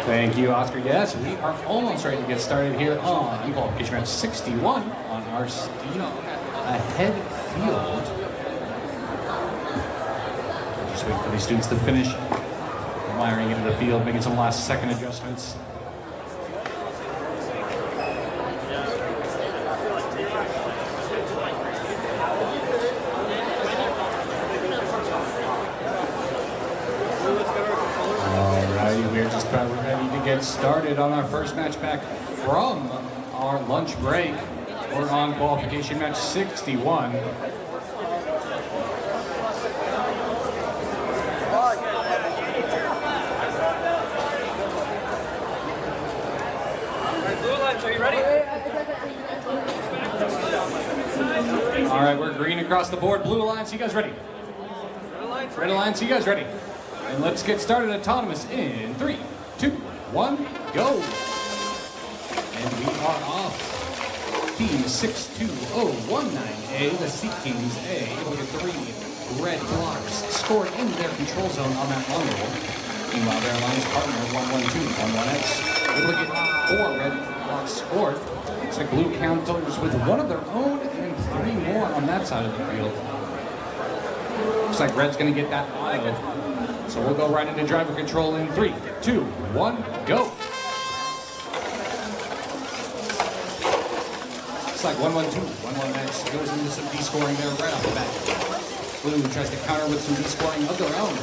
Thank you, Oscar. Yes, we are almost ready to get started here on Qualification Match 61 on our steam ahead field. Just wait for these students to finish wiring into the field, making some last second adjustments. We're just about ready to get started on our first match back from our lunch break. We're on Qualification Match 61. Are you ready? All right, we're green across the board. Blue Alliance, you guys ready? Red Alliance, you guys ready? And let's get started autonomous in 3, 2, 1, go. And we are off. Team 62019A, the Sea Kings A, able to get 3 red blocks scored in their control zone on that long roll. Meanwhile, their alliance partner 11211X able to get 4 red blocks scored. Looks like blue counters with 1 of their own and 3 more on that side of the field. Looks like red's going to get that auto. So we'll go right into driver control in 3, 2, 1, go. Looks like 11211X goes into some D-scoring there right off the bat. Blue tries to counter with some D-scoring of their own.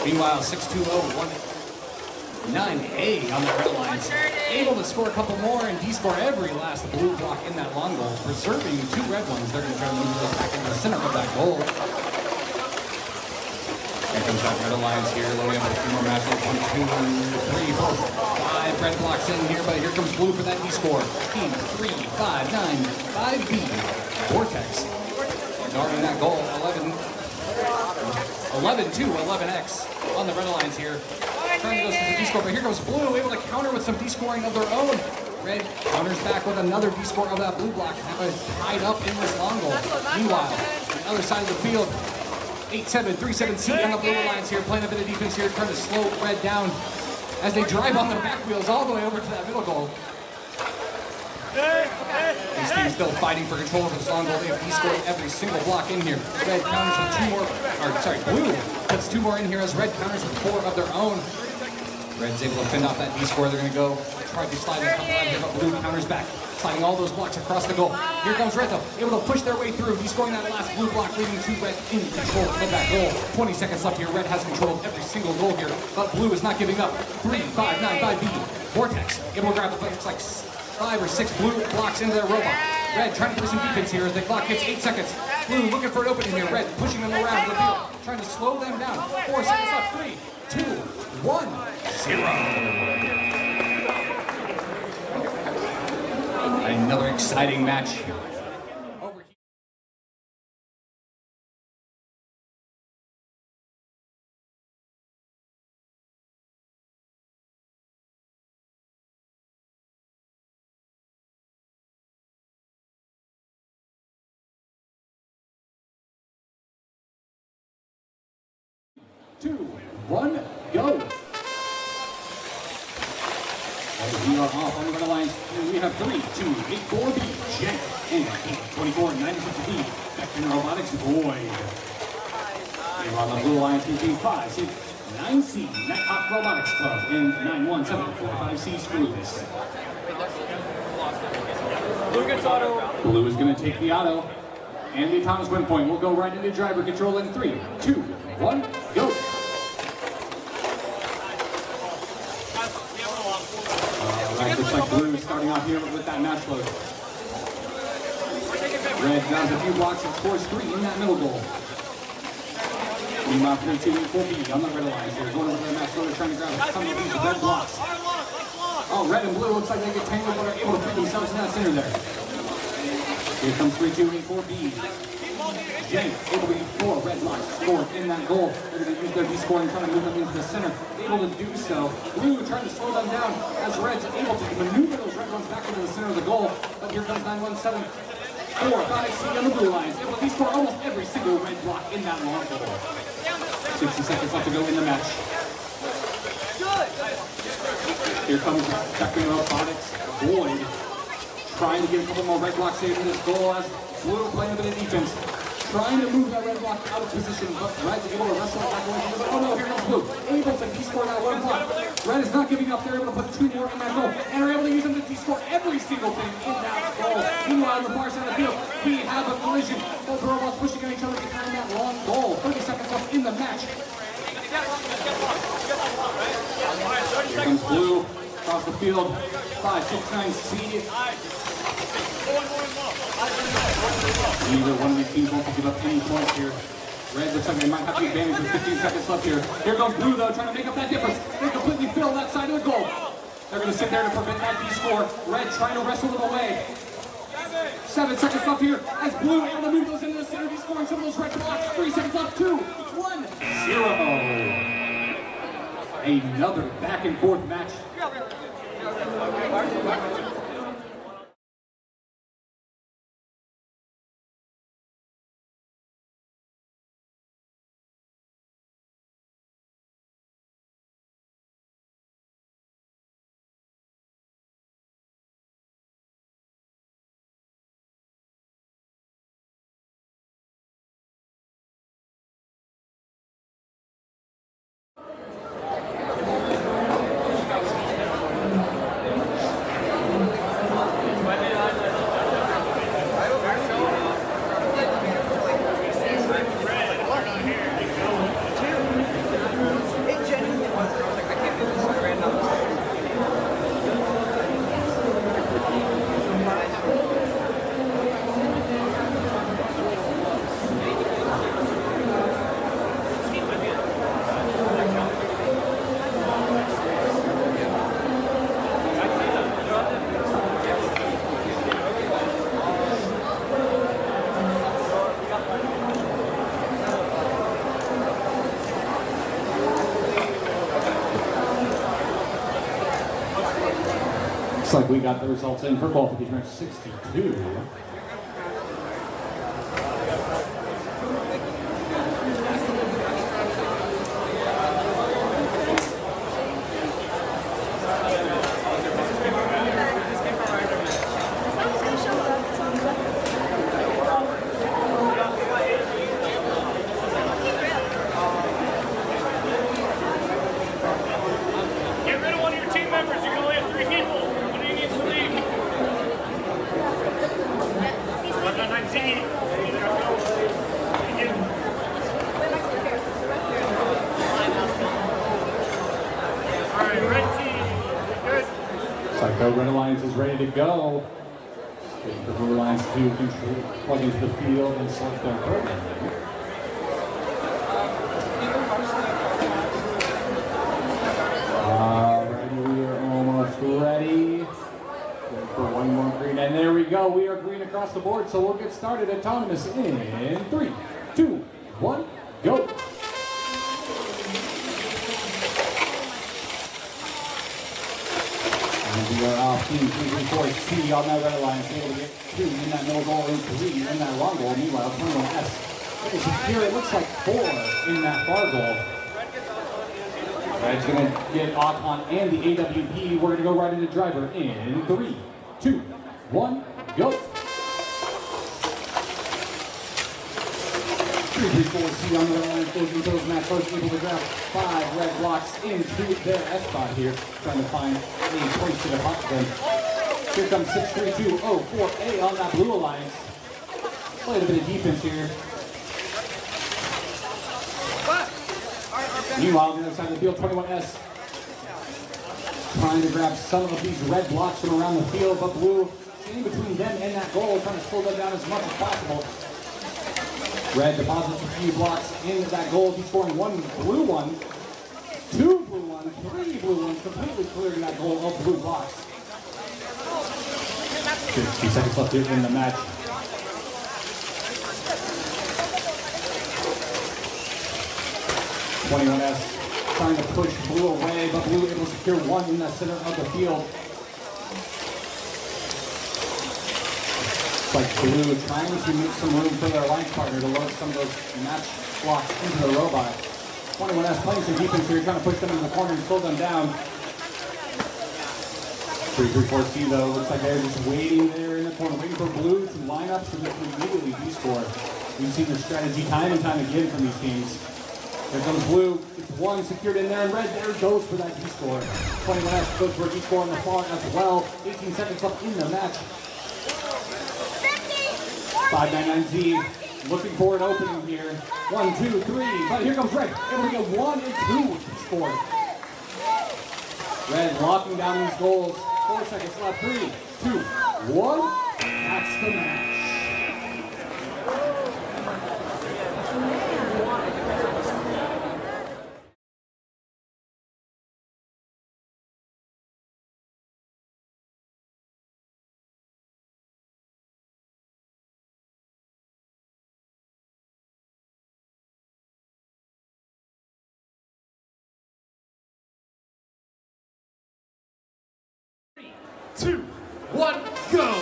Meanwhile, 62019A on the red alliance, able to score a couple more and D-score every last blue block in that long goal, preserving 2 red ones. They're going to try to move those back into the center of that goal. Here comes that red alliance here, loading up a few more matches. 1, 2, 3, 4, 5 red blocks in here, but here comes blue for that D-score. Team 3595B, Vortex. Guarding that goal, 11-2-11X on the red alliance here. Trying to go for the D-score, but here goes blue, able to counter with some D-scoring of their own. Red counters back with another D-score of that blue block. Have it tied up in this long goal. Meanwhile, on the other side of the field, 8737C on the blue alliance here, playing a bit of defense here, trying to slow red down as they drive on their back wheels all the way over to that middle goal. These teams still fighting for control of this long goal. They have D-scored every single block in here. Red counters with 2 more, blue puts 2 more in here as red counters with 4 of their own. Red's able to fend off that D-score. They're going to go try to slide a couple out here, but blue counters back, sliding all those blocks across the goal. Here comes red though, able to push their way through. D-scoring that last blue block, leaving 2 red in control of that goal. 20 seconds left here. Red has control of every single goal here, but blue is not giving up. 3595B, Vortex, able to grab the looks like 5 or 6 blue blocks into their robot. Red trying to play some defense here as the clock hits 8 seconds. Blue looking for an opening here. Red pushing them around the field, trying to slow them down. 4 seconds left. 3, 2, 1, 0. Another exciting match. Over here. Two, one, go. We are off on the red alliance. We have 3284B, Jet, and 2496B, Vector Robotics, Void. We are on the blue alliance between 5, 6, 9C, Nighthawk Robotics Club in 91745C Screws. Blue gets auto. Blue is going to take the auto. And the Thomas win point will go right into driver control in 3, 2, 1, go. Alright, looks like Blue starting off here with that match load. Red grabs a few blocks and scores 3 in that middle goal. Meanwhile, 3, 2, 4B on the red alliance here. Going over to the match loader trying to grab some of these red blocks. Oh, red and blue looks like they get tangled but are able to free themselves in that center there. Here comes 3, 2, 4B. Jenk able to use 4 red blocks scored in that goal. They're going to use their D-scoring trying to move them into the center. Able to do so. Blue trying to slow them down as Red's able to maneuver those red ones back into the center of the goal. But here comes 917. 4, 5C on the blue lines. Able to score almost every single red block in that long goal. 60 seconds left to go in the match. Here comes Technical Robotics. Boyd trying to get a couple more red blocks saved in this goal as Blue playing a bit of defense. Trying to move that red block out of position, but Red's able to wrestle it back away. Oh no, here comes Blue. Able to de-score that one block. Red is not giving up. They're able to put 2 more in that goal. And are able to use them to de-score every single thing in that goal. Meanwhile, on the far side of the field, we have a collision. Both robots pushing at each other behind that long goal. 30 seconds left in the match. Here comes Blue across the field. 569C. Neither one of these teams wants to give up any points here. Red looks like they might have the advantage with 15 seconds left here. Here goes Blue though, trying to make up that difference. They completely fill that side of the goal. They're going to sit there to prevent that D-score. Red trying to wrestle them away. 7 seconds left here as Blue able to move those into the center, D-scoring some of those red blocks. 3 seconds left, 2, 1, 0. Another back and forth match. Looks like we got the results in for qualification match 62. Get rid of one of your team members. You can only have 3 people. One of you needs to leave. 19. All right, red team. Good. Psycho Red Alliance is ready to go. Waiting for Blue Alliance to plug into the field and select their program. Alrighty, we are almost ready. Waiting for one more green, and there we go. We are green across the board, so we'll get started autonomous in 3, 2, 1, go. And we are off team 334C on that red alliance, able to get 2 in that middle goal and 3 in that long goal. Meanwhile, 21S is here. It looks like 4 in that far goal. Red's going to get Auton and the AWP. We're going to go right into driver in 3, 2, 1, go. V5RC on the line, closing those match, both able to grab 5 red blocks into their S spot here, trying to find a place to deposit them. Here comes 63204A on that blue alliance. Played a bit of defense here. Meanwhile, on the other side of the field, 21S trying to grab some of these red blocks from around the field, but blue in between them and that goal, trying to slow them down as much as possible. Red deposits a few blocks into that goal. He's scoring 1 blue one, 2 blue ones, 3 blue ones, completely clearing that goal of blue blocks. 50 seconds left here in the match. S trying to push blue away, but blue able to secure 1 in the center of the field. It's like blue trying to make some room for their line partner to load some of those match blocks into the robot. 21S playing some defense here, trying to push them into the corner and slow them down. 3-3-4-C though, looks like they're just waiting there in the corner, waiting for blue to line up so they can immediately de-score. We've seen this strategy time and time again from these teams. Here comes blue, it's 1 secured in there, and red there goes for that D-score. 21S goes for a D-score on the far as well. 18 seconds left in the match. 599Z looking for an opening here. 1, 2, 3, but here comes red, able to get 1 and 2 with D-score. Red locking down these goals. 4 seconds left, 3, 2, 1, that's the match. Two, one, go!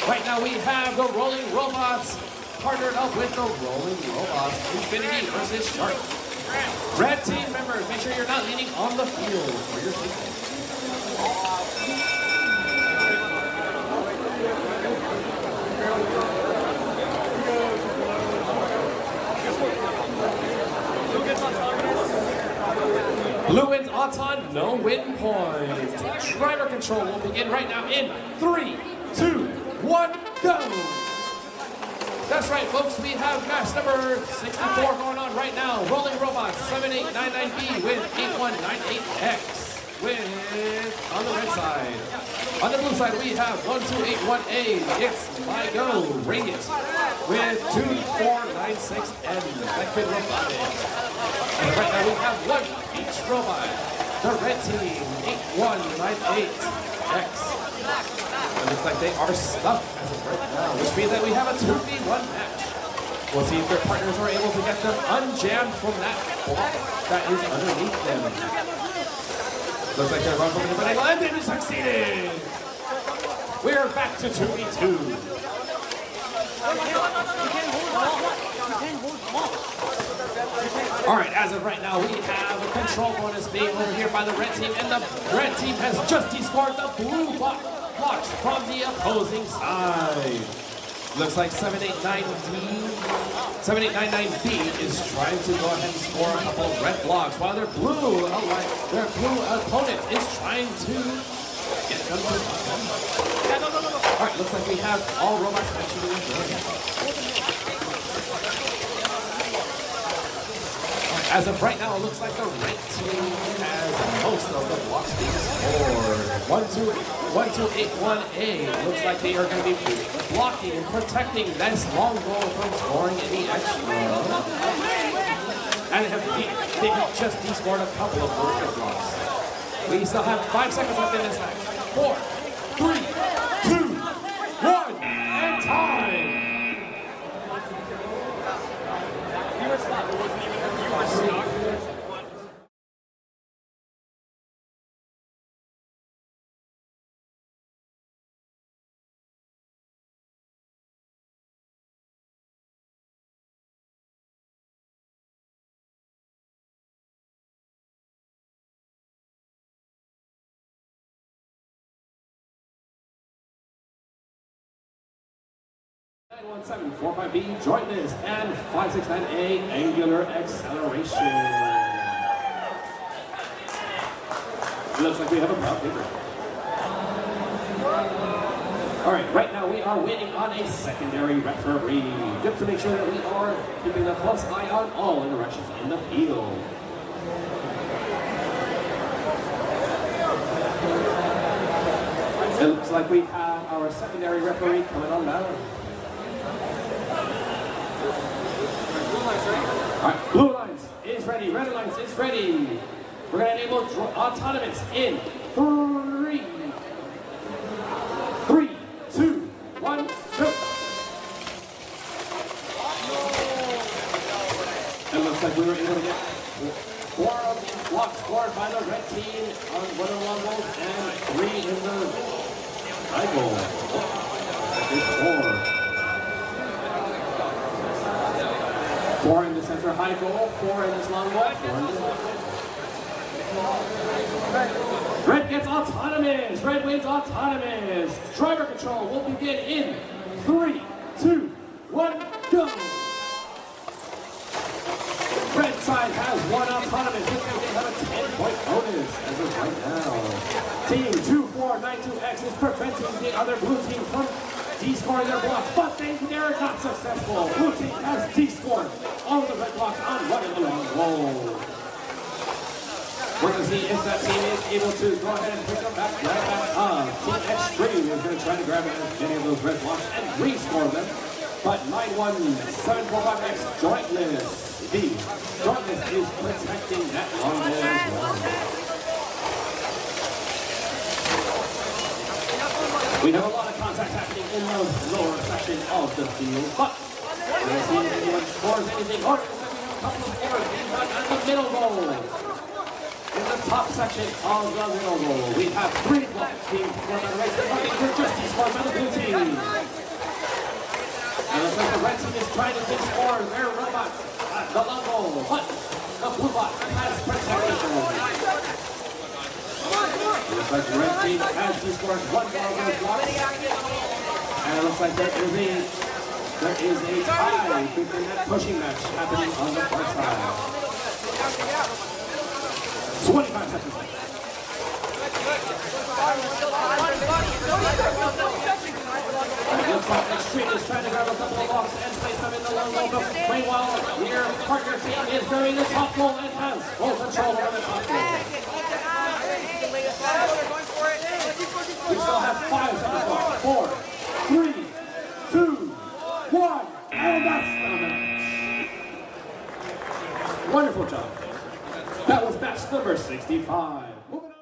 Right now we have the Rolling Robots partnered up with the Rolling Robots Infinity versus Shark. Red team members, make sure you're not leaning on the field for your safety. Blue wins Auton, no win point. Driver control will begin right now in 3, 2, 1, go! That's right, folks, we have match number 64 going on right now. Rolling Robots 7899B with 8198X with, on the red side. On the blue side, we have 1281A, it's My Go, Radiant, with 2496N, Electric Robotic. And right now we have 1 each robot. The red team, 8198X. It looks like they are stuck as of right now, which means that we have a 2v1 match. We'll see if their partners are able to get them unjammed from that block that is underneath them. Looks like they're run from a different angle, and they succeeded! We're back to 2v2. All right, as of right now, we have a control bonus being over here by the red team, and the red team has just descored the blue blocks from the opposing side. Looks like 7899B is trying to go ahead and score a couple of red blocks, while their blue opponent is trying to get them to All right, looks like we have all robots actually in. As of right now, it looks like the red team has most of the blocks being scored. 1281A looks like they are going to be blocking and protecting this long goal from scoring any extra. And they have just descored a couple of red blocks. We still have 5 seconds left in this match. 4, 3, 2, 1, and time! 91745B jointless and 569A angular acceleration. It looks like we have a proud favorite. All right, right now we are waiting on a secondary referee, just to make sure that we are keeping a close eye on all interactions in the field. It looks like we have our secondary referee coming on now. All right, blue lines is ready, red lines is ready. We're going to enable autonomous in 3, 2, 1, go. It looks like we were able to get 4 of these blocks scored by the red team on one of the long goals and 3 in the high goal. That is 4. 4 in the center high goal, 4 in this long goal, 4 in this long goal. Red gets autonomous. Red wins autonomous. Driver control will begin in 3, 2, 1, go. Red side has 1 autonomous, which means they have a 10-point bonus as of right now. Team 2492X is preventing the other blue team from de-scoring their blocks, but they're not successful. Blue team has de-scored all of the red blocks on 1 in the long goal. We're going to see if that team is able to go ahead and pick up that grab back up. Team Extreme is going to try to grab as many of those red blocks and re-score them. But 91745X jointless. The jointless is protecting that long goal as well. We have a lot of contact happening in the lower section of the field, but we're going to see if anyone scores anything. Or we have a couple of scores being done at the middle goal. In the top section of the middle goal, we have 3 blocks being scored by the red team, but they're just scored by the blue team. And it looks like the red team is trying to score their robots at the long goal, but the blue box has protection. It looks like the red team has scored 1 ball of those blocks. And it looks like there is a tie between that pushing match happening on the far side. 25 seconds left. It looks like Extreme is trying to grab a couple of blocks and place them in the long goal. Meanwhile, your partner team is doing the top goal and has full control over the top goal. We still have 5 seconds left. 4, 3, 2, 1, and that's the match. Wonderful job. That was match number 65. Moving on.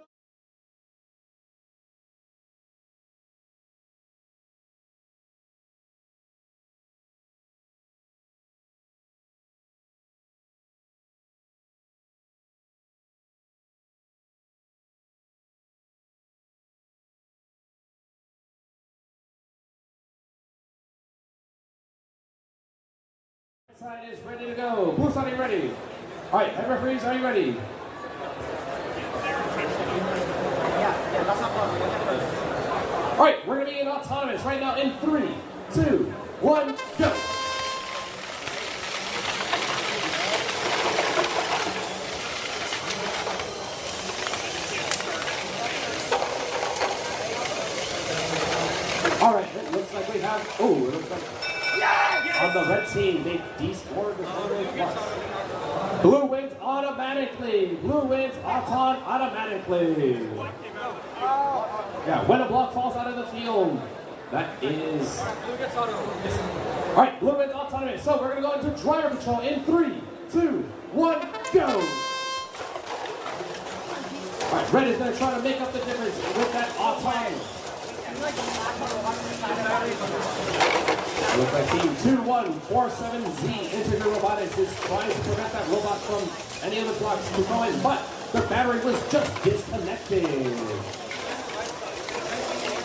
Side is ready to go. Blue side, are you ready? All right, head referees, are you ready? All right, we're going to be in autonomous right now in 3, 2, 1, go. All right, it looks like we have, it looks like on the red team, they de-scored the blocks. Blue wins automatically. Blue wins automatically. Yeah, when a block falls out of the field, that is... All right, blue wins autonomous. So we're going to go into driver control in 3, 2, 1, go. All right, red is going to try to make up the difference with that autonomy. Looks like team 2147Z Integer Robotics is trying to prevent that robot from any of the blocks to go in, but the battery was just disconnected.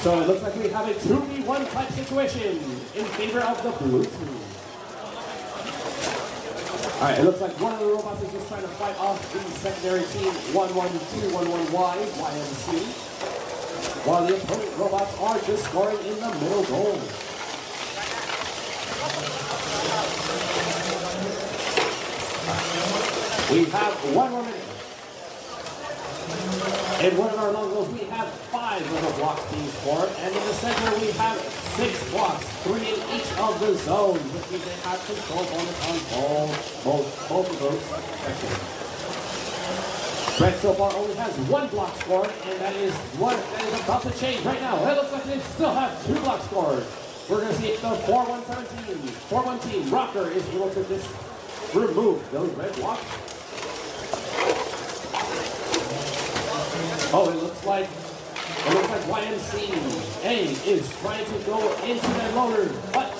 So it looks like we have a 2v1 type situation in favor of the blue team. All right, it looks like one of the robots is just trying to fight off the secondary team 11211Y, YMC, while the opponent robots are just scoring in the middle goal. We have 1 more minute. In one of our long goals, we have 5 little blocks being scored, and in the center we have 6 blocks, 3 in each of the zones, which means they have control bonus on both of those sections. Red so far only has 1 block scored, and that is about to change right now. It looks like they still have 2 blocks scored. We're going to see if the 4-1 team, Rocker, is able to just remove those red blocks. Oh, it looks like YMCA is trying to go into that loader, but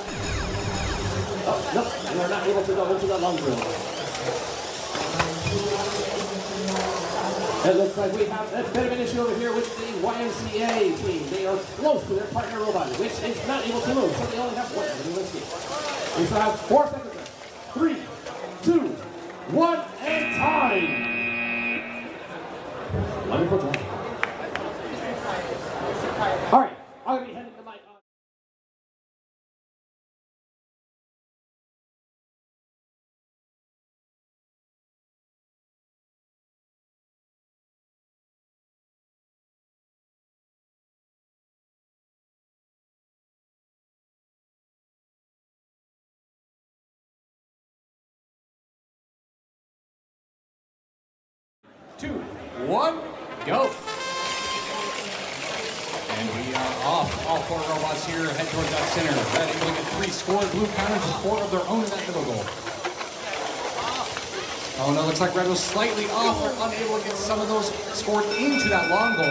no, they are not able to go into that long drill. It looks like we have a bit of an issue over here with the YMCA team. They are close to their partner robot, which is not able to move, so they only have 1 minute. We still have 4 seconds left. 3, 2, 1, and time! Wonderful job. All right, I'm going to be handing the mic on. Two, one, go. And we are off. All 4 robots here head towards that center. Red able to get 3 scored. Blue counters with 4 of their own in that middle goal. Oh no, looks like Red was slightly off. They're unable to get some of those scored into that long goal.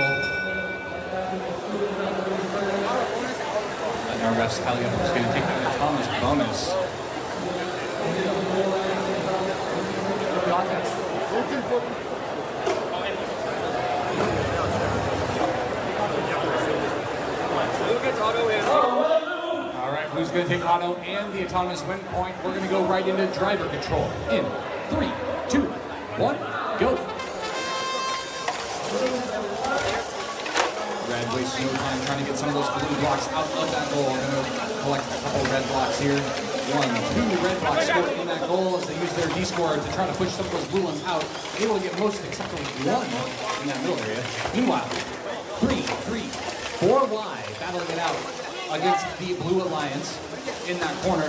And our refs tally up who's going to take that Thomas bonus. All right, who's going to take auto and the autonomous win point? We're going to go right into driver control. In 3, 2, 1, go. Red wastes no time trying to get some of those blue blocks out of that goal. We're going to collect a couple red blocks here. 1, 2 red blocks scored in that goal as they use their D-score to try to push some of those blue ones out. Able to get most except for 1 in that middle area. Meanwhile, 3, 4 wide, battling it out against the Blue Alliance in that corner.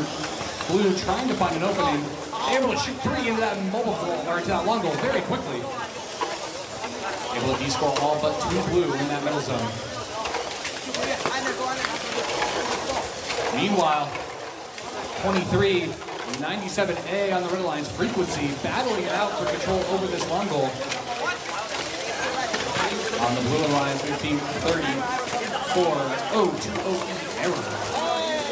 Blue trying to find an opening, able to shoot 3 into that mobile goal, or into that long goal very quickly. Able to D-score all but 2 blue in that middle zone. Meanwhile, 23, 97A on the Red Alliance frequency, battling it out for control over this long goal. On the Blue Alliance, we have team 34, 2-0 error.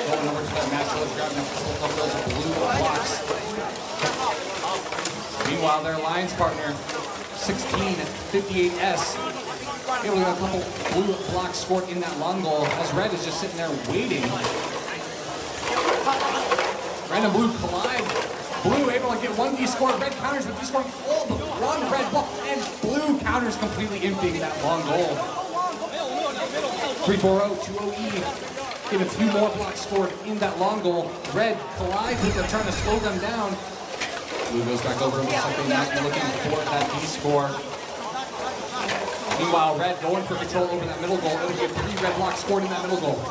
Going over to that match, grabbing a couple of those blue blocks. Meanwhile, their alliance partner, 1658S, able to get a couple blue blocks scored in that long goal, as Red is just sitting there waiting. Red and Blue collide. Blue able to get 1 D-score, Red counters with D-scoring all but 1 red block, and Blue counters completely emptying that long goal. 3-4-0, 2-0E. Get a few more blocks scored in that long goal. Red collides with them, trying to slow them down. Blue goes back over, looks like they might be looking for that D-score. Meanwhile, Red going for control over that middle goal. It'll get 3 red blocks scored in that middle goal.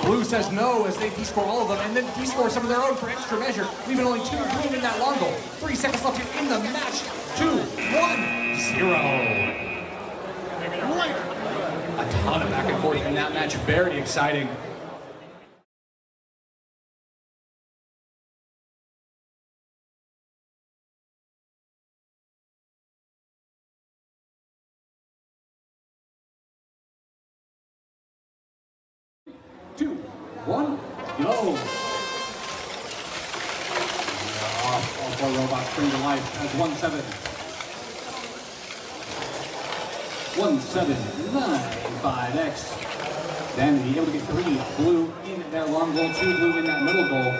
Blue says no as they D-score all of them, and then D-score some of their own for extra measure, leaving only 2 blue in that long goal. 3 seconds left here in the match. 2, 1, 0. A ton of back and forth in that match. Very exciting. Two, 1, go. All 4 robots bring to life as 1-7. 1-7-9-5X. Then be able to get 3 blue in their long goal, 2 blue in that middle goal.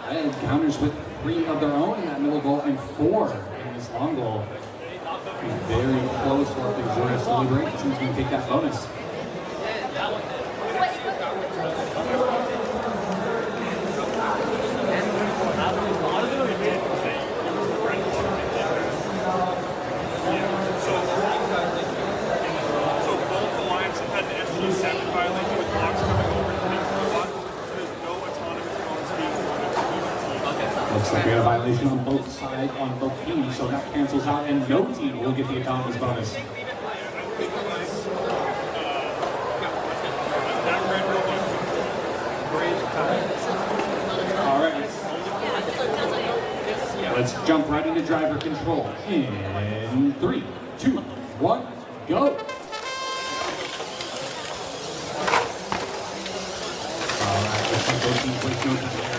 Red counters with 3 of their own in that middle goal and 4 in this long goal. Very close to what the Xurius deliberate. Who's going to take that bonus? Looks like we had a violation on both sides, on both teams, so that cancels out, and no team will get the autonomous bonus. All right. Let's jump right into driver control. In 3, 2, 1, go. All right, let's see both teams waste no time there.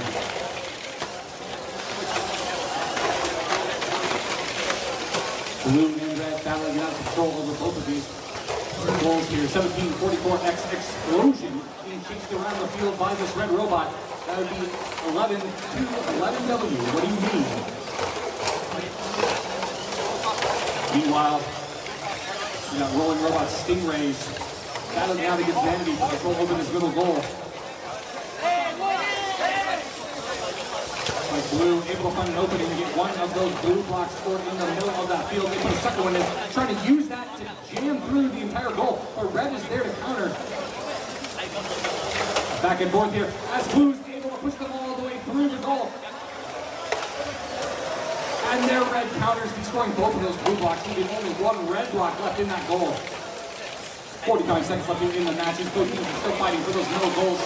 Blue and red battling out control over both of these goals here. 1744X explosion being chased around the field by this red robot. That would be 11 to 11W. What do you mean? Meanwhile, we got rolling robot Stingrays battling out against Vanity to control over this middle goal. Like Blue able to find an opening to get one of those blue blocks scored in the middle of that field. They put a second one in, trying to use that to jam through the entire goal. But red is there to counter. Back and forth here as Blue's able to push the ball all the way through the goal. And their red counters, destroying both of those blue blocks, leaving only one red block left in that goal. 45 seconds left in the matches. Both teams are still fighting for those middle goals.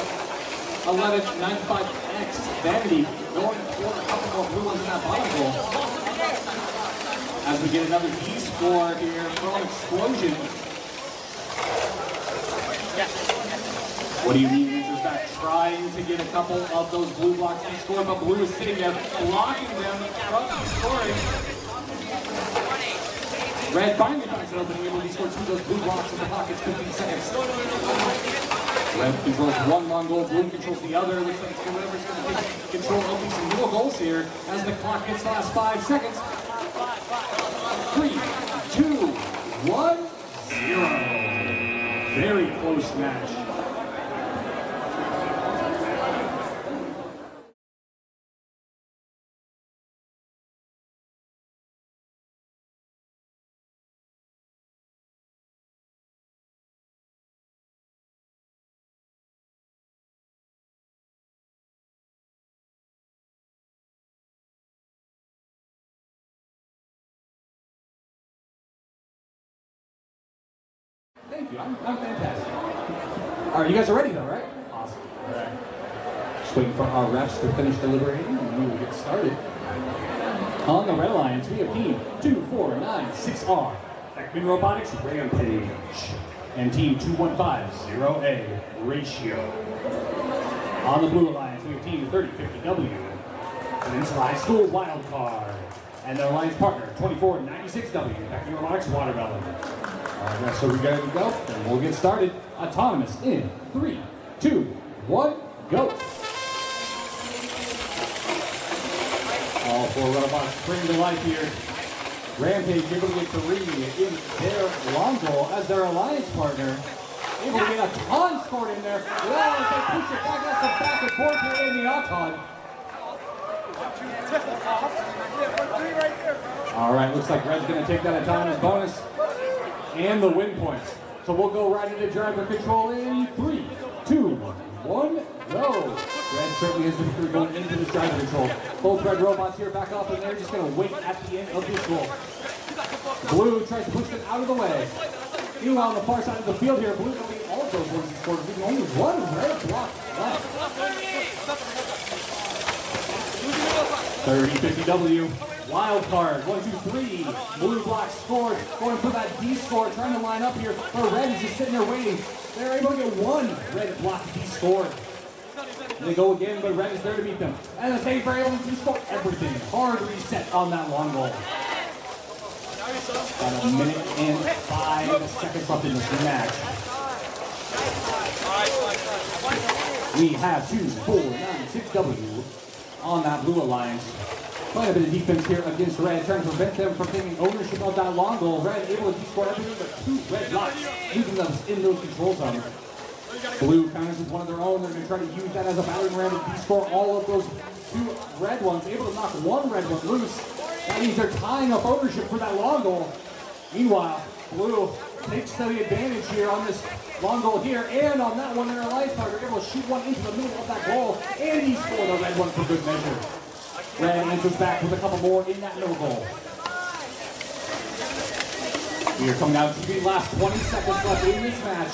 11-95X Vanity going for a couple more blue ones in that bottom goal. As we get another D score here from Explosion. What do you mean, Ninja's back trying to get a couple of those blue blocks to score, but Blue is sitting there blocking them from scoring. Red finally finds an opening, able to score two of those blue blocks in the pockets, 15 seconds. Red controls one long goal, Blue controls the other. Looks like it's whatever's going to take control of these middle goals here as the clock hits the last 5 seconds. 3, 2, 1, 0. Very close match. Thank you. I'm fantastic. All right, you guys are ready though, right? Awesome. All right. Just waiting for our refs to finish deliberating and we will get started. On the red lines, we have team 2496R, Beckman Robotics Rampage, and team 2150A Ratio. On the blue alliance, we have team 3050W, Peninsula High School Wildcard, and their alliance partner 2496W, Beckman Robotics Watermelon. All right, so we ready to go? Then we'll get started. Autonomous in 3, 2, 1, go. All 4 robots spring to life here. Rampage able to get 3 in their long goal as their alliance partner. Able to get a ton scored in there. Well, as they push it back, that's a back and forth here in the Auton. All right, looks like Red's going to take that autonomous bonus and the win points. So we'll go right into driver control in 3, 2, 1, go. Red certainly is the victory going into this driver control. Both red robots here back up, and they're just going to wait at the end of this goal. Blue tries to push them out of the way. Meanwhile, on the far side of the field here, Blue will be all of those ones he scored, leaving only one red block left. 30-50W. Wild card, 1, 2, 3. Blue block scored, going for that D score, trying to line up here. But red is just sitting there waiting. They're able to get one red block D scored. And they go again, but red is there to beat them. And the Saints are able to score everything. Hard reset on that long goal. About a minute and 5 seconds left in this match. We have 2496W on that blue alliance. Playing a bit of defense here against red, trying to prevent them from taking ownership of that long goal. Red able to score everything but 2 red blocks, leaving them in those control zones. Blue counters with one of their own. They're going to try to use that as a battering ram to de-score all of those 2 red ones. Able to knock one red one loose. That means they're tying up ownership for that long goal. Meanwhile, Blue takes the advantage here on this long goal here, and on that one, their alliance partner able to shoot one into the middle of that goal, and he scored a red one for good measure. Red enters back with a couple more in that middle goal. We are coming down to the last 20 seconds left in this match.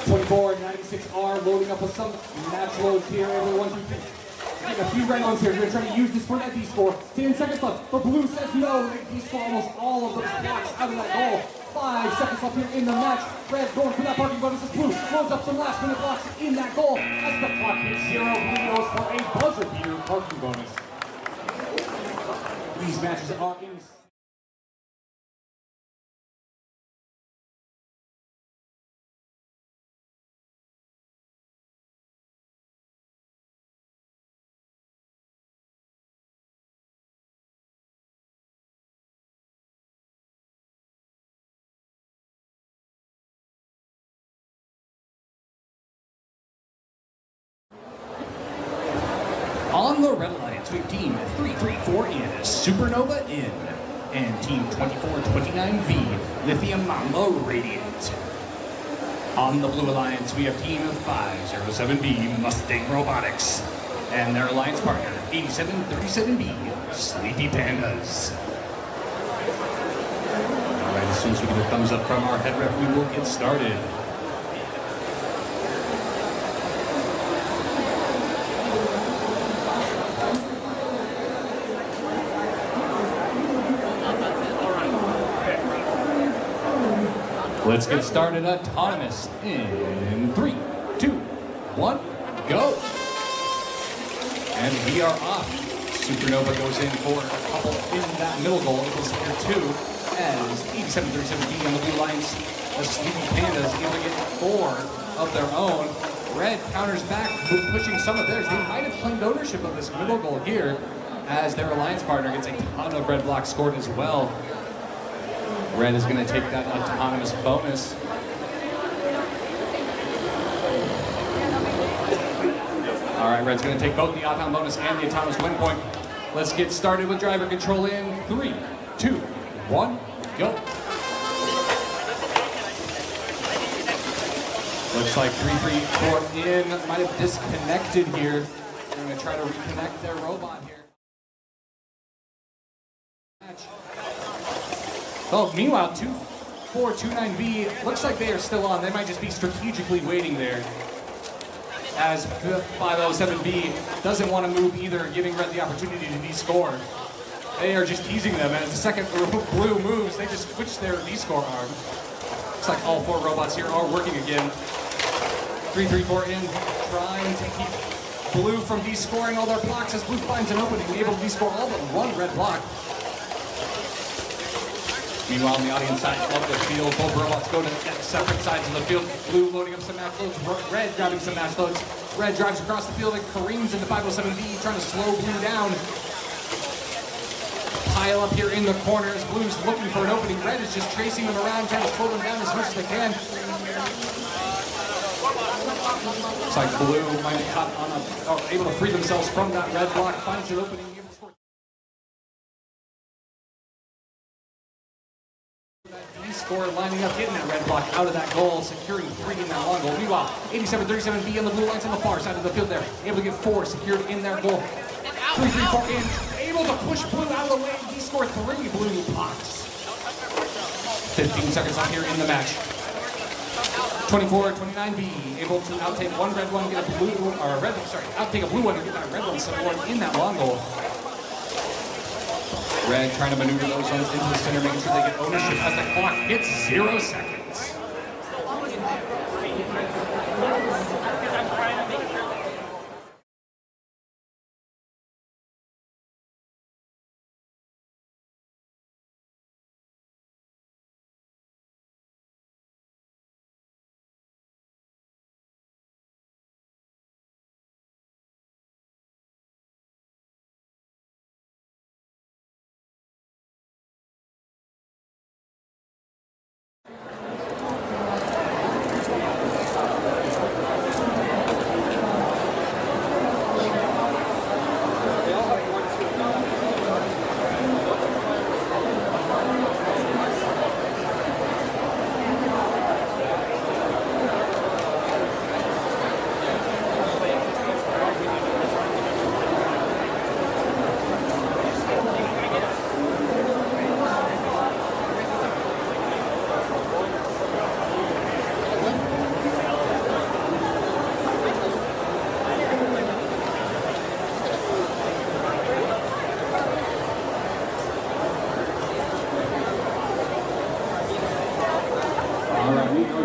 24-96R loading up with some match loads here. Everyone, take a few red ones here. We're going to try to use this for that D-score. 10 seconds left. But blue says no. They D-score almost all of those blocks out of that goal. 5 seconds left here in the match. Red going for that parking bonus as blue loads up some last minute blocks in that goal. As the clock hits 0, blue goes for a buzzer beater parking bonus. These matches are in. On the Red Alliance, we have Team 334 in Supernova in, and Team 2429V Lithium Mamba Radiant. On the Blue Alliance, we have Team 507B Mustang Robotics, and their alliance partner 8737B Sleepy Pandas. All right, as soon as we get a thumbs up from our head ref, we will get started. Let's get started autonomous in 3, 2, 1, go. And we are off. Supernova goes in for a couple in that middle goal. It was here too, as 8737B on the Blue Alliance, the Sleepy Pandas able to get 4 of their own. Red counters back, pushing some of theirs. They might have claimed ownership of this middle goal here, as their alliance partner gets a ton of red blocks scored as well. Red is going to take that autonomous bonus. All right, Red's going to take both the autom bonus and the autonomous win point. Let's get started with driver control in 3, 2, 1, go. Looks like 334 in might have disconnected here. They're going to try to reconnect their robot here. Oh, meanwhile, 2429V looks like they are still on. They might just be strategically waiting there, as 507B doesn't want to move either, giving Red the opportunity to D-score. They are just teasing them, and as the second blue moves, they just switch their D-score arm. Looks like all 4 robots here are working again. 334 in, trying to keep blue from D-scoring all their blocks as blue finds an opening, able to D-score all but 1 red block. Meanwhile, on the audience side of the field, both robots go to separate sides of the field. Blue loading up some match loads, Red grabbing some match loads. Red drives across the field and careens into 507B, trying to slow blue down. Pile up here in the corner as blue's looking for an opening. Red is just tracing them around, trying to slow them down as much as they can. Looks like blue might be caught on able to free themselves from that red block, finds an opening. Score lining up, getting that red block out of that goal, securing 3 in that long goal. Meanwhile, 8737B on the blue lines on the far side of the field there, able to get 4 secured in their goal. 334 in, able to push blue out of the way. He scored 3 blue blocks. 15 seconds left here in the match. 2429B able to outtake 1 red one, get a blue, or a red, sorry, outtake a blue one and get that red one support in that long goal. Red trying to maneuver those ones into the center, making sure they get ownership as the clock hits 0 seconds.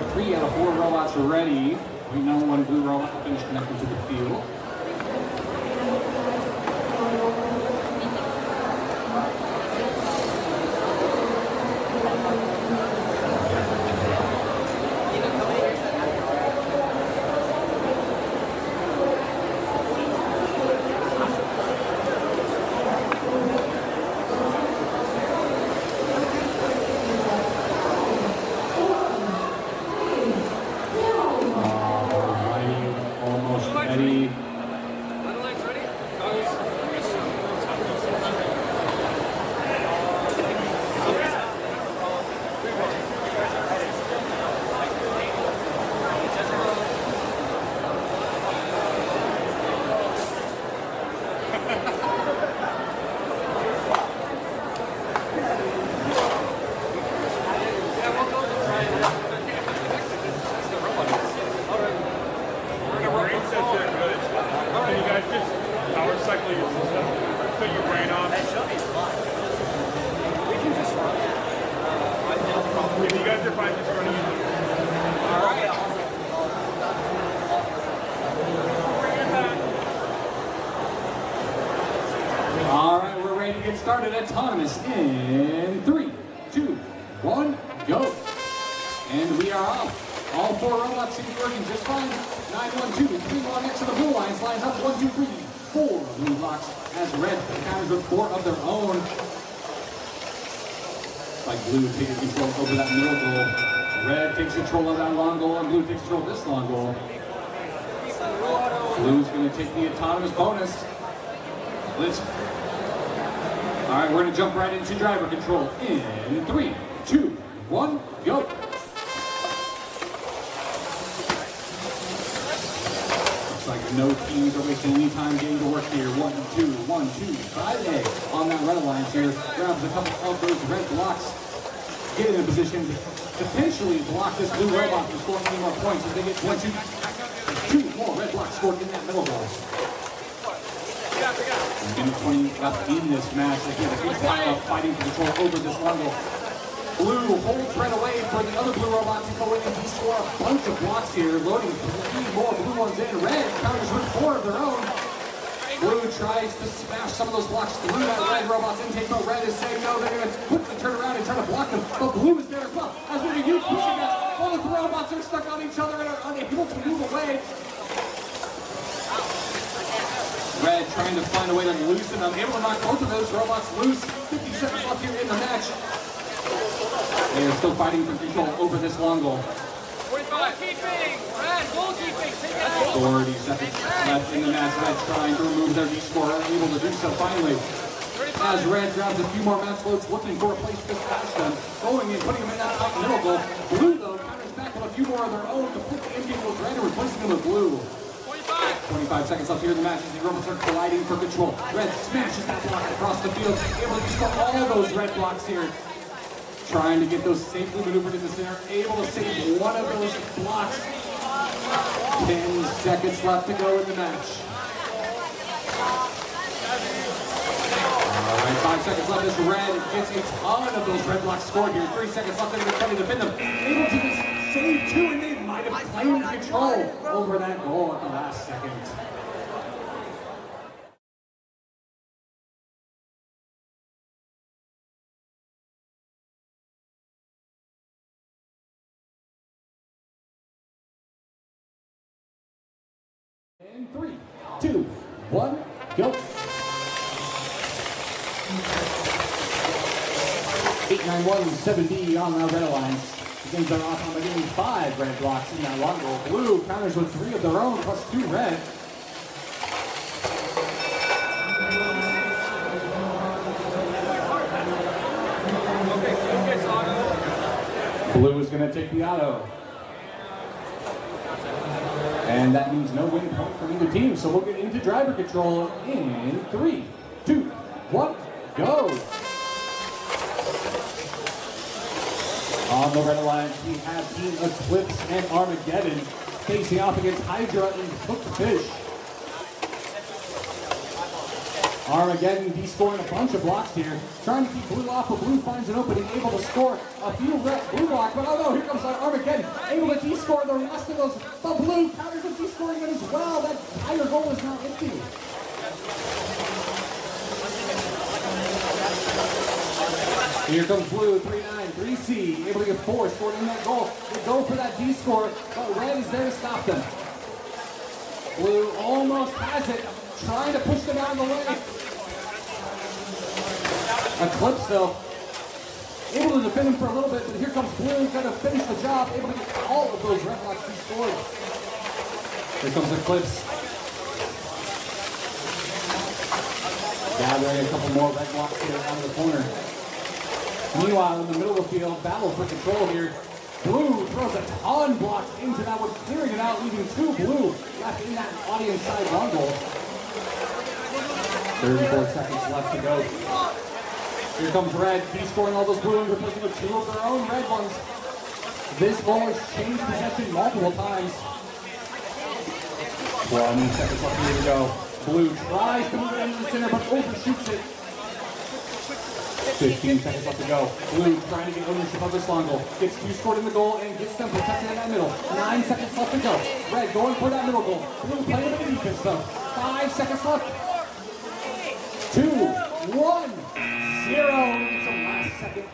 have 3 out of 4 robots ready. We know one blue robot finished connecting to the field. Started autonomous in 3, 2, 1, go. And we are off. All 4 robots seem to be working just fine. 912, 3 long X of the blue lines, lines up 1, 2, 3, 4 blue blocks as red counters with 4 of their own. Like blue taking control over that middle goal. Red takes control of that long goal, and blue takes control of this long goal. Blue's going to take the autonomous bonus. Let's. All right, we're going to jump right into driver control in 3, 2, 1, go. Looks like no teams are wasting any time getting to work here. 1, 2, 1, 2, 5A on that red alliance here. Grabs a couple of those red blocks. Get in a position to potentially block this blue robot from scoring any more points if they get 2 more red blocks scored in that middle goal. Minute 20 left in this match. Again, a big pile of fighting for control over this long goal. Blue holds red away for the other blue robot to go in and score a bunch of blocks here, loading 3 more blue ones in. Red counters with 4 of their own. Blue tries to smash some of those blocks through that red robot's intake, but red is saying no, they're going to quickly turn around and try to block them. But blue is there as well. As with a huge pushing match, all the robots are stuck on each other and are unable to move away. Red trying to find a way to loosen them, able to knock both of those robots loose. 50 seconds left here in the match. They are still fighting for control over this long goal. 45. Goalkeeping! Red, goalkeeping! Take it out! 40 seconds left in the match. Red trying to remove their D-score, able to do so finally. As Red grabs a few more match loads, looking for a place to smash them. Going in, putting them in that tight middle goal. Blue, though, counters back with a few more of their own, completely emptying those red and replacing them with blue. 25 seconds left here in the match as the robots are colliding for control. Red smashes that block across the field, able to score all those red blocks here. Trying to get those safely maneuvered in the center, able to save one of those blocks. 10 seconds left to go in the match. All right, 5 seconds left as Red gets a ton of those red blocks scored here. 3 seconds left, they're trying to defend them. Able to save 2, and they might have claimed control over that goal at the last second. And 3, 2, 1, go. 8917B on the red alliance. The games are off on the game. 5 red blocks in that long goal. Blue counters with 3 of their own plus 2 red. Blue is going to take the auto. And that means no win point from either team. So we'll get into driver control in 3, 2, 1, go. On the red alliance, we have Team Eclipse and Armageddon facing off against Hydra and Cooked Fish. Armageddon de-scoring a bunch of blocks here. Trying to keep blue off, but blue finds an opening, able to score a few blue blocks. But oh no, here comes Armageddon, able to de-score the rest of those. The blue counters with de-scoring it as well. That higher goal is now empty. Here comes blue, 3-9, 3C, able to get 4, scored in that goal. They go for that D-score, but red is there to stop them. Blue almost has it, trying to push them out of the way. Eclipse though, able to defend him for a little bit, but here comes blue, going to finish the job, able to get all of those red blocks D-scored. Here comes Eclipse. Gathering a couple more red blocks here out of the corner. Meanwhile, in the middle of the field, battle for control here. Blue throws a ton blocks into that one, clearing it out, leaving 2 blue left in that audience side long goal. 34 seconds left to go. Here comes red, de-scoring all those blue and replacing with 2 of their own red ones. This goal has changed possession multiple times. 20 seconds left here to go. Blue tries to move it into the center, but overshoots it. 15 seconds left to go. Blue trying to get ownership of this long goal. Gets 2 scored in the goal and gets them protected in that middle. 9 seconds left to go. Red going for that middle goal. Blue playing a bit of defense though. 5 seconds left. 2, 1, 0. It's the last second.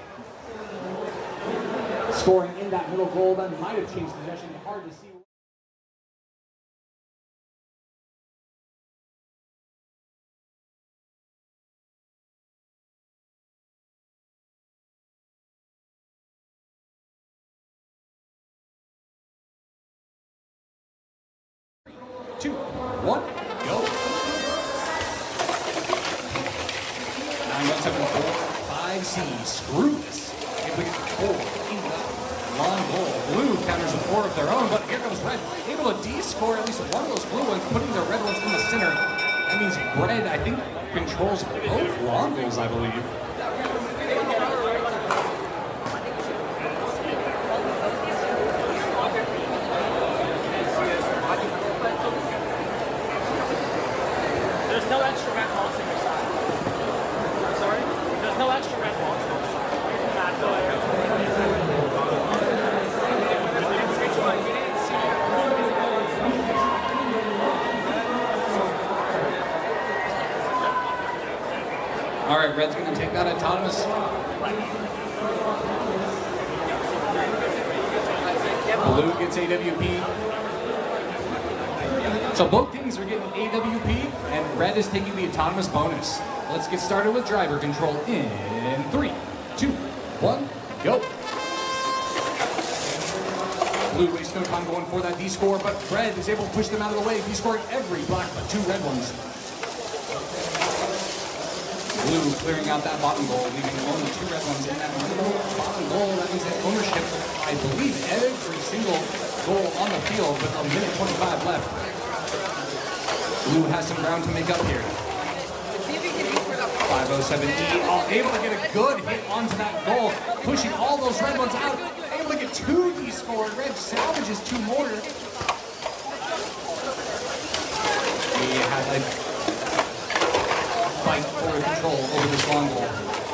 Scoring in that middle goal that might have changed possession. Hard to see. Two, one, go. 9174, 5C, screw this. If we get 4 in the long goal. Blue counters with 4 of their own, but here comes red, able to de-score at least one of those blue ones, putting the red ones in the center. That means red, I think, controls both long goals, I believe. There's no extra red balls on your side. I'm sorry? There's no extra red balls on your side. All right, red's going to take that autonomous. Blue gets AWP. So both teams are getting AWP, and red is taking the autonomous bonus. Let's get started with driver control in 3, 2, 1, go. Blue wastes no time going for that D-score, but red is able to push them out of the way, D-scoring every block but 2 red ones. Blue clearing out that bottom goal, leaving only 2 red ones in that middle bottom goal. That means that ownership, I believe, every single goal on the field with a minute 25 left. Blue has some ground to make up here. 507E, able to get a good hit onto that goal, pushing all those red ones out. Able to get 2 D-scored. Red salvages 2 more. He has a fight for control over this long goal.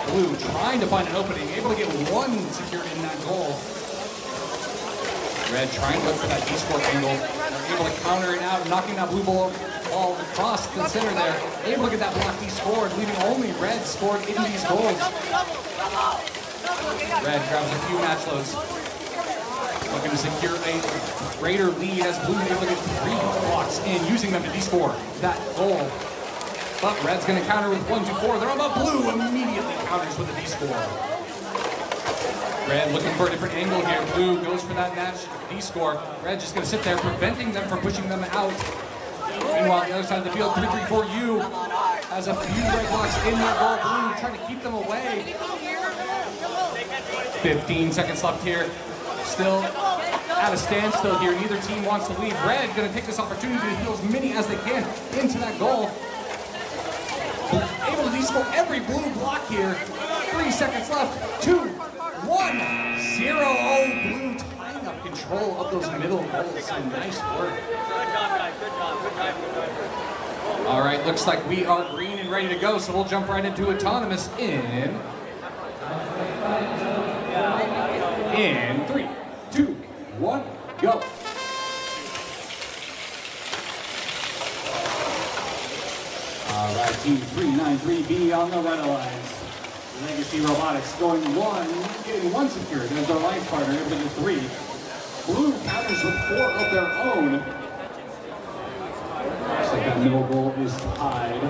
Blue trying to find an opening, able to get 1 secured in that goal. Red trying to look for that D-score angle. They're able to counter it out, knocking that blue ball across the center there. Able to get that block D-scored, leaving only red scored in these goals. Red grabs a few match lows. Looking to secure a greater lead as blue able to get 3 blocks in, using them to D-score that goal. But red's going to counter with 1, 2, 4. They're on the blue, immediately counters with a D-score. Red looking for a different angle here. Blue goes for that match D-score. Red just going to sit there, preventing them from pushing them out. Meanwhile, on the other side of the field, 334U has a few red blocks in their goal. Blue trying to keep them away. 15 seconds left here. Still at a standstill here. Neither team wants to leave. Red going to take this opportunity to heal as many as they can into that goal. Able to de-score every blue block here. 3 seconds left. 2, 1, 0. Oh, blue tying up control of those middle goals. Some nice work. Good job, guys. Good job. Good job. Good job. All right, looks like we are green and ready to go, so we'll jump right into autonomous in 3, 2, 1, go. All right, team 393B on the red alliance. Legacy Robotics going getting one secured as their alliance partner, able to get 3. Blue counters with 4 of their own. Looks like that middle goal is tied.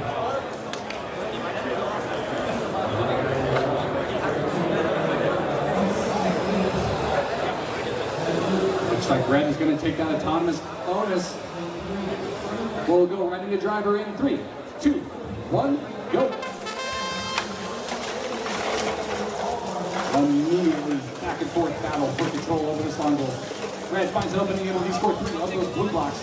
Looks like red is going to take that autonomous bonus. We'll go right into driver in 3, 2, 1, go. Immediately back and forth battle for control over this long goal. Red finds an opening, able to score 3 of those blue blocks.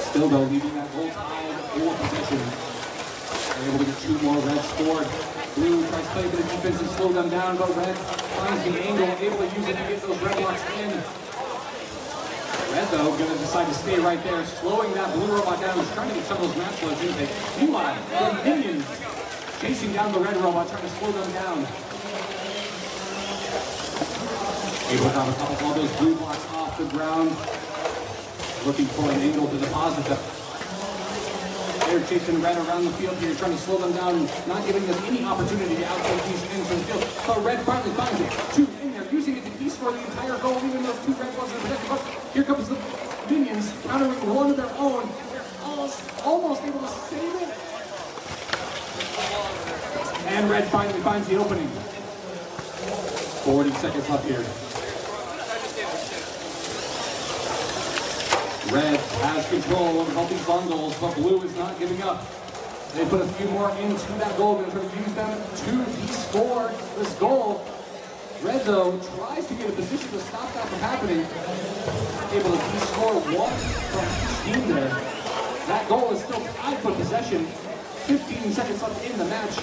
Still though, leaving that goal tied for possession. They're able to get 2 more. Red scored. Blue tries to play a bit of defense and slow them down, but red finds the angle, able to use it to get those red blocks in. Red though, gonna decide to stay right there, slowing that blue robot down. He's trying to get some of those match flows intake. Meanwhile, the minions chasing down the red robot, trying to slow them down. Able to have a couple of those blue blocks off the ground. Looking for an angle to deposit them. They're chasing red around the field here, trying to slow them down, not giving them any opportunity to outplay these into the field. But red finally finds it. 2 in there, using it to descore the entire goal, even those 2 red ones are protected. But here comes the minions, countering 1 of their own. They're almost able to save it. And red finally finds the opening. 40 seconds left here. Red has control over both these long goals, but blue is not giving up. They put a few more into that goal. They're going to use them to de-score this goal. Red, though, tries to get a position to stop that from happening. Able to de-score 1 from each team there. That goal is still tied for possession. 15 seconds left in the match.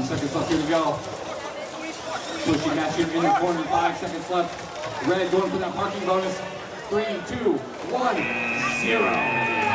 Seconds left here to go. Pushing match here in the corner, 5 seconds left. Red going for that parking bonus. 3, 2, 1, 0.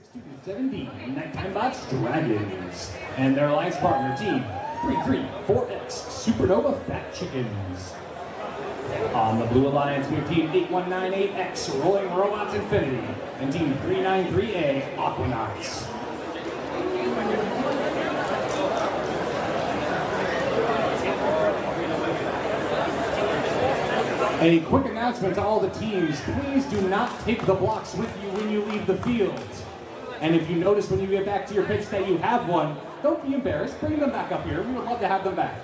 Student 7B, Nighttime Bots Dragons, and their alliance partner team 334X Supernova Fat Chickens. On the Blue Alliance, we have team 8198X Rolling Robots Infinity and team 393A Aquanauts. A quick announcement to all the teams, please do not take the blocks with you when you leave the field. And if you notice when you get back to your pitch that you have one, don't be embarrassed, bring them back up here. We would love to have them back.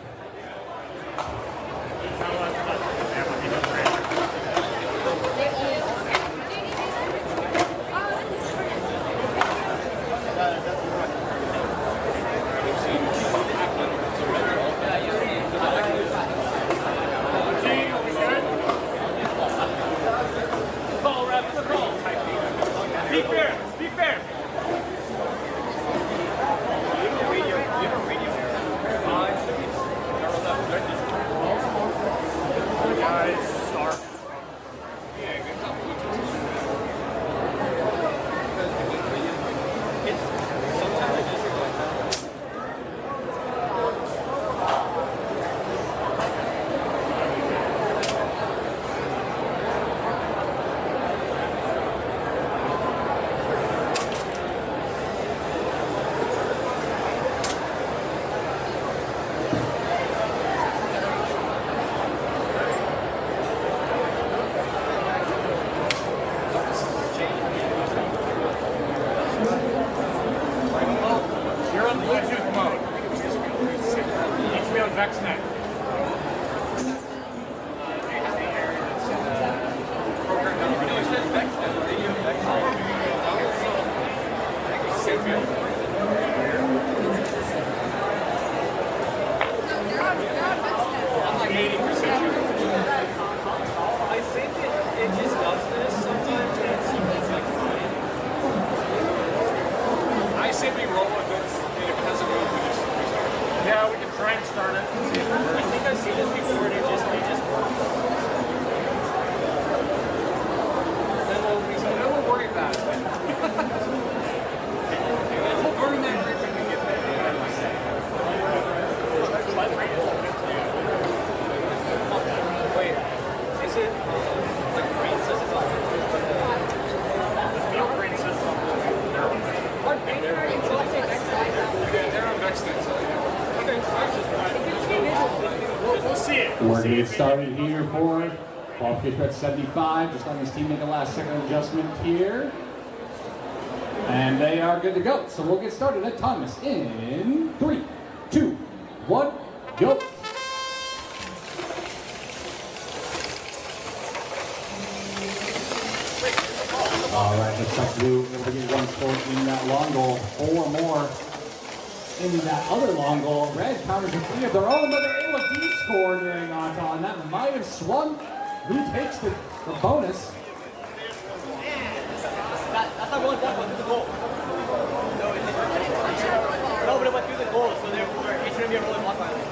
think I've seen this before, they just work. Then we'll worry about it. We'll burn that bridge when we get there. Wait, is it like green says it's on? The field green says it's on. They're on next thing, so yeah. Okay, we'll see it. We're going to get started here for Qualification Match 75. Just letting his team make a last second adjustment here. And they are good to go. So we'll get started at Thomas in 3, 2, 1, go. All right, looks like Blue able to get one score in that long goal. 4 more in that other long goal. Red counters a 3 of their own, but they're able to de-score during on-time. That might have swung. Who takes the bonus? That's not going that one through the goal. No, it didn't. No, but it went through the goal, so therefore it shouldn't be a rolling block violation.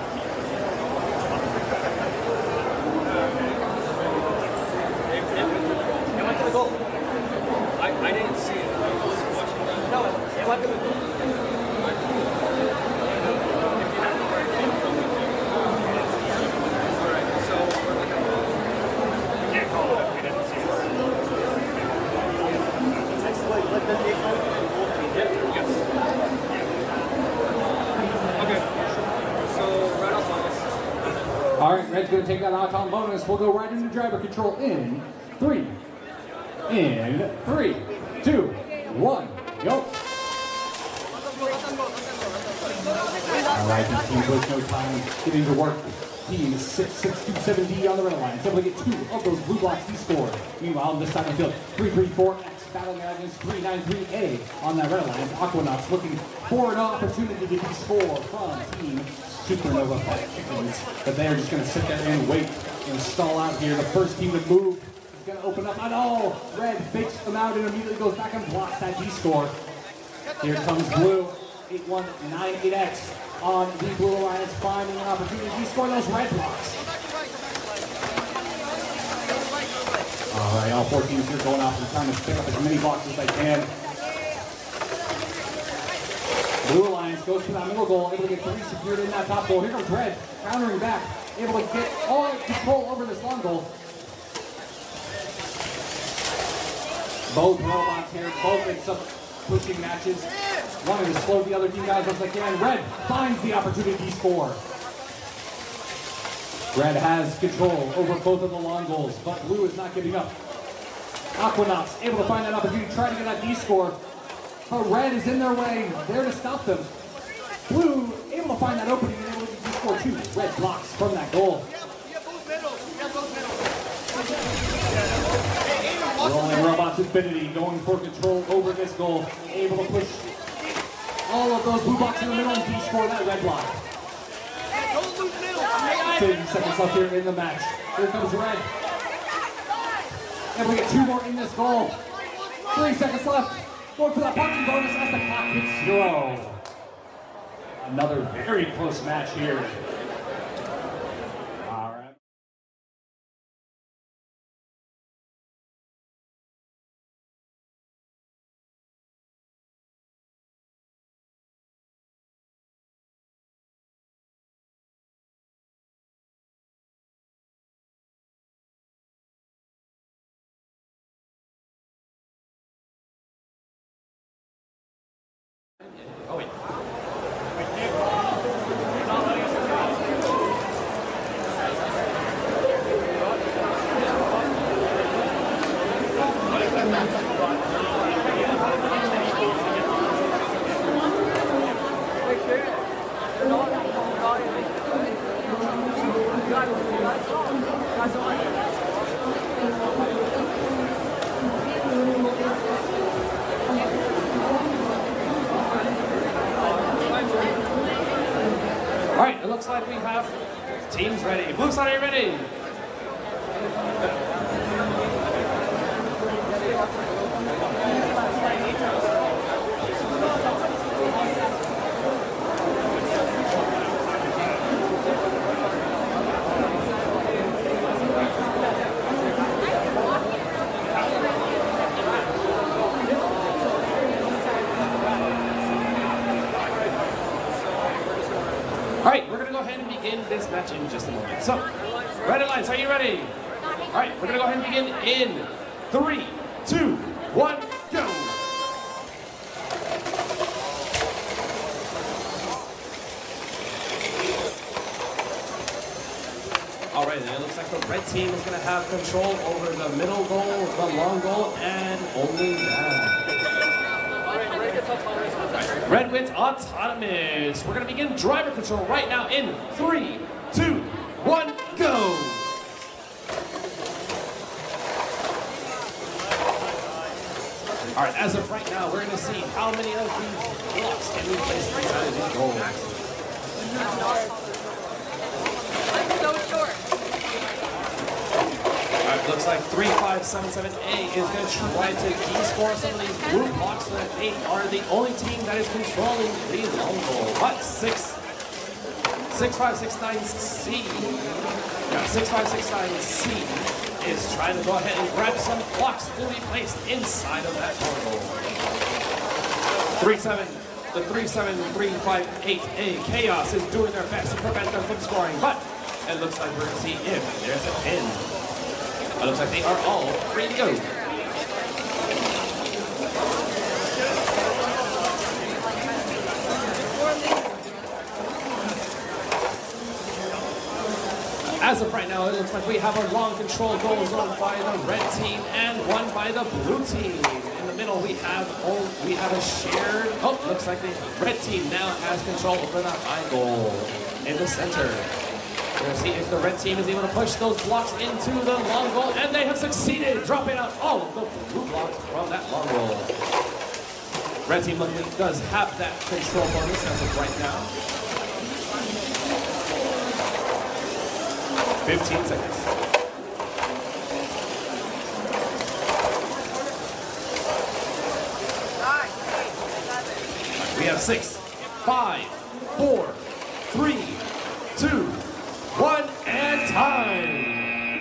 It went to the goal. I didn't see it. I was watching that. No, it went to the goal. All right, Red's going to take that out-on bonus. We'll go right into driver control in 3, 2, 1, go. All right, this team wastes no time getting to work. Team 6-6-2-7D on the red line. Able to get 2 of those blue blocks he scored. Meanwhile, on this side of the field, 3-3-4X battling against 3-9-3A on that red line. Aquanauts looking for an opportunity to score from Team Supernova Chickens. But they are just going to sit there and wait and stall out here. The first team to move is going to open up. And oh, Red fakes them out and immediately goes back and blocks that D-score. Here comes Blue, 8-1-9-8X. On the Blue Alliance, finding an opportunity to score those red blocks. All right, all 4 teams here going off and trying to pick up as many blocks as they can. Blue Alliance goes for that middle goal, able to get 3 secured in that top goal. Here comes Red, countering back, able to get all control over this long goal. Both robots here, both in some pushing matches. Wanting to slow the other team down as much as they can. Red finds the opportunity to score. Red has control over both of the long goals, but Blue is not giving up. Aquanauts able to find that opportunity, try to get that D-score, but Red is in their way, there to stop them. Blue able to find that opening and able to get D-score 2. Red blocks from that goal. Rolling Robots Infinity going for control over this goal, able to push all of those blue blocks in the middle and D-score that red block. 30 seconds left here in the match. Here comes Red. And we get 2 more in this goal. 3 seconds left. Going for that parking bonus as the clock hits 0. Another very close match here. All right. Oh, wait. All right, it looks like we have teams ready. Blue side, are you ready? match in just a moment. So, Red Alliance, are you ready? All right, we're gonna go ahead and begin in 3, 2, 1, go. All right, and it looks like the red team is gonna have control over the middle goal, the long goal, and only that. Red wins autonomous. We're gonna begin driver control right now in 3, 2, 1, go. All right, as of right now, we're gonna see how many of these blocks can we place inside of these goals. So short. All right, looks like 3577A is going to try to descore some of these blue blocks so that they are the only team that is controlling the long goal. But 6569C, yeah, 6569C is trying to go ahead and grab some blocks to be placed inside of that long goal. The 37358A Chaos is doing their best to prevent them from scoring, but it looks like we're going to see if there's a pin. It looks like they are all ready to go. As of right now, it looks like we have a long control goal run by the red team and one by the blue team. In the middle, we have a shared. Oh, looks like the red team now has control over the high goal in the center. We're going to see if the red team is able to push those blocks into the long goal, and they have succeeded, dropping out all of the blue blocks from that long goal. Red team luckily does have that control bonus as of right now. 15 seconds. We have 6, 5, 4, 3, 2, 1, and time.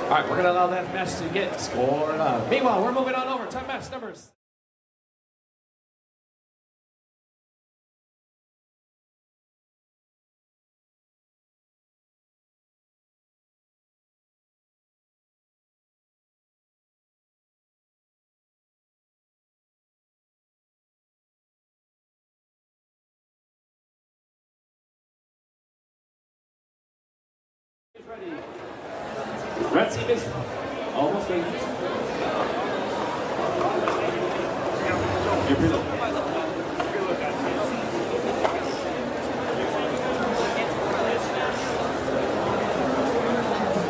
All right, we're going to allow that match to get scored up. Meanwhile, we're moving on over to match numbers. Ready. Red team is almost ready.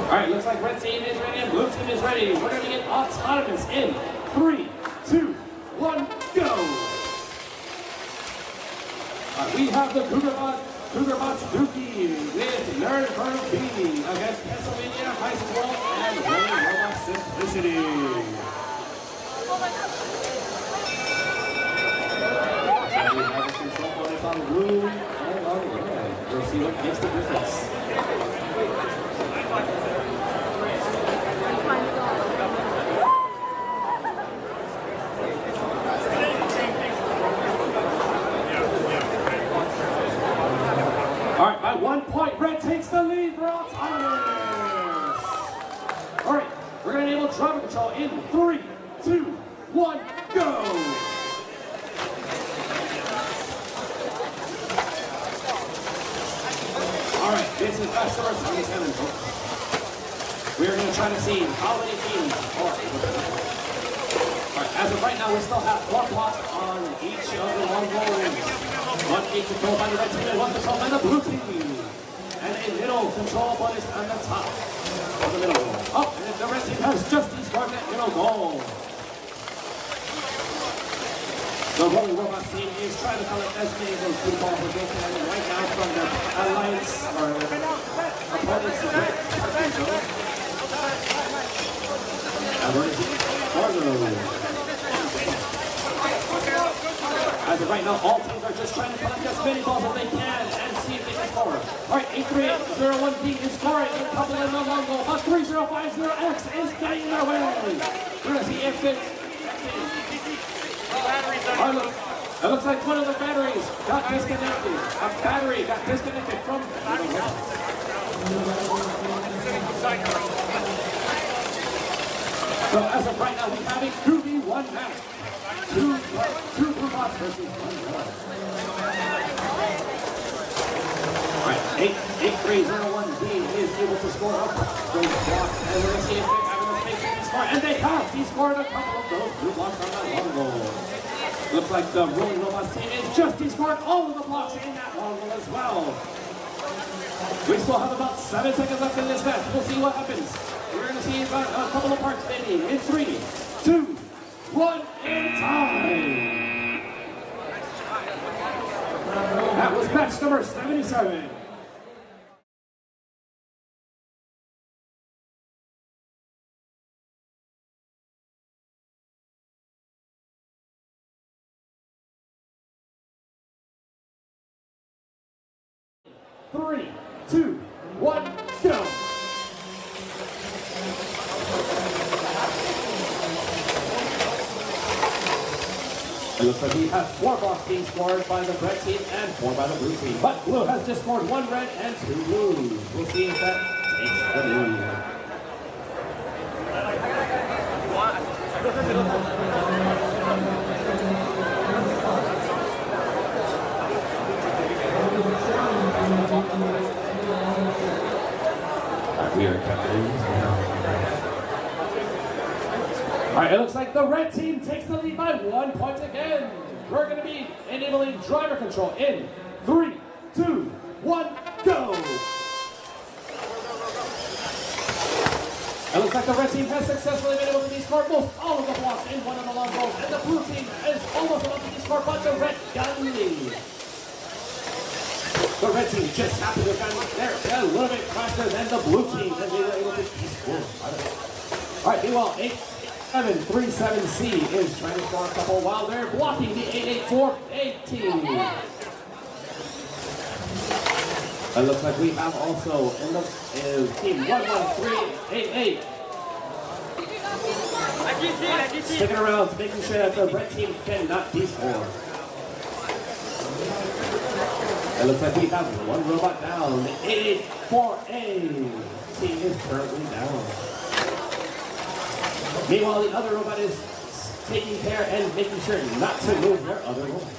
All right, looks like red team is ready and blue team is ready. We're going to get autonomous in 3, 2, 1, go. All right, we have the Cougarbots Dookie with Nerdberg B against Pennsylvania High School and Rolling Robot Simplicity. So we have a control bonus on blue and on red. We'll see what makes the difference. All right, by 1 point, red takes the lead for autonomous. All right, we're going to enable driver control in 3, 2, 1, go. All right, this is best number 77. We're going to try to see how many teams are able to. All right, as of right now, we still have 4 blocks on each of the long goals. 1 gate control by the red team and 1 control by the blue team. And a middle control bonus on the top of the middle goal. Oh, and the red team has just scored that middle goal. The Rolling Robot team is trying to collect as many of those blue balls as they can right now from the alliance or opponents of red parking zone. And we're going to see Fargo. As of right now, all teams are just trying to collect as many balls as they can and see if they can score. All right, 83801B is scoring a couple in the long goal, but 3050X is getting in their way. We're going to see if it's... It looks like one of the batteries got disconnected. A battery got disconnected from the box. So as of right now, we have a 2v1 match. Two blue box versus one red. Alright, 8-3-0-1 D is able to score up those blocks. And we're going to see if they have enough space to score. And they have! He scored a couple of those blue blocks on that long goal. Looks like the Rolling Robots team is just he scored all of the blocks in that long goal as well. We still have about 7 seconds left in this match. We'll see what happens. We're going to see about a couple of parts maybe in 3, 2, 1, and time! That was match number 77. Three, two, one, go! It looks like we have 4 blocks being scored by the red team and 4 by the blue team. But blue has just scored 1 red and 2 blues. We'll see if that takes the lead. We are captains. Alright, it looks like the red team takes the lead by 1 point again. We're going to be enabling driver control in 3, 2, 1, go! It looks like the red team has successfully been able to be scored most all of the blocks in one of the long goals, and the blue team is almost about to be scored by the red gun lead. The red team just happened to have gotten there a little bit faster than the blue team, and they were able to be scored. Alright, meanwhile, 8737C is trying to score a couple while they're blocking the 8848 team. It looks like we have also in the team 11388. Sticking around, making sure that the red team cannot be scored. It looks like we have 1 robot down. The 884A team is currently down. Meanwhile, the other robot is taking care and making sure not to move their other robot.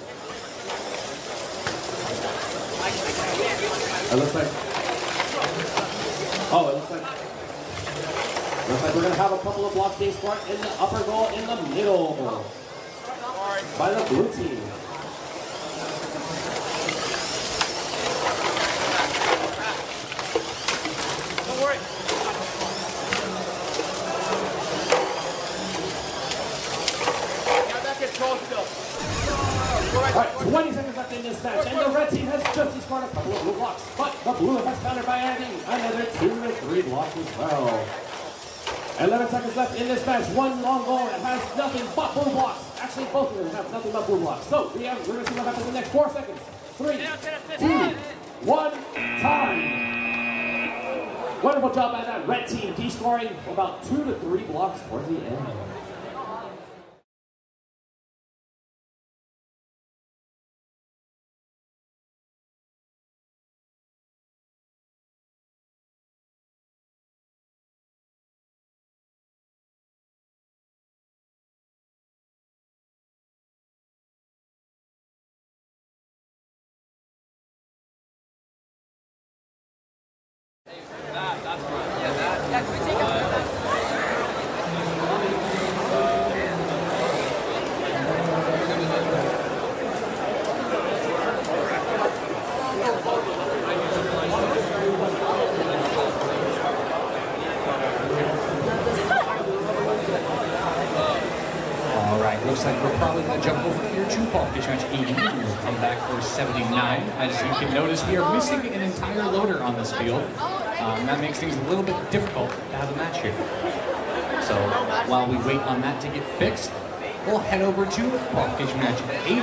It looks like we're going to have a couple of blocks being scored in the upper goal in the middle goal by the blue team. Don't worry. Got that control still. Alright, 20 seconds left in this match, and the red team has just scored a couple of blue blocks, but the blue has countered by adding another 2 or 3 blocks as well. 11 seconds left in this match, 1 long goal that has nothing but blue blocks. Actually, both of them have nothing but blue blocks. So, we're going to see what happens in the next 4 seconds. 3, 2, 1, time! Wonderful job by that red team, de-scoring about 2 to 3 blocks towards the end. Looks like we're probably going to jump over here to Qualification Match 80. We'll come back for 79. As you can notice, we are missing an entire loader on this field. That makes things a little bit difficult to have a match here. So while we wait on that to get fixed, we'll head over to Qualification Match 80.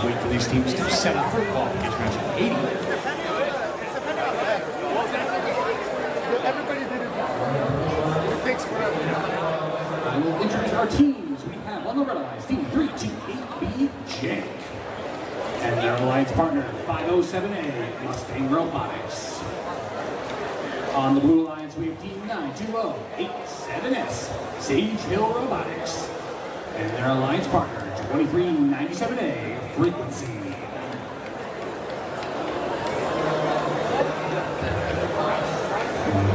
Wait for these teams to set up for qualification match 80. Everybody did it. It takes forever. I will introduce our teams. We have on the red alliance team 328B Jank. And their alliance partner 507A Mustang Robotics. On the blue alliance we have team 92087S Sage Hill Robotics. And their alliance partner 2397A Frequency.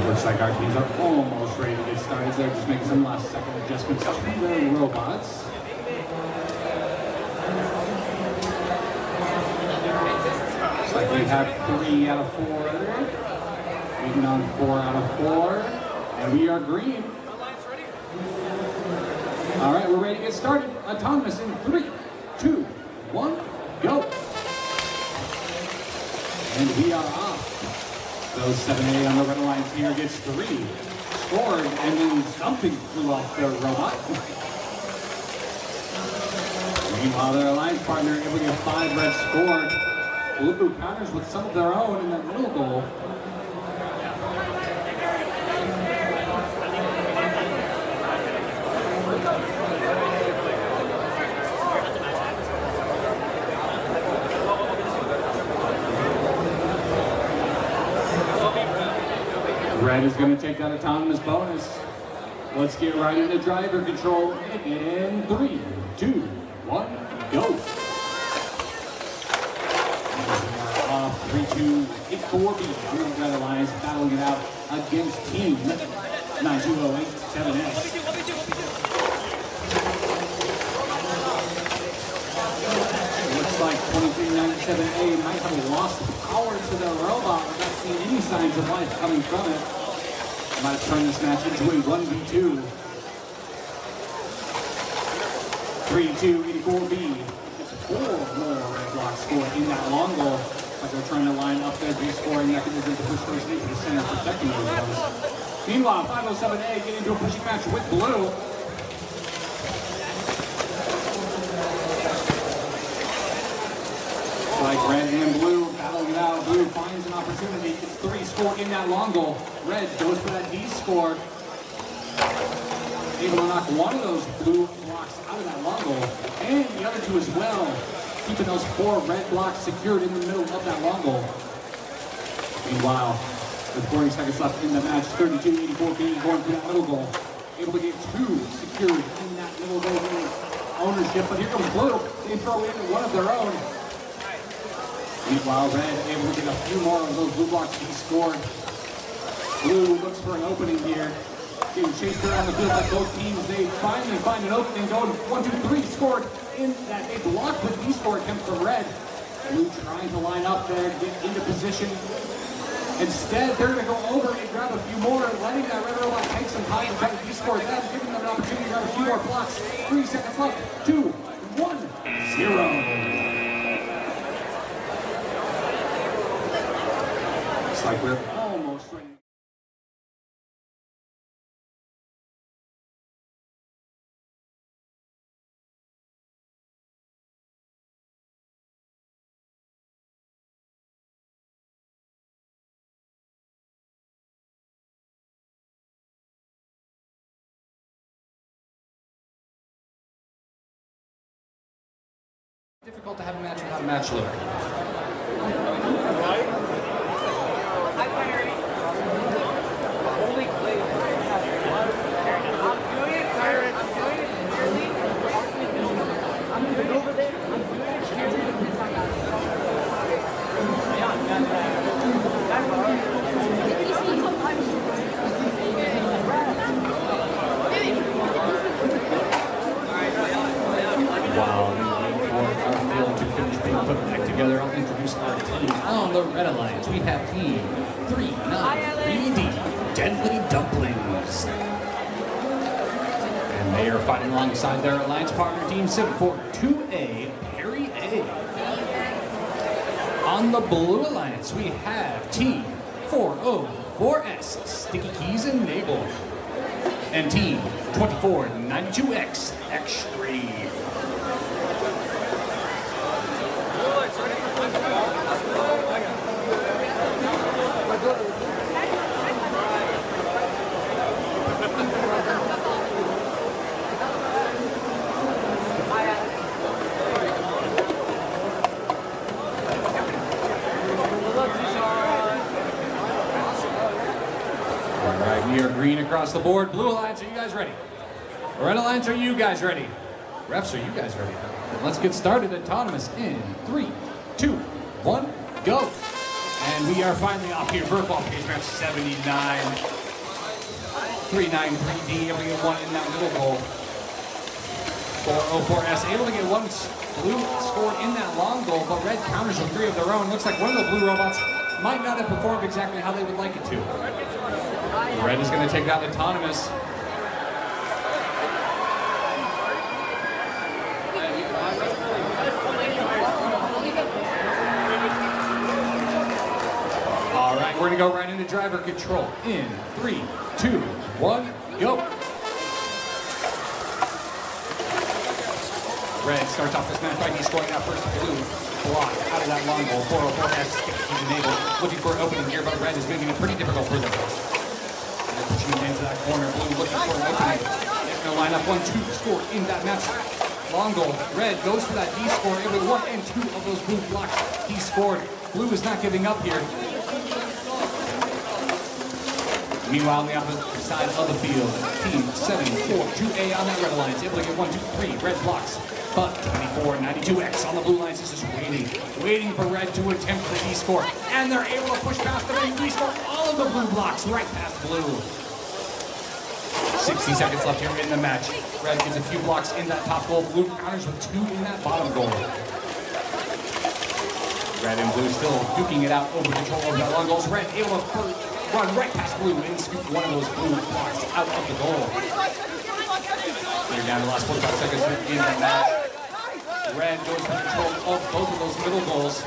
Looks like our teams are almost ready to get started. They're just making some last second adjustments to their robots. Looks like we have 3 out of 4 there. Waiting on 4 out of 4. And we are green. All right, we're ready to get started. Autonomous in 3, 2, 1, go. And we are off. Those 7A on the red alliance here gets 3. Scored, and then something flew off their robot. Meanwhile, their alliance partner able to get 5 red scored. Blue counters with some of their own in that middle goal. Red is going to take that autonomous bonus. Let's get right into driver control in 3, 2, 1, go. Off 3284B. Blue Red Alliance battling it out against team 92087S. Looks like 2397A might have lost power to their robot. We're not seeing any signs of life coming from it. Might turn this match into a 1v2. 3284B. Just 4 more red blocks scored in that long goal. But they're trying to line up their B-scoring mechanism to push those into the center, protecting those ones. Meanwhile, 507A get into a pushing match with blue. Like red and blue battling it out. Blue finds an opportunity. Gets 3 scored in that long goal. Red goes for that D score. Able to knock one of those blue blocks out of that long goal. And the other 2 as well. Keeping those 4 red blocks secured in the middle of that long goal. Meanwhile, with 40 seconds left in the match, 3284B going for that middle goal. Able to get 2 secured in that middle goal ownership. But here comes blue. They throw in one of their own. Meanwhile, red able to get a few more of those blue blocks to be scored. Blue looks for an opening here. Getting chased around the field by both teams. They finally find an opening, going 1, 2, 3, scored in that a block with D-score attempt from red. Blue trying to line up there, get into position. Instead, they're going to go over and grab a few more, letting that red robot take some time to try to D-score them, giving them an opportunity to grab a few more blocks. 3 seconds left. 2, 1, 0. Like we're almost ready. Difficult to have a match without a match look. Together, I'll introduce our team on the Red Alliance. We have team 393D, Deadly Dumplings. And they They are fighting alongside their alliance partner team 742A, Perry A. On the blue alliance, we have Team 404S, Sticky Keys enabled, and Team 2492X, Extreme. We are green across the board. Blue Alliance, are you guys ready? Red Alliance, are you guys ready? Refs, are you guys ready? Let's get started. Autonomous in 3, 2, 1, go. And we are finally off here for Qualification Match 79. 393D, able to get one in that middle goal. 404S, able to get one blue scored in that long goal, but red counters with 3 of their own. Looks like one of the blue robots might not have performed exactly how they would like it to. Red is going to take out Autonomous. All right, we're going to go right into driver control in 3, 2, 1, go. Red starts off this match by scoring that first blue block out of that long goal. 404S, he's enabled, looking for an opening here, but red is making it pretty difficult for them. Pushing him into that corner, blue looking for an opening. They're going to line up 1-2 to score in that match. Long goal, red goes for that D score, able to 1 and 2 of those blue blocks. He scored. Blue is not giving up here. Meanwhile, on the opposite side of the field, Team 742A on that red alliance, able to get 1, 2, 3 red blocks. But 2492X on the blue lines is just waiting for red to attempt the D score. And they're able to push past the red and D score all of the blue blocks right past blue. 60 seconds left here in the match. Red gets a few blocks in that top goal. Blue counters with 2 in that bottom goal. Red and blue still duking it out over control of that long goals. Red able to run right past blue and scoop one of those blue blocks out of the goal. They're down to the last 45 seconds in the match. Red goes for control of both of those middle goals.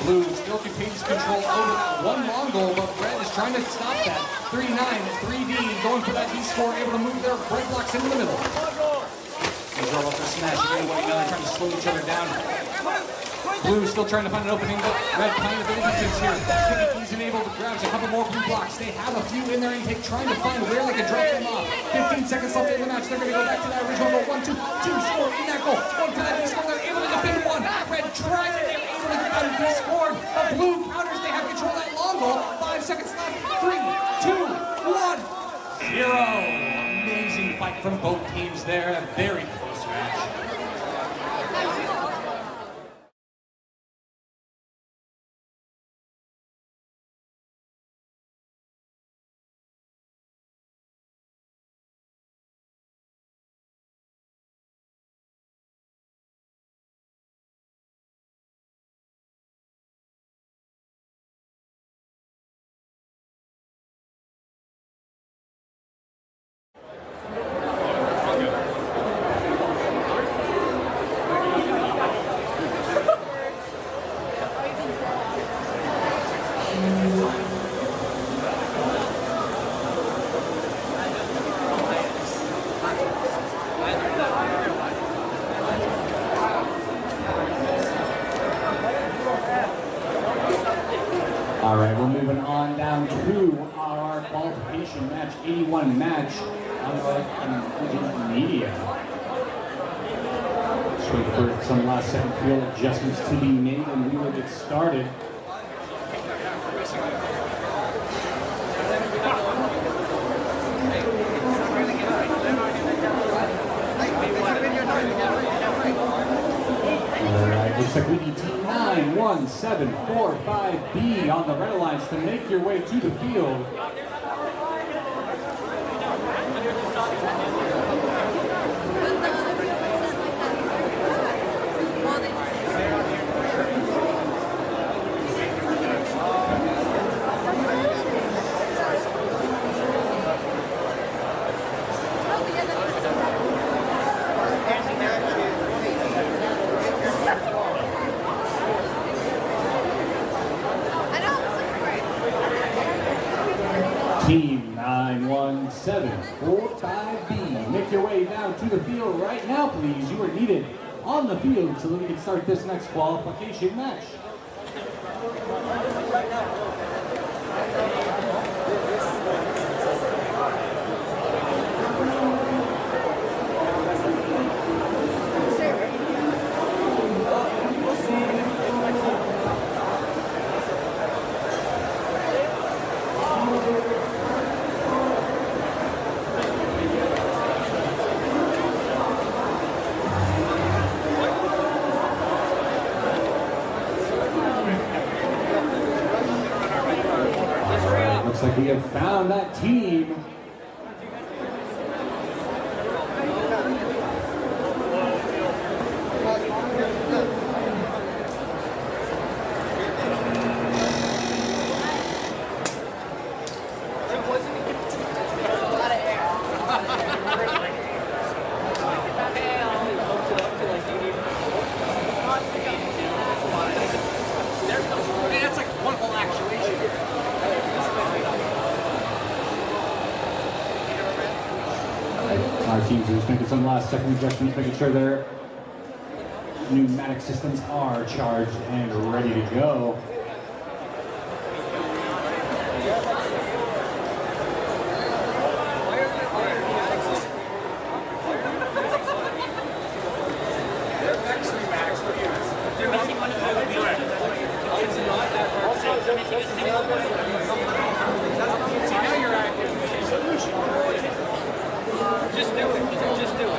Blue still continues control over that one long goal, but red is trying to stop that. 3-9, 3D, going for that D score, able to move their red blocks into the middle. These robots are smashing into one another, trying to slow each other down. Blue still trying to find an opening, but red playing a bit of defense here. Sticky Keys enabled, grabs a couple more blue blocks. They have a few in their intake, trying to find where they can drop them off. 15 seconds left in the match. They're going to go back to that original goal. 1, 2, 2 score in that goal. 1 for that D score. They're able to defend 1. Red tries it. They're able to get out of D score. But blue counters. They have control of that long goal. 5 seconds left. 3, 2, 1, 0. Amazing fight from both teams there. A very close match. All right, we're moving on down to our qualification match, 81 match on media. Just wait for some last second field adjustments to be made and we will get started. Looks like we need team 91745B on the red alliance to make your way to the field. make your way down to the field right now, please. You are needed on the field so that we can start this next qualification match. Looks like we have found that team. That's like one whole actuation. Our teams are just making some last second adjustments, making sure their pneumatic systems are charged and ready to go. Just do it. Just do it.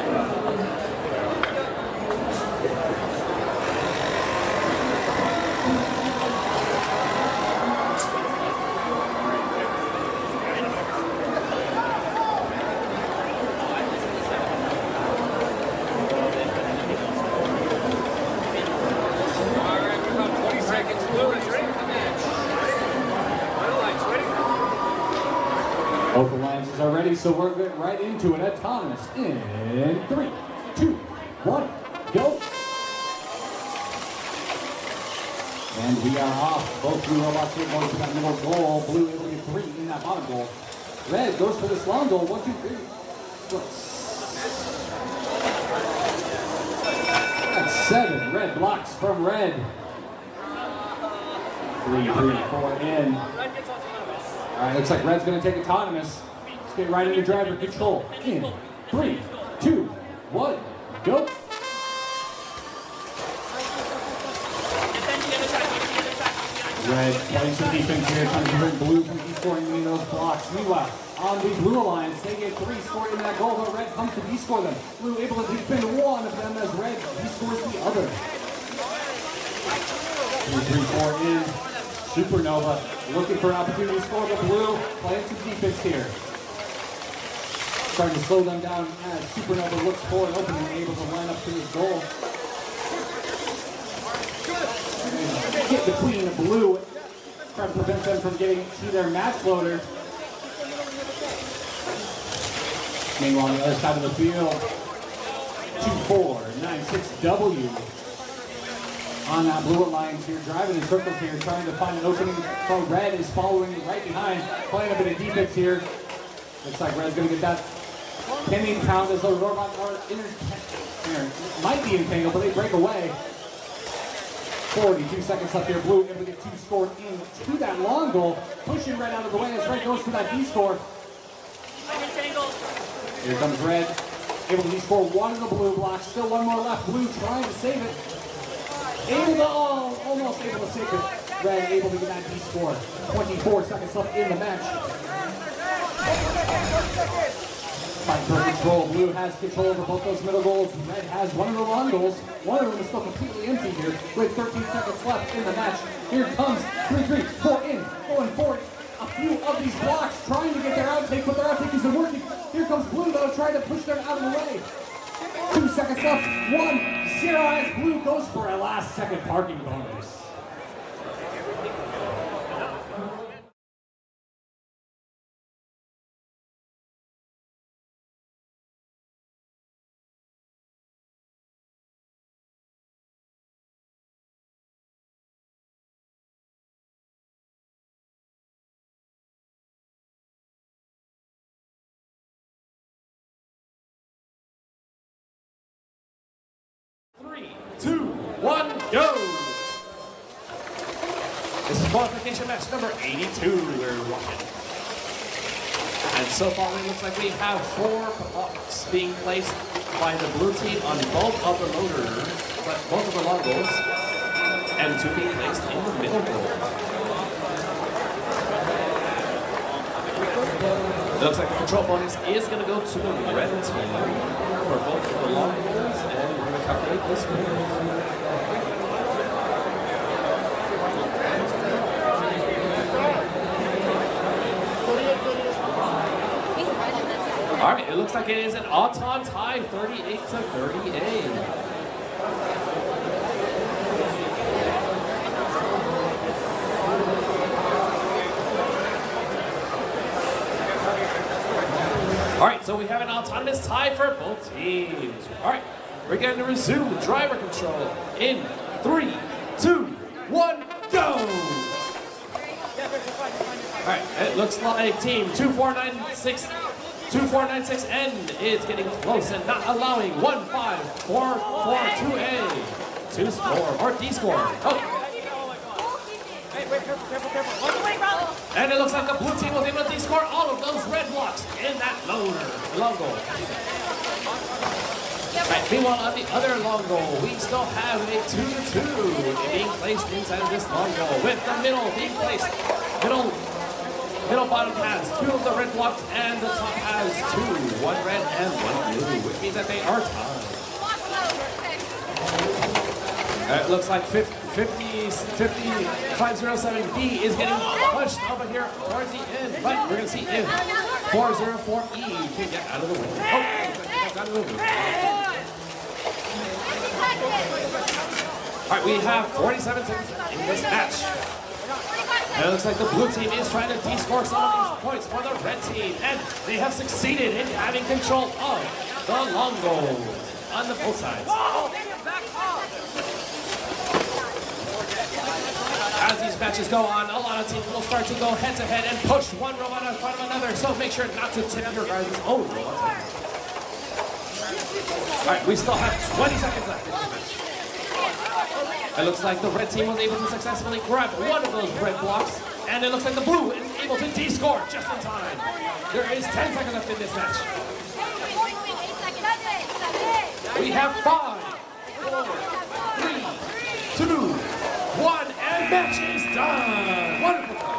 Both alliances are ready, so we're getting right into it. Autonomous in 3, 2, 1, go. And we are off. Both blue robots are going to that middle goal. Blue able to get 3 in that bottom goal. Red goes for this long goal. 1, 2, 3. That's 7. Red blocks from red. 3, 4 in. All right, looks like Red's going to take autonomous. Let's get right into driver control. In 3, 2, 1, go. Red playing some defense here, trying to prevent blue from scoring any of those blocks. Meanwhile, on the blue alliance, they get 3 scored in that goal, but Red comes to de-score them. Blue able to defend one of them as Red de-scores the other. 3, 4 in. Supernova looking for an opportunity to score, but blue playing some defense here. Trying to slow them down as Supernova looks for an opening, able to line up to his goal. Get between the blue, trying to prevent them from getting to their match loader. Meanwhile, on the other side of the field, 2496W. On that blue alliance here, driving in circles here, trying to find an opening. So Red is following right behind, playing a bit of defense here. Looks like Red's going to get that pinning count as those robots are might be entangled, but they break away. 42 seconds left here. Blue able to get 2 scored into that long goal, pushing Red out of the way as Red goes for that D-score. Here comes Red, able to D-score one of the blue blocks. Still one more left. Blue trying to save it. Almost able to save it. Red able to get that D-score. 24 seconds left in the match. Fight for control. Blue has control over both those middle goals. Red has one of the long goals. One of them is still completely empty here with 13 seconds left in the match. Here comes 3, 4 in, going for a few of these blocks, trying to get their outtake, but their outtake isn't working. Here comes Blue though, trying to push them out of the way. 2 seconds left, 1-0 as Blue goes for a last second parking bonus. 2, 1, go! This is qualification match number 82 we're watching. And so far it looks like we have 4 blocks being placed by the blue team on both of the motors, but both of the logos, and 2 being placed in the middle goal. It looks like the control bonus is going to go to the red team for both of the logos, and we're going to calculate this score. All right, it looks like it is an all-time tie, 38-38. All right, so we have an autonomous tie for both teams. All right, we're going to resume driver control in 3, 2, 1, go! All right, it looks like team 2496N is getting close and not allowing 15442A to score, or D score. Oh. And it looks like the blue team was able to D-score all of those red blocks in that logo. Right, meanwhile, on the other long goal, we still have a 2-2 being placed inside of this long goal, with the middle being placed. Middle bottom has 2 of the red blocks, and the top has 2, 1 red and 1 blue, which means that they are tied. It looks like 507B is getting pushed over here towards the end, but we're going to see if 404E can get out of the way. Oh, out of the way. All right, we have 47 seconds in this match. And it looks like the blue team is trying to de-score some of these points for the red team, and they have succeeded in having control of the long goals on the both sides. As these matches go on, a lot of teams will start to go head-to-head and push one robot in front of another, so make sure not to tip your guys' own robot. All right, we still have 20 seconds left in this match. It looks like the red team was able to successfully grab one of those red blocks, and it looks like the blue is able to de-score just in time. There is 10 seconds left in this match. We have 5, 4, 3, 2, 1, and match is done. Wonderful play.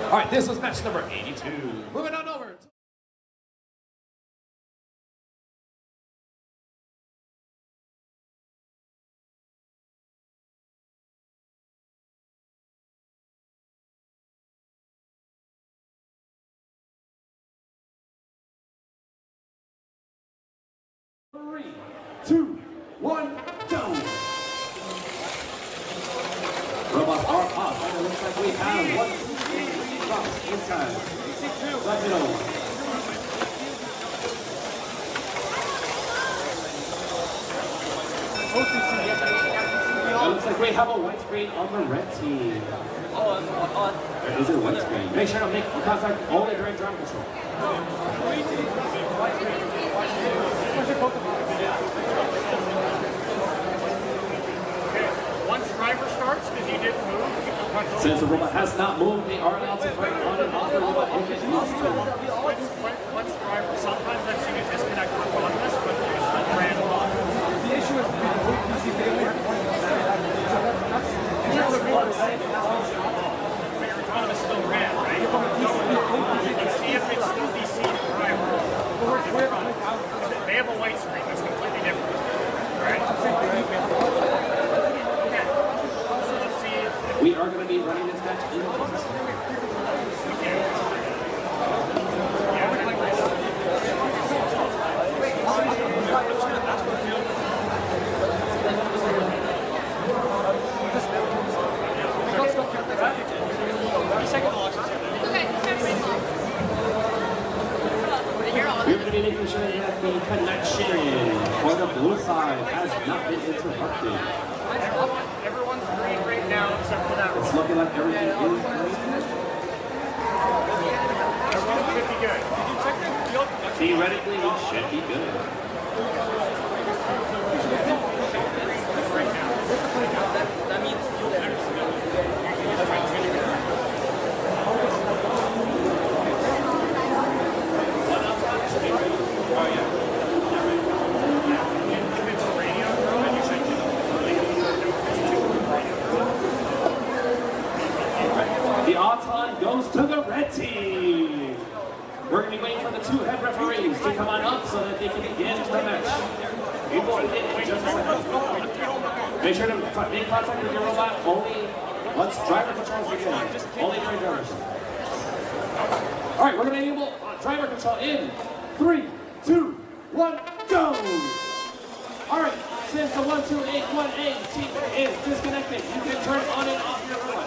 All right, this was match number 82. Moving on over. Three, 2, 1, go! Robots are off, and it looks like we have 1, 2, 3 drops inside. Let me know. It looks like we have a white screen on the red team. There is a white screen. Make sure to make contact only during driver control. Once driver starts, if he didn't move, since the robot has not moved, they are allowed to fight on and off the robot if it needs to. Once driver, sometimes I've seen it disconnect from autonomous, but there's still ran on. The issue is your autonomous still ran, right? You can see if it's still DC driver. They have a white screen that's completely different, right? We are going to be running this match in the business. We're going to be making sure that the connection for the blue side has not been interrupted. Everyone's green right now except for that one. It's looking like everything is green. Everyone should be good. Theoretically, we should be good. That means you're there. The Auton goes to the red team. We're going to be waiting for the two head referees to come on up so that they can begin the match. We will begin in just a second. Make sure to make contact with your robot only once driver controls begin. Only during driver control. All right, we're going to enable driver control in 3, 2, 1, go! All right, since the 12818 team is disconnected, you can turn on and off your robot.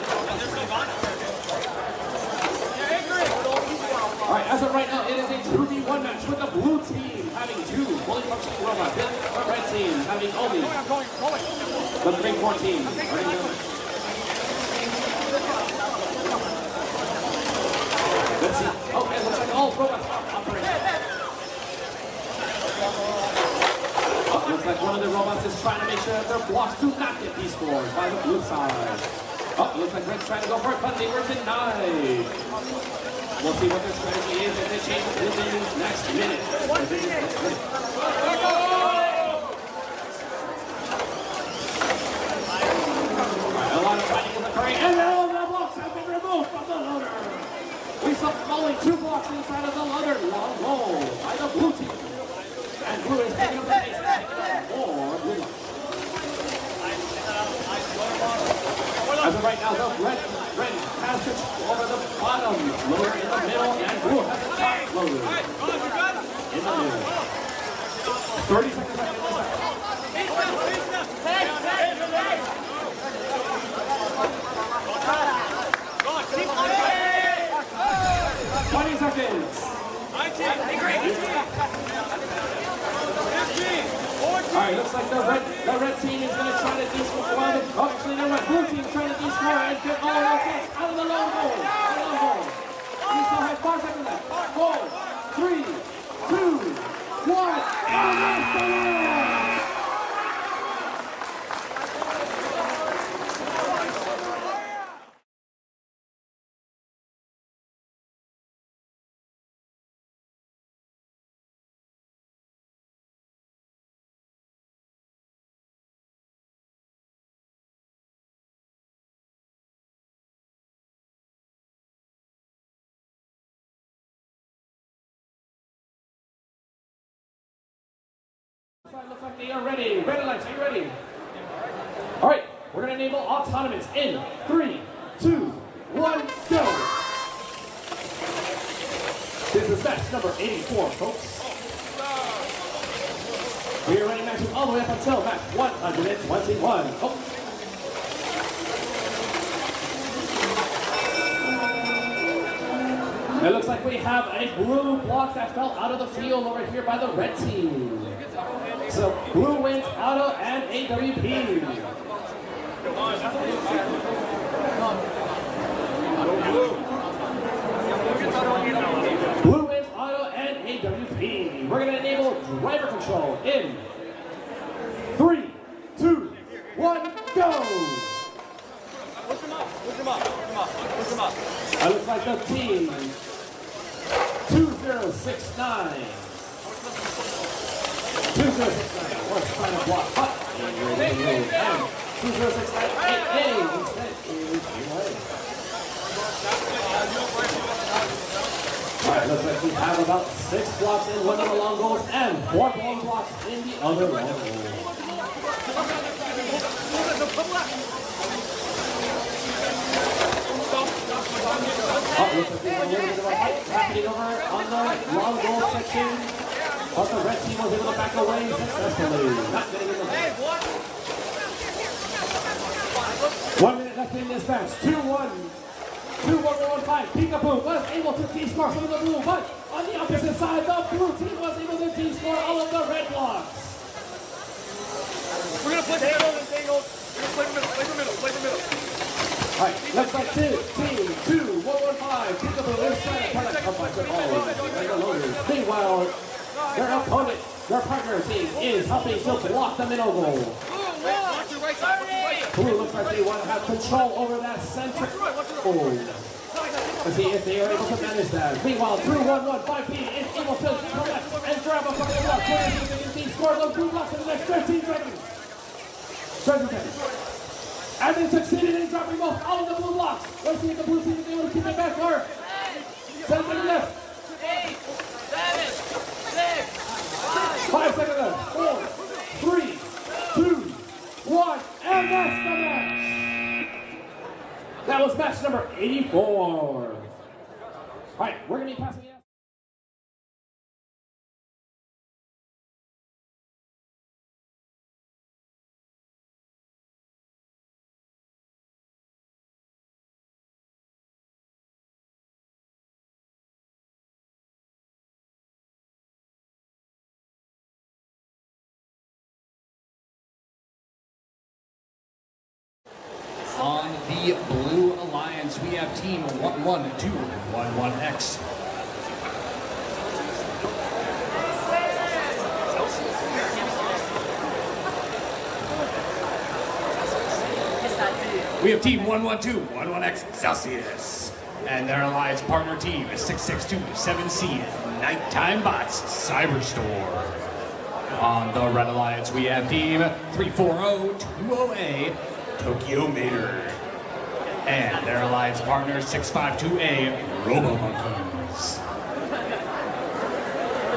All right, as of right now, it is a 2v1 match with the blue team having 2 fully functioning robots, the red team having only the 314. Let's see. Oh, it looks like all robots are operating. Oh, looks like one of the robots is trying to make sure that their blocks do not get descored by the blue side. Oh, it looks like Red's trying to go for it, but they were denied. We'll see what their strategy is if they change it within this next minute. A lot of fighting is occurring, and all the blocks have been removed from the loader. We saw only 2 blocks inside of the loader. Long goal by the blue team. And blue is picking up the pace and picking up more blue blocks. As of right now, the red has control over the bottom loader in the middle, and blue has the top loader in the middle. 30 seconds left in this match. 20 seconds. 19. All right, looks like the red team is going to try to descore. Well, actually, the blue team is trying to descore and get all of those things out of the long goal. We still have 5 seconds left. 4, 3, 2, 1, and that's the end. Looks like they are ready. Red lights, are you ready? All right, we're going to enable autonomous in 3, 2, 1, go. This is match number 84, folks. We are running matches all the way up until match 121. Oh. It looks like we have a blue block that fell out of the field over here by the red team. So blue wins auto and AWP. Blue wins auto and AWP. We're going to enable driver control in 3, 2, 1, go! Push him up. It looks like the team 2069. 2069 was trying to block, but and 2069 AA instead is away. Alright, looks like we have about 6 blocks in one of the long goals and 4 long blocks in the other long goal. Oh, looks like there's a little bit of a fight happening over on the long goal section. But the red team was able to back away successfully. Not getting in the way. 1 minute left in this match. 2-1. 2-1-1-5. Peekaboo was able to descore some of the blue, but on the opposite side, the blue team was able to descore all of the red blocks. We're going to play the middle and Daniel. We're going to play the middle. All right, looks like team 2-1-1-5. Peekaboo is trying to put a bunch of balls. Meanwhile, their opponent Your partner team is helping to block the middle goal. Blue looks like they want to have control over that center. Oh. Let's see if they are able to manage that. Meanwhile, 2-1-1, 5P is able to collect and grab a couple of blocks. He scores those 2 blocks in the next 15 seconds. 20 seconds. And they succeeded in dropping most all of the blue blocks. Let's see if the blue team is able to keep it back for 10 seconds left. 8, 7, 6, 5 seconds left. 4, 3, 2, 1, and that's the match. That was match number 84. All right, we're going to be passing it. On the Blue Alliance, we have team 11211X. We have team 11211X Celsius. And their alliance partner team is 6627C Nighttime Bots Cyberstore. On the Red Alliance, we have team 34020A Tokyo Mater. And their alliance partner 652A Robo Monkeys.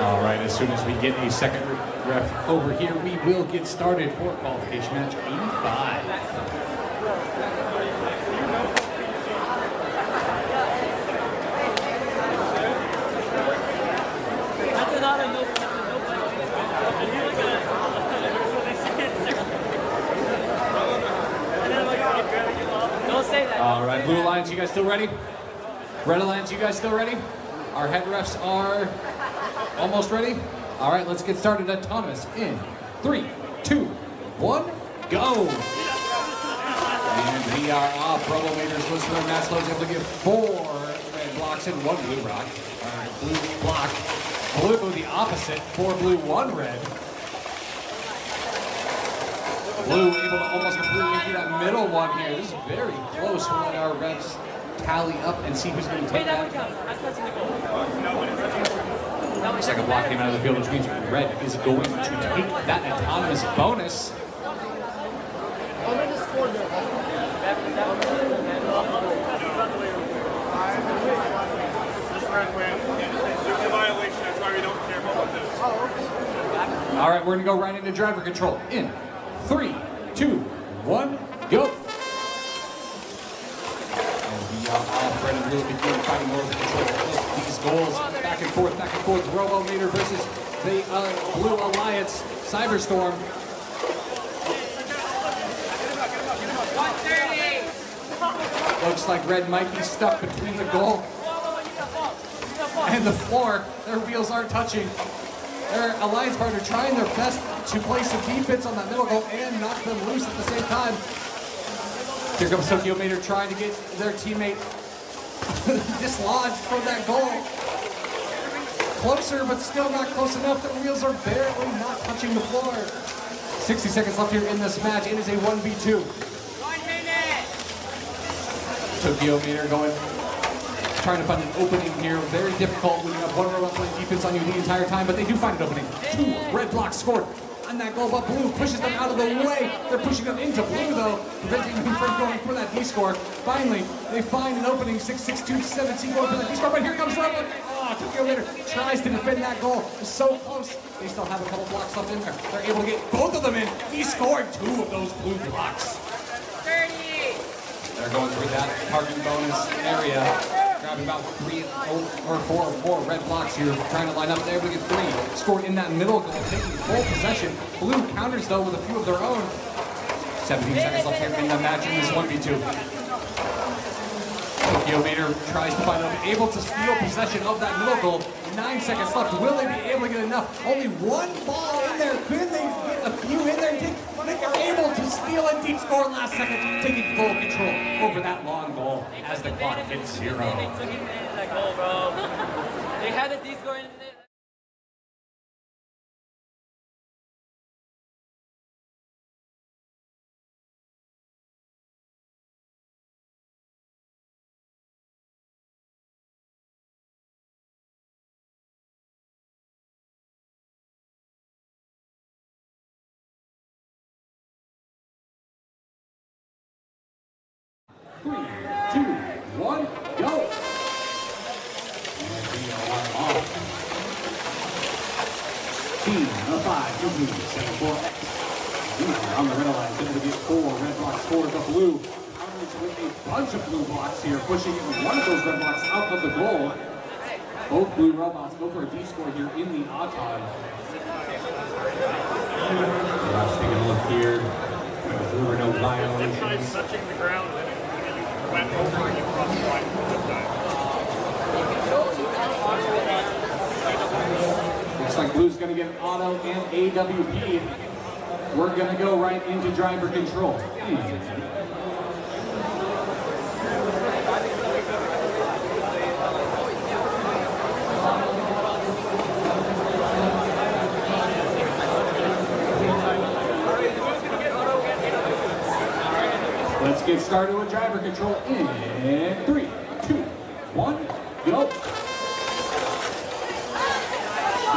All right, as soon as we get a second ref over here, we will get started for qualification match 85. All right, Blue Alliance, you guys still ready? Red Alliance, you guys still ready? Our head refs are almost ready. All right, let's get started. Autonomous in 3, 2, 1, go. And we are off. Robomators goes to their match loads, able to get 4 red blocks and 1 blue rock. All right, blue block. Blue the opposite, 4 blue, 1 red. Blue able to almost completely empty that middle one here. This is very close. We'll let our refs tally up and see who's going to take that. Second block came out of the field, which means red is going to take that autonomous bonus. All right, we're going to go right into driver control. In 3, 2, 1, go. And we are off. Red and blue begin fighting over the control of these goals. Back and forth, Robometer versus the Blue Alliance Cyberstorm. Looks like red might be stuck between the goal and the floor. Their wheels aren't touching. Their alliance partner trying their best to play some defense on that middle goal and knock them loose at the same time. Here comes Tokyo Mater trying to get their teammate dislodged from that goal. Closer, but still not close enough. The wheels are barely not touching the floor. 60 seconds left here in this match. It is a 1v2. 1 minute. Tokyo Mater trying to find an opening here. Very difficult when you have one robot playing defense on you the entire time, but they do find an opening. 2 red blocks scored on that goal, but blue pushes them out of the way. They're pushing them into blue, though, preventing them from going for that D-score. Finally, they find an opening. 6-6-2-7 going for that D-score, but here comes Robot. Oh, Tokyo Mater tries to defend that goal. It's so close. They still have a couple blocks left in there. They're able to get both of them in. He scored 2 of those blue blocks. 30. They're going through that parking bonus area. Grabbing about 3 or 4 more red blocks here, trying to line up. They're able to get 3. Scored in that middle goal, taking full possession. Blue counters, though, with a few of their own. 17 seconds left here in the match in this 1v2. Tokyo Mater tries to find out, able to steal possession of that middle goal. 9 seconds left. Will they be able to get enough? Only 1 ball in there. Could they get a few in there? They are able to steal a deep score last second, taking full control over that long goal as the clock hits 0. They took it in that goal, bro. They had a D score in there. Team number 5, 2-2-7-4X. On the red line, able to get 4 red blocks for the blue. Counters with a bunch of blue blocks here, pushing one of those red blocks out of the goal. Both blue robots go for a D-score here in the auton. Let's take a look here. There were no violations. Guys touching the ground and then you went over and you crossed the line this time. Looks like blue's going to get an auto and AWP. We're going to go right into driver control. Let's get started with driver control in 3, 2, 1, go.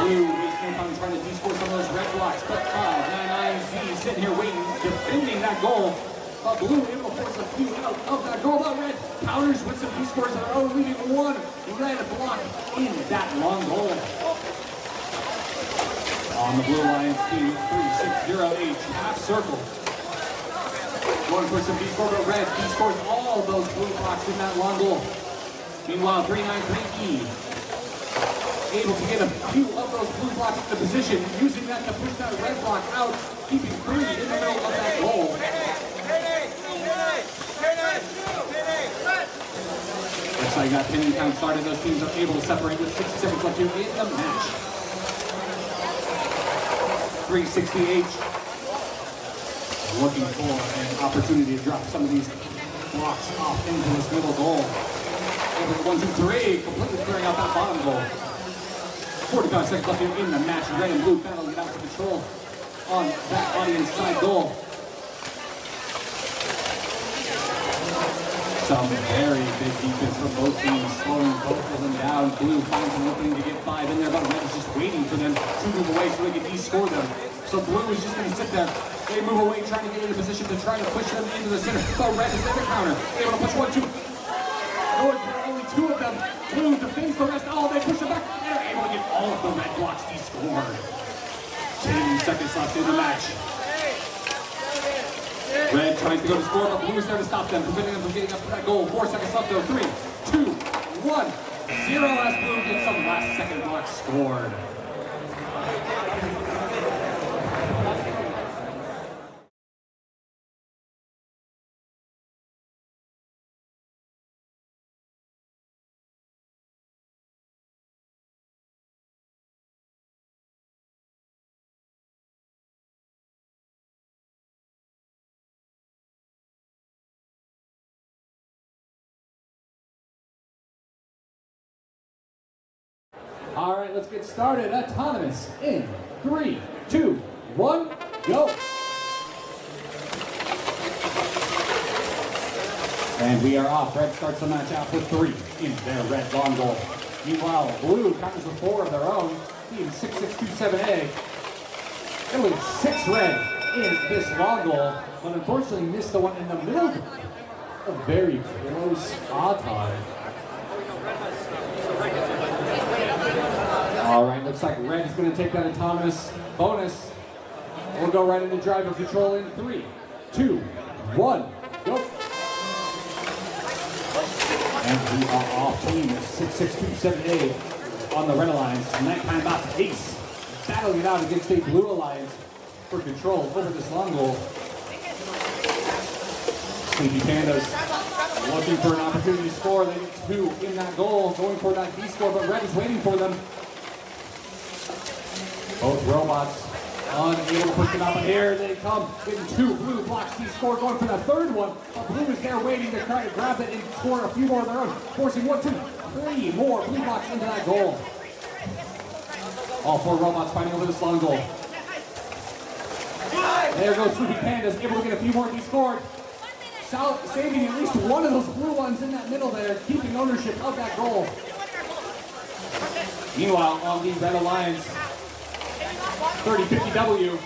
Blue is trying to de-score some of those red blocks, but 599Z sitting here waiting, defending that goal. But blue able to force a few out of that goal, but red counters with some D-scores of their own, leaving one red block in that long goal. On the blue line, team 360H, half circle. Going for some D-score, but red D-scores all those blue blocks in that long goal. Meanwhile, 393E able to get a few of those blue blocks into position, using that to push that red block out, keeping Curry in the middle of that goal. Looks like that pinning count started. Those teams are able to separate with 6 seconds left in the match. 360H looking for an opportunity to drop some of these blocks off into this middle goal. 1, 2, 3, completely clearing out that bottom goal. 45 seconds left in the match. Red and blue battling it out for control on that audience side goal. Some very big defense from both teams, slowing both of them down. Blue finds an opening to get 5 in there, but red is just waiting for them to move away so they can de-score them. So blue is just going to sit there. They move away, trying to get into position to try to push them into the center. So red is in the counter, able to push 1, 2. Going for only 2 of them. Blue defends the rest. Oh, they push it back. They're able to get all of the red blocks de-scored. 10 seconds left in the match. Red tries to go to score, but blue is there to stop them, preventing them from getting up to that goal. 4 seconds left though. 3, 2, 1, 0 as blue gets some last second blocks scored. All right, let's get started. Autonomous in 3, 2, 1, go. And we are off. Red starts the match out with 3 in their red long goal. Meanwhile, blue counters with 4 of their own. Team 6627A. And with 6 red in this long goal, but unfortunately missed the one in the middle. A very close auton. All right, looks like red is going to take that autonomous bonus. We'll go right into driver control in 3, 2, 1, go. And we are off. Team 6627A on the red alliance. Nighttime box ace battling it out against a blue alliance for control over this long goal. Sleepy Pandas looking for an opportunity to score. They get 2 in that goal, going for that D-score, but red is waiting for them. Both robots unable to push it up, and here they come. Getting 2 blue blocks. D-score going for the 3rd one. But blue is there waiting to try to grab it and score a few more of their own. Forcing 1, 2, 3 more blue blocks into that goal. All 4 robots fighting over this long goal. There goes Sleepy Pandas, able to get a few more D-scored. Saving at least one of those blue ones in that middle there, keeping ownership of that goal. Meanwhile, on the Red Alliance, 3050W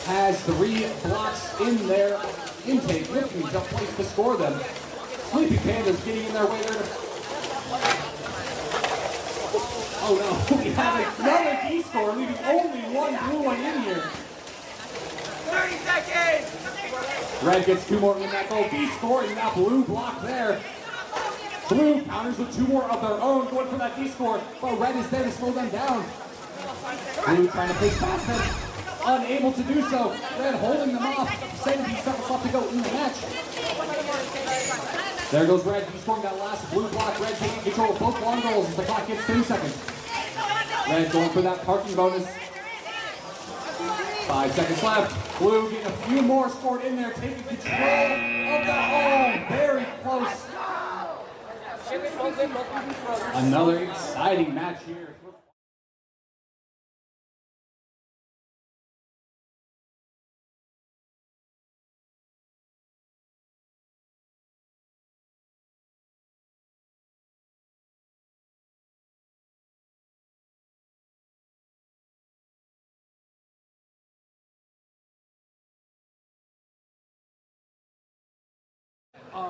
has 3 blocks in their intake, looking to place to score them. Sleepy Pandas getting in their way there. Oh no, we have another D score, leaving only one blue one in here. 30 seconds! Red gets two more in that goal. D scoring, now blue block there. Blue counters with two more of their own, going for that D score, but red is there to slow them down. Blue trying to push past them, unable to do so. Red holding them off, 70 seconds left to go in the match. There goes red, he's scoring that last blue block. Red taking control of both long goals as the clock gets 3 seconds. Red going for that parking bonus. 5 seconds left. Blue getting a few more scored in there, taking control of that. Oh, very close. Another exciting match here.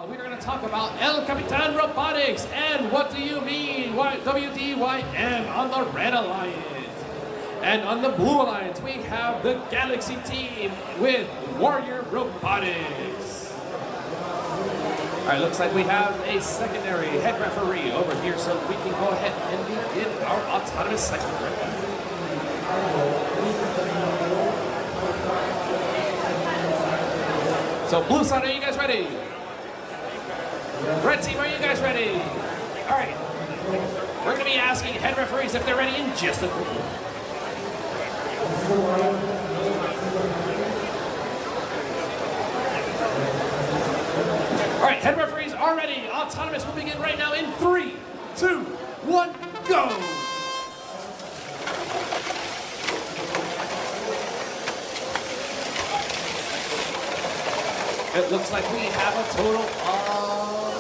We're going to talk about El Capitan Robotics and what do you mean WDYM on the Red Alliance. And on the Blue Alliance, we have the Galaxy team with Warrior Robotics. All right, looks like we have a secondary head referee over here, so we can go ahead and begin our autonomous segment. So blue side, are you guys ready? Red team, are you guys ready? All right. We're going to be asking head referees if they're ready in just a quick moment. All right, head referees are ready. Autonomous will begin right now in 3, 2, 1, go! It looks like we have a total of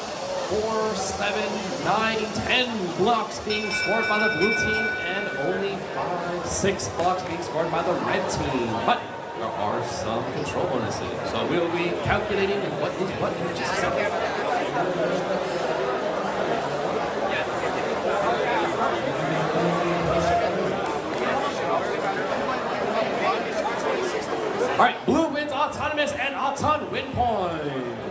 4, 7, 9, 10 blocks being scored by the blue team and only 5, 6 blocks being scored by the red team. But there are some control bonuses, so we'll be calculating what is what in just a second. All right, blue wins autonomous and Auton win point.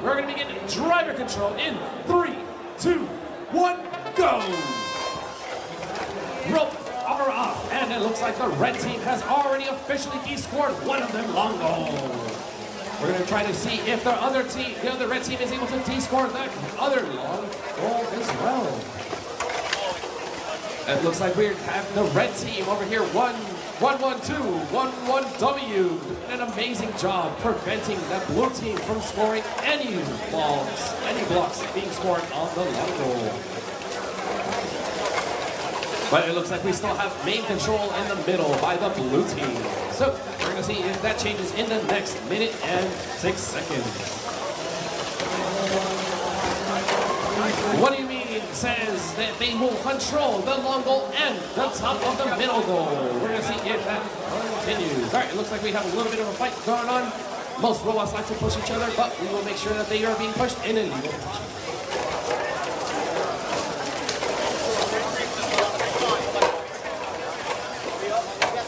We're going to begin driver control in 3, 2, 1, go! Rope over off, and it looks like the red team has already officially de-scored one of them long goals. We're going to try to see if the other red team is able to de-score that other long goal as well. It looks like we have the red team over here 1-1-2-1-1-W. An amazing job preventing the blue team from scoring any blocks being scored on the long goal. But it looks like we still have main control in the middle by the blue team. So we're going to see if that changes in the next minute and 6 seconds. What do you mean? Says that they will control the long goal and the top of the middle goal. We're going to see if that continues. All right, it looks like we have a little bit of a fight going on. Most robots like to push each other, but we will make sure that they are being pushed in a legal fashion.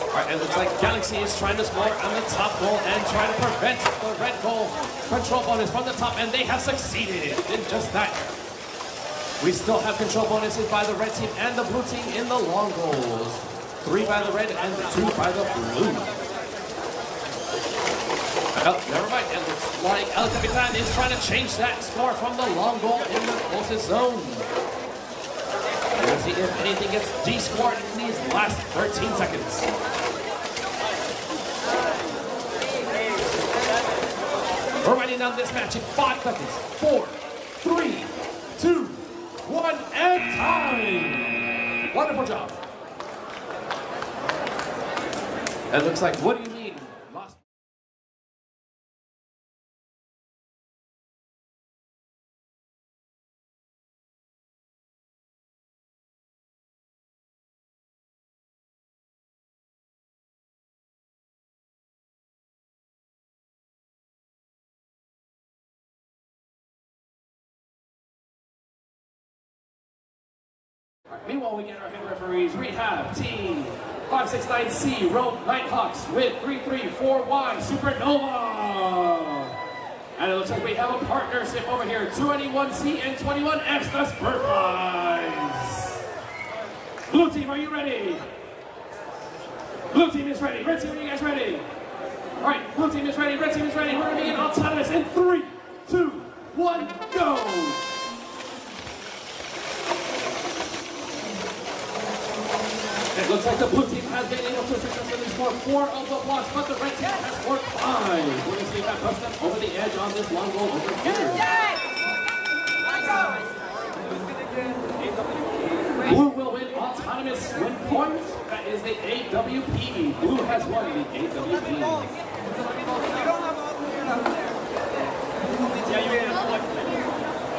All right, it looks like Galaxy is trying to score on the top goal and trying to prevent the red goal control bonus from the top, and they have succeeded in just that. We still have control bonuses by the red team and the blue team in the long goals. 3 by the red and 2 by the blue. Oh, never mind. It looks like El Capitan is trying to change that score from the long goal in the closest zone. Let's see if anything gets de-scored in these last 13 seconds. We're writing down this match in 5 seconds. 4, 3, 2, 1, and time! Wonderful job. It looks like, what do you mean? Lost. Meanwhile, we get our head referees. We have Team 569C Road Nighthawks with 334Y Supernova. And it looks like we have a partnership over here, 221C and 21X, the Spurflies. Blue team, are you ready? Blue team is ready. Red team, are you guys ready? All right, blue team is ready. Red team is ready. We're going to be in autonomous in 3, 2, 1, go. It looks like the blue team has been able to successfully score 4 of the blocks, but the red team has scored 5. We're going to see if that puts them over the edge on this long goal over here. Blue will win autonomous win points. That is the AWP. Blue has won the AWP.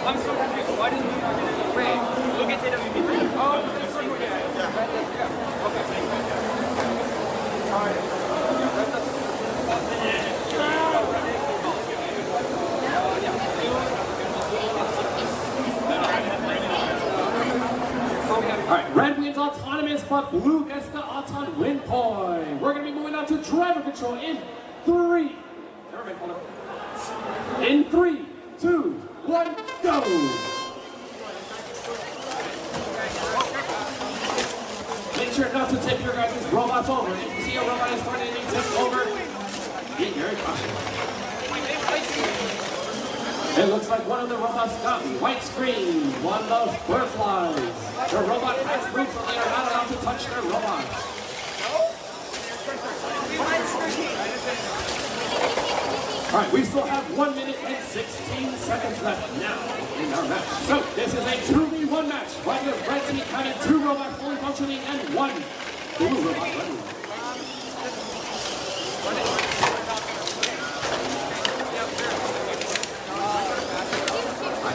I'm so confused. Why does blue not get it? Wait, look at AWP. Oh, this one, All right, red wins autonomous, but blue gets the auton win point. We're going to be moving on to driver control in 3. In 3, 2, 1, go. Make sure not to tip your guys' robots over. If you see a robot is starting to be tipped over, be very cautious. It looks like one of the robots got white screen. One of Spurflies. The robot has moved, so they are not allowed to touch their robot. All right, we still have 1 minute and 16 seconds left now in our match. So this is a 2v1 match. Right, the red team having 2 robots fully functioning and 1 blue robot running.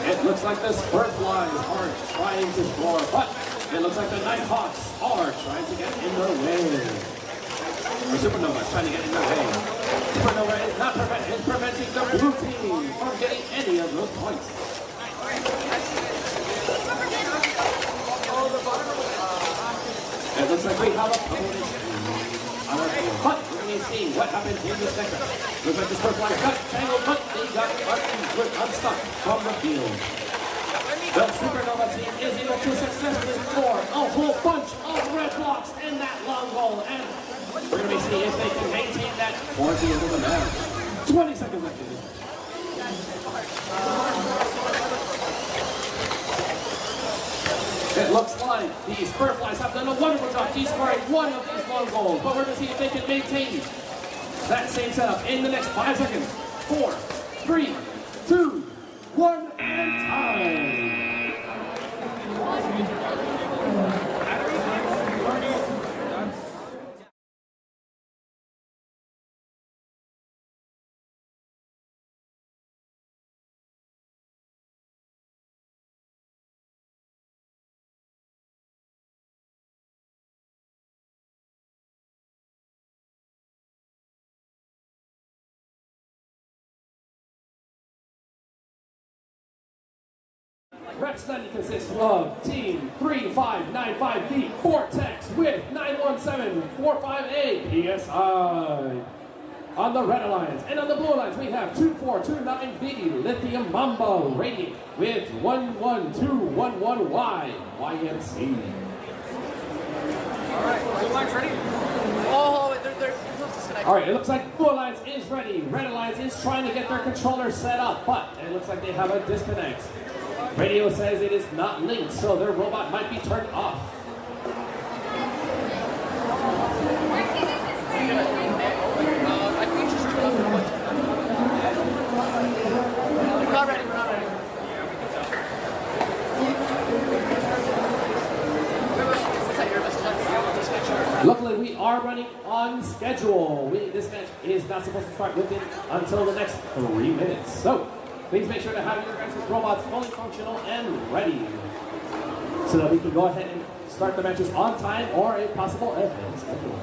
It looks like the Spurflies are trying to score, but it looks like the Nighthawks are trying to get in their way. Or Supernova is trying to get in their way. Supernova is not preventing the blue team from getting any of those points. It looks like we have a opponent on our field, but we're going to see what happens in this next round. Looks like the Spurflies got tangled, but they got unstuck from the field. The Supernova team is able to successfully score a whole bunch of red blocks in that long goal, and we're going to see if they can maintain that towards the end of the match. 20 seconds left in this match. It looks like the Spurflies have done a wonderful job scoring one of these long goals, but we're going to see if they can maintain that same setup in the next 5 seconds. 4, 3, 2, 1, and time. Red study consists of Team 3595B Vortex with 91745A PSI. On the Red Alliance and on the Blue Alliance, we have 2429B Lithium Mamba Radiant with 11211Y YMC. Alright, Blue Alliance ready? Oh, there's no disconnect. Alright, it looks like Blue Alliance is ready. Red Alliance is trying to get their controller set up, but it looks like they have a disconnect. Radio says it is not linked, so their robot might be turned off. We're not ready, we're not ready. Luckily, we are running on schedule. This match is not supposed to start within until the next 3 minutes. So, please make sure to have your guys' robots fully functional and ready so that we can go ahead and start the matches on time or if possible ahead of schedule.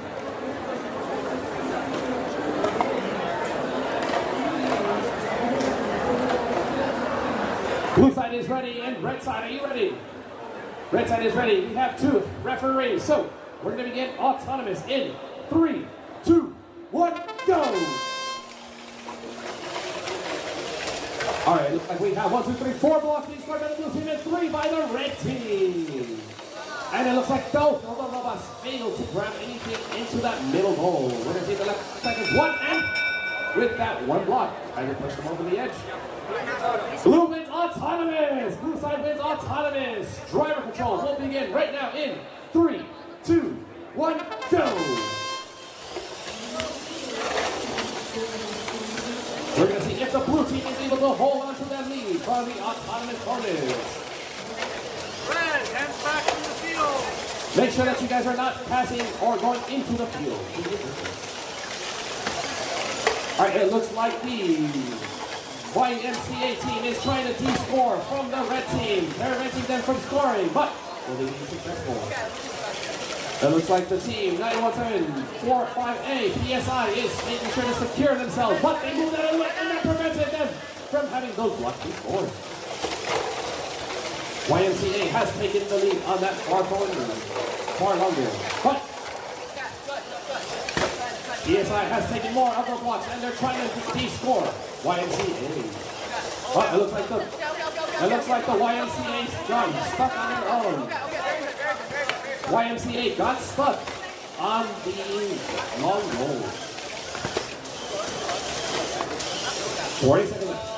Blue side is ready and red side, are you ready? Red side is ready. We have 2 referees. So we're going to begin autonomous in 3, 2, 1, go! All right, looks like we have 1, 2, 3, 4 blocks being scored by the blue team and 3 by the red team. And it looks like both of the robots failed to grab anything into that middle goal. We're going to see the left side is 1 and with that 1 block, I will push them over the edge. Blue wins autonomous. Blue side wins autonomous. Driver control will begin right now in 3, 2, 1, go. We're going to see if the blue team is able to hold on to that lead for the autonomous bonus. Red, hands back in the field. Make sure that you guys are not passing or going into the field. All right, it looks like the YMCA team is trying to de-score from the red team. They're preventing them from scoring, but will they be successful? It looks like the team 917-45A PSI is making sure to secure themselves, but they moved out of the way and that prevented them from having those blocks be scored. YMCA has taken the lead on that far longer, but PSI has taken more of the blocks and they're trying to de-score YMCA. But it looks like the YMCA got stuck on their own. YMCA got stuck on the long goal. 40 seconds left.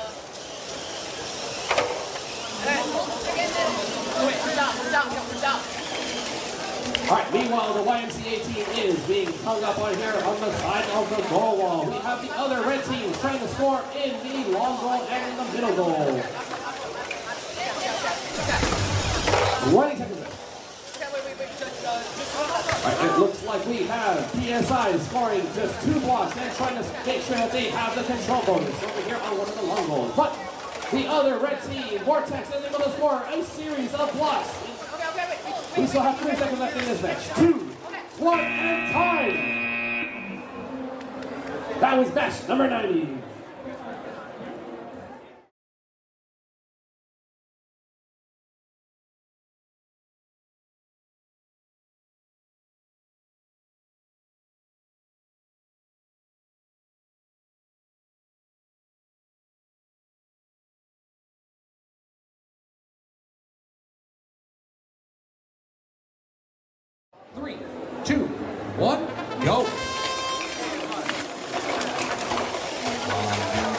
Alright, meanwhile the YMCA team is being hung up on here on the side of the goal wall. We have the other red team trying to score in the long goal and in the middle goal. 20 seconds left. Alright, it looks like we have PSI scoring just 2 blocks and trying to make sure that they have the control bonus over here on one of the long goals. But the other red team, Vortex, is able to score a series of blocks. We still have 3 seconds left in this match. 2, 1, and time! That was match number 90. Three, 2, 1, go.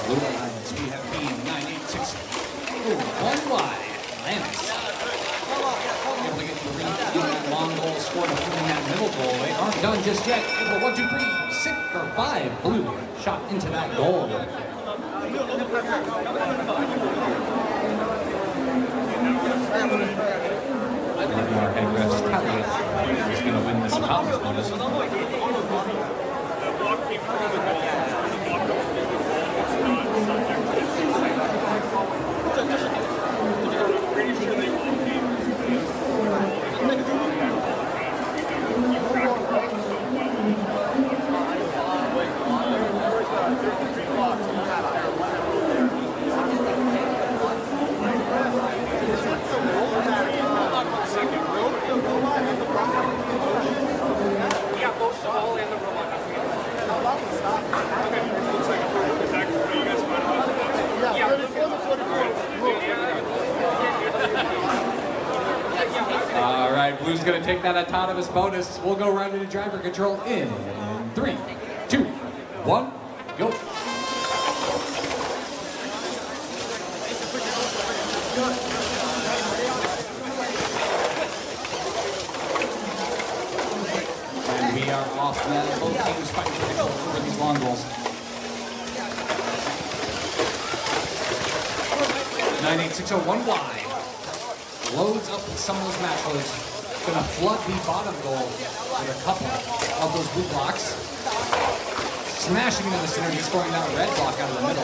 Blue Alliance, we have B986. One wide. Lance. Able to get the read in that long goal, scored in that middle goal. They aren't done just yet. Able to 1, 2, 3, 6 or 5. Blue shot into that goal. Our head ref's Elliott is going to win this conference bonus. All right, Blue's going to take that autonomous bonus. We'll go right into driver control in 3, 2, 1, go. And we are off now. Both teams fighting for control over these long goals. 98601 wide. Loads up with some of those match loads. Gonna flood the bottom goal with a couple of those blue blocks. Smashing into the center, he's scoring that red block out of the middle.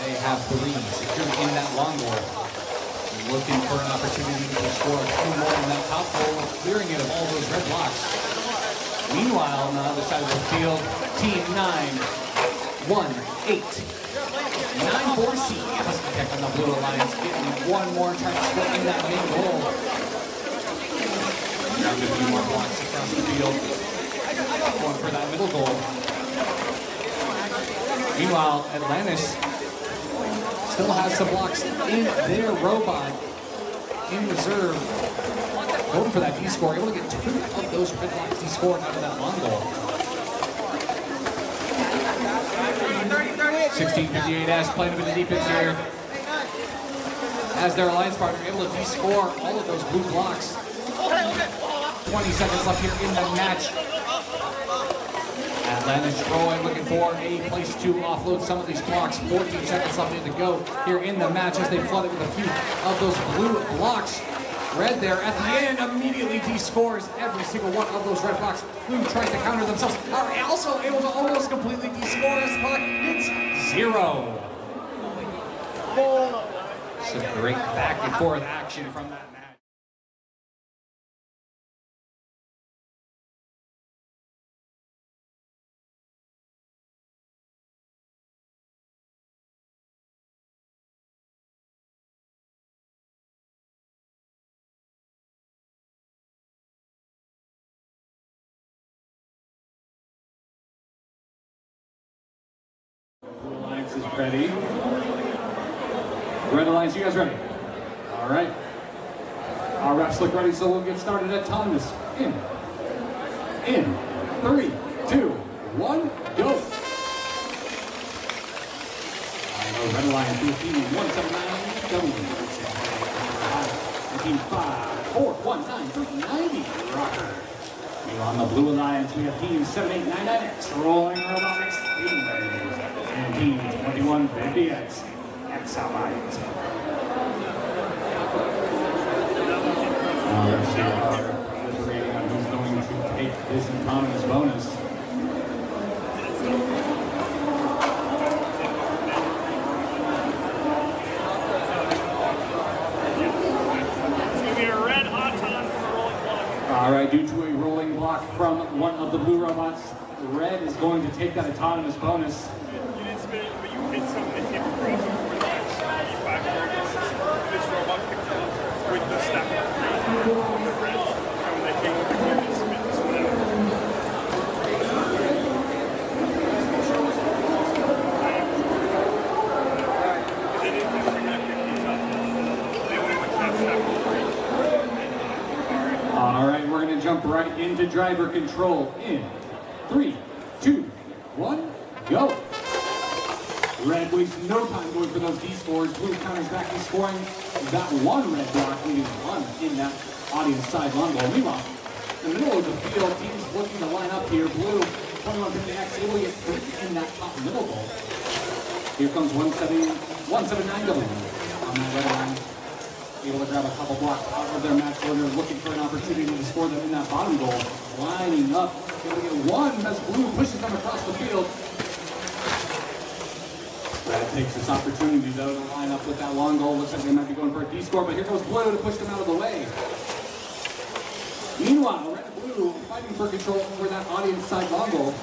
They have 3 secured in that long goal. Looking for an opportunity to score a few more in that top goal, clearing it of all those red blocks. Meanwhile, on the other side of the field, team 918. 9-4C has to check on the Blue Alliance, getting one more try to score in that main goal. find a few more blocks across the field. Going for that middle goal. Meanwhile, Atlantis still has some blocks in their robot in reserve. Going for that D-score, able to get 2 of those red blocks D-scored out of that long goal. 1658S playing a bit of defense here. As their alliance partner able to D-score all of those blue blocks. 20 seconds left here in the match. Atlantis Troy looking for a place to offload some of these blocks. 14 seconds left to go here in the match as they flood it with a few of those blue blocks. Red there at the end immediately D-scores every single one of those red blocks. Blue tries to counter themselves, are also able to almost completely D-score as the clock hits 0. Some great back and forth action from that match. Blue Alliance is ready. Red Alliance, you guys ready? All right. Our refs look ready, so we'll get started at autonomous. In 3, 2, 1, go. Red Alliance, team 179, W. Team 5419390, Rocker. On the Blue Alliance, we have team 7899X, Rolling Robotics, and team 2150X, Exalite. Let's see our deliberating on who's going to take this autonomous bonus. It's going to be a red auton from a rolling block. All right, due to a rolling block from one of the blue robots, red is going to take that autonomous bonus. You didn't spin it, but you hit something that came across over the V5RC. This robot picked up with the stack of green on the red. And when they came over here, they spin this one out. They didn't have to pick these up. They went with that stack of green. All right, we're going to jump right into driver control in 3, 2, 1, go. Red wastes no time going for those D-scores. Blue counters back and scoring that one red block, leaving 1 in that audience side long goal. Meanwhile, in the middle of the field, teams looking to line up here. Blue, 2150X, able to get 3 in that top middle goal. Here comes 179W on that red line. Able to grab a couple blocks out of their match order, looking for an opportunity to score them in that bottom goal. Lining up, able to get 1 as Blue pushes them across the field. Red takes this opportunity though to line up with that long goal. Looks like they might be going for a D-score, but here goes Blue to push them out of the way. Meanwhile, Red and Blue fighting for control over that audience side long goal.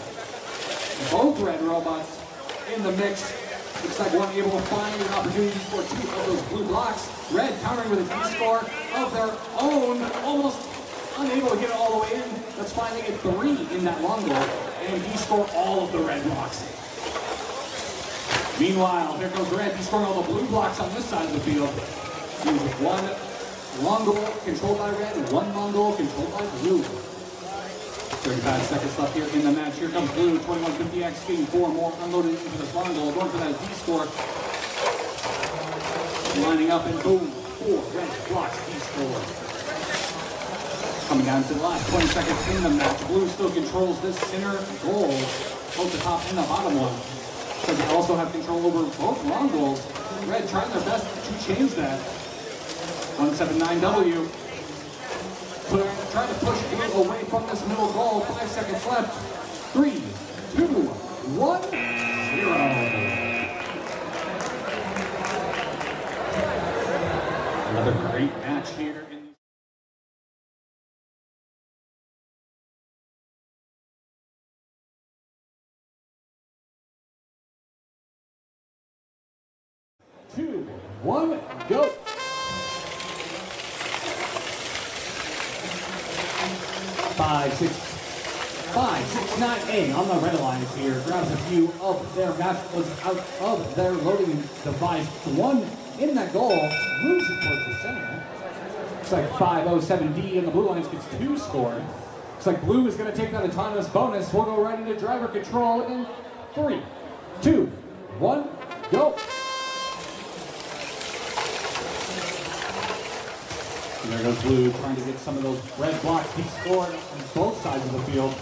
Both red robots in the mix. Looks like one able to find an opportunity for 2 of those blue blocks. Red countering with a D-score of their own, almost unable to get it all the way in. That's finding a 3 in that long goal and D-score all of the red blocks. Meanwhile, here goes Red D-scoring all the blue blocks on this side of the field. He's 1 long goal controlled by Red, 1 long goal controlled by Blue. 35 seconds left here in the match. Here comes Blue, 2150X, getting 4 more unloaded into this long goal, going for that D-score. Lining up and boom, 4 red blocks D-score. Coming down to the last 20 seconds in the match. Blue still controls this center goal, both the top and the bottom one. Because they also have control over both long goals. Red trying their best to change that. 179W. Trying to push Blue away from this middle goal. 5 seconds left. 3, 2, 1, 0. Another great match here. Two, 1, go. V5RC on the red alliance here. Grabs a few of their matches out of their loading device. One in that goal, moves it towards the center. Looks like V5RC and the blue alliance gets 2 scored. Looks like blue is going to take that autonomous bonus. We'll go right into driver control in 3, 2, 1, go. And there goes blue, trying to get some of those red blocks. He scored on both sides of the field.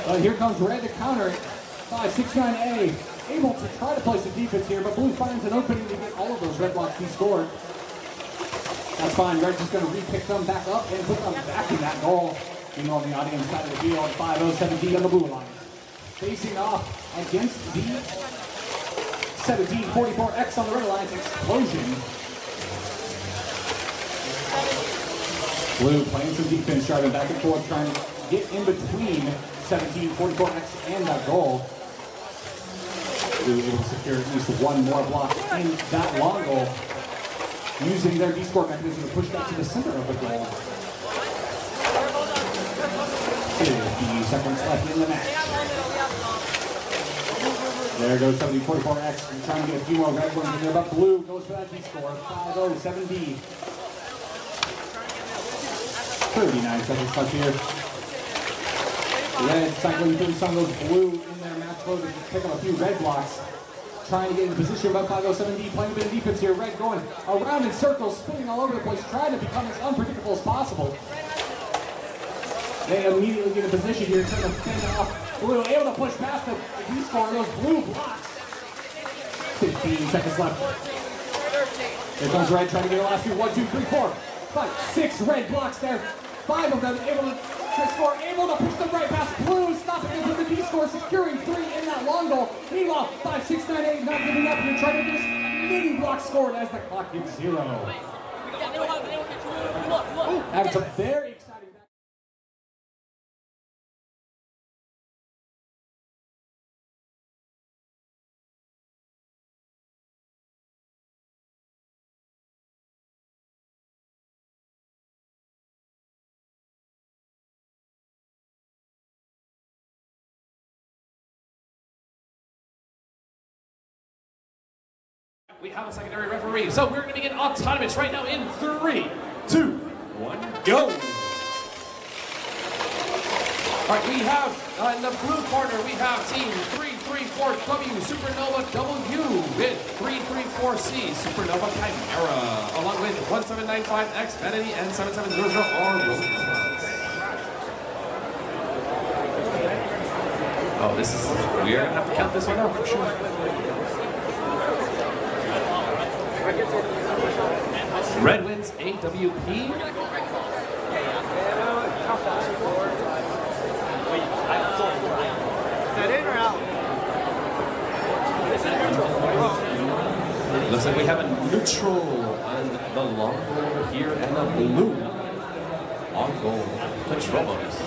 But here comes red to counter it. V5RC able to try to place a defense here, but blue finds an opening to get all of those red blocks he scored. That's fine. Red's just going to re-pick them back up and put them back in that goal. You know, on the audience side of the field, V5RC on the blue line. Facing off against the 1744X on the red alliance. Explosion. Blue playing some defense, driving back and forth, trying to get in between 1744X and that goal. Blue able to secure at least one more block in that long goal, using their D-score mechanism to push that to the center of the goal. 50 seconds left in the match. There goes 1744X, trying to get a few more red ones in there, but blue goes for that D-score. 507D. 39 seconds left here. Red cycling through some of those blue in their match load to pick up a few red blocks. Trying to get in position about 507D, playing a bit of defense here. Red going around in circles, spinning all over the place, trying to become as unpredictable as possible. They immediately get in position here, trying to fend off blue, able to push past the D-score, those blue blocks. 15 seconds left. Here comes red, trying to get the last few. 1, 2, 3, 4, 5, 6 red blocks there. 5 of them able to score, able to push them right past blue, stopping it with the D-score, securing 3 in that long goal. Meanwhile, 5-6-9-8 not giving up here, trying to get this mini block scored as the clock gives 0. That's a very exciting match. We have a secondary referee, so we're going to begin autonomous right now in 3, 2, 1, go! All right, we have, in the blue corner, we have team 334W Supernova W with 334C Supernova Chimera, along with 1795X Vanity and 7700R Rosebuds. Oh, this is, we are going to have to count this one out for sure. Red wins AWP. Is that in or out? Looks like we have a neutral on the long goal here and a blue on goal control bonus.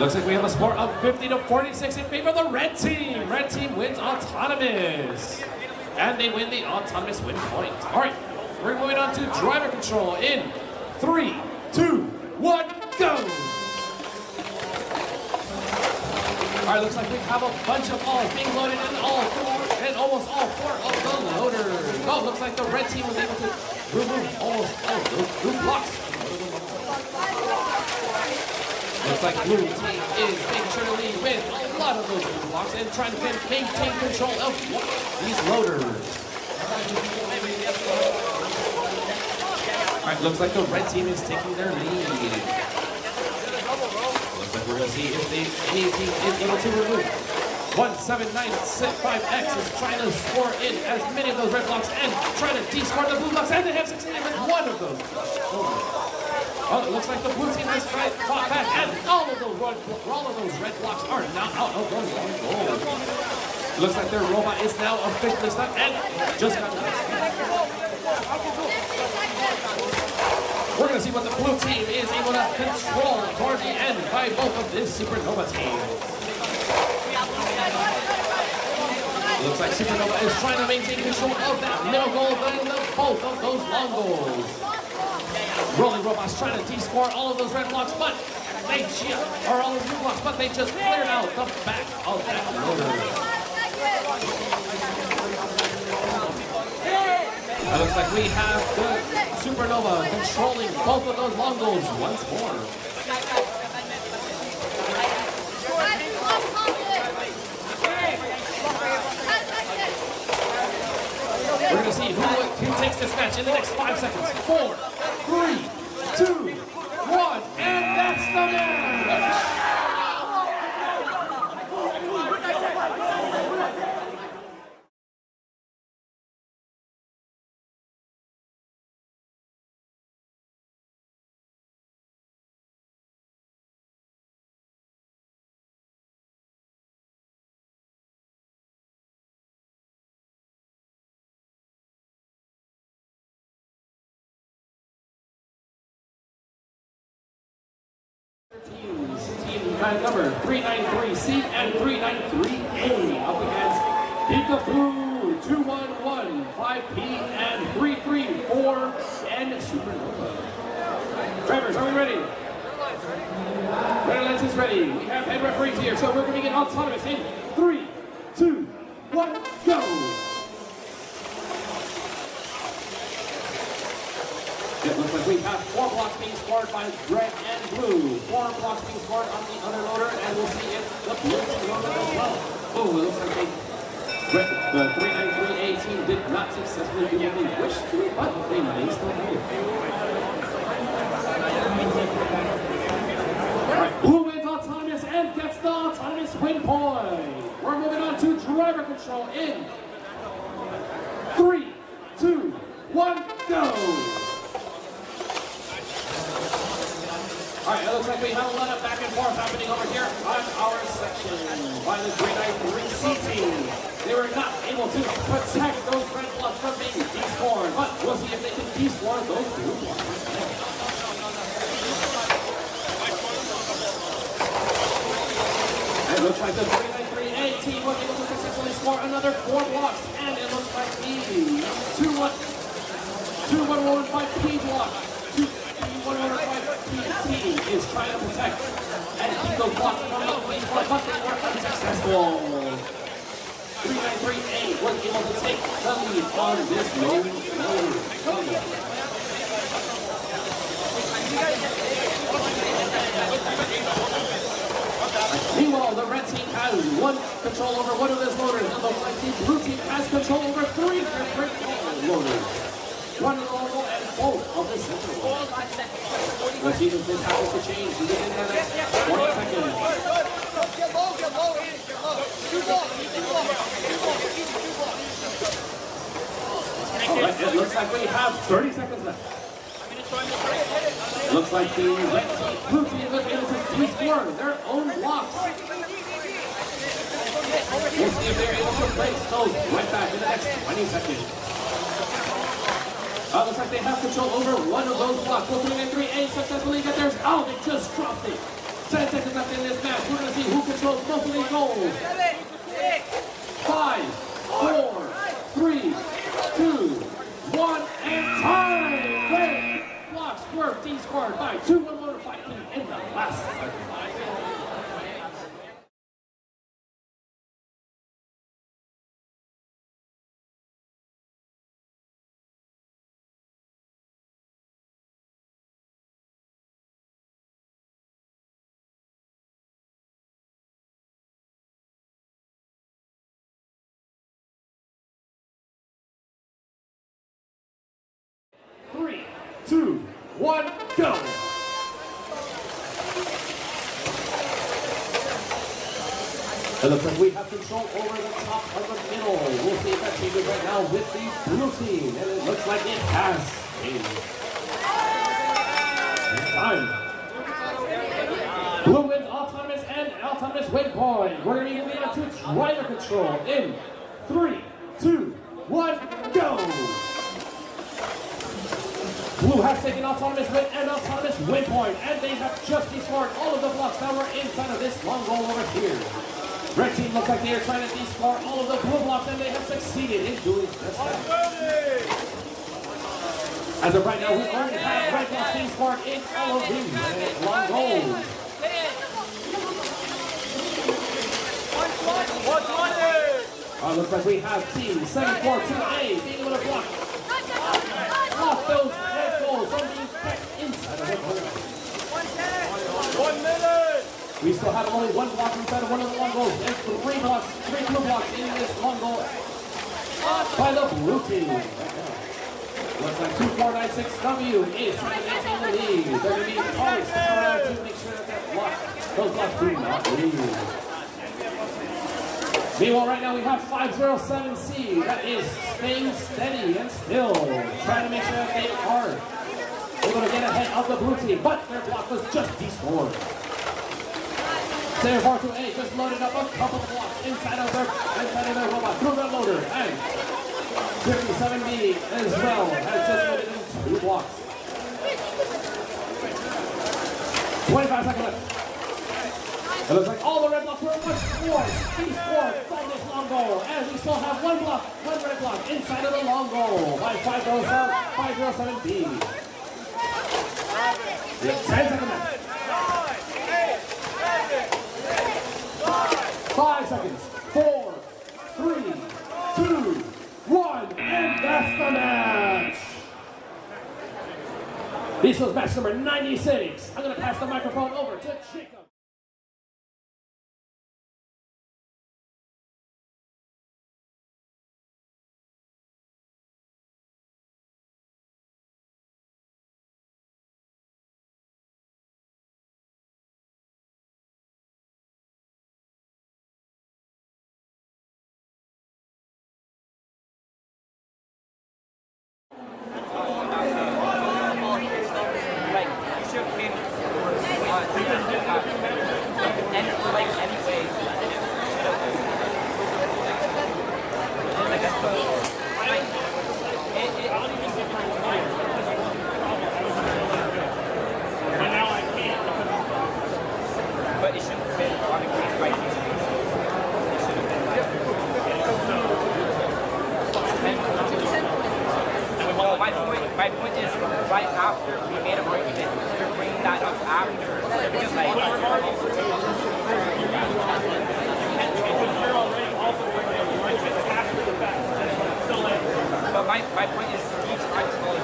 Looks like we have a score of 50-46 in favor of the red team. Red team wins autonomous. And they win the autonomous win point. All right, we're moving on to driver control in 3, 2, 1, go! All right, looks like we have a bunch of balls being loaded in almost all 4 of the loaders. Oh, looks like the red team was able to remove almost all of those blue blocks. Looks like blue team is making sure to lead with a lot of those blue blocks and trying to maintain control of these loaders. All right, looks like the red team is taking their lead. Looks like we're going to see if any team is able to remove. 1795X is trying to score in as many of those red blocks and trying to de-score the blue blocks, and they have succeeded with one of those. Oh, it looks like the blue team has fought back, and all of those red blocks are now out of the long goal. It looks like their robot is now officially stuck and just got to this. We're going to see what the blue team is able to control towards the end by both of this Supernova team. Looks like Supernova is trying to maintain control of that middle goal, but both of those long goals. Rolling Robots trying to de-score all of those red blocks, but they or all of the blue blocks, but they just cleared out the back of that loader. It looks like we have the Supernova controlling both of those long goals once more. We're going to see who takes this match in the next 5 seconds. 4, 3, 2, 1, and that's the match! Team number 393C and 393A up against Peekaboo, 211, 5P, and 334, and Supernova. Drivers, are we ready? Red Alliance is ready. We have head referees here, so we're going to begin autonomous in 3, 2, 1, go! It looks like we have 4 blocks being scored by red and blue. 4 blocks being scored on the other loader, and we'll see if the blue loader as well. Oh, it looks like the 393A team did not successfully do what they wished to, but they may still do it. Alright, blue wins autonomous and gets the autonomous win point. We're moving on to driver control in 3, 2, 1, go! Alright, it looks like we have a lot of back and forth happening over here on our section by the 393C team. They were not able to protect those red blocks from being de-scored, but we'll see if they can de-score those blue blocks. It looks like the 393A team was able to successfully score another 4 blocks, and it looks like the 2-1-1-5P block. 105 team is trying to protect and keep those blocks from the police block, but they were unsuccessful. 393A was able to take the lead on this load. Meanwhile, the red team has control over one of those loaders. It looks like the blue team has control over 3 different loaders. One logo and both of the central. Let's see if this happens to change within the next 20 seconds. Get low, get low. Alright, it looks like we have 30 seconds left. Looks like the red team, blue team was able to de-score their own blocks. We'll see if they're able to place those right back in the next 20 seconds. Looks like they have control over one of those blocks. Will 393A successfully get theirs? Oh, they just dropped it. 10 seconds left in this match. We're going to see who controls most of these goals. 5, 4, 3, 2, 1, and time! Red blocks were de-scored by 2-1-1-5 in the last second. Three, 2, 1, go! It looks like we have control over the top of the middle. We'll see if that changes right now with the blue team. And it looks like it has changed. Time. Blue wins autonomous and autonomous win point. We're going to be moving on to driver control in 3, 2, 1, go! Blue has taken autonomous win and autonomous win point, and they have just de-scored all of the blocks that were inside of this long goal over here. Red team looks like they are trying to de-score all of the blue blocks, and they have succeeded in doing just that. As of right now, we only have red blocks being scored in all of the red long goals. Looks like we have team 742A being able to block off those red goals from being kept inside of the goal. 1 minute! We still have only one block inside of one of the long goals, and three blue blocks in this long goal by the blue team. Looks like 2496W is trying to maintain the lead. They're going to be always stick around to make sure that those blocks do not leave. Meanwhile, right now we have 507C that is staying steady and still, trying to make sure that they are able to get ahead of the blue team, but their block was just descored. 742A just loaded up a couple of blocks inside of their robot through the loader, and 57B as well has just loaded in 2 blocks. 25 seconds left. It looks like all the red blocks were much more descored from this long goal, and we still have one red block inside of the long goal by 507B. We have 10 seconds left. 5 seconds. 4, 3, 2, 1, and that's the match. This was match number 96. I'm going to pass the microphone over to Jacob. My point is, right after we made an argument, you're bringing that up after. Because like, but my point is, each time it's all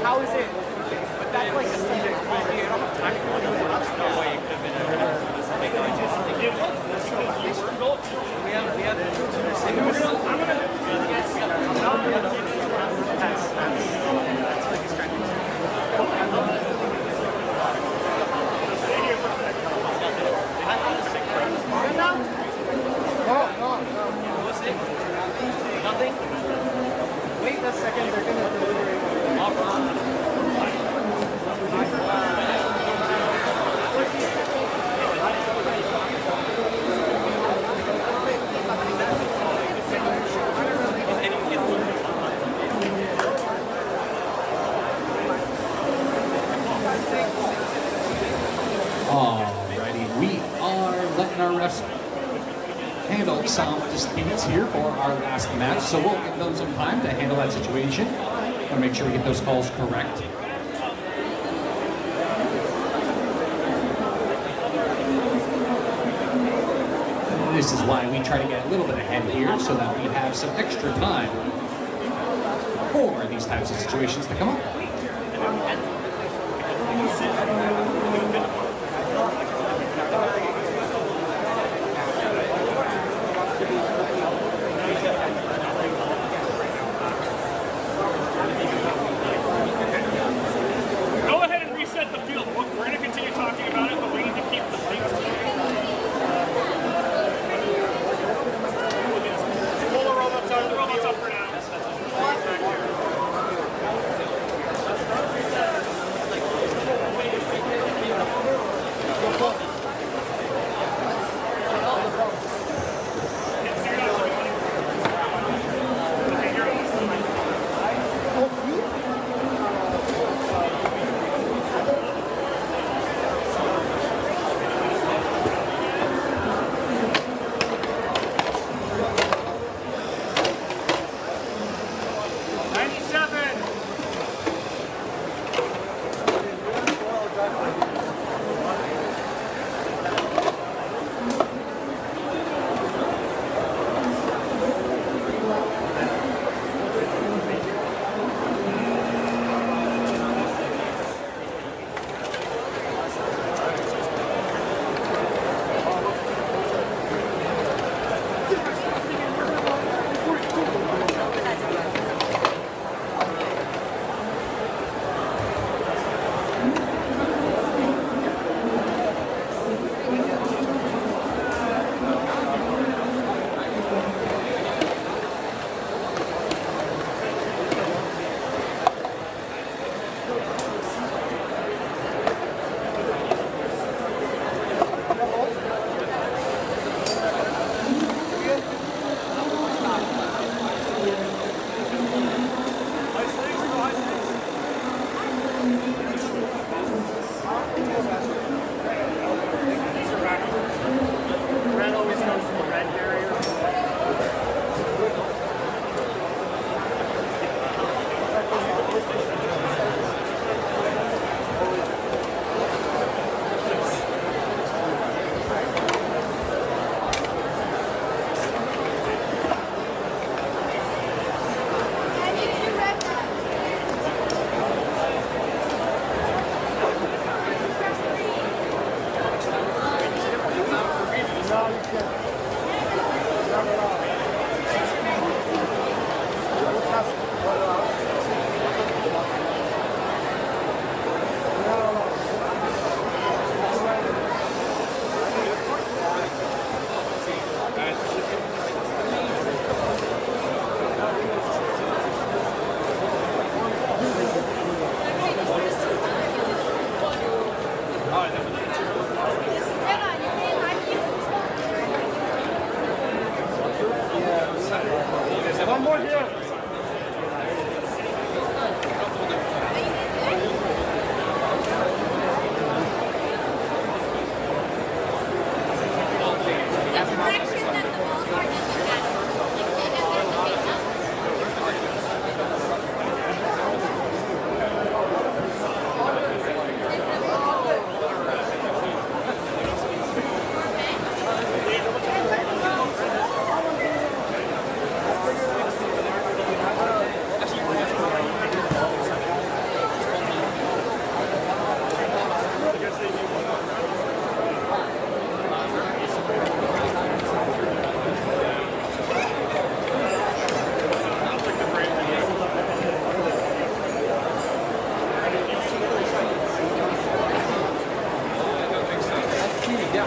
how is it? But that's like a subject. You don't have time for it. That's no way it could have been a Nothing? Wait a second, they're going to deliberate. Alrighty, we are letting our refs handle some disputes here for our last match, so we'll give them some time to handle that situation and make sure we get those calls correct. This is why we try to get a little bit ahead here so that we have some extra time for these types of situations to come up. Go ahead and reset the field. We're going to continue talking about it, but we need to keep the things pull the robots up for now.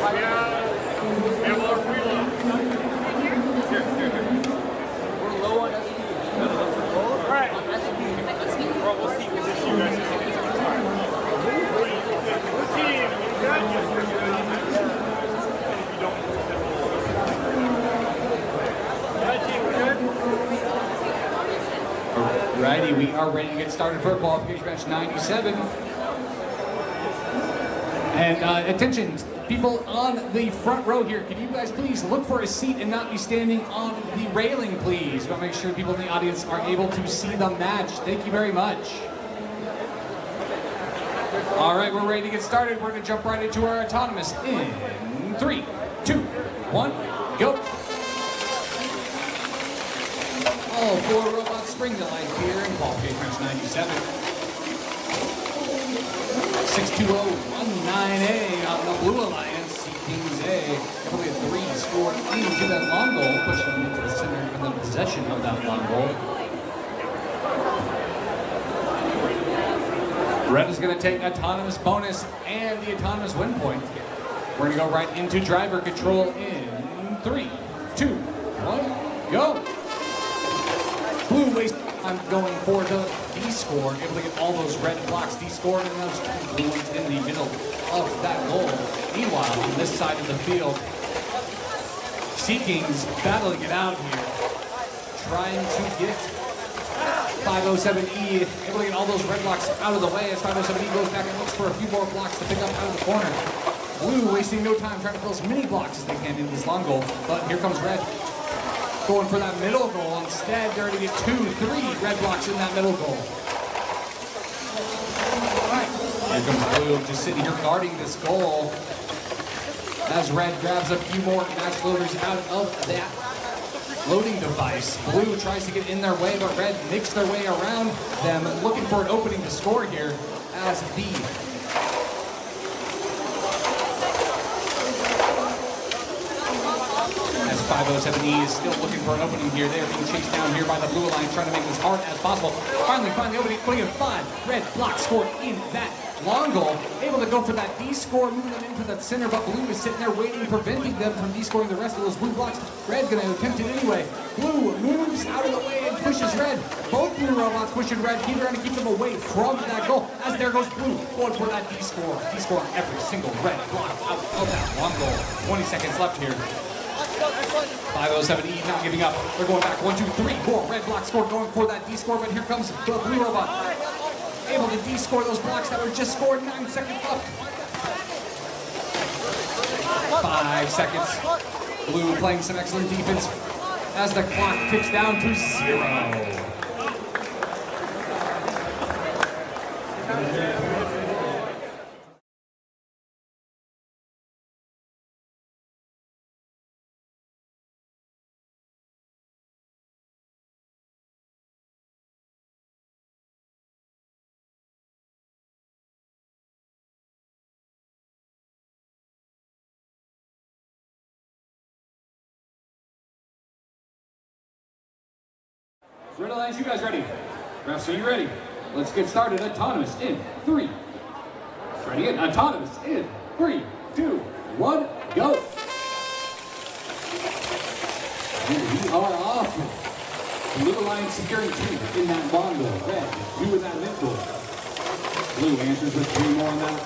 We have our preload. We're low on SP. All right. Well, we'll see. We'll see you guys. Team, Alrighty, we are ready to get started for qualification match 97. And attention, people on the front row here, can you guys please look for a seat and not be standing on the railing, please? We want to make sure people in the audience are able to see the match. Thank you very much. All right, we're ready to get started. We're going to jump right into our autonomous in 3, 2, 1, go. All 4 robots spring to life here in qualification match 97. 62019A on the Blue Alliance. Kings A. Probably a 3 scored into that long goal, pushing them into the center and the possession of that long goal. Red is going to take autonomous bonus and the autonomous win point. We're going to go right into driver control in 3, 2, 1, go. Blue wastes time going for the D score, able to get all those red blocks D scored and those 2 blue ones in the middle of that goal. Meanwhile, on this side of the field, Seeking's battling it out here, trying to get 507E, able to get all those red blocks out of the way as 507E goes back and looks for a few more blocks to pick up out of the corner. Blue wasting no time trying to fill as many blocks as they can in this long goal, but here comes Red. Going for that middle goal. Instead, they're going to get 2, 3 red blocks in that middle goal. All right. Here comes Blue, just sitting here guarding this goal as Red grabs a few more match loaders out of that loading device. Blue tries to get in their way, but Red makes their way around them, looking for an opening to score here as the as 507E is still looking for an opening here. They are being chased down here by the Blue Alliance, trying to make this hard as possible. Finally find the opening, putting in 5 red blocks scored in that long goal. Able to go for that D score, moving them into the center, but Blue is sitting there waiting, preventing them from D scoring the rest of those blue blocks. Red gonna attempt it anyway. Blue moves out of the way and pushes Red. Both blue robots pushing Red, trying to keep them away from that goal. As there goes Blue, going for that D score. D score on every single red block out of that long goal. 20 seconds left here. 507E not giving up. They're going back 1, 2, 3, 4 red block score, going for that D score, but here comes the blue robot. Able to D score those blocks that were just scored. 9 seconds left. 5 seconds. Blue playing some excellent defense as the clock ticks down to 0. Red Alliance, you guys ready? Refs, are you ready? Let's get started. Autonomous in 3. Ready in. Autonomous in 3, 2, 1, go. And we are off. Blue Alliance securing 2 in that long goal. Red, 2 in that mid goal. Blue answers with 3 more in that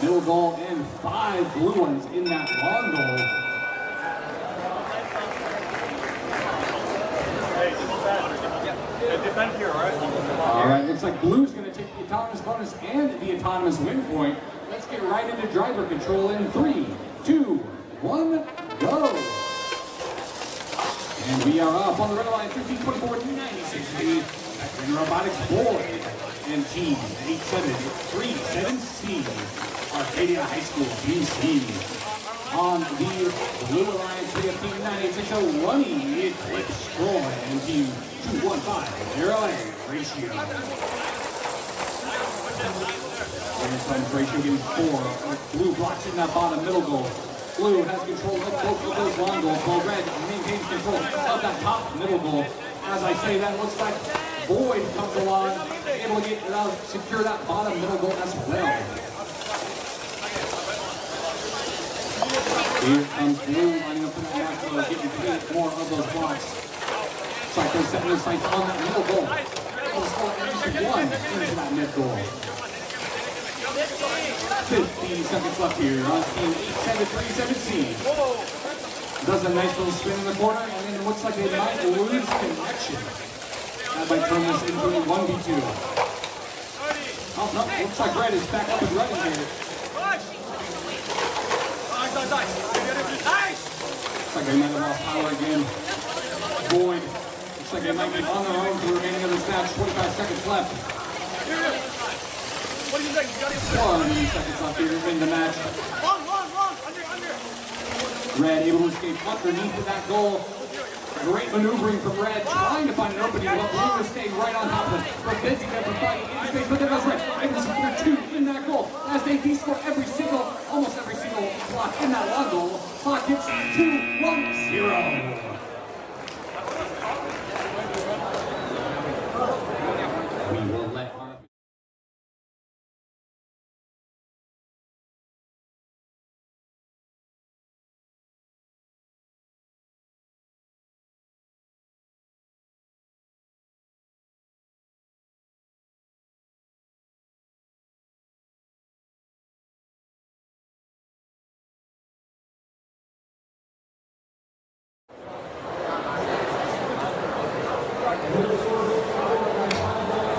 middle goal and 5 blue ones in that long goal. Defend here, all right? All right, looks like Blue's going to take the autonomous bonus and the autonomous win point. Let's get right into driver control in 3, 2, 1, go. And we are up on the red line, 15-24-96. Vector Robotics Boy and team 8737C, Arcadia High School, BC. On the Blue Alliance, we have team 98601E, Eclipse Troy, and team 215-0A, Ratio. Here comes Ratio getting 4 blue blocks in that bottom middle goal. Blue has control of both of those long goals, while Red maintains control of that top middle goal. As I say that, looks like Boyd comes along, able to get secure that bottom middle goal as well. Here comes Blue lining up for that match, though, getting 8 more of those blocks. Looks like they're setting their sights on that middle goal. They'll score at least 1 into that mid goal. 15 seconds left here on team 87317. Does a nice little spin in the corner, and then it looks like they might lose connection. That might turn this into a 1v2. Oh, no, looks like Red is back up and running here. Looks like they might have lost power again. Boyd. Looks like they might be on their own for the remaining of this match. 25 seconds left. 20 seconds left here in the match. Red able to escape underneath that goal. Great maneuvering from Red, trying to find an opening, but Blue is staying right on top of it. Preventing them from fighting in space, but there goes Red. Able to secure 2 in that goal. As they de-score almost every single block in that long goal. Clock hits 2-1-0. We will let our...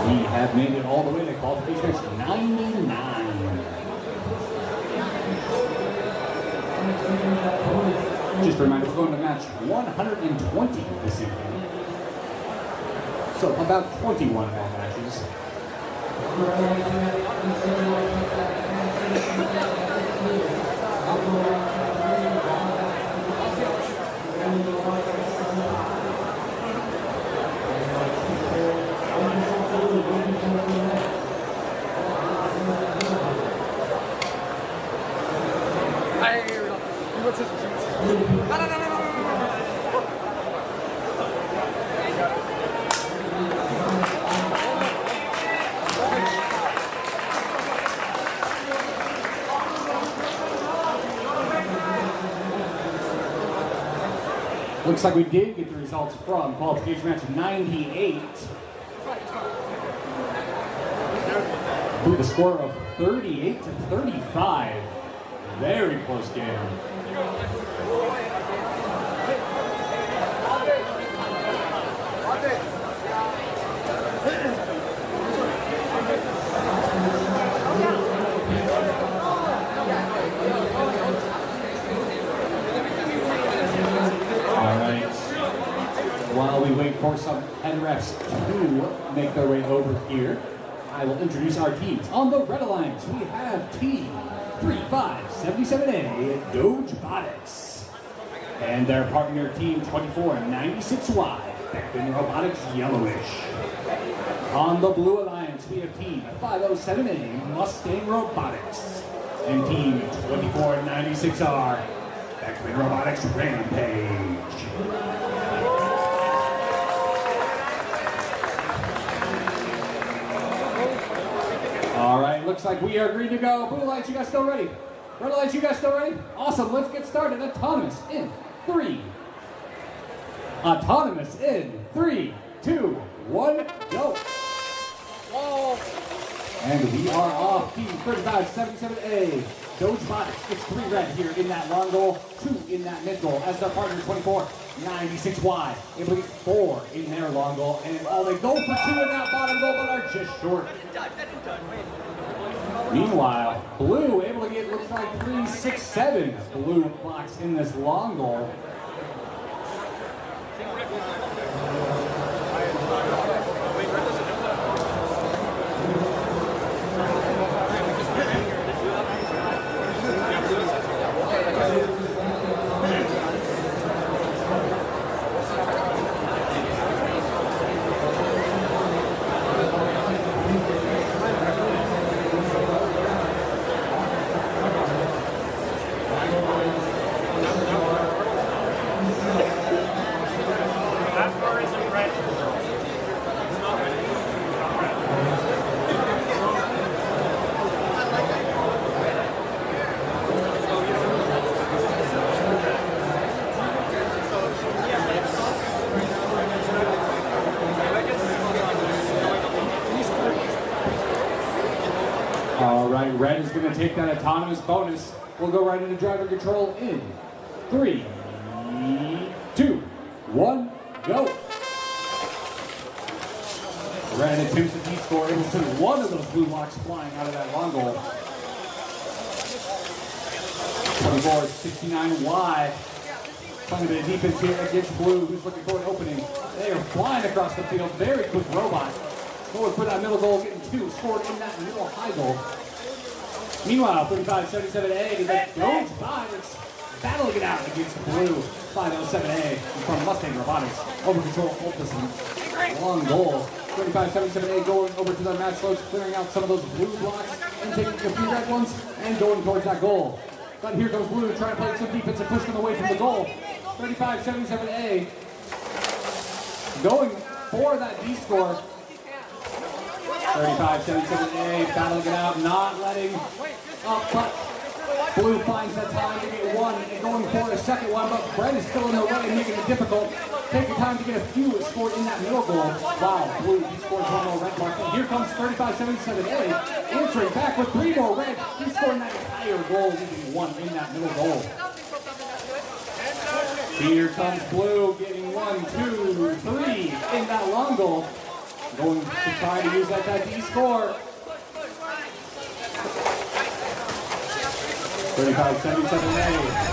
We have made it all the way to qualification match 99. Just a reminder, we're going to match 120 this evening. So about 21 more matches. Looks like we did get the results from qualification match 98. With a score of 38-35. Very close game. While we wait for some head refs to make their way over here, I will introduce our teams. On the Red Alliance, we have Team 3577A, Doge Botics, and their partner Team 2496Y, Beckman Robotics Yellowish. On the Blue Alliance, we have Team 507A, Mustang Robotics, and Team 2496R, Beckman Robotics Rampage. All right, looks like we are green to go. Blue lights, you guys still ready? Red lights, you guys still ready? Awesome, let's get started. Autonomous in 3. Autonomous in 3, 2, 1, go. Whoa. And we are off. Team 3577A. Doge Botics gets 3 red here in that long goal, 2 in that mid goal, as their partner 2496Y able to get 4 in their long goal, and they go for 2 in that bottom goal, but are just short. Meanwhile, Blue able to get, looks like 3, 6, 7 blue blocks in this long goal. That's right, red is going to take that autonomous bonus. We'll go right into driver control in 3, 2, 1, go. Red attempts a D-score, able to send one of those blue blocks flying out of that long goal. 24-69 Playing a bit of defense here against blue, who's looking for an opening. They are flying across the field. Very quick robot. Forward for that middle goal, getting 2 scored in that middle high goal. Meanwhile, 35-77A, they don't Robotics battling it out against blue. 507A from Mustang Robotics. Over control, Ultis, long goal. 35-77A going over to their match slopes, clearing out some of those blue blocks and taking a few red ones and going towards that goal. But here goes blue trying to play some defense and push them away from the goal. 35-77A going for that D score. 35-77A battling it out, not letting up, but blue finds that time to get one and going for a second one, but red is still in the way and making it difficult. Taking time to get a few scored in that middle goal. Wow, blue, he scores one more red mark. And here comes 35-77A, answering back with 3 more red. He's scoring that entire goal, leaving 1 in that middle goal. Here comes blue, getting 1, 2, 3 in that long goal. Going to try to use that D score. 35-77A.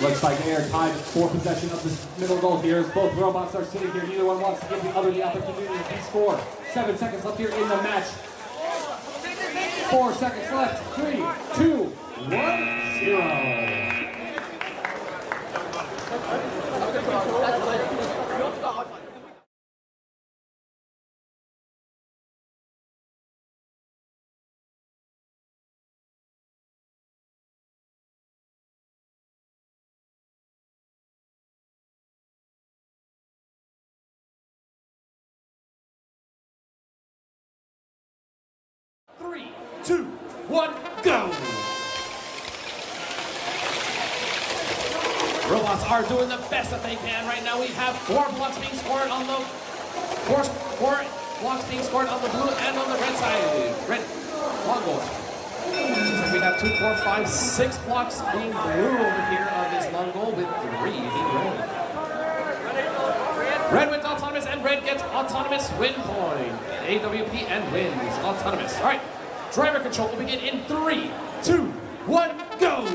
Looks like they are tied for possession of this middle goal here as both robots are sitting here. Neither one wants to give the other the opportunity to score. 7 seconds left here in the match. 4 seconds left. 3, 2, 1, 0. Three, 2, 1, go! Robots are doing the best that they can right now. We have 4 blocks being scored on the four blocks being scored on the blue and on the red side. Red long goal. So we have 2, 4, 5, 6 blocks being blue over here on this long goal with 3 being red. Red wins autonomous and red gets autonomous win point. AWP and wins autonomous. All right, driver control will begin in 3, 2, 1, go!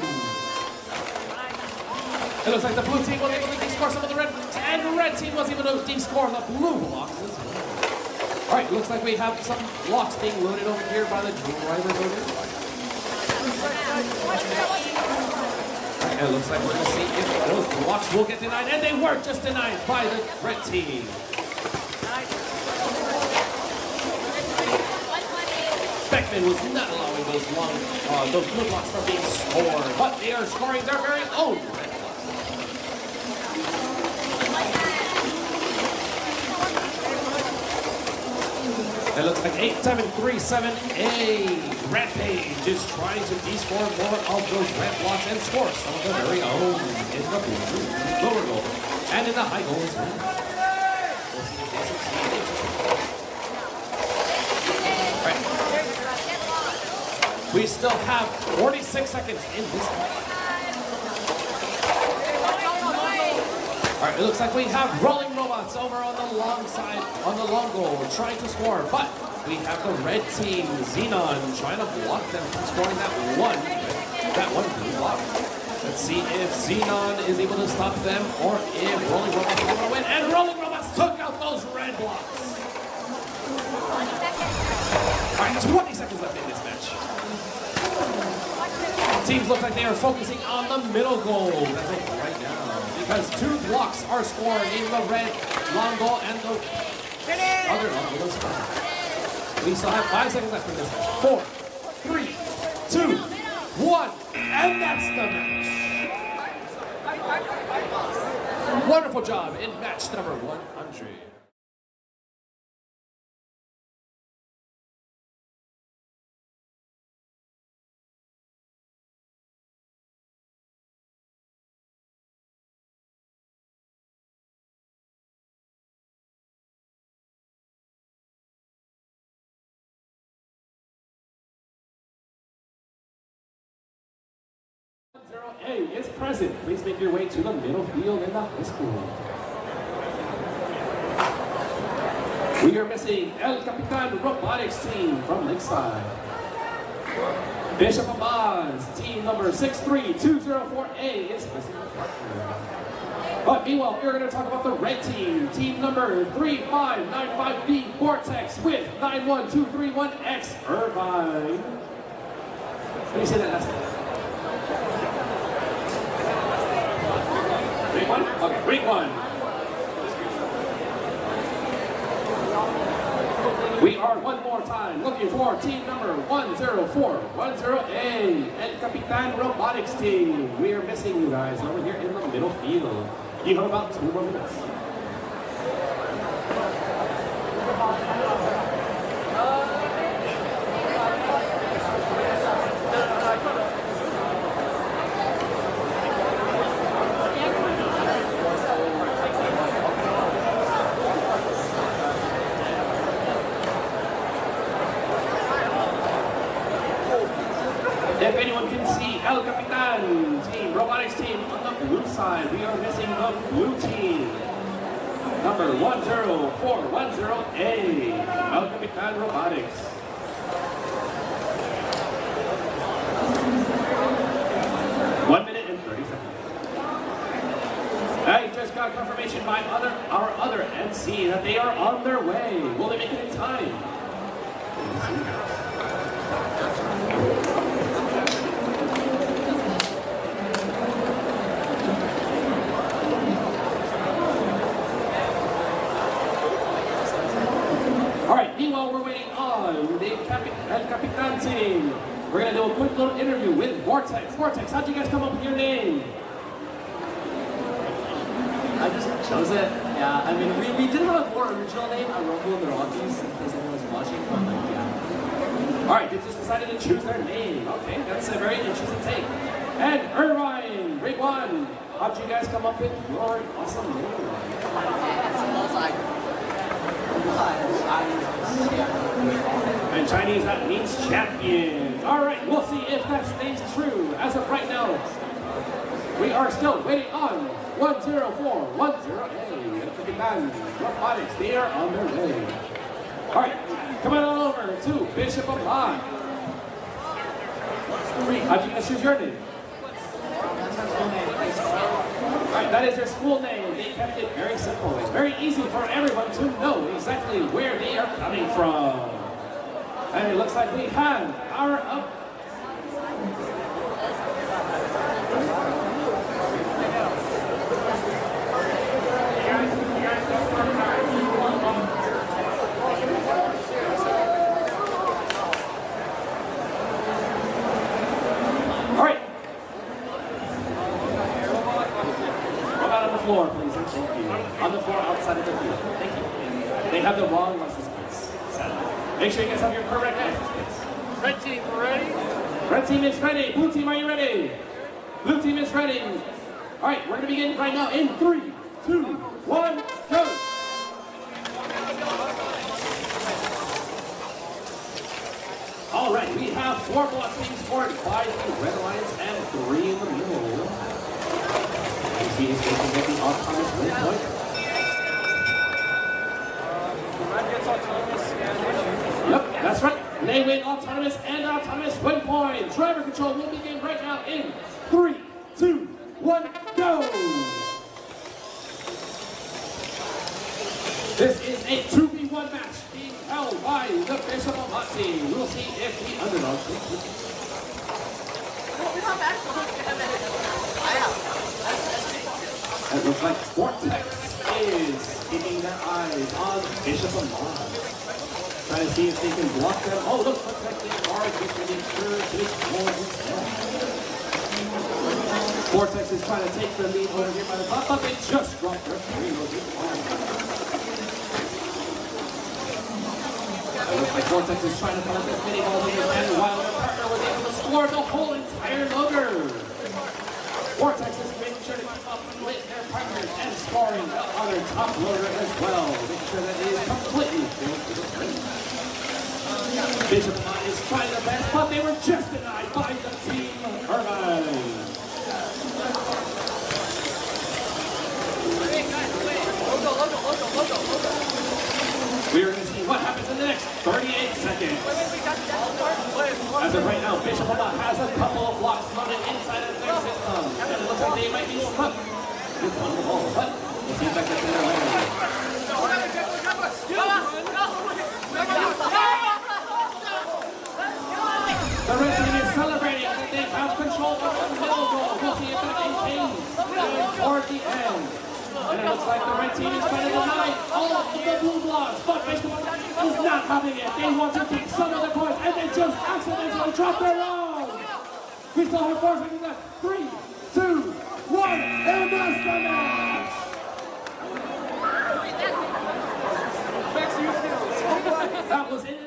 It looks like the blue team was able to de-score some of the red, and the red team was able to de-score the blue blocks as well. All right, looks like we have some blocks being loaded over here by the driver loader. And it looks like we're going to see if those blocks will get denied, and they were just denied by the red team. Beckman was not allowing those blue blocks from being scored, but they are scoring their very own red blocks. It looks like 8737A Rampage is trying to de-score more of those red blocks and score some of their very own in the blue, lower goal and in the high goal as well. Right. We still have 46 seconds in this match. All right, it looks like we have rolling robots over on the long side, on the long goal, trying to score, but we have the red team, Xenon, trying to block them from scoring that one blue block. Let's see if Xenon is able to stop them, or if rolling robots are able to win, and rolling robots took out those red blocks. All right, 20 seconds left in this match. Teams look like they are focusing on the middle goal as of right now, because 2 blocks are scored in the red long goal and the other long goal is scored. We still have 5 seconds left in this match. 4, 3, 2, 1, and that's the match. Wonderful job in match number 100. 404A is present. Please make your way to the middle field in the high school. We are missing El Capitan Robotics team from Lakeside. Bishop Abaz, team number 63204A is missing a partner. But meanwhile, we're going to talk about the red team. Team number 3595B Vortex with 91231X Irvine. Let me say that last time. Ring one? Okay, ring one. We are one more time looking for team number 10410A and Capitan Robotics team. We are missing you guys over here in the middle field. You have about 2 more minutes. If anyone can see El Capitan team, robotics team on the blue side, we are missing the blue team. Number 10410A, El Capitan Robotics. One minute and 30 seconds. I just got confirmation by our other MC that they are on their way. Will they make it in time? Meanwhile, we're waiting on the El Capitan team. We're going to do a quick little interview with Vortex. Vortex, how'd you guys come up with your name? I just chose it. Yeah, I mean, we did have a more original name, a Rumble in the Rockies, in case anyone was watching, but like, yeah. All right, they just decided to choose their name. Okay, that's a very interesting take. And Irvine, ring one. How'd you guys come up with your awesome name? In Chinese, that means champion. All right, we'll see if that stays true. As of right now, we are still waiting on 10410A. El Capitan Robotics, they are on their way. All right, coming on over to Bishop of High. How'd you guys choose your name? Alright, that is their school name. They kept it very simple. It's very easy for everyone to know exactly where they are coming from. And it looks like we have our up. Alright. Floor, please, and thank you. On the floor outside of the field. Thank you. They have the wrong license plates. Make sure you guys have your correct license plates. Red team, we're ready? Red team is ready. Blue team, are you ready? Blue team is ready. All right, we're going to begin right now in 3, 2, 1, go. All right, we have 4 blocks being scored by the Red Alliance and 3 in the middle. You see he's going to get the autonomous win point. Yep, that's right. They win autonomous and autonomous win point. Driver control will begin right now in 3, 2, 1, go! This is a 2v1 match being held by the Bishop of Hot team. We'll see if the underdog takes it. It looks like Vortex is keeping their eyes on Bishop of Mars. Trying to see if they can block them. Oh, look, looks like they are getting sure this ball is down. Vortex is trying to take the lead over here by the top, but they just dropped their 3 It looks like Vortex is trying to put up as many balls as they can while their partner was able to score the whole entire loader. Vortex is making sure to keep up with their partners and scoring the other top loader as well. Making sure that it is completely filled to the brim. Bishop is trying their best, but they were just denied by the team Irvine. We're going to see what happens in the next 38 seconds. As of right now, Bishop has a couple of blocks loaded inside of their system. And it looks like they might be stuck with one of the balls. But we'll see if that gets in their way. The red team is celebrating that they have control of the middle goal. We'll see if that maintains toward the end. And it looks like the red team is trying to deny all of the blue blocks, but Bishop is not having it. They want to keep some of the points, and they just accidentally dropped their round. We still have 4 seconds left. 3, 2, 1, and that's the match. That was intense.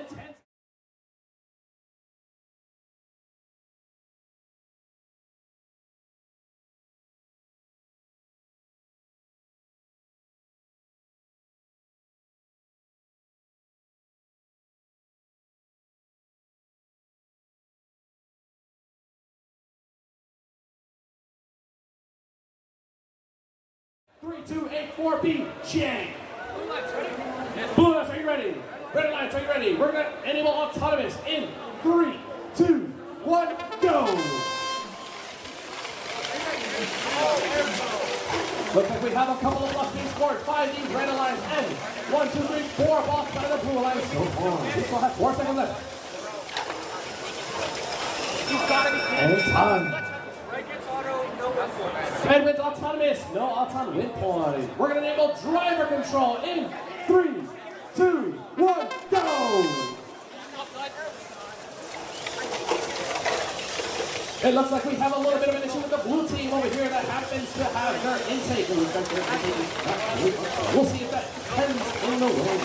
3, 2, 8, 4, B, Chang. Blue lights, are you ready? Red lights, are you ready? We're going to enable autonomous in 3, 2, 1, go! Looks like we have a couple of blocks being scored by the red alliance and 1, 2, 3, 4 blocks by the blue alliance so far. We still have 4 seconds left. And it's time. Red wins autonomous, no auton win point. We're going to enable driver control in 3, 2, 1, go! It looks like we have a little bit of an issue with the blue team over here that happens to have their intake. We'll see if that ends in the way.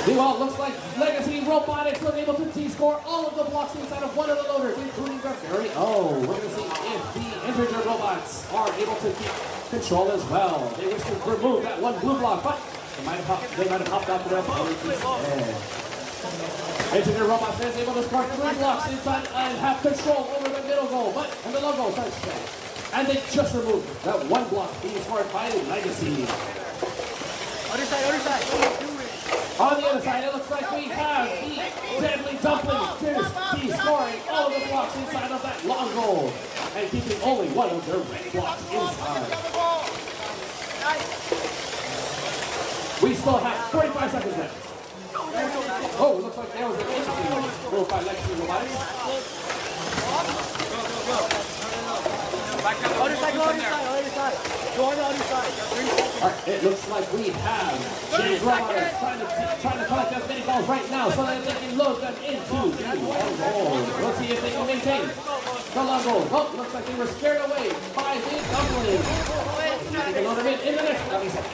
Meanwhile, looks like Legacy Robotics was able to T-score all of the blocks inside of one of the loaders, including their very own. We're going to see if the integer robots are able to keep control as well. They wish to remove that one blue block, but they might have hopped off the red blocks instead. Integer robots is able to score 3 blocks inside and have control over the middle goal, but and the low goal starts to stay. And they just removed that one block being scored by Legacy. Other side. On the other side, it looks like we have the Deadly Dumplings scoring all of the blocks inside of that long goal and keeping only one of their red blocks inside. We still have 45 seconds left. Oh, it looks like there was an interesting move by Legacy Robotics. Other side. Go on the other side. All right, it looks like we have James Robotics trying to collect as many balls right now so that they can load them into the long goal. Let's see if they can maintain the long goal. Oh, looks like they were scared away by the dumplings. They can load them in the next 20 seconds.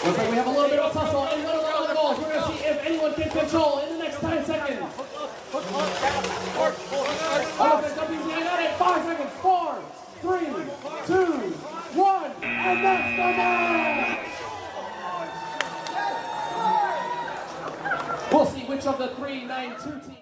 Looks like we have a little bit of a tussle in one of the other goals. We're going to see if anyone can control in the next 10 seconds. Got it. 5 seconds. 4, 3, 2, 1, and that's the match! We'll see which of the 3-9-2 teams.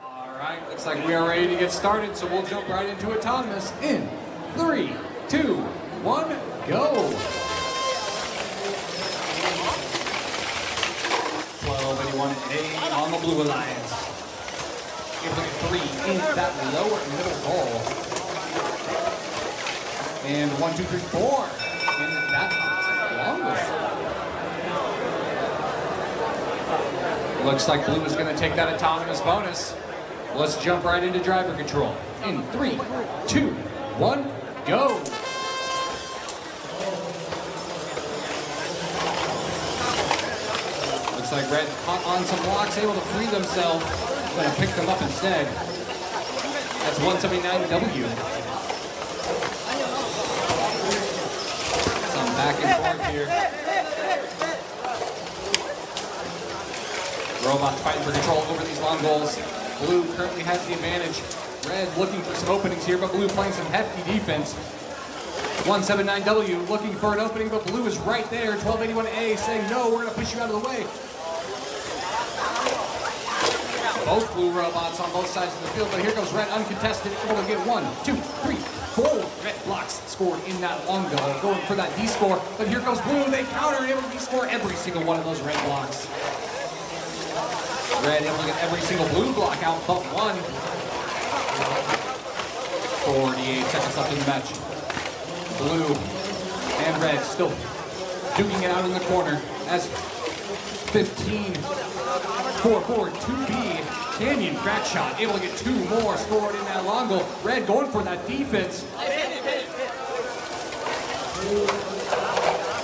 Alright, looks like we are ready to get started, so we'll jump right into autonomous in 3, 2, 1, go! 1281A on the Blue Alliance. Able to get 3 in that lower middle goal. And 1, 2, 3, 4 in that longest. Looks like Blue is going to take that autonomous bonus. Let's jump right into driver control. In 3, 2, 1, go! Looks like Red caught on some blocks, able to free themselves. Going to pick them up instead. That's 179W. Some back and forth here. Robots fighting for control over these long goals. Blue currently has the advantage. Red looking for some openings here, but Blue playing some hefty defense. 179W looking for an opening, but Blue is right there. 1281A saying, no, we're going to push you out of the way. Both Blue robots on both sides of the field, but here goes Red uncontested, able to get 1, 2, 3, 4 Red blocks scored in that long goal, going for that D-score. But here goes Blue, they counter, able to D-score every single one of those Red blocks. Red able to get every single Blue block out but one. 48 seconds left in the match. Blue and Red still duking it out in the corner as 15, 4-4, 2B, Canyon crack shot, able to get 2 more scored in that long goal. Red going for that defense.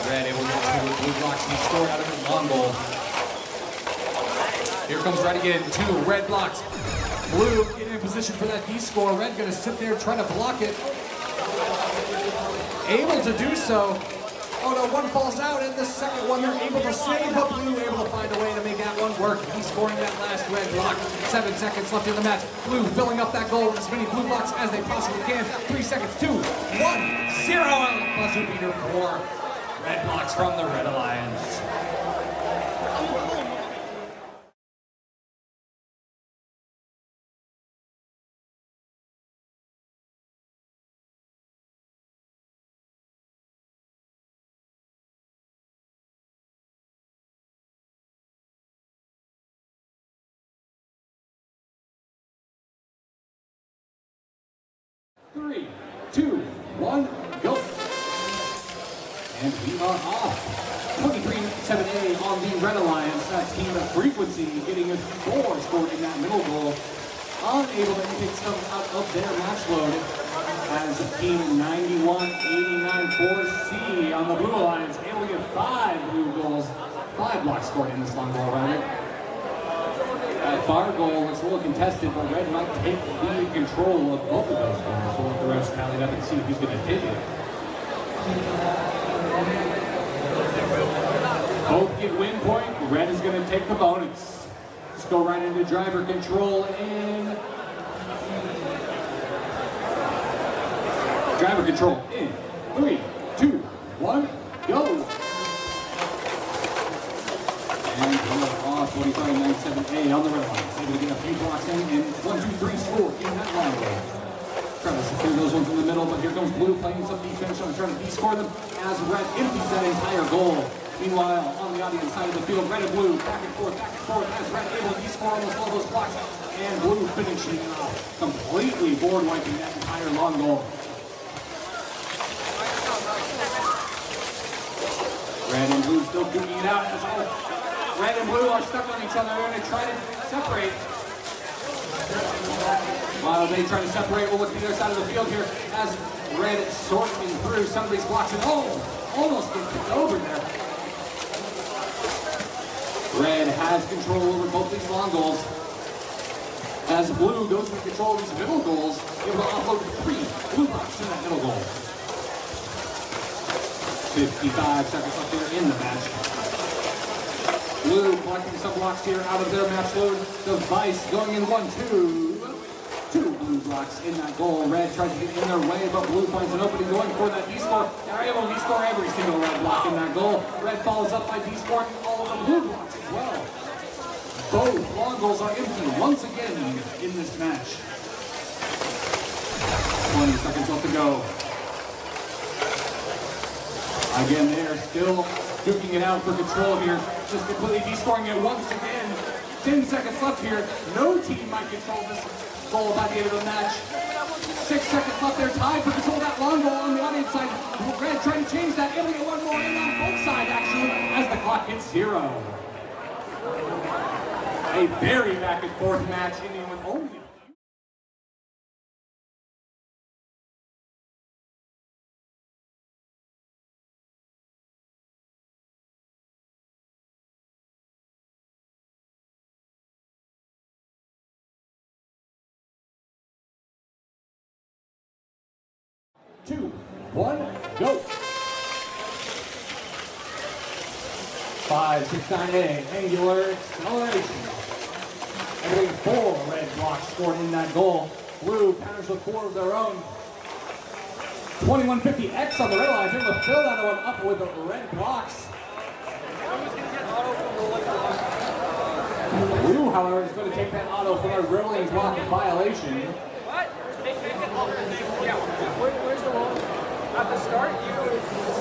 Red able to get 2 Blue blocks and he scored out of his long goal. Here comes Red again, 2 Red blocks. Blue getting in position for that D-score. Red gonna sit there trying to block it. Able to do so. Oh no, one falls out, and the second one they're able to save, but Blue able to find a way to make that one work. He's scoring that last Red block. 7 seconds left in the match. Blue filling up that goal with as many Blue blocks as they possibly can. 3 seconds, 2, 1, 0. Buzzer beater for Red blocks from the Red Alliance. Three, 2, 1, go. And we are off. 23-7A on the Red Alliance. That's Team Frequency getting a 4 scored in that middle goal. Unable to take some out of their match load as Team 91-89-4C on the Blue Alliance able to get 5 blue goals. 5 blocks scored in this long goal, rather. That far goal looks a little contested, but Red might take lead control of both of those goals. We'll let the rest tallied up and see who's going to take it. Both get win point. Red is going to take the bonus. Let's go right into driver control in. Driver control in 3, 2, 1, go. And we're off 45-97A on the Red Alliance. Able to get a few blocks in and 1, 2, 3 score in that long goal. Trying to secure those ones in the middle, but here comes Blue playing some defense, trying to de-score them as Red empties that entire goal. Meanwhile, on the audience side of the field, Red and Blue back and forth as Red able to de-score almost all those blocks. And Blue finishing off, completely board wiping that entire long goal. Red and Blue still duking it out as Red and Blue are stuck on each other. They're going to try to separate. While they try to separate, we'll look to the other side of the field here as Red sorting through some of these blocks. And almost gets kicked over there. Red has control over both these long goals. As Blue goes to control these middle goals, able to offload 3 Blue blocks in that middle goal. 55 seconds left here in the match. Blue collecting some blocks here out of their match load. Device going in 1, 2 Blue blocks in that goal. Red tries to get in their way, but Blue finds an opening going for that D-score. They're able to D-score every single Red block in that goal. Red follows up by D-scoring all of the Blue blocks as well. Both long goals are empty once again in this match. 20 seconds left to go. Again, they are still duking it out for control here. Just completely de-scoring it once again. 10 seconds left here. No team might control this goal by the end of the match. 6 seconds left there. Tied for control of that long goal on the audience side. Red trying to change that. Able to get one more in on both sides, actually, as the clock hits 0. A very back and forth match, ending with only two, 1, go. 569A, angular acceleration. I believe 4 red blocks scored in that goal. Blue counters with 4 of their own. 2150X on the red line, able to fill that one up with the red blocks. Blue, however, is going to take that auto from a rolling block violation. What? Yeah. Where's the wall? At the start, you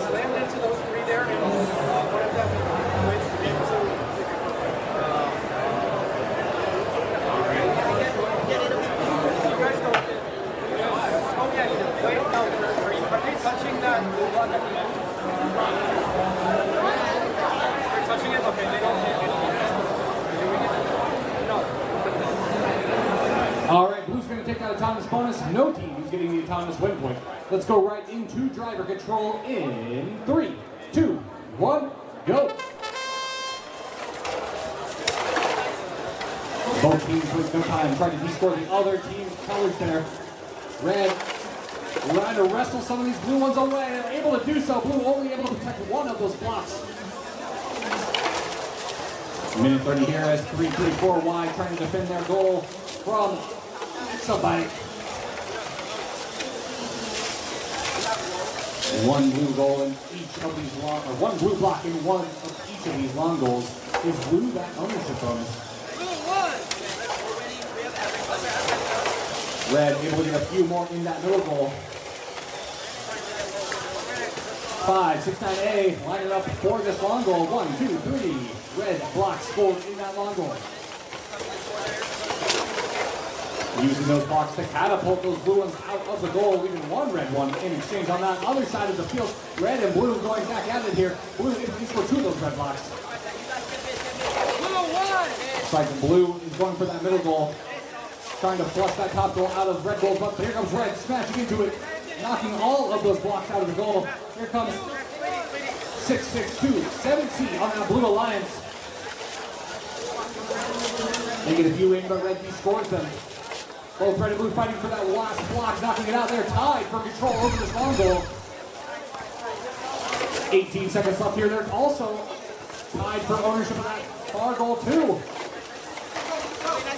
slammed into those 3 there, and one of them went into. You guys don't. Oh yeah. Wait, no. Are they touching that blue one at the end? They're touching it. Okay, they don't. All right, Blue's going to take that autonomous bonus. No team is getting the autonomous win point. Let's go right into driver control in 3, 2, 1, go. Both teams with no time trying to descore the other team's colors there. Red trying to wrestle some of these blue ones away. They're able to do so. Blue only able to protect one of those blocks. Minute 30 here as 3-3-4 wide trying to defend their goal from somebody. One blue goal in each of these long, or one blue block in one of each of these long goals. Is blue that ownership bonus? Red able to get a few more in that middle goal. 569A lining up for this long goal. 1, 2, 3. Red block scored in that long goal. Using those blocks to catapult those blue ones out of the goal, leaving one red one in exchange on that other side of the field. Red and blue going back at it here. Blue is for 2 of those red blocks. Looks like blue is going for that middle goal, trying to flush that top goal out of red goal, but here comes red smashing into it, knocking all of those blocks out of the goal. Here comes 6-6-2, 7C on that blue alliance. They get a few in, but red scores them. Both red and blue fighting for that last block, knocking it out there, tied for control over this long goal. 18 seconds left here. They're also tied for ownership of that far goal too.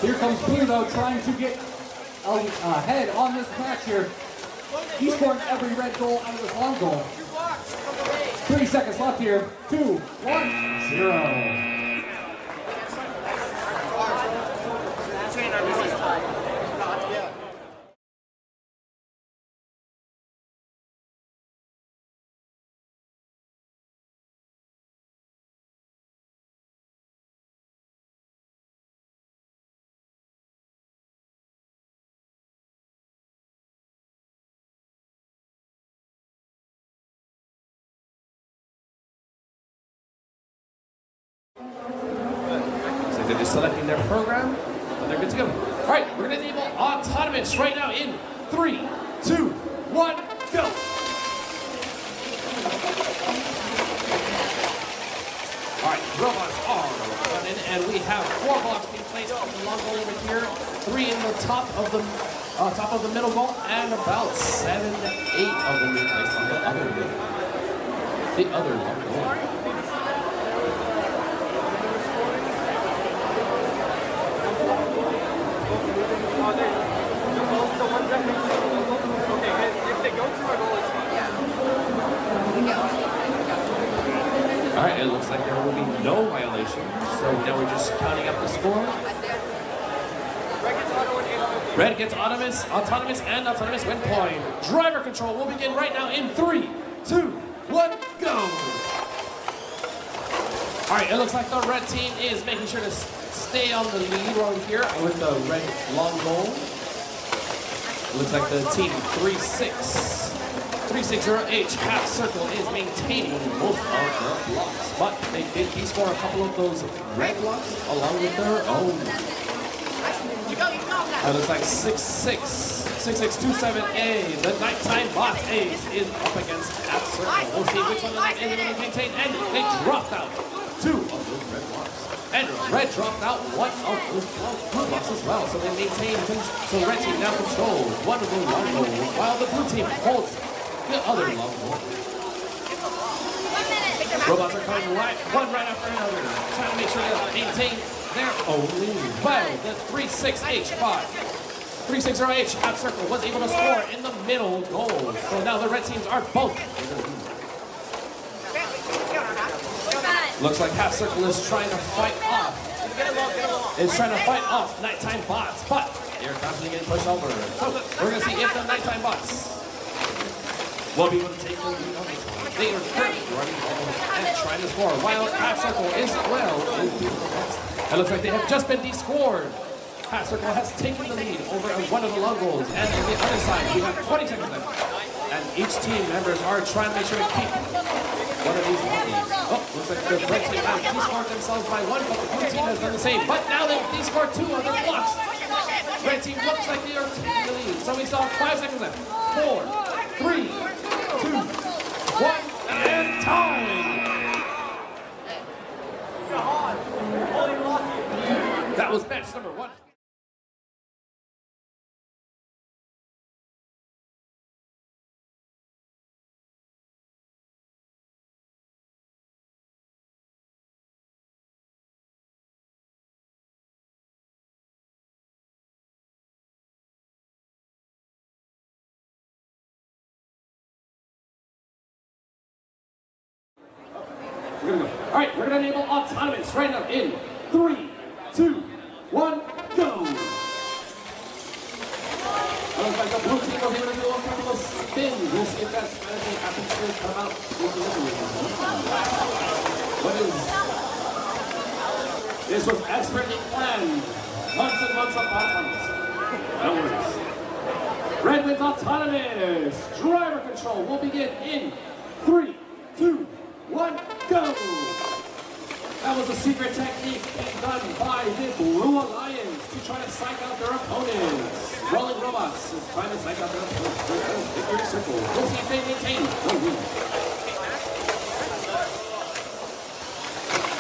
Here comes blue though, trying to get ahead on this match here. He's scoring every red goal out of this long goal. 3 seconds left here. 2, 1, 0. They're just selecting their program, and they're good to go. All right, we're going to enable autonomous right now in 3, 2, 1, go. All right, robots are running, and we have 4 blocks being placed on the long goal over here, 3 in the top of the middle goal, and about 7, 8 of them being placed on the other long goal. All right, it looks like there will be no violation. So now we're just counting up the score. Red gets autonomous and autonomous win point. Driver control will begin right now in 3, 2, 1, go. All right, it looks like the red team is making sure to stay on the lead right here with the red long goal. It looks like the team 360H half circle is maintaining most of the blocks, but they did score a couple of those red blocks along with their own. It looks like 6627A, the nighttime boss ace, is up against half circle. We'll see which one of them is going to maintain, and they dropped out 2 of those red blocks. And red dropped out 1 of those blue blocks as well, so they maintain. So red team now controls 1 of the long goals, while the blue team holds the other long goal. Robots are coming one right after another, trying to make sure they maintain their own lead. Well, the 36H5. 360H half circle was able to score in the middle goal. So now the red teams are both. Looks like half circle is trying to fight off. It's trying to fight off nighttime bots, but they're constantly getting pushed over. So we're gonna see if the nighttime bots will be able to take the lead on this one. They are currently running and trying to score, while half circle is well is doing the best. It looks like they have just been descored. Half circle has taken the lead over one of the long goals, and on the other side we have 20 seconds left. And each team members are trying to make sure to keep one of these leads. Oh, looks like the red team has descored themselves by one, but the blue team has done the same. But now they've descored two of their blocks. Red team looks like they are taking the lead. So we still have 5 seconds left. 4, 3, 2, 1, and time! That was match number 1. We're gonna go. All right, we're gonna enable autonomous right now in 3, 2, 1, go. Looks like the blue team was able to do a couple of spins. We'll see if that strategy happens to come out with the What is? This was expertly planned. Months and months of autonomous. No worries. Red wins autonomous. Driver control will begin in 3, 2, 1, go! That was a secret technique being done by the Blue Alliance to try to psych out their opponents. Rolling robots is trying to psych out their opponents. Victory circle. We'll see if they maintain the lead.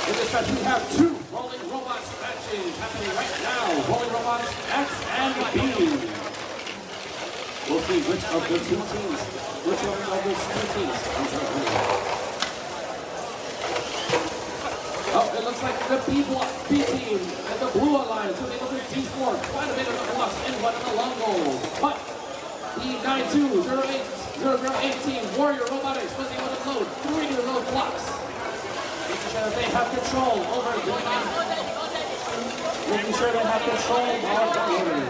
In this match, we have 2 rolling robots matches happening right now. Rolling robots X and B. We'll see which of the 2 teams, which one of those 2 teams comes out winning. Oh, it looks like the B team and the Blue Alliance were able to descore quite a bit of the blocks in one of the long goals. But the 9208 team, Warrior Robotics, was able to load 3 of those blocks. Making sure that they have control over the making sure they have control of the loader.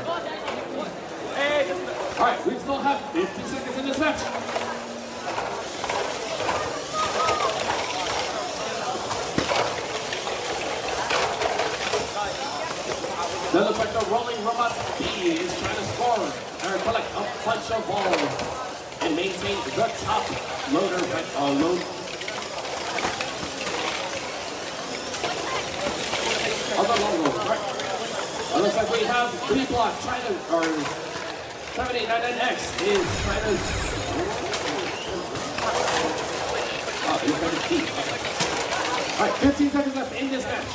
Alright, we still have 50 seconds in this match. That looks like the rolling robots B is trying to score or collect a bunch of balls and maintain the top loader load of the long goal. Right. It looks like we have B block trying to, or 7899X is trying to. Oh, he's going to keep. Alright, 15 seconds left in this match.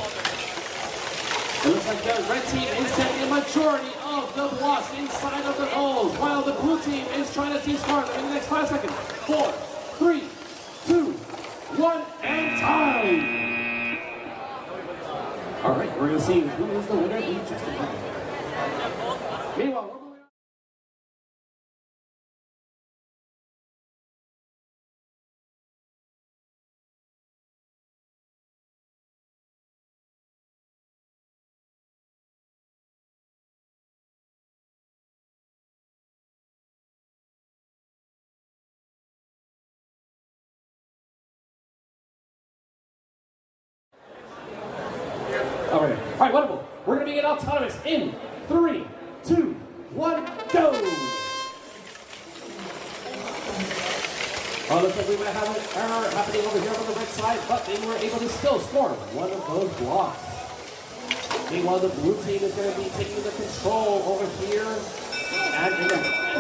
It looks like the red team is taking a majority of the blocks inside of the goals, while the blue team is trying to discard them in the next 5 seconds. 4, 3, 2, 1, and time! All right, we're going to see who is the winner in just a moment. Meanwhile, we're moving on. All right, wonderful. We're going to begin autonomous in 3, 2, 1, go! Looks like we might have an error happening over here on the red side, but they were able to still score one of those blocks. Meanwhile, the blue team is going to be taking the control over here. And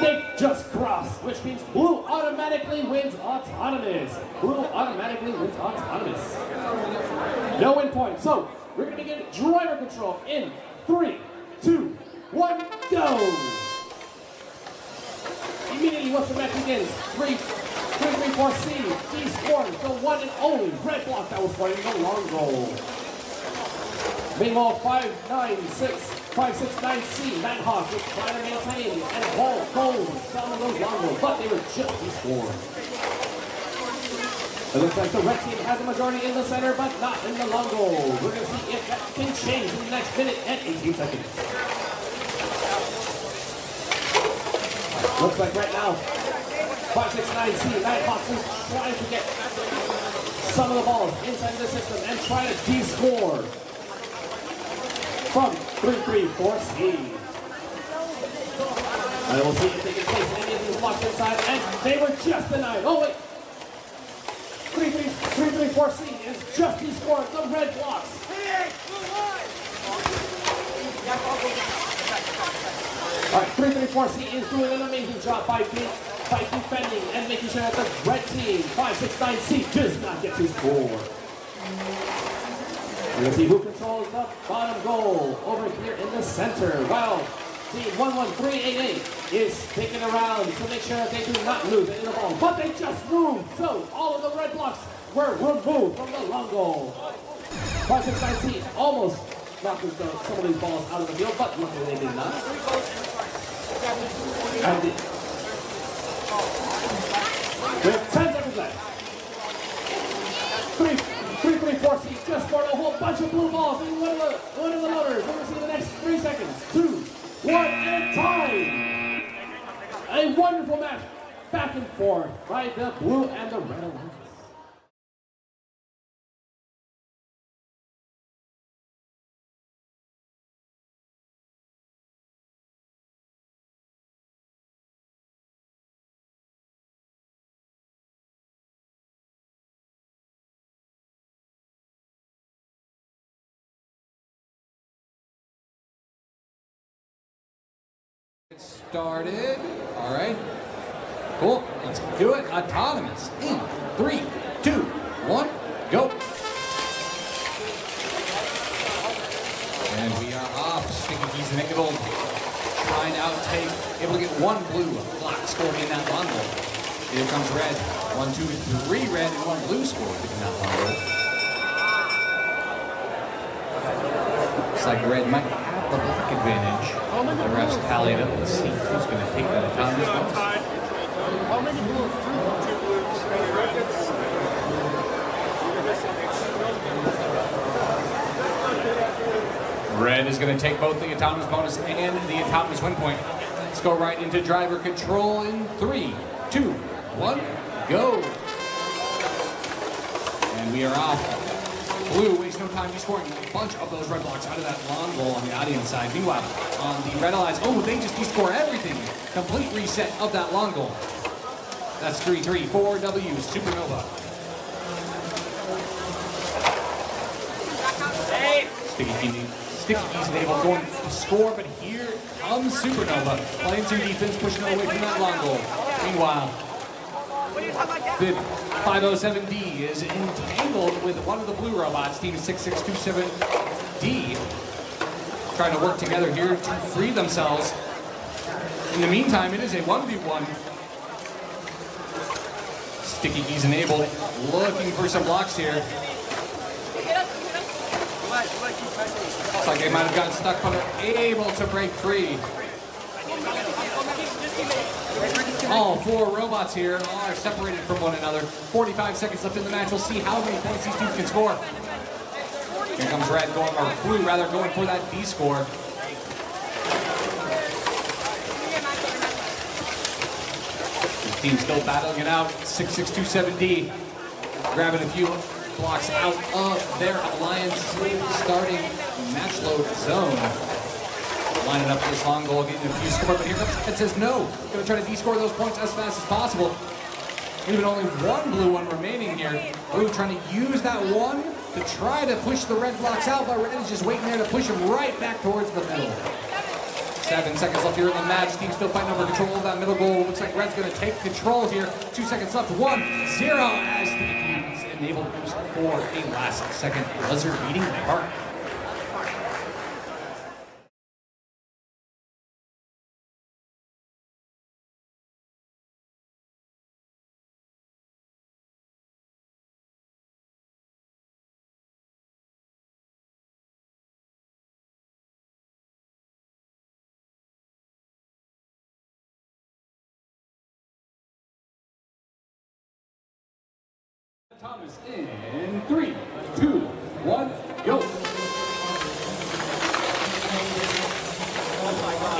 they just crossed, which means blue automatically wins autonomous. Blue automatically wins autonomous. No win point. So, we're going to begin driver control in 3, 2, 1, go! Immediately once the match begins, 3, 3-3-4C, he scores the one and only red block that was playing the long goal. Meanwhile, 5-6-9C, Nighthawks was trying to maintain and hold some of those long goals, but they were just descored. It looks like the red team has a majority in the center, but not in the long goal. We're going to see if that can change in the next minute and 18 seconds. Looks like right now, 5-6-9C, Nighthawks is trying to get some of the balls inside the system and try to de-score from 3-3-4C. And we'll see if they can place any of these blocks inside, and they were just denied. Oh wait, 3-3-4C is just de-scored the red blocks. All right, 3-3-4C is doing an amazing job by defending and making sure that the red team, 5-6-9C, does not get to score. We're going to see who controls the bottom goal over here in the center. While team 11388 is sticking around to make sure that they do not lose any of the ball. But they just moved, so all of the red blocks were removed from the long goal. 5-6-9C almost knocked some of these balls out of the field, but luckily they did not. And we have 10 seconds left. 3-3-4C just scored a whole bunch of blue balls in one of the loaders. We're going to see the next 3 seconds. 2, 1, and time. A wonderful match back and forth by the blue and the red alliance. Started. All right. Cool. Let's do it. Autonomous. In 3, 2, 1, go. And we are off. Sticky keys enabled. Trying to outtake. Able to get one blue block scored in that long goal. Here comes red. 1, 2, 3 red and 1 blue scored in that long goal. Looks like red might have the block advantage. The refs tally it up and see who's going to take that autonomous bonus. How many blues? 2 blues. Red is going to take both the autonomous bonus and the autonomous win point. Let's go right into driver control in 3, 2, 1, go. And we are off. Blue wastes no time. He's scoring a bunch of those red blocks out of that long goal on the audience side. Meanwhile, on the red allies, oh, they just de-score everything. Complete reset of that long goal. That's 3-3-4W, Supernova. Sticky keys enabled going to score, but here comes Supernova. Playing some defense, pushing away from that long goal. Meanwhile, the 507D is entangled with one of the blue robots, team 6627D, trying to work together here to free themselves. In the meantime, it is a 1v1. Sticky keys enabled, looking for some blocks here. Looks like they might have gotten stuck, but are able to break free. All 4 robots here are separated from one another. 45 seconds left in the match. We'll see how many points these teams can score. Here comes red going, or blue rather, going for that D score. This team's still battling it out. 6627D grabbing a few blocks out of their alliance starting match load zone. Lining up for this long goal, getting a few score, but here comes it says no. Gonna try to de-score those points as fast as possible. Even only one blue one remaining here. Blue trying to use that one to try to push the red blocks out, but red is just waiting there to push them right back towards the middle. 7 seconds left here in the match. Team still fighting over control of that middle goal. Looks like red's gonna take control here. 2 seconds left, 1-0 as the teams enabled boost for a last second buzzer beating mark. Thomas in 3, 2, 1, go.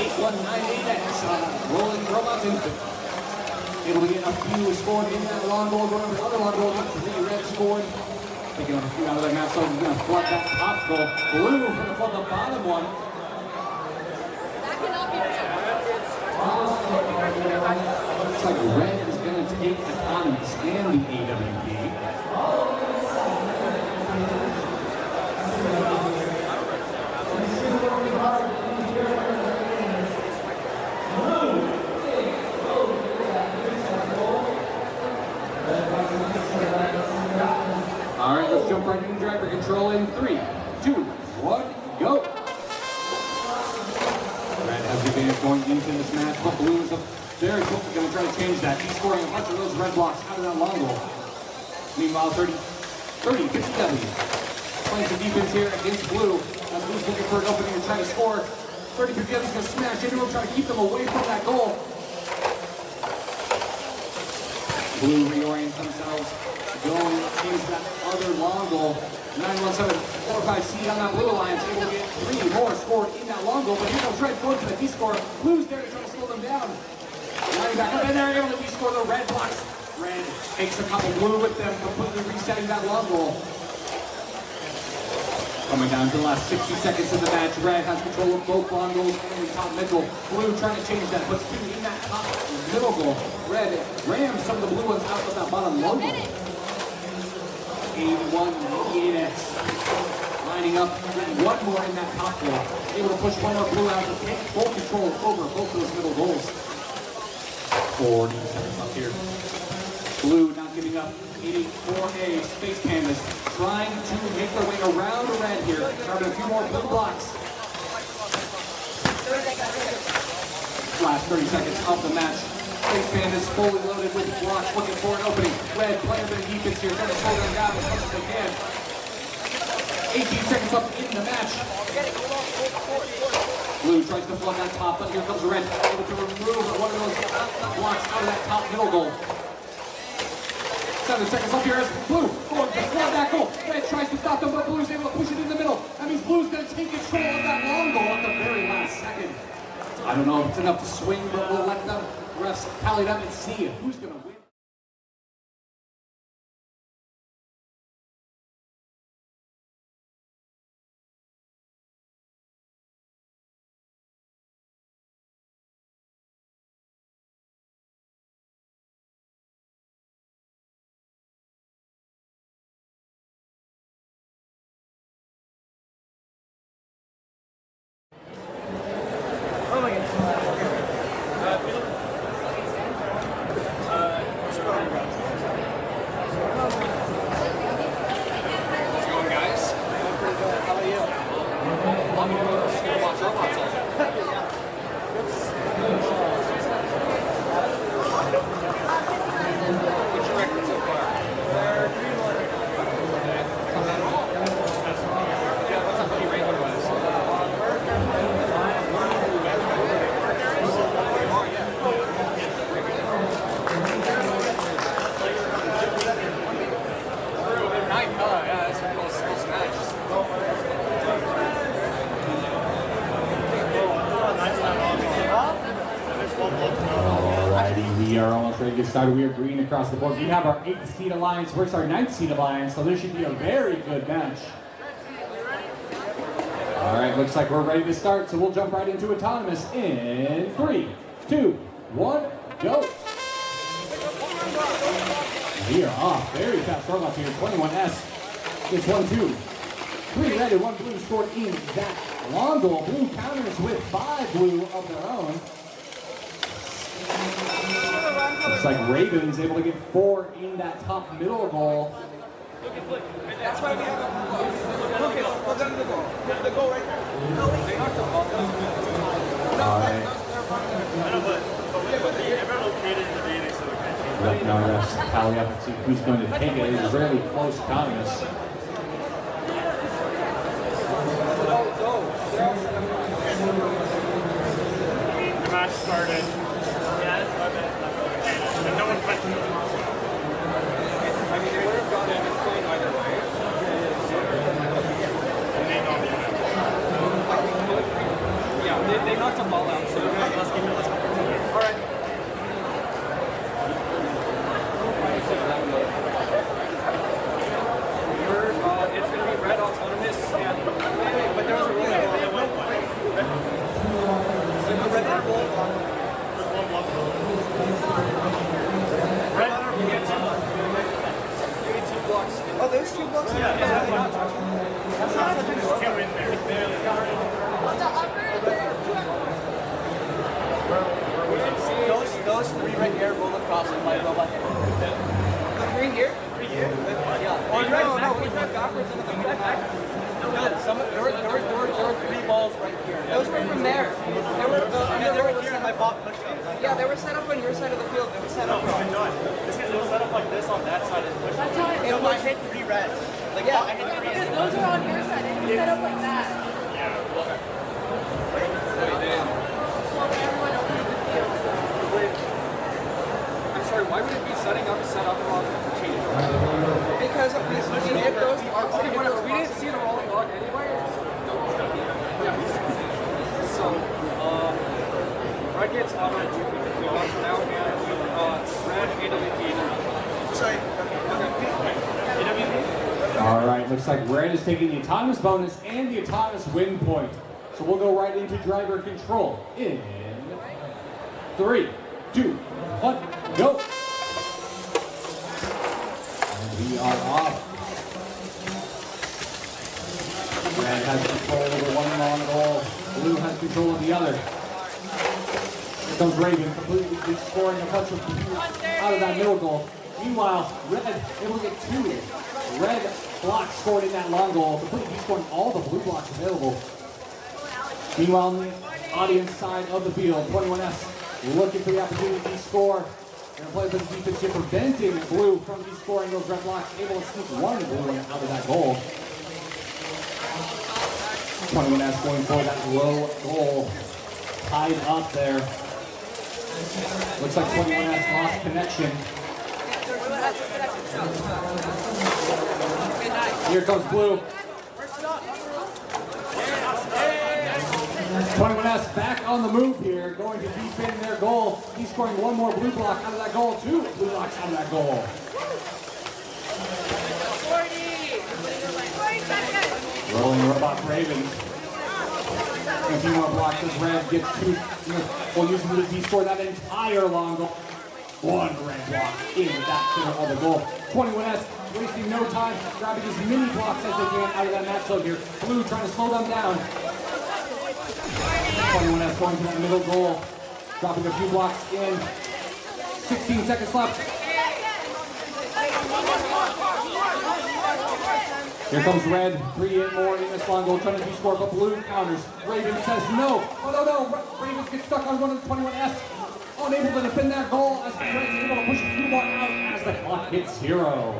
8198X rolling robots infant. Able to get a few scored in that long goal, going over the other long goal, got 3 red scored. Picking up a few out of that match, so we're going to flood that top goal. Blue for the flood the bottom one. Looks like red is going to take autonomous and the AWP. All right, let's jump right into driver control in 3, 2, 1, go. Red has the advantage going into this match, but blue is very quickly going to try to change that. He's scoring a bunch of those red blocks out of that long goal. Meanwhile, 50W. Playing some defense here against blue. As blue's looking for an opening and trying to score. 50W is going to smash into him, trying to keep them away from that goal. Blue reorients themselves, going into that other long goal. 917-45C on that blue alliance, able to get 3 more scored in that long goal, but here comes Red going to the D-score. Blue's there to try to slow them down. Running back up in there, able to D-score the red blocks. Red takes a couple, blue with them, completely resetting that long goal. Coming down to the last 60 seconds of the match, Red has control of both long goals and the top middle. Blue trying to change that, puts 2 in that top middle goal. Red rams some of the blue ones out of that bottom long goal. 81-88X. Lining up, getting 1 more in that top goal. Able to push 1 more blue out to take full control over both those middle goals. 40 seconds up here. Blue not giving up. 84A Space Pandas trying to make their way around the red here. Starting a few more blue blocks. Last 30 seconds of the match. Space Pandas fully loaded with blocks, looking for an opening. Red playing a bit of defense here, trying to slow them down as much as they can. 18 seconds up in the match. Blue tries to flood that top, but here comes Red, able to remove one of those blocks out of that top middle goal. 7 seconds up here as Blue going to flood that goal. Red tries to stop them, but Blue's able to push it in the middle. That means Blue's going to take control of that long goal at the very last second. I don't know if it's enough to swing, but we'll let them refs tally them and see who's going to win. We are almost ready to get started. We are green across the board. We have our 8th seed alliance versus our 9th seed alliance, so this should be a very good match. All right, looks like we're ready to start, so we'll jump right into autonomous in 3, 2, 1, go. We are off. Very fast robots here. 21S. It's 1, 2, 3 red and 1 blue scored in that long goal. Blue counters with 5 blue of their own. Looks like Ravens able to get 4 in that top middle goal. That's why we have a look at the goal. The goal right there. They knocked the ball down. All right. Let now refs tally up and see who's going to take it. It is really close autonomous. The match started. And no one touched it. I mean, they would have gone in. They knocked a ball out, so let's keep it. All right. It's going to be red autonomous, and but there was a really red ball. Red, you get two blocks. Oh, there's 2 blocks? Yeah, Yeah. there's 2 in there. Those 3 right here roll across in my robot. The 3 here? Yeah. Oh, no, we went backwards and then we went back. No, there were 3 balls right here. Those were from there. They were here and my bot pushed up. Yeah, they were set up on your side of the field. They were set up wrong. It was set up like this on that side and pushed. That's how it was. I hit 3 reds. Like, yeah, I hit 3 Because those are on your side. It was set up like that. I'm sorry, why would it be set up wrong? because we hit those blocks. Okay, whatever. We didn't see the rolling log anyway. So, red gets auto launched now, and red AWP. Sorry. All right, looks like red is taking the autonomous bonus and the autonomous win point. So we'll go right into driver control in 3, 2, 1, go. And we are off. Red has control over one long ball. Blue has control of the other. Here comes Raven, completely scoring a bunch of out of that middle goal. Meanwhile, red able to get 2. Red block scored in that long goal, completely scoring all the blue blocks available. Meanwhile, on the audience side of the field, 21S looking for the opportunity to score. They're going to play the defense here, preventing blue from scoring those red blocks, able to sneak one blue out of that goal. 21S going for that low goal, tied up there. Looks like 21S lost connection. Here comes blue. 21S back on the move here, going to defend their goal. He's scoring one more blue block out of that goal, 2 blue blocks out of that goal. 40 Rolling robot Ravens. A few more blocks as red gets 2. Well, using he scored that entire long goal. 1 red block in that center of the goal. 21S wasting no time, grabbing as many blocks as they can out of that match here. Blue trying to slow them down. 21S going to that middle goal, dropping a few blocks in. 16 seconds left. Here comes red, 3 in more in this long goal, trying to score, but blue counters. Raven says no. Oh no, Ravens get stuck on one of the 21S. Unable to defend that goal as the Reds are able to push a few more out as the clock hits 0.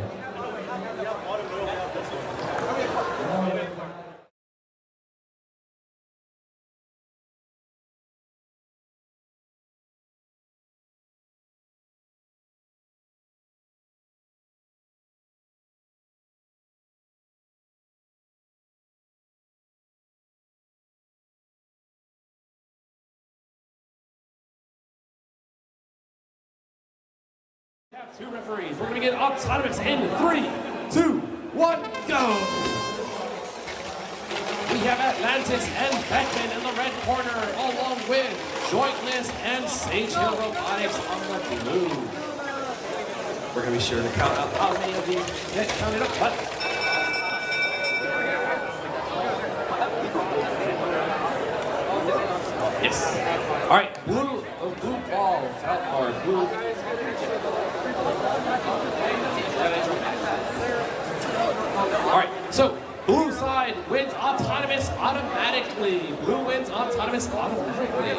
Have 2 referees. We're going to get autonomous in 3, 2, 1, go! We have Atlantis and Beckman in the red corner, along with Jointless and Sage Hill Robotics on the blue. We're going to be sure to count up how many of these get counted up, but yes. All right, blue ball, or blue. All right, so blue side wins autonomous automatically. Blue wins autonomous automatically.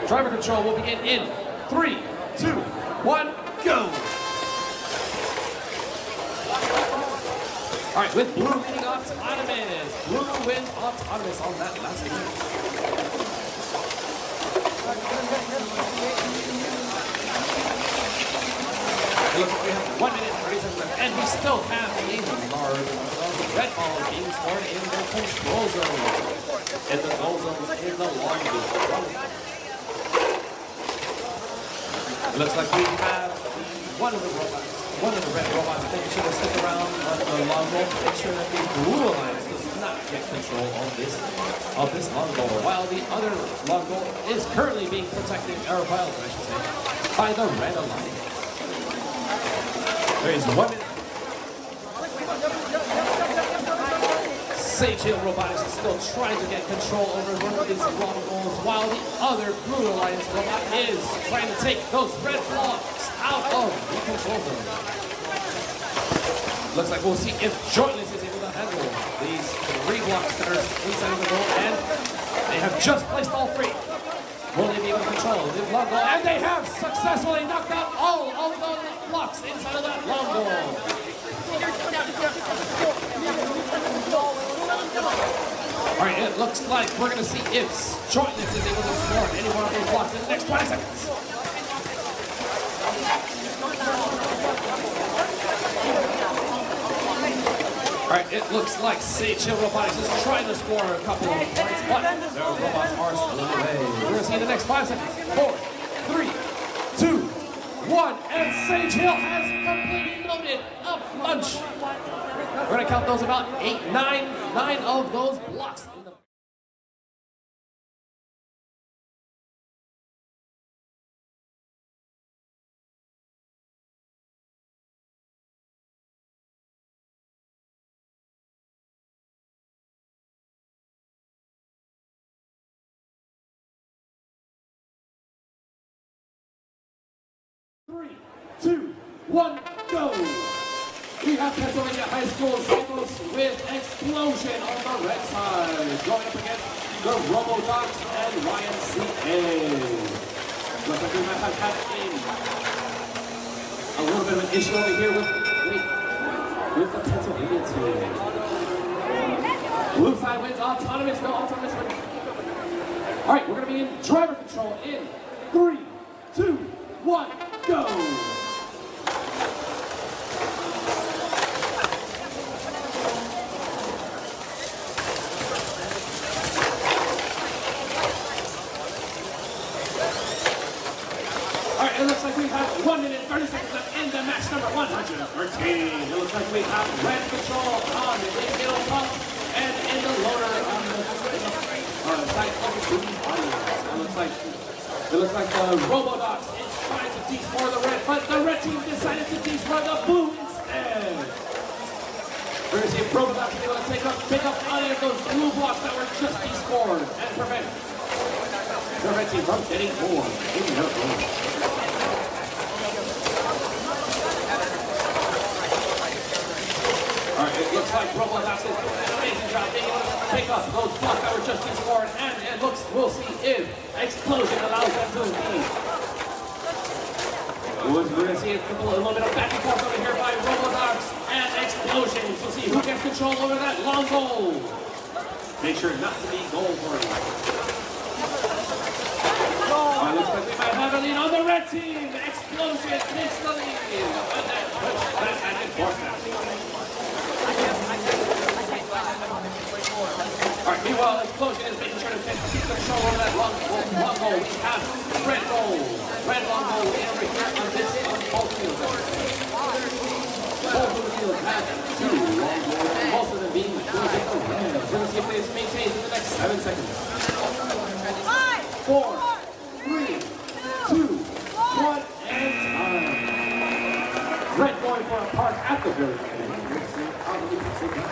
Driver control will begin in 3, 2, 1, go. All right, with blue winning autonomous. Blue wins autonomous on that last game. It looks like we have 1 minute 30 seconds left, and we still have a large amount of red balls being scored in the control zone. in the goal zones in the long loop. It looks like we have one of the red robots making sure to stick around on the long goal to make sure that the blue alliance does not get control of this long goal, while the other long goal is currently being protected, or held, I should say, by the red alliance. There is 1 minute. Sage Hill Robotics is still trying to get control over one of these long goals, while the other Blue Alliance robot is trying to take those red blocks out of the control zone. Looks like we'll see if Joyless is able to handle these 3 blocks that are inside of the goal, and they have just placed all 3. Will they be able to control the long goal? And they have successfully knocked out all of the blocks inside of that long goal. Alright, it looks like we're going to see if Joyless is able to score any one of those blocks in the next 20 seconds. Alright, it looks like Sage Hill Robotics is trying to score a couple of points, but their robots are still in the way. We're going to see in the next 5 seconds. 4, 3, 2, 1, and Sage Hill has completely loaded a bunch. We're going to count those about 9 of those blocks. In the 3, 2, 1, go! We have Pennsylvania High School Cycles with Explosion on the red side, going up against the Robodocs and YMCA. Looks like we might have had a little bit of an issue over here with the Pennsylvania team. Blue side wins autonomous, no autonomous win. All right, we're going to be in driver control in 3, 2, 1, go! It looks like we have 1 minute 30 seconds left in the match number 113. It looks like we have red control on the middle top and in the loader on the side of the student audience. It looks like the Robodocs is trying to descore the red, but the red team decided to descore the blue instead. We're going to see if Robodocs is able to pick up any of those blue blocks that were just descored and prevent the red team from getting more in their goal. Alright, it looks like Robodocs is doing an amazing job being able to pick up those blocks that were just descored, and it looks, we'll see if Explosion allows them to lead. We're going to see a little bit of back and forth over here by Robodocs and Explosion to see who gets control over that long goal. Make sure not to be goal for you. It looks like we might have a lead on the red team. Explosion takes the lead. And then push back and forth. Alright, meanwhile, Explosion is making sure to keep control over that long goal. We have red goal. Red long goal over here on this on both fields. Both of the fields have 2 long goals, most of them being red. We're going to see if this maintains in the next 7 seconds. 4, 3, 2, 1, and time. Red going for a park at the very end. We'll see how many picks it down.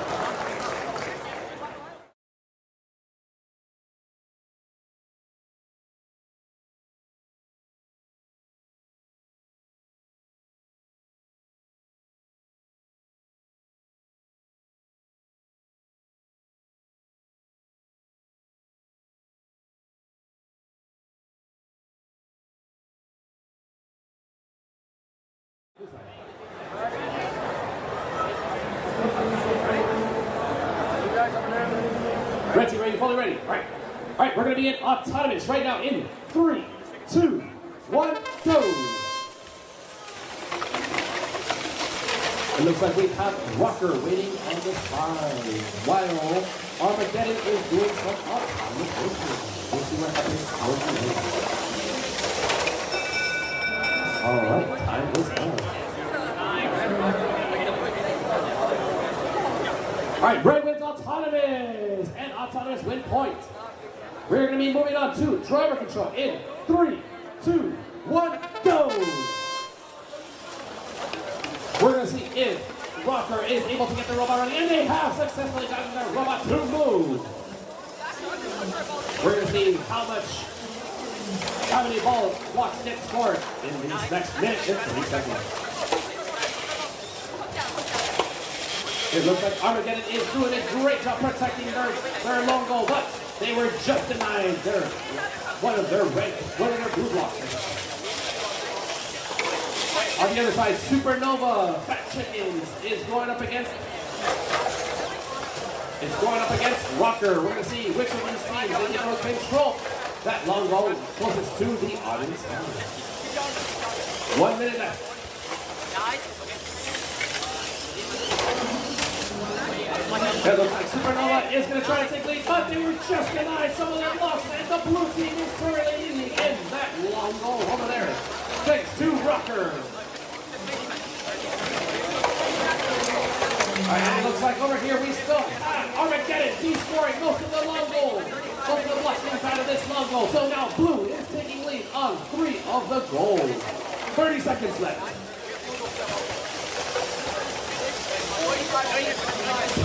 Red team ready, fully ready. All right, we're going to be in autonomous right now in 3, 2, 1, go. It looks like we have Rocker waiting on the side, while Armageddon is doing some autonomous racing. We'll see what happens towards the end. All right, time is up. All right, Red wins Autonomous, and Autonomous win point. We're going to be moving on to driver control in 3, 2, 1, go! We're going to see if Rocker is able to get the robot running, and they have successfully gotten their robot to move. We're going to see how many blocks get scored in these next minute and 3 seconds. It looks like Armageddon is doing a great job protecting their long goal, but they were just denied one of their blue blocks. On the other side, Supernova Fat Chickens is going up against Rocker. We're going to see which of these teams is able to control that long goal closest to the audience. 1 minute left. It looks like Supernova is going to try to take lead, but they were just denied some of their blocks, and the blue team is currently leading in that long goal over there. Thanks to Rocker. And it looks like over here we still have Armageddon descoring most of the long goal. Most of the blocks inside of this long goal. So now blue is taking lead on 3 of the goals. 30 seconds left.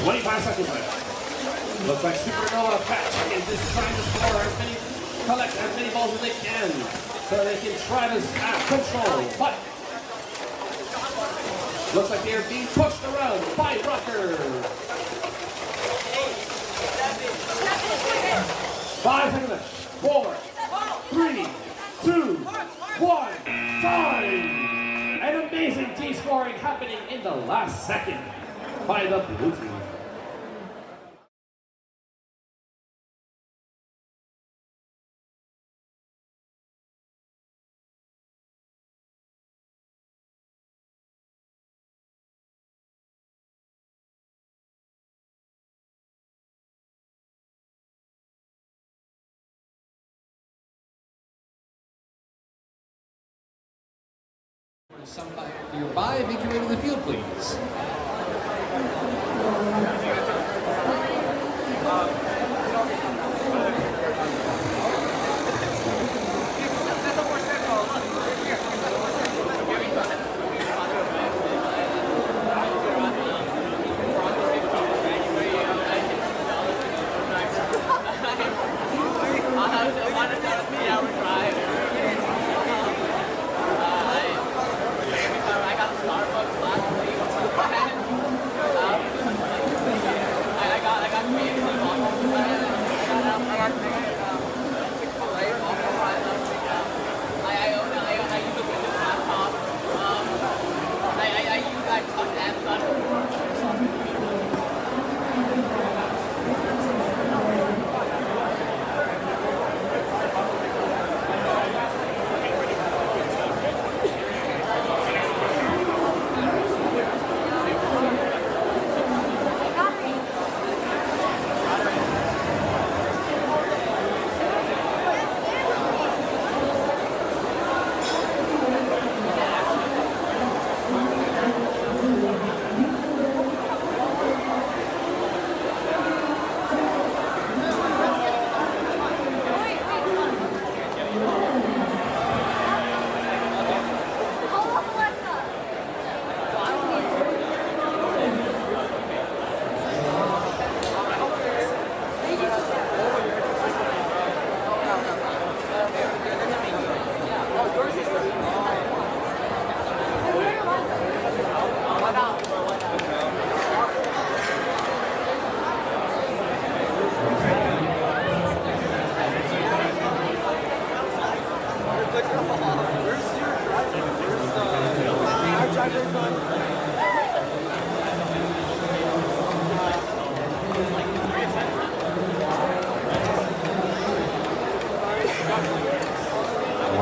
25 seconds left. Looks like Supernova Fat Chickens is trying to score collect as many balls as they can, so they can try to have control. But looks like they are being pushed around by Rocker. 5 seconds left. 4, 3, 2, 1. Time! An amazing descoring happening in the last second by the blue team. Somebody nearby, make your way to the field, please.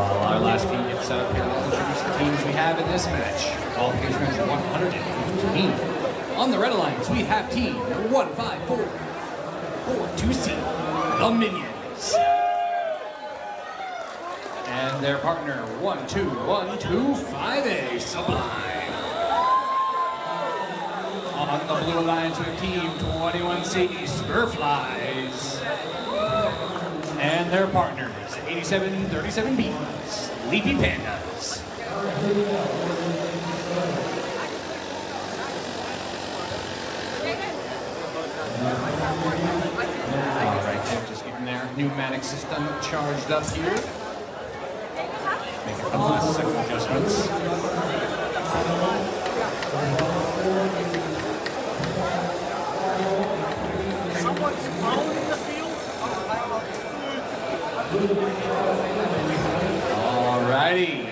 While our last team gets set up here, I'll introduce the teams we have in this match. Qualification match 115. On the red alliance, we have team 15442C, the Minions. And their partner 12125A, Sublime. On the blue alliance, we have team 21C, Spurflies. And their partners 8737B, Sleepy Pandas. Alright, they're just getting their pneumatic system charged up here. Make a couple of second adjustments. Someone's following the field. Alrighty.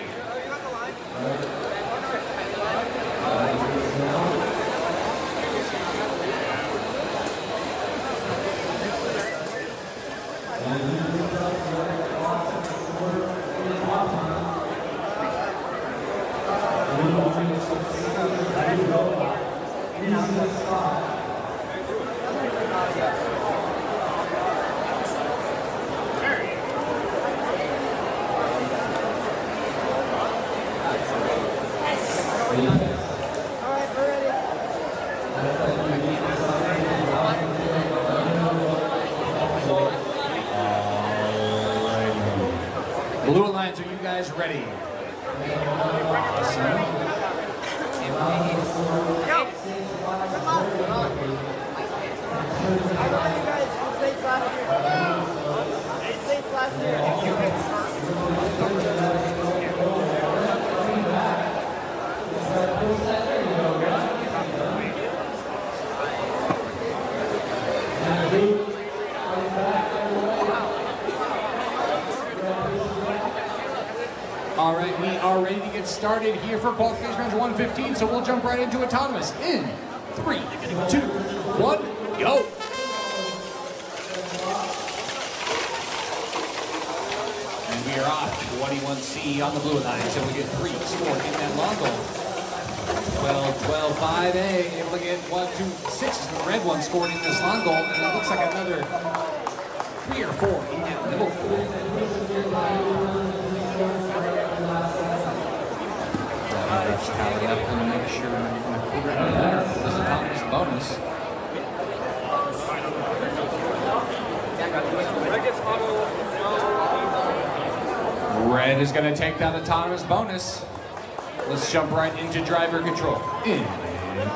Blue Alliance, are you guys ready? Awesome. All right, we are ready to get started here for Qualification Match 115, so we'll jump right into Autonomous in 3, 2, 1, go! And we are off. 21C on the blue line, able to get 3 scored in that long goal. 12-5A, able to get 1, 2, 6 the red one scored in this long goal, and it looks like another 3 or 4 in that middle goal. Just tally up and make sure we're going to figure out the winner for this autonomous bonus. Red is going to take that autonomous bonus. Let's jump right into driver control. In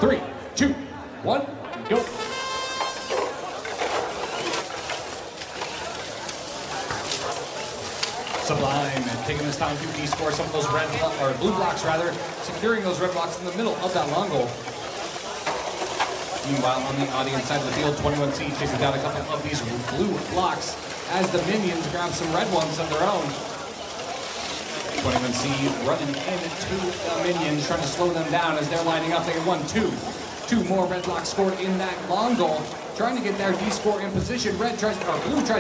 3, 2, 1, go. Sublime taking this time to de-score some of those red or blue blocks rather, securing those red blocks in the middle of that long goal. Meanwhile, on the audience side of the field, 21C chasing down a couple of these blue blocks as the Minions grab some red ones of their own. 21C running into the Minions, trying to slow them down as they're lining up. They get 1, 2. 2 more red blocks scored in that long goal, trying to get their D-score in position. Blue tries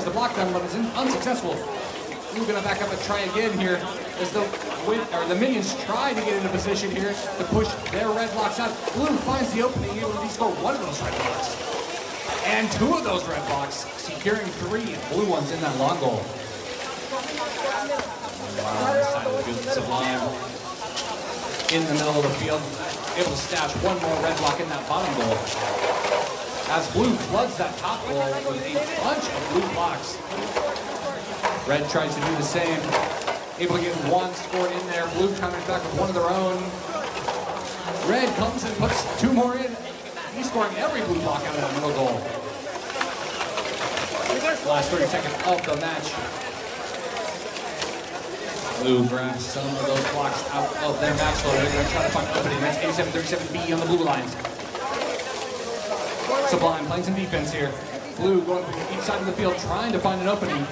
to block them, but is unsuccessful. Blue gonna back up and try again here as the Minions try to get into position here to push their red blocks out. Blue finds the opening, able to score 1 of those red blocks. And 2 of those red blocks, securing 3 blue ones in that long goal. Wow, this time of the field, Sublime in the middle of the field, able to stash 1 more red block in that bottom goal. As Blue floods that top goal with a bunch of blue blocks. Red tries to do the same, able to get 1 scored in there. Blue coming back with 1 of their own. Red comes and puts 2 more in. He's scoring every blue block out of that middle goal. Last 30 seconds of the match. Blue grabs some of those blocks out of their match load. They're going to try to find an opening. That's 8737B on the blue lines. Sublime playing some defense here. Blue going from each side of the field, trying to find an opening.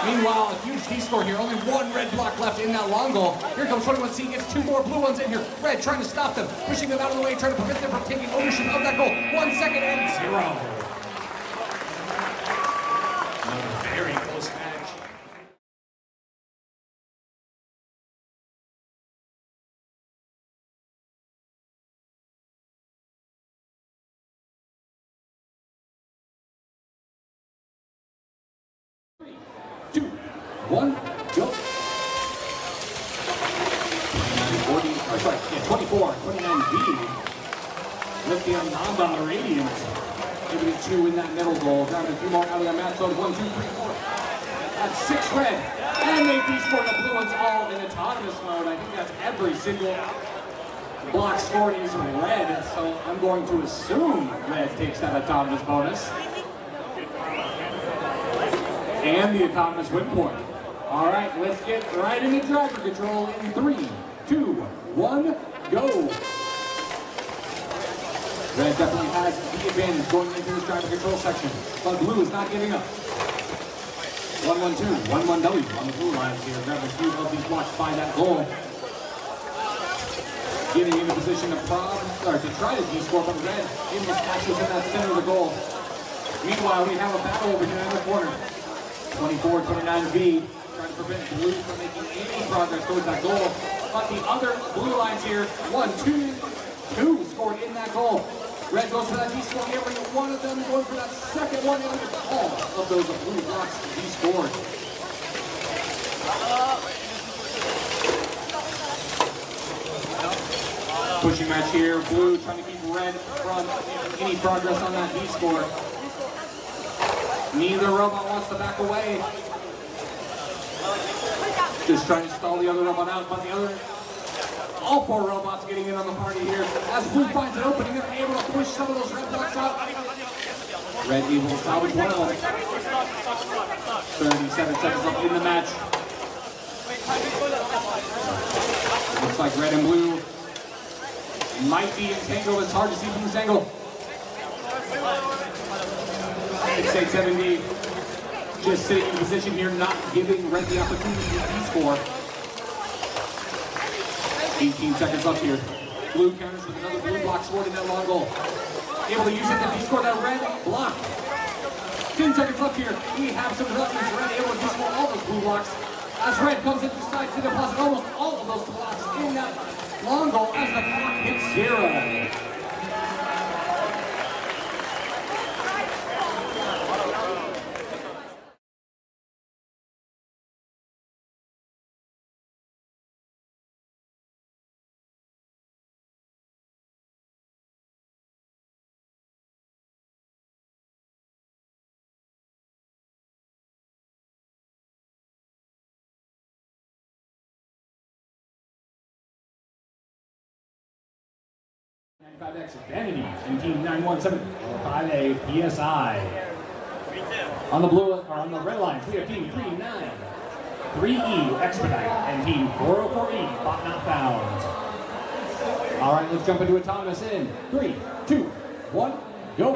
Meanwhile, a huge D-score here. Only 1 red block left in that long goal. Here comes 21C, gets 2 more blue ones in here. Red trying to stop them, pushing them out of the way, trying to prevent them from taking ownership of that goal. 1 second and 0. 1, go. 29-V with the Ananda Radiant. Giving it 2 in that middle goal. Grabbing a few more out of that match load. 1, 2, 3, 4. That's 6 red. And they de-scored the blue ones all in autonomous mode. I think that's every single block scored is red. So I'm going to assume red takes that autonomous bonus. And the autonomous win point. All right, let's get right into driver control in 3, 2, 1, go. Red definitely has the advantage going into this driver control section, but blue is not giving up. 1-1-2, 1-1-W on the blue lines here. Grab a few of these blocks by that goal. Getting into position to try to de-score, but red in this action in that center of the goal. Meanwhile, we have a battle over here in the corner. 24-29-V, trying to prevent blue from making any progress towards that goal. But the other blue lines here, 1, 2, 2 scored in that goal. Red goes for that de-score. Every one of them going for that second one. And all of those blue blocks de-scored. Pushing match here. Blue trying to keep red from any progress on that de-score. Neither robot wants to back away. Just trying to stall the other robot out, but the other, all 4 robots getting in on the party here. As blue finds an opening, they're able to push some of those red blocks out. Red able to salvage one of them. 37 seconds left in the match. Looks like red and blue might be entangled. It's hard to see from this angle. 6-8-7-D. Just sitting in position here, not giving red the opportunity to de-score. 18 seconds left here. Blue counters with another blue block scored in that long goal. Able to use it to de-score that red block. 10 seconds left here. We have some developments. Red able to de-score all those blue blocks. As red comes in, decides to deposit almost all of those blocks in that long goal as the clock hits 0. X Vanity and Team 917 5A PSI. On the blue or on the red lines, we have Team 39 3E Expedite and Team 404E Bot Not Found. All right, let's jump into autonomous in 3, 2, 1, go.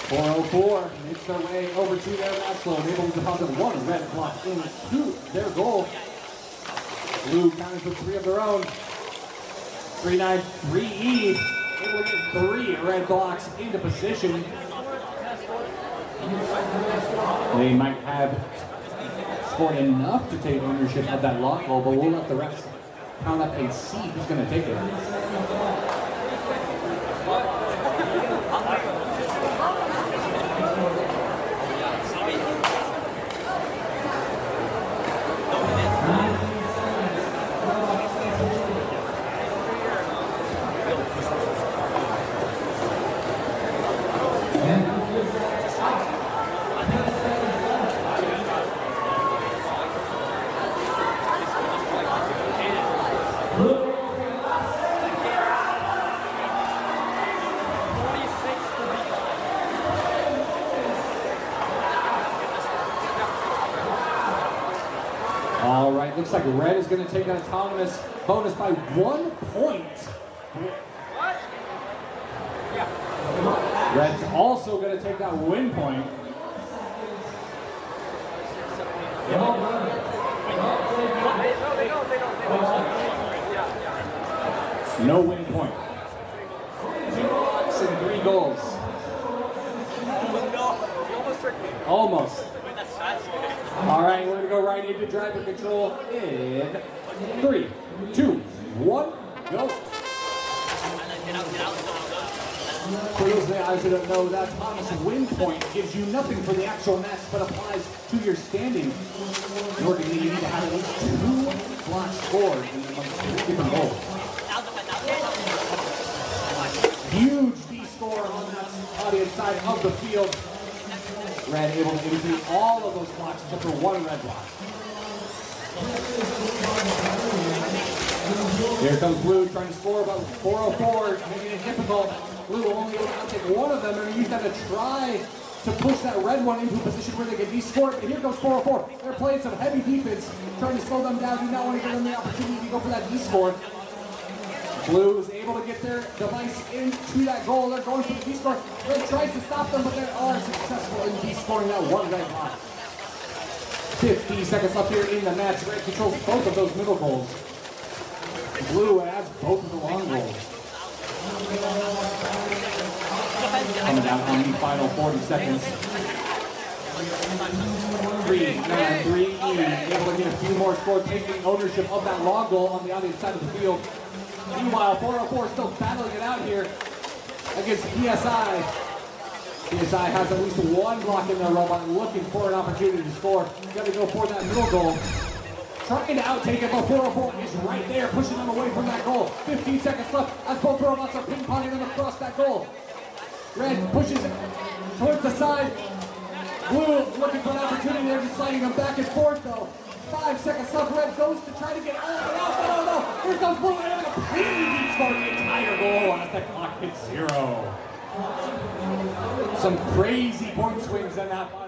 404 makes their way over to their match load, able to deposit 1 red block into their goal. Blue counting for 3 of their own. 3-9, 3E, able to get 3 red blocks into position. They might have scored enough to take ownership of that long goal, but we'll let the refs count up and see who's going to take it. All right, looks like red is going to take an autonomous bonus by 1 point. Red's also going to take that win point. No win point. 2 blocks and 3 goals. Almost. All right, we're going to go right into driver control in 3, 2, 1, go. For those of you guys who don't know, that Thomas win point gives you nothing for the actual match, but applies to your standing. In order to you need to have at least 2 blocks scored in the different goals. Huge D score on that audience side of the field. Red able to defeat all of those blocks except for 1 red block. Here comes Blue trying to score about 404, making it difficult. Blue will only able to take 1 of them and use that to try to push that red one into a position where they can de-score. And here goes 404. They're playing some heavy defense, trying to slow them down. Do not want to give them the opportunity to go for that de-score. Blue is able to get their device into that goal. They're going for the de-score. Red tries to stop them, but they are successful in de-scoring that 1 red block. 50 seconds left here in the match. Red controls both of those middle goals. Blue has both of the long goals. Coming down on the final 40 seconds. 3-9-3-E, able to get a few more scores, taking ownership of that long goal on the other side of the field. Meanwhile, 404 still battling it out here against PSI. PSI has at least 1 block in their robot, looking for an opportunity to score. Got to go for that middle goal. Trying to outtake it, but 404 is right there, pushing them away from that goal. 15 seconds left as both robots are ping-ponging them across that goal. Red pushes it towards the side. Blue looking for an opportunity. They're just sliding them back and forth, though. 5 seconds left. Red goes to try to get all of it out, but oh no! Here comes Blue, and completely scoring the entire goal as the clock hits 0. Some crazy point swings in that final.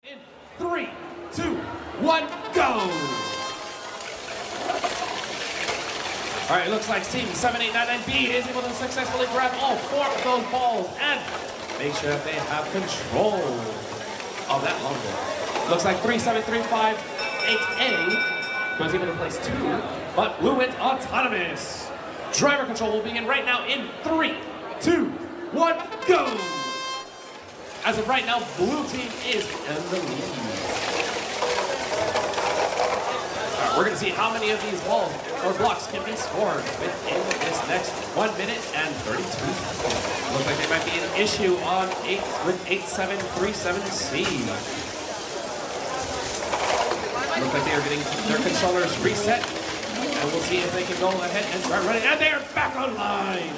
In 3, 2, 1, go! All right, looks like Team 7899B is able to successfully grab all 4 of those balls and make sure that they have control of that long ball. Looks like 37358A was able to place 2, but Blue went autonomous. Driver control will begin right now in 3, 2, 1, go! As of right now, Blue team is in the lead. We're going to see how many of these balls or blocks can be scored within this next 1 minute and 32 seconds. Looks like there might be an issue on 8737C. Looks like they are getting their controllers reset. And we'll see if they can go ahead and start running. And they're back online.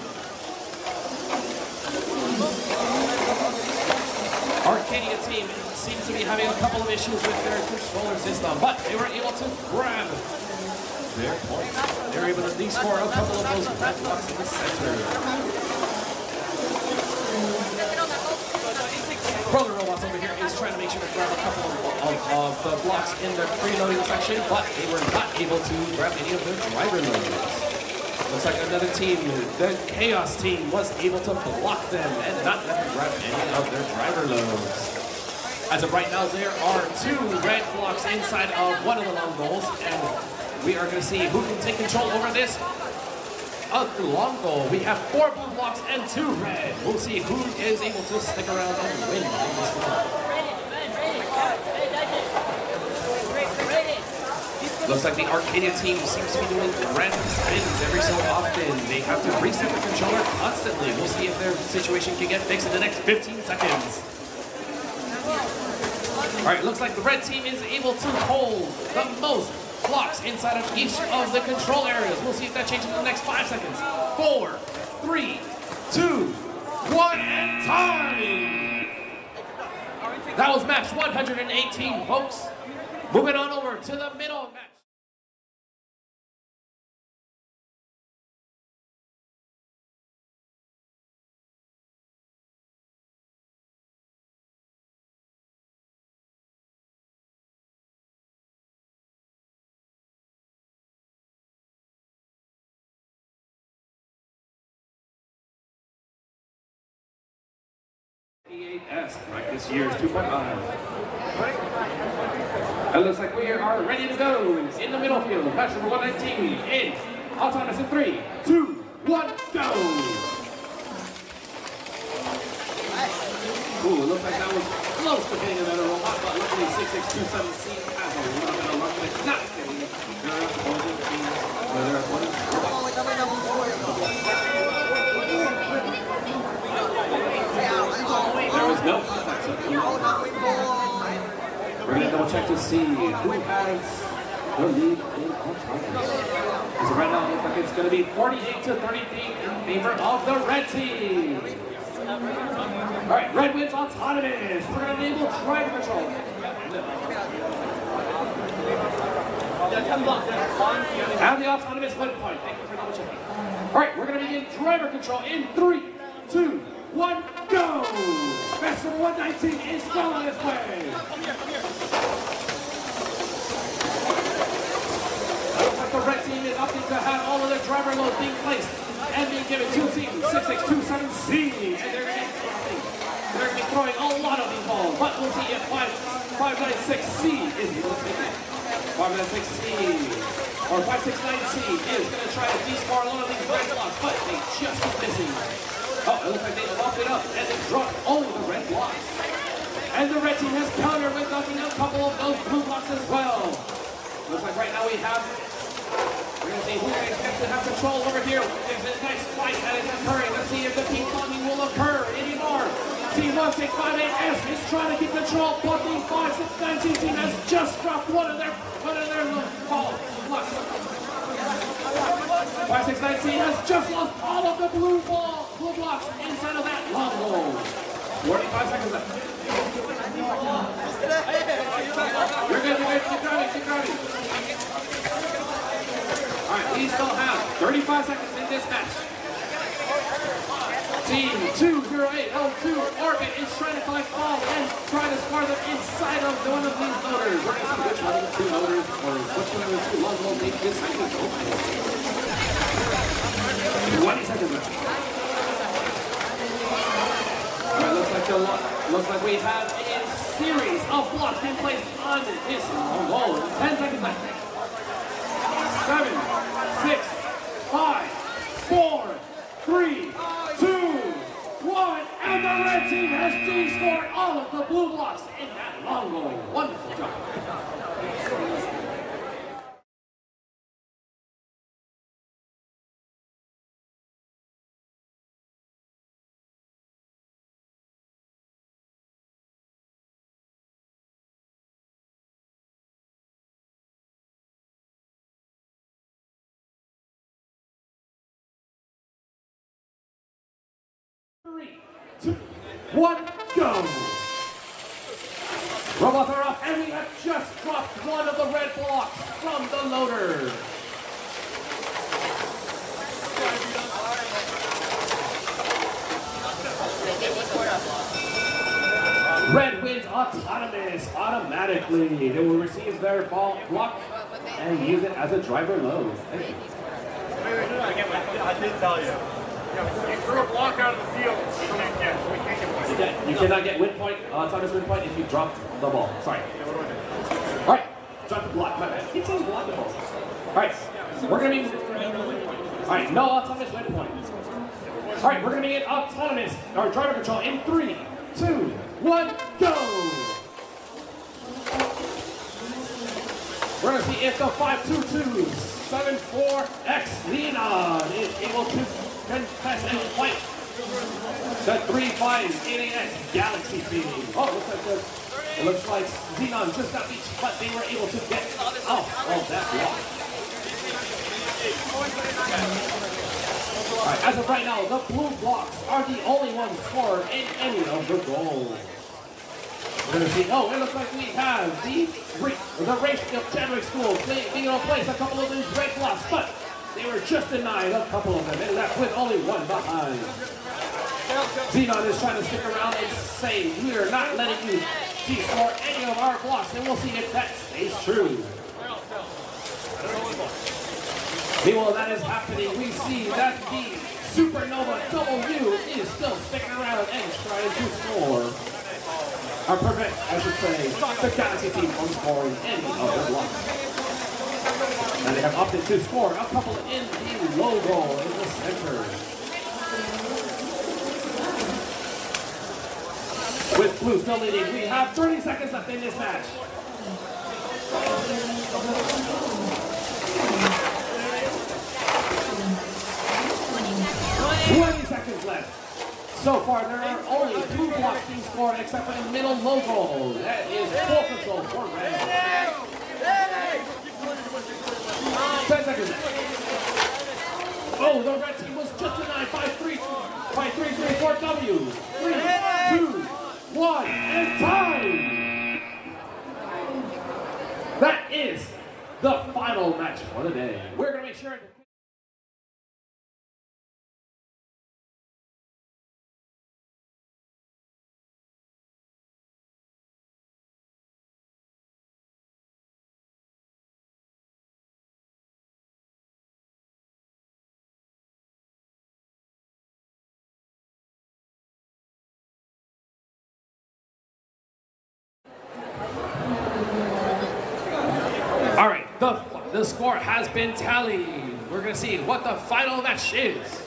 Arcadia team seems to be having a couple of issues with their controller system, but they were able to grab their points. They were able to de-score a couple of those red blocks in the center. Brother Robots over here is trying to make sure to grab a couple of the blocks in their preloading section, but they were not able to grab any of their driver loads. Looks like another team, the Chaos team, was able to block them and not let them grab any of their driver loads. As of right now, there are 2 red blocks inside of 1 of the long goals, and we are going to see who can take control over this long goal. We have 4 blue blocks and 2 red. We'll see who is able to stick around and win in this one. Looks like the Arcadia team seems to be doing random spins every so often. They have to reset the controller constantly. We'll see if their situation can get fixed in the next 15 seconds. All right, looks like the red team is able to hold the most blocks inside of each of the control areas. We'll see if that changes in the next 5 seconds. 4, 3, 2, 1, and time! That was match 118, folks. Moving on over to the middle match. S, practice years 2.5. It looks like we are ready to go in the middle field. Match number 119 in autonomous in 3, 2, 1, go! Ooh, it looks like that was close to being another robot, but luckily 6627C has a little bit of luck with not getting their opposing teams or their opponents. There was no contact. We're going to double check to see who has the lead in autonomous. So right now it looks like it's going to be 48 to 33 in favor of the red team. All right, red wins autonomous. We're going to enable driver control. And the autonomous win point. Thank you for double checking. All right, we're going to begin driver control in 3, 2, 1, go! Match number 119 is well on its way. Looks like the red team is opting to have all of their driver loads being placed and being given to team 6627C. And they're going to be throwing a lot of these balls, but we'll see if 596C is able to take it. 596C or 569C is going to try to de-score a lot of these red blocks, but they just keep missing. Oh, it looks like they locked it up and they dropped all of the red blocks. And the red team has countered with knocking out a couple of those blue blocks as well. Looks like right now we're going to see who gets to have control over here. There's a nice fight that is occurring. Let's see if the ping-ponging will occur anymore. Team 1658S is trying to keep control, but the 569 team has just dropped one of their blocks. 569C has just lost all of the blue blocks inside of that long goal. 45 seconds left. You're good, keep driving. All right, we still have 35 seconds in this match. Team 208L2 Orbit is trying to collect balls and try to score them inside of one of these loaders. We're going to see which one of the two loaders or which one of the two long goals they decide to go for. 20 seconds left. All right, looks like we have a series of blocks being placed on this goal. 10 seconds left. 7, 6, 5, 4, 3, 2, 1, and the red team has de-scored all of the blue blocks in that long goal. Wonderful job. Three, 2, 1, go! Robots are up, and we have just dropped one of the red blocks from the loader. Red wins autonomous automatically. They will receive their block and use it as a driver load. Thank you. I did tell you. You threw a block out of the field. You cannot get win point, autonomous win point if you drop the ball. Sorry. All right, drop the block. My bad. Keep saying block the ball. All right, we're gonna be. All right, no autonomous win point. All right, we're gonna be in autonomous or driver control in 3, 2, 1, go. We're gonna see if the 52274X Xenon is able to contest and fight the 3588X Galaxy team. Oh, it looks like Xenon just got beat, but they were able to get out of that block. All right, as of right now, the blue blocks are the only ones scored in any of the goals. We're going to see, oh, it looks like we have the ratio of Chadwick School being able to place a couple of these red blocks, but they were just denied a couple of them. They left with only one behind. Xenon is trying to stick around and say, we are not letting you de-score any of our blocks, and we'll see if that stays true. Meanwhile, that is happening. We see that the Supernova W is still sticking around and trying to score. Or prevent, I should say, the Galaxy team from scoring any of their blocks. And they have opted to score a couple in the logo in the center. With blue still leading, we have 30 seconds left in this match. 20 seconds left. So far, there are only 2 blocks being scored except for the middle logo. That is ball control for red. 10 seconds left. Oh, the red team was just denied by 3-3-4 W. 3, 2, 1, and time! That is the final match for the day. We're going to make sure... All right, the score has been tallied. We're going to see what the final match is.